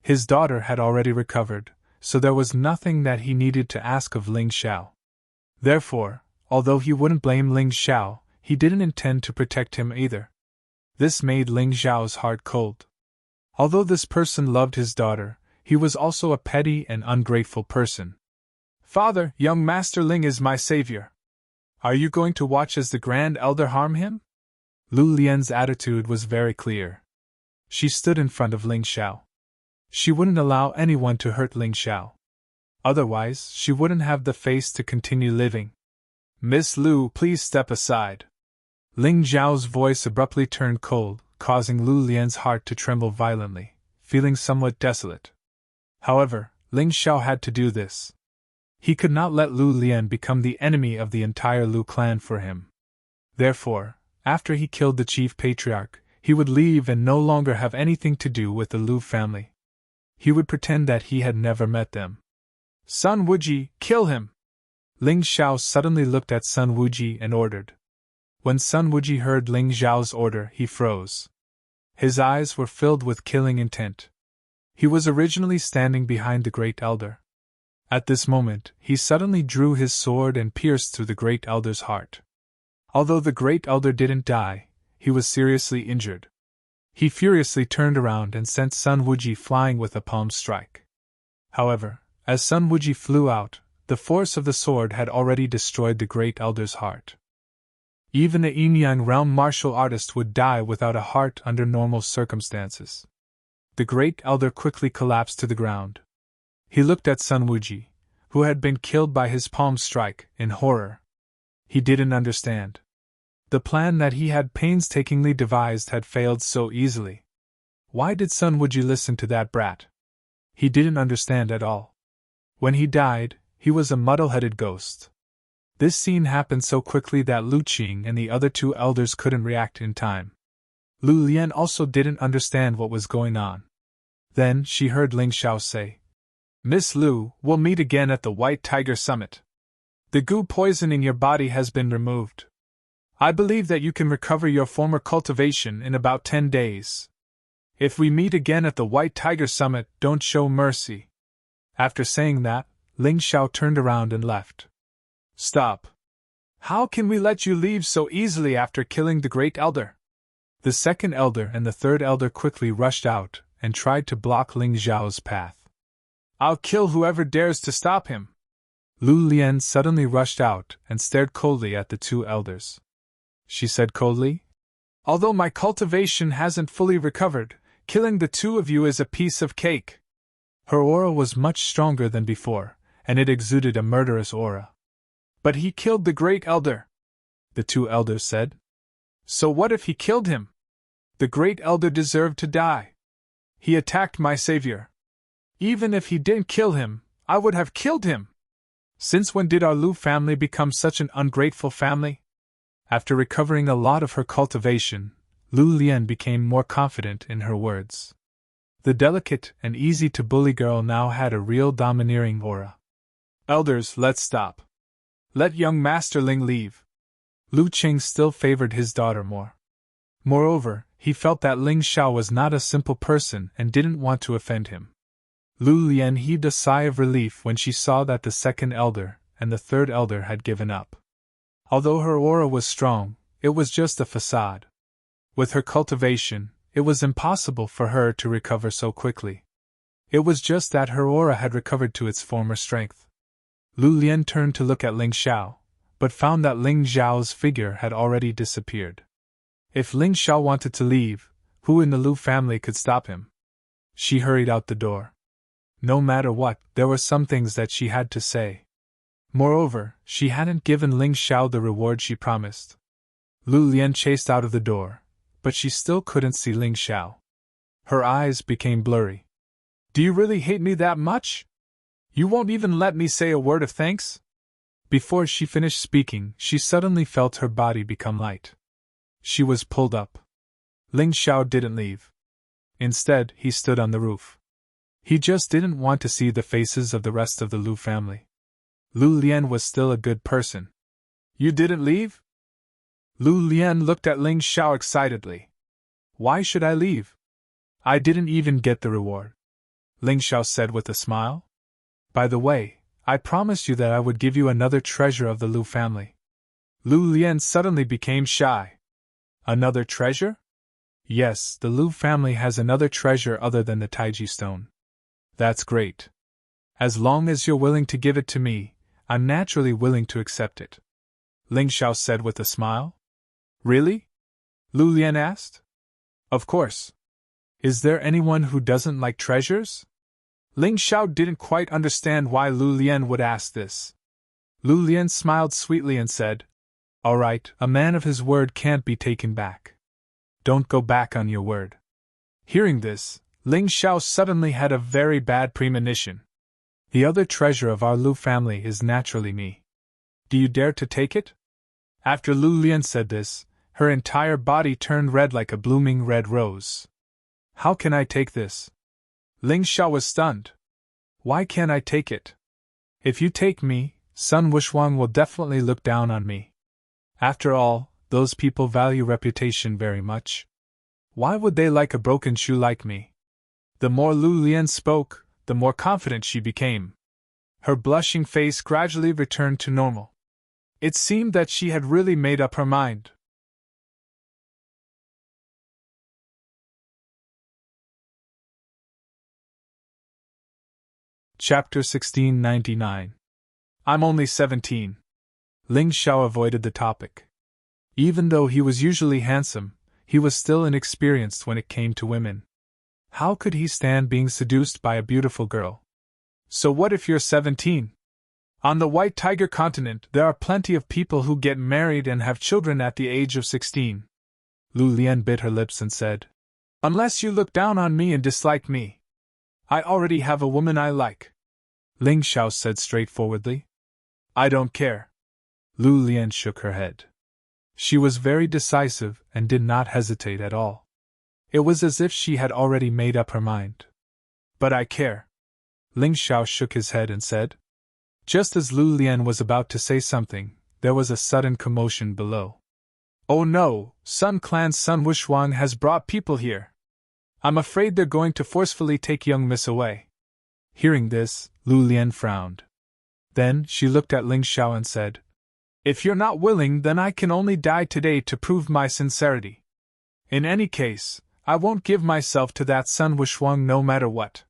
His daughter had already recovered, so there was nothing that he needed to ask of Ling Xiao. Therefore, although he wouldn't blame Ling Xiao, he didn't intend to protect him either. This made Ling Xiao's heart cold. Although this person loved his daughter, he was also a petty and ungrateful person. Father, young Master Ling is my savior. Are you going to watch as the Grand Elder harm him? Lu Lian's attitude was very clear. She stood in front of Ling Xiao. She wouldn't allow anyone to hurt Ling Xiao. Otherwise, she wouldn't have the face to continue living. Miss Lu, please step aside. Ling Xiao's voice abruptly turned cold, causing Lu Lian's heart to tremble violently, feeling somewhat desolate. However, Ling Xiao had to do this. He could not let Lu Lian become the enemy of the entire Lu clan for him. Therefore, after he killed the chief patriarch, he would leave and no longer have anything to do with the Lu family. He would pretend that he had never met them. Sun Wuji, kill him! Ling Xiao suddenly looked at Sun Wuji and ordered. When Sun Wuji heard Ling Xiao's order, he froze. His eyes were filled with killing intent. He was originally standing behind the Great Elder. At this moment, he suddenly drew his sword and pierced through the Great Elder's heart. Although the Great Elder didn't die, he was seriously injured. He furiously turned around and sent Sun Wuji flying with a palm strike. However, as Sun Wuji flew out, the force of the sword had already destroyed the Great Elder's heart. Even a yin-yang realm martial artist would die without a heart under normal circumstances. The Great Elder quickly collapsed to the ground. He looked at Sun Wuji, who had been killed by his palm strike, in horror. He didn't understand. The plan that he had painstakingly devised had failed so easily. Why did Sun Wuji listen to that brat? He didn't understand at all. When he died, he was a muddle-headed ghost. This scene happened so quickly that Lu Qing and the other two elders couldn't react in time. Lu Lian also didn't understand what was going on. Then she heard Ling Xiao say, "Miss Lu, we'll meet again at the White Tiger Summit. The goo poisoning your body has been removed. I believe that you can recover your former cultivation in about 10 days. If we meet again at the White Tiger Summit, don't show mercy." After saying that, Ling Xiao turned around and left. "Stop. How can we let you leave so easily after killing the Great Elder?" The second elder and the third elder quickly rushed out and tried to block Ling Xiao's path. "I'll kill whoever dares to stop him." Lu Lian suddenly rushed out and stared coldly at the two elders. She said coldly, "Although my cultivation hasn't fully recovered, killing the two of you is a piece of cake." Her aura was much stronger than before, and it exuded a murderous aura. "But he killed the Great Elder," the two elders said. "So what if he killed him? The Great Elder deserved to die. He attacked my savior. Even if he didn't kill him, I would have killed him. Since when did our Lu family become such an ungrateful family?" After recovering a lot of her cultivation, Lu Lian became more confident in her words. The delicate and easy-to-bully girl now had a real domineering aura. "Elders, let's stop. Let young Master Ling leave." Lu Qing still favored his daughter more. Moreover, he felt that Ling Xiao was not a simple person and didn't want to offend him. Lu Lian heaved a sigh of relief when she saw that the second elder and the third elder had given up. Although her aura was strong, it was just a facade. With her cultivation, it was impossible for her to recover so quickly. It was just that her aura had recovered to its former strength. Lu Lian turned to look at Ling Xiao, but found that Ling Xiao's figure had already disappeared. If Ling Xiao wanted to leave, who in the Lu family could stop him? She hurried out the door. No matter what, there were some things that she had to say. Moreover, she hadn't given Ling Xiao the reward she promised. Lu Lian chased out of the door, but she still couldn't see Ling Xiao. Her eyes became blurry. "Do you really hate me that much? You won't even let me say a word of thanks?" Before she finished speaking, she suddenly felt her body become light. She was pulled up. Ling Xiao didn't leave. Instead, he stood on the roof. He just didn't want to see the faces of the rest of the Lu family. Lu Lian was still a good person. "You didn't leave?" Lu Lian looked at Ling Xiao excitedly. "Why should I leave? I didn't even get the reward," Ling Xiao said with a smile. "By the way, I promised you that I would give you another treasure of the Lu family." Lu Lian suddenly became shy. "Another treasure?" "Yes, the Lu family has another treasure other than the Taiji stone." "That's great. As long as you're willing to give it to me, I'm naturally willing to accept it," Ling Xiao said with a smile. "Really?" Lu Lian asked. "Of course. Is there anyone who doesn't like treasures?" Ling Xiao didn't quite understand why Lu Lian would ask this. Lu Lian smiled sweetly and said, "All right, a man of his word can't be taken back. Don't go back on your word." Hearing this, Ling Xiao suddenly had a very bad premonition. "The other treasure of our Lu family is naturally me. Do you dare to take it?" After Lu Lian said this, her entire body turned red like a blooming red rose. "How can I take this?" Ling Xiao was stunned. "Why can't I take it? If you take me, Sun Wushwang will definitely look down on me. After all, those people value reputation very much. Why would they like a broken shoe like me?" The more Lu Lian spoke, the more confident she became. Her blushing face gradually returned to normal. It seemed that she had really made up her mind. Chapter 1699. I'm only 17. Ling Xiao avoided the topic. Even though he was usually handsome, he was still inexperienced when it came to women. How could he stand being seduced by a beautiful girl? So what if you're 17? On the White Tiger continent, there are plenty of people who get married and have children at the age of 16. Lu Lian bit her lips and said, Unless you look down on me and dislike me. I already have a woman I like. Ling Xiao said straightforwardly. I don't care. Lu Lian shook her head. She was very decisive and did not hesitate at all. It was as if she had already made up her mind. But I care. Ling Xiao shook his head and said. Just as Lu Lian was about to say something, there was a sudden commotion below. Oh no, Sun Clan's Sun Wushuang has brought people here. I'm afraid they're going to forcefully take young Miss away. Hearing this, Lu Lian frowned. Then she looked at Ling Xiao and said, If you're not willing, then I can only die today to prove my sincerity. In any case, I won't give myself to that Sun Wushuang no matter what.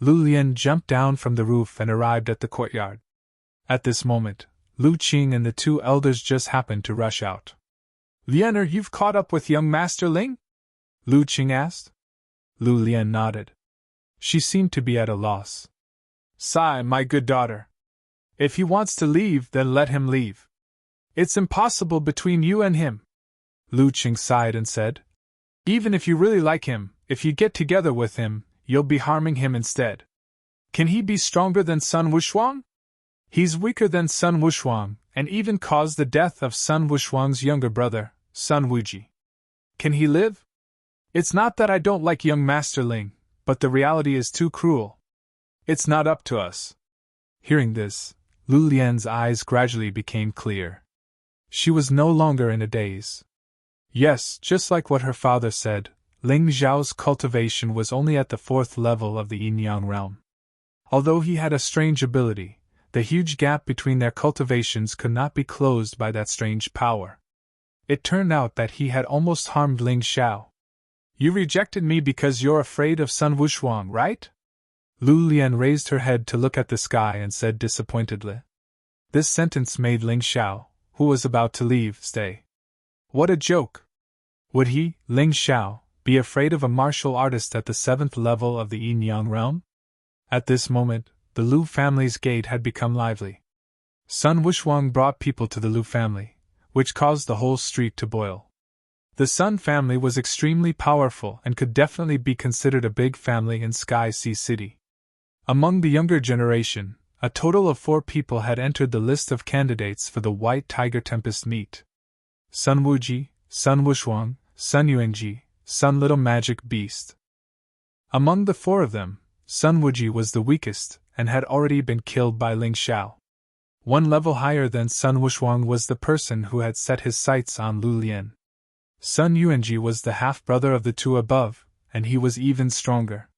Lu Lian jumped down from the roof and arrived at the courtyard. At this moment, Lu Qing and the two elders just happened to rush out. Lianer, you've caught up with young Master Ling? Lu Qing asked. Lu Lian nodded. She seemed to be at a loss. Sigh, my good daughter. If he wants to leave, then let him leave. It's impossible between you and him. Lu Qing sighed and said, Even if you really like him, if you get together with him, you'll be harming him instead. Can he be stronger than Sun Wushuang? He's weaker than Sun Wushuang, and even caused the death of Sun Wushuang's younger brother, Sun Wuji. Can he live? It's not that I don't like young Master Ling, but the reality is too cruel. It's not up to us. Hearing this, Lu Lian's eyes gradually became clear. She was no longer in a daze. Yes, just like what her father said, Ling Zhao's cultivation was only at the 4th level of the yin-yang realm. Although he had a strange ability, the huge gap between their cultivations could not be closed by that strange power. It turned out that he had almost harmed Ling Xiao. You rejected me because you're afraid of Sun Wushuang, right? Lu Lian raised her head to look at the sky and said disappointedly. This sentence made Ling Xiao, who was about to leave, stay. What a joke! Would he, Ling Xiao, be afraid of a martial artist at the 7th level of the yin-yang realm? At this moment, the Lu family's gate had become lively. Sun Wushuang brought people to the Lu family, which caused the whole street to boil. The Sun family was extremely powerful and could definitely be considered a big family in Sky Sea City. Among the younger generation, a total of 4 people had entered the list of candidates for the White Tiger Tempest meet. Sun Wuji, Sun Wushuang, Sun Yuanji, Sun Little Magic Beast. Among the 4 of them, Sun Wuji was the weakest and had already been killed by Ling Xiao. 1 level higher than Sun Wushuang was the person who had set his sights on Lu Lian. Sun Yuanji was the half-brother of the 2 above, and he was even stronger.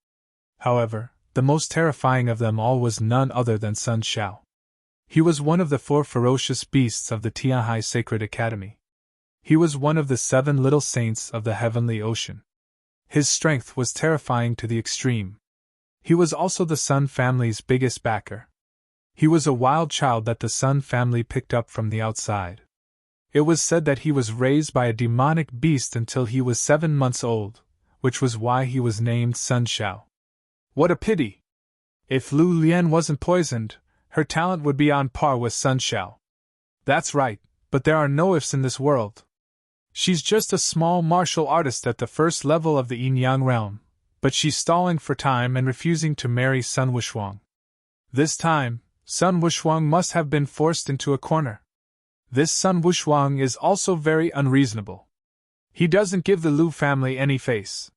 However, the most terrifying of them all was none other than Sun Xiao. He was one of the 4 ferocious beasts of the Tianhai Sacred Academy. He was one of the 7 little saints of the heavenly ocean. His strength was terrifying to the extreme. He was also the Sun family's biggest backer. He was a wild child that the Sun family picked up from the outside. It was said that he was raised by a demonic beast until he was 7 months old, which was why he was named Sun Xiao. What a pity! If Lu Lian wasn't poisoned, her talent would be on par with Sun Xiao. That's right, but there are no ifs in this world. She's just a small martial artist at the 1st level of the yin-yang realm, but she's stalling for time and refusing to marry Sun Wushuang. This time, Sun Wushuang must have been forced into a corner. This Sun Wushuang is also very unreasonable. He doesn't give the Lu family any face.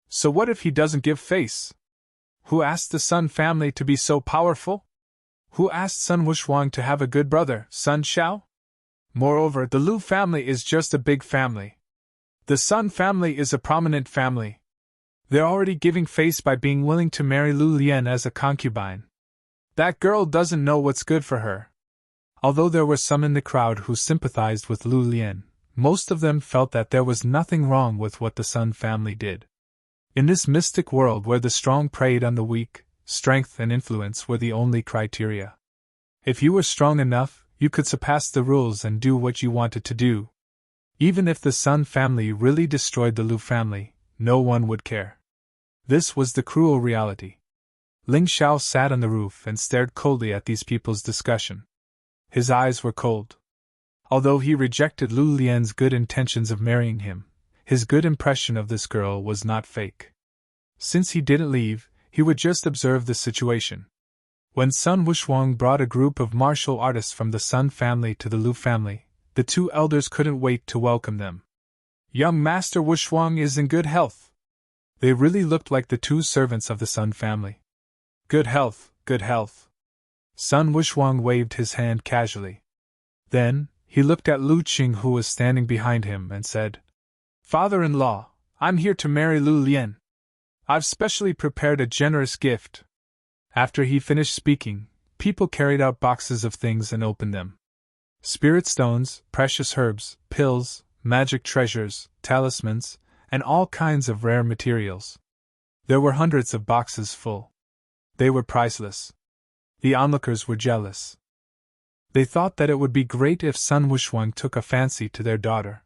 So what if he doesn't give face? Who asked the Sun family to be so powerful? Who asked Sun Wushuang to have a good brother, Sun Xiao? Moreover, the Lu family is just a big family. The Sun family is a prominent family. They're already giving face by being willing to marry Lu Lian as a concubine. That girl doesn't know what's good for her. Although there were some in the crowd who sympathized with Lu Lian, most of them felt that there was nothing wrong with what the Sun family did. In this mystic world where the strong preyed on the weak, strength and influence were the only criteria. If you were strong enough, you could surpass the rules and do what you wanted to do. Even if the Sun family really destroyed the Lu family, no one would care. This was the cruel reality. Ling Xiao sat on the roof and stared coldly at these people's discussion. His eyes were cold. Although he rejected Lu Lian's good intentions of marrying him, his good impression of this girl was not fake. Since he didn't leave, he would just observe the situation. When Sun Wuxuang brought a group of martial artists from the Sun family to the Lu family, the two elders couldn't wait to welcome them. Young Master Wuxuang is in good health. They really looked like the two servants of the Sun family. Good health, good health. Sun Wuxuang waved his hand casually. Then, he looked at Lu Qing, who was standing behind him, and said, "Father-in-law, I'm here to marry Lu Lian. I've specially prepared a generous gift." After he finished speaking, people carried out boxes of things and opened them. Spirit stones, precious herbs, pills, magic treasures, talismans, and all kinds of rare materials. There were hundreds of boxes full. They were priceless. The onlookers were jealous. They thought that it would be great if Sun Wuxuang took a fancy to their daughter.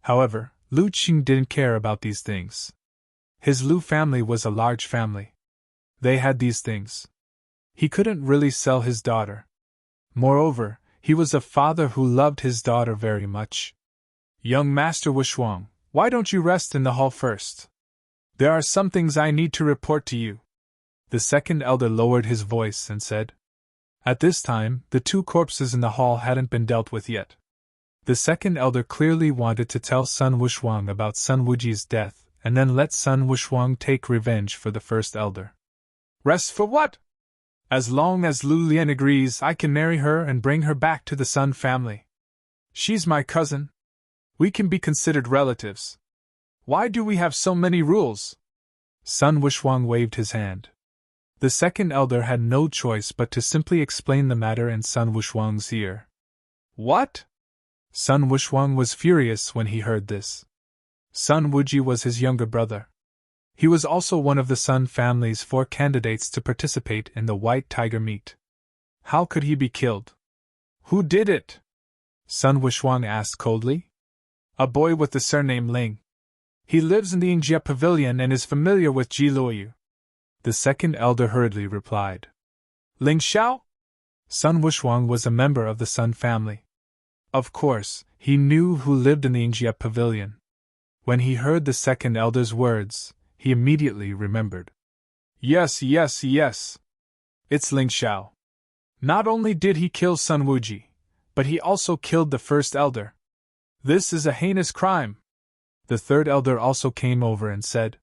However, Lu Qing didn't care about these things. His Lu family was a large family. They had these things. He couldn't really sell his daughter. Moreover, he was a father who loved his daughter very much. "Young Master Wuxuang, why don't you rest in the hall first? There are some things I need to report to you." The second elder lowered his voice and said. At this time, the two corpses in the hall hadn't been dealt with yet. The second elder clearly wanted to tell Sun Wuxuang about Sun Wuji's death, and then let Sun Wuxuang take revenge for the first elder. "Rest for what? As long as Lu Lian agrees, I can marry her and bring her back to the Sun family. She's my cousin. We can be considered relatives. Why do we have so many rules?" Sun Wuxuang waved his hand. The second elder had no choice but to simply explain the matter in Sun Wuxuang's ear. "What?" Sun Wuxuang was furious when he heard this. Sun Wuji was his younger brother. He was also one of the Sun family's 4 candidates to participate in the White Tiger meet. How could he be killed? "Who did it?" Sun Wuxuang asked coldly. "A boy with the surname Ling. He lives in the Yingjia Pavilion and is familiar with Ji Luoyu." The second elder hurriedly replied. "Ling Xiao?" Sun Wuxuang was a member of the Sun family. Of course, he knew who lived in the Yingjia Pavilion. When he heard the second elder's words, he immediately remembered. Yes. It's Ling Xiao. Not only did he kill Sun Wuji, but he also killed the first elder. This is a heinous crime. The third elder also came over and said,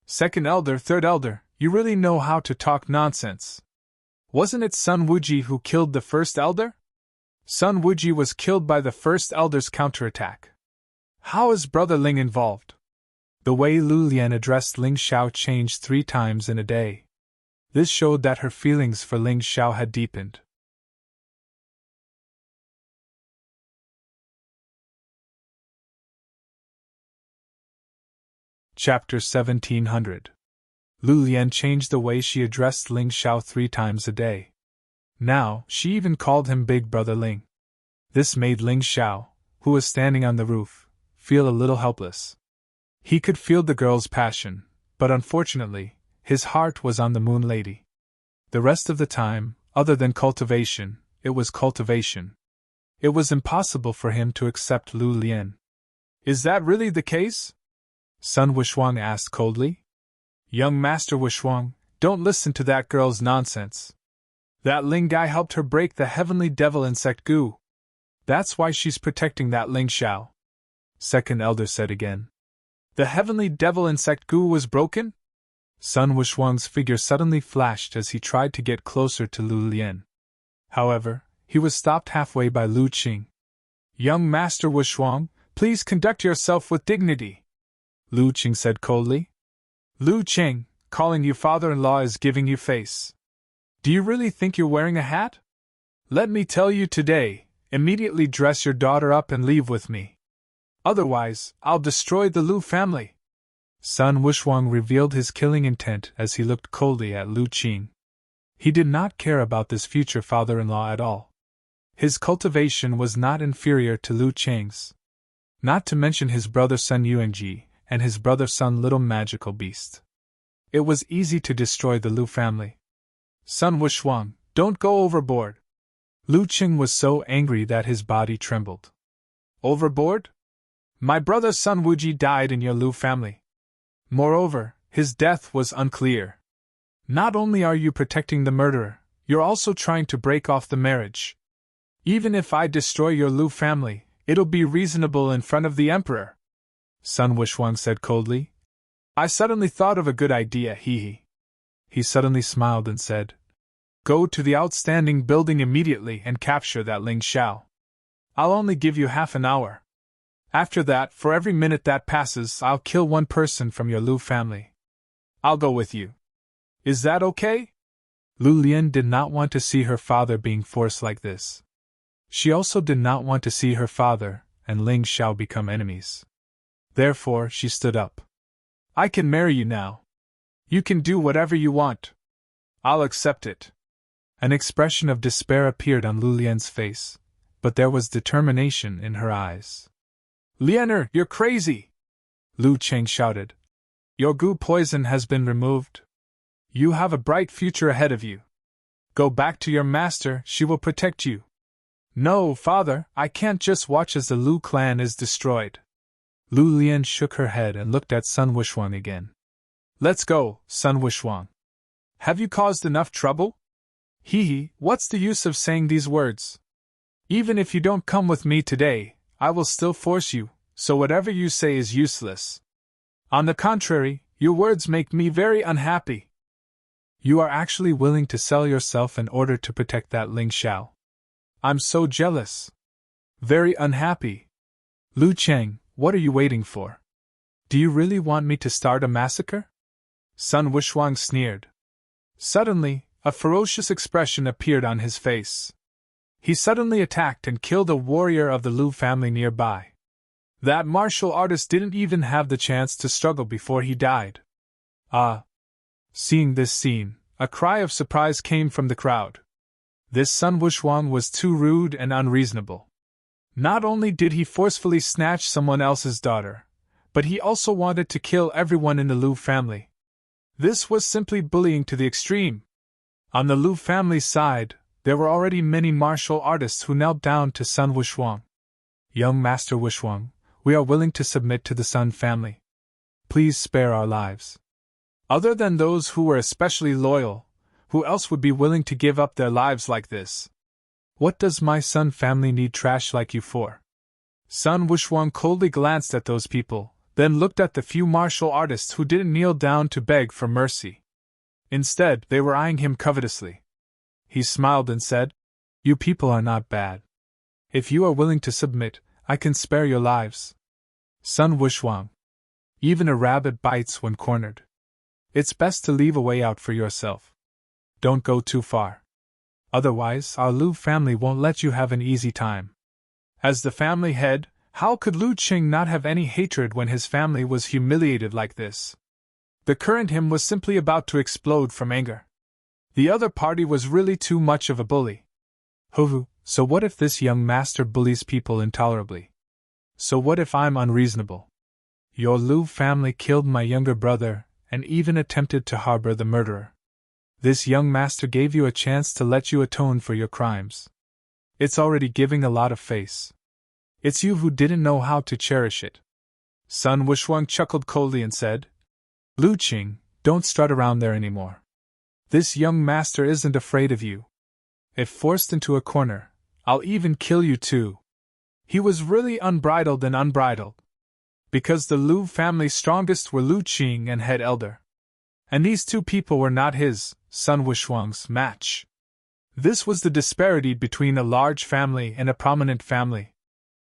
"Second elder, third elder, you really know how to talk nonsense. Wasn't it Sun Wuji who killed the first elder? Sun Wuji was killed by the first elder's counterattack. How is Brother Ling involved?" The way Lu Lian addressed Ling Xiao changed 3 times in a day. This showed that her feelings for Ling Xiao had deepened. Chapter 1700. Lu Lian changed the way she addressed Ling Xiao 3 times a day. Now, she even called him Big Brother Ling. This made Ling Xiao, who was standing on the roof, feel a little helpless. He could feel the girl's passion, but unfortunately, his heart was on the Moon Lady. The rest of the time, other than cultivation, it was cultivation. It was impossible for him to accept Lu Lian. "Is that really the case?" Sun Wuxuang asked coldly. "Young Master Wuxuang, don't listen to that girl's nonsense. That Ling guy helped her break the heavenly devil insect goo. That's why she's protecting that Ling Xiao." Second elder said again. "The heavenly devil insect goo was broken?" Sun Wuxuang's figure suddenly flashed as he tried to get closer to Lu Lian. However, he was stopped halfway by Lu Qing. "Young Master Wuxuang, please conduct yourself with dignity," Lu Qing said coldly. "Lu Qing, calling you father-in-law is giving you face. Do you really think you're wearing a hat? Let me tell you today, immediately dress your daughter up and leave with me. Otherwise, I'll destroy the Lu family." Sun Wushuang revealed his killing intent as he looked coldly at Lu Qing. He did not care about this future father-in-law at all. His cultivation was not inferior to Lu Cheng's. Not to mention his brother Sun Yuangji and his brother Sun Little Magical Beast. It was easy to destroy the Lu family. Sun Wushuang, don't go overboard. Lu Qing was so angry that his body trembled. Overboard? My brother Sun Wuji died in your Lu family. Moreover, his death was unclear. Not only are you protecting the murderer, you're also trying to break off the marriage. Even if I destroy your Lu family, it'll be reasonable in front of the emperor. Sun Wushuang said coldly. I suddenly thought of a good idea, hee. He suddenly smiled and said, Go to the outstanding building immediately and capture that Ling Xiao. I'll only give you half an hour. After that, for every minute that passes, I'll kill one person from your Lu family. I'll go with you. Is that okay? Lu Lian did not want to see her father being forced like this. She also did not want to see her father and Ling Xiao become enemies. Therefore, she stood up. I can marry you now. You can do whatever you want. I'll accept it. An expression of despair appeared on Lu Lian's face, but there was determination in her eyes. Lianer, you're crazy! Lu Cheng shouted. Your goo poison has been removed. You have a bright future ahead of you. Go back to your master, she will protect you. No, father, I can't just watch as the Lu clan is destroyed. Lu Lian shook her head and looked at Sun Wushuang again. Let's go, Sun Wushuang. Have you caused enough trouble? Hee, what's the use of saying these words? Even if you don't come with me today, I will still force you, so whatever you say is useless. On the contrary, your words make me very unhappy. You are actually willing to sell yourself in order to protect that Ling Xiao. I'm so jealous. Very unhappy. Lu Cheng, what are you waiting for? Do you really want me to start a massacre? Sun Wushuang sneered. Suddenly, a ferocious expression appeared on his face. He suddenly attacked and killed a warrior of the Lu family nearby. That martial artist didn't even have the chance to struggle before he died. Ah! Seeing this scene, a cry of surprise came from the crowd. This Sun Wushuang was too rude and unreasonable. Not only did he forcefully snatch someone else's daughter, but he also wanted to kill everyone in the Lu family. This was simply bullying to the extreme. On the Lu family's side, there were already many martial artists who knelt down to Sun Wushuang. Young Master Wushuang, we are willing to submit to the Sun family. Please spare our lives. Other than those who were especially loyal, who else would be willing to give up their lives like this? What does my Sun family need trash like you for? Sun Wushuang coldly glanced at those people, then looked at the few martial artists who didn't kneel down to beg for mercy. Instead, they were eyeing him covetously. He smiled and said, You people are not bad. If you are willing to submit, I can spare your lives. Sun Wushuang. Even a rabbit bites when cornered. It's best to leave a way out for yourself. Don't go too far. Otherwise, our Lu family won't let you have an easy time. As the family head, how could Lu Qing not have any hatred when his family was humiliated like this? The current him was simply about to explode from anger. The other party was really too much of a bully. Hoo, so what if this young master bullies people intolerably? So what if I'm unreasonable? Your Lu family killed my younger brother, and even attempted to harbor the murderer. This young master gave you a chance to let you atone for your crimes. It's already giving a lot of face. It's you who didn't know how to cherish it. Sun Wushuang chuckled coldly and said, Lu Qing, don't strut around there anymore. This young master isn't afraid of you. If forced into a corner, I'll even kill you too. He was really unbridled and unbridled. Because the Lu family's strongest were Lu Qing and Head Elder. And these two people were not his, Sun Wushuang's, match. This was the disparity between a large family and a prominent family.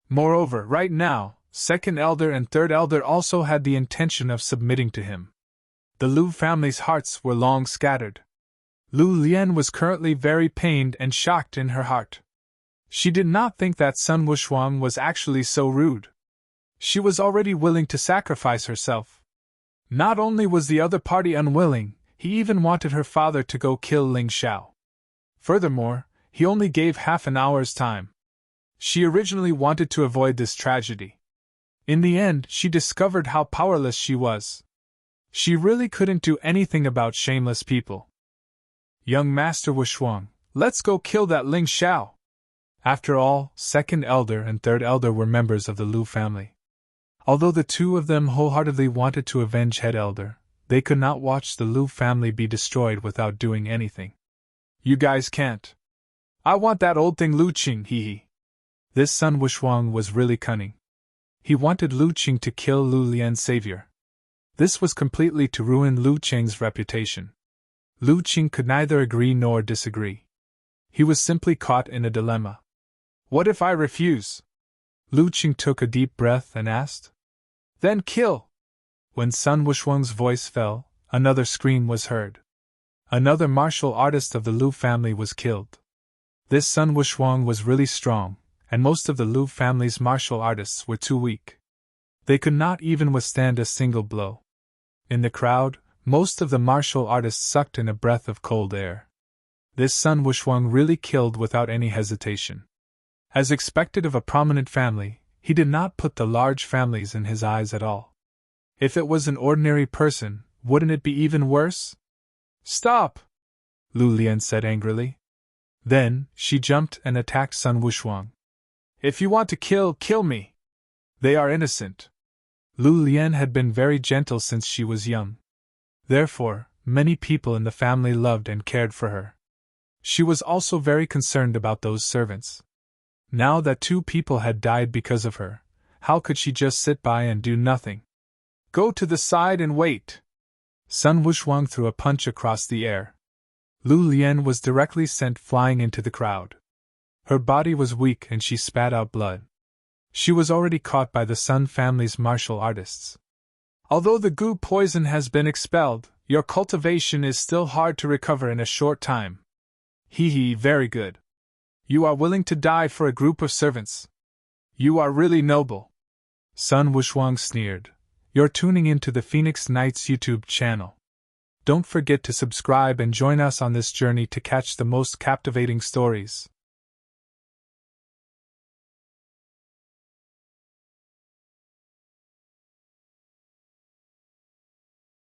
Moreover, right now, second elder and third elder also had the intention of submitting to him. The Lu family's hearts were long scattered. Lu Lian was currently very pained and shocked in her heart. She did not think that Sun Wushuang was actually so rude. She was already willing to sacrifice herself. Not only was the other party unwilling, he even wanted her father to go kill Ling Xiao. Furthermore, he only gave half an hour's time. She originally wanted to avoid this tragedy. In the end, she discovered how powerless she was. She really couldn't do anything about shameless people. Young Master Wushuang, let's go kill that Ling Xiao. After all, second elder and third elder were members of the Lu family. Although the two of them wholeheartedly wanted to avenge head elder, they could not watch the Lu family be destroyed without doing anything. You guys can't. I want that old thing Lu Qing, hee hee. This son Wushuang was really cunning. He wanted Lu Qing to kill Lu Lian's savior. This was completely to ruin Lu Qing's reputation. Lu Qing could neither agree nor disagree. He was simply caught in a dilemma. What if I refuse? Lu Qing took a deep breath and asked. Then kill! When Sun Wushuang's voice fell, another scream was heard. Another martial artist of the Lu family was killed. This Sun Wushuang was really strong, and most of the Lu family's martial artists were too weak. They could not even withstand a single blow. In the crowd, most of the martial artists sucked in a breath of cold air. This Sun Wushuang really killed without any hesitation. As expected of a prominent family, he did not put the large families in his eyes at all. If it was an ordinary person, wouldn't it be even worse? Stop! Lu Lian said angrily. Then, she jumped and attacked Sun Wushuang. If you want to kill me. They are innocent. Lu Lian had been very gentle since she was young. Therefore, many people in the family loved and cared for her. She was also very concerned about those servants. Now that 2 people had died because of her, how could she just sit by and do nothing? Go to the side and wait. Sun Wushuang threw a punch across the air. Lu Lian was directly sent flying into the crowd. Her body was weak and she spat out blood. She was already caught by the Sun family's martial artists. Although the goo poison has been expelled, your cultivation is still hard to recover in a short time. Hee hee, very good. You are willing to die for a group of servants. You are really noble. Sun Wushuang sneered. You're tuning into the Phoenix Knights YouTube channel. Don't forget to subscribe and join us on this journey to catch the most captivating stories.